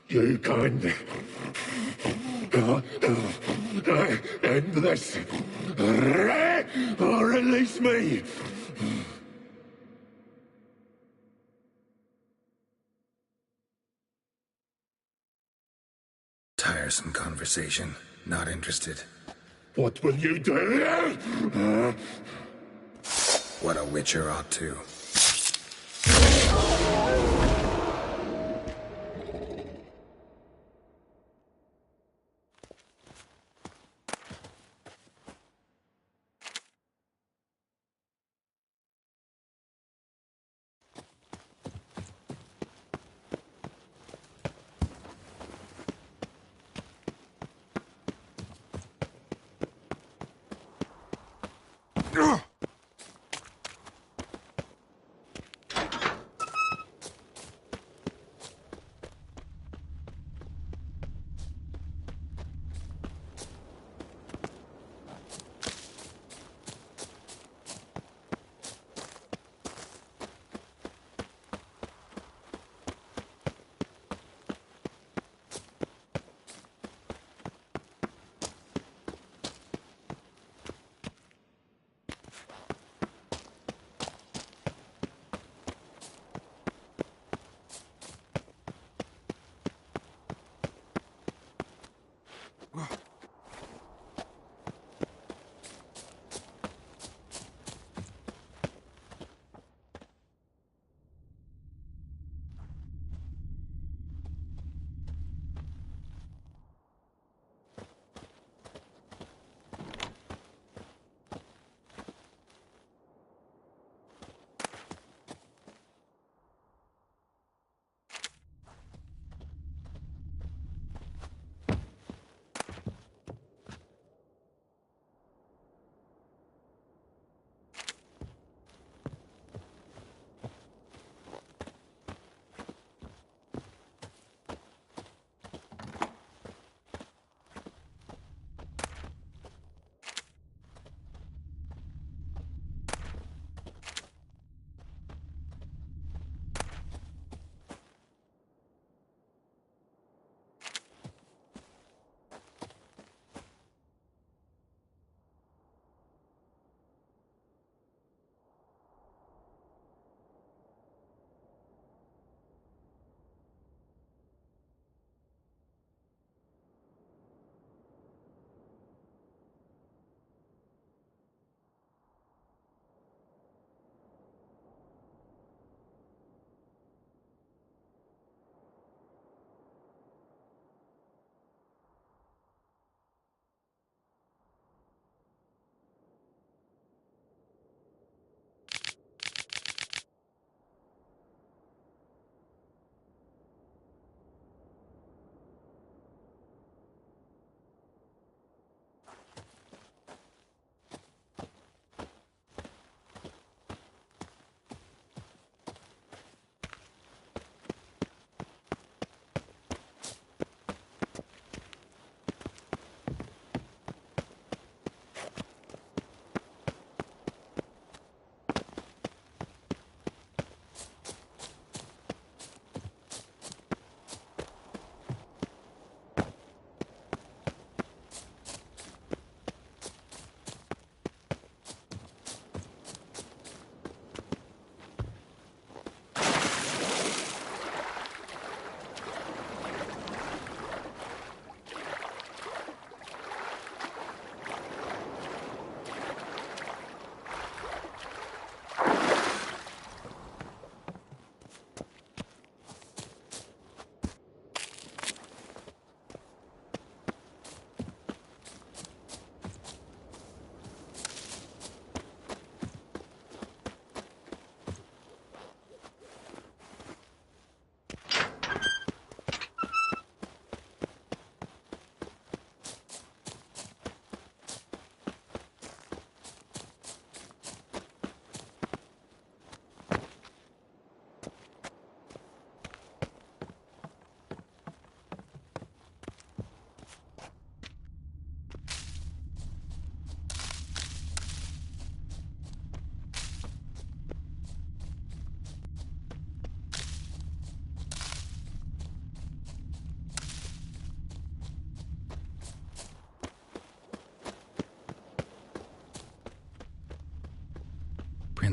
You can't end this. Release me. Tiresome conversation. Not interested. What will you do? What a witcher ought to.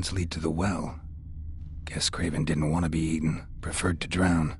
footprints lead to the well. Guess Craven didn't want to be eaten, preferred to drown.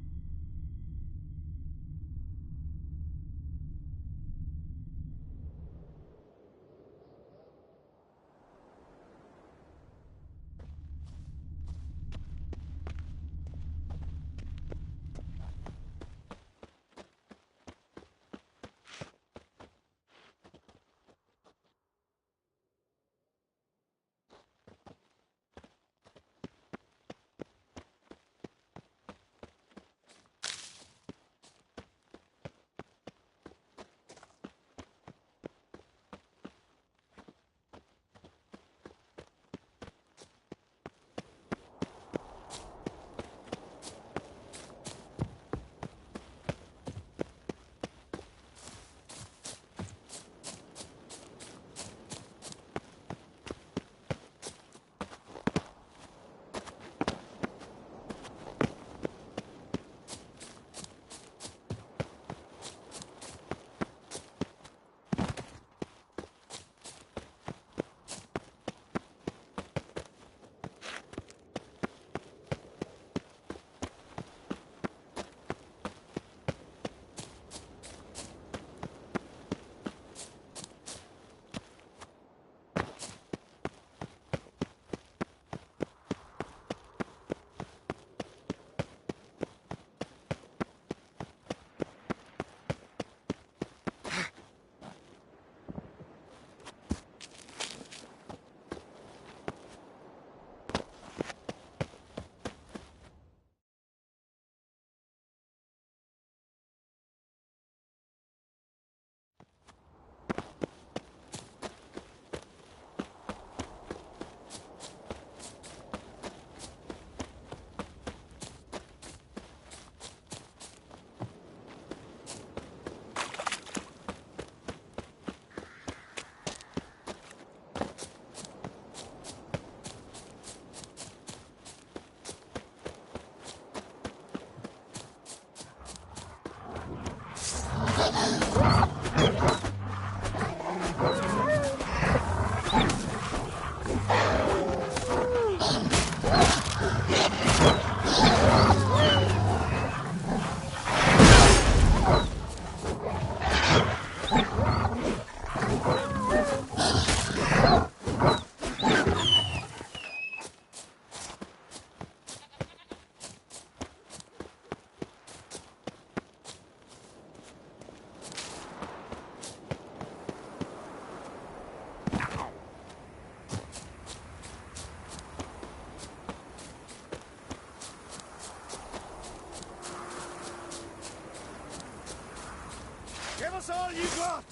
Give us all you got!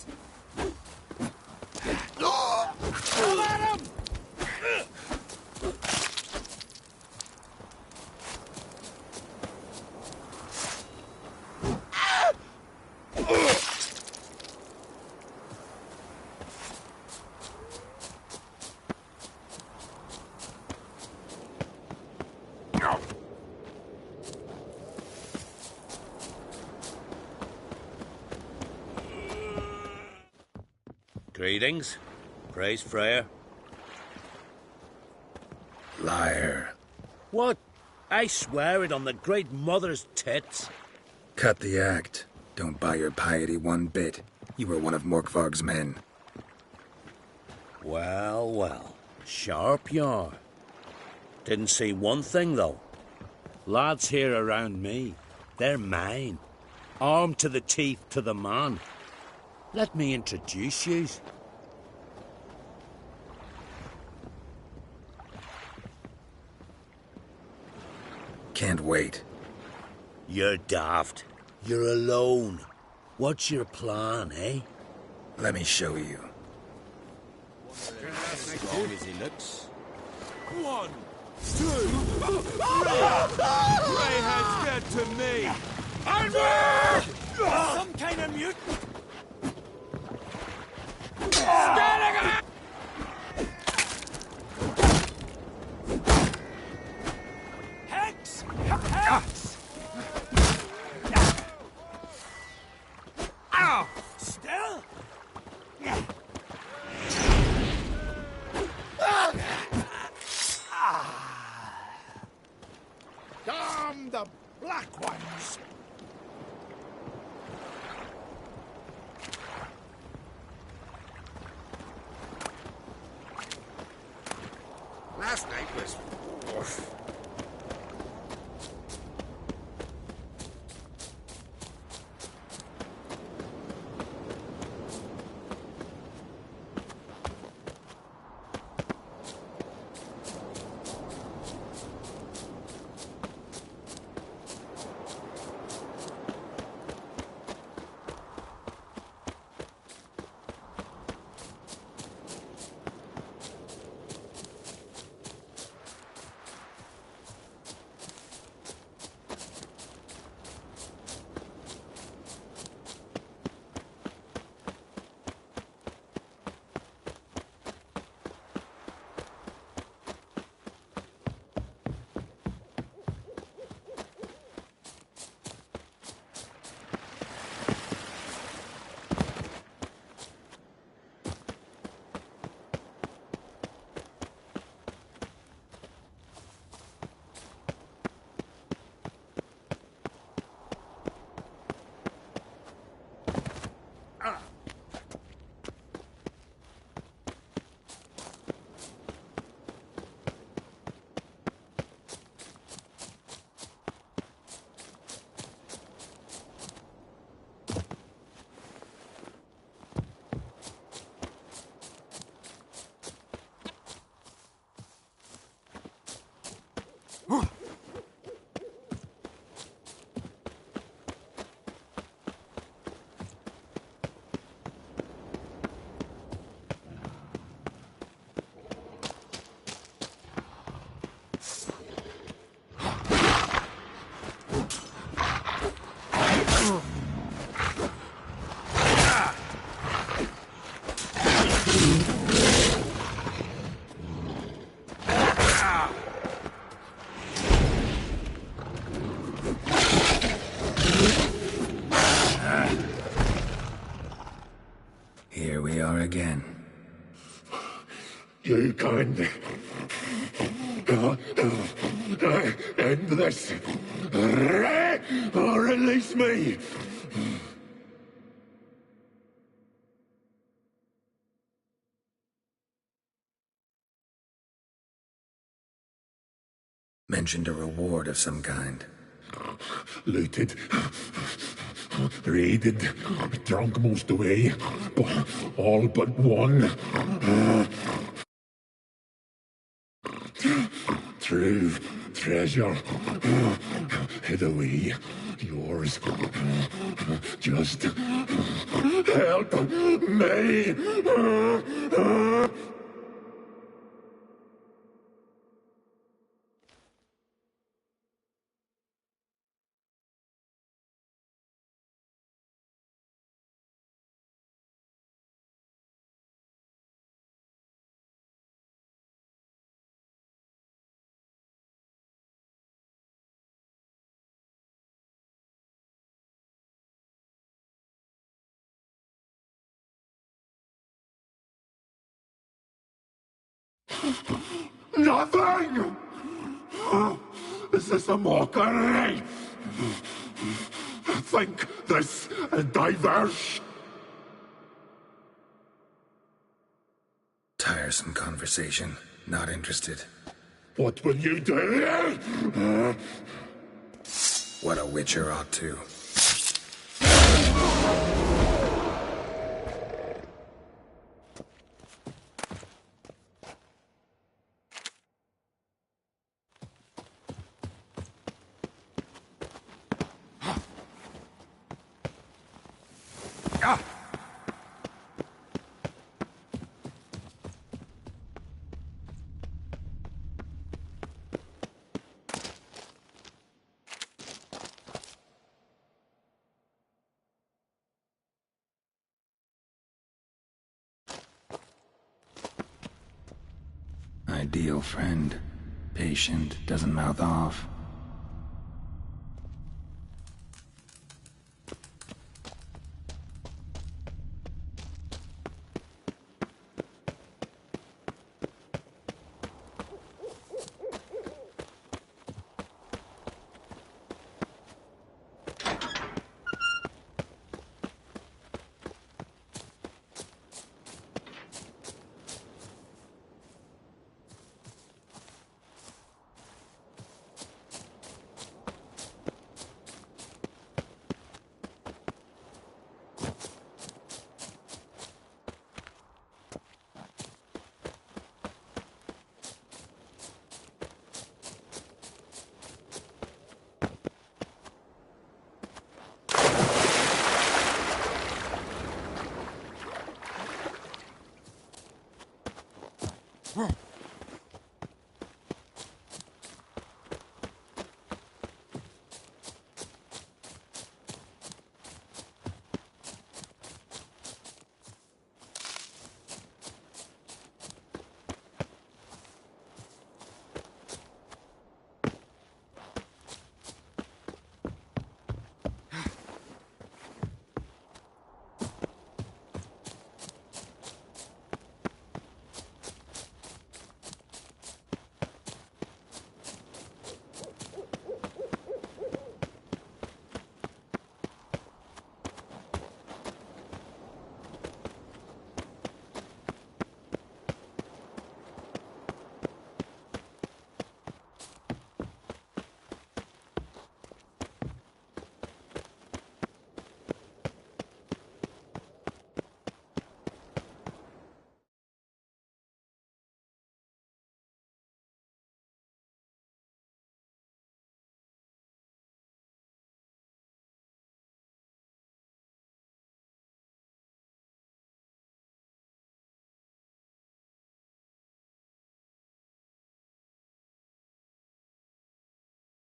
Come at him! Greetings. Praise Freya. Liar. What? I swear it on the Great Mother's tits. Cut the act. Don't buy your piety one bit. You were one of Morkvarg's men. Well, well. Sharp you are. Didn't see one thing, though. Lads here around me, they're mine. Armed to the teeth to the man. Let me introduce you. Can't wait. You're daft. You're alone. What's your plan, eh? Let me show you. As long as he looks. 1, 2, 3! Greyheads get to me! Onward! Some kind of mutant! Hex! Hex! Ow! Still? black ones. Last night was... Here we are again. You can't end this. Or release me. Mentioned a reward of some kind. Looted, raided, drunk most away, all but one. True treasure, hid away, yours. Just help me. Nothing! Is this a mockery? Think this diverse. Tiresome conversation. Not interested. What will you do? What a witcher ought to. Ideal friend. Patient, doesn't mouth off.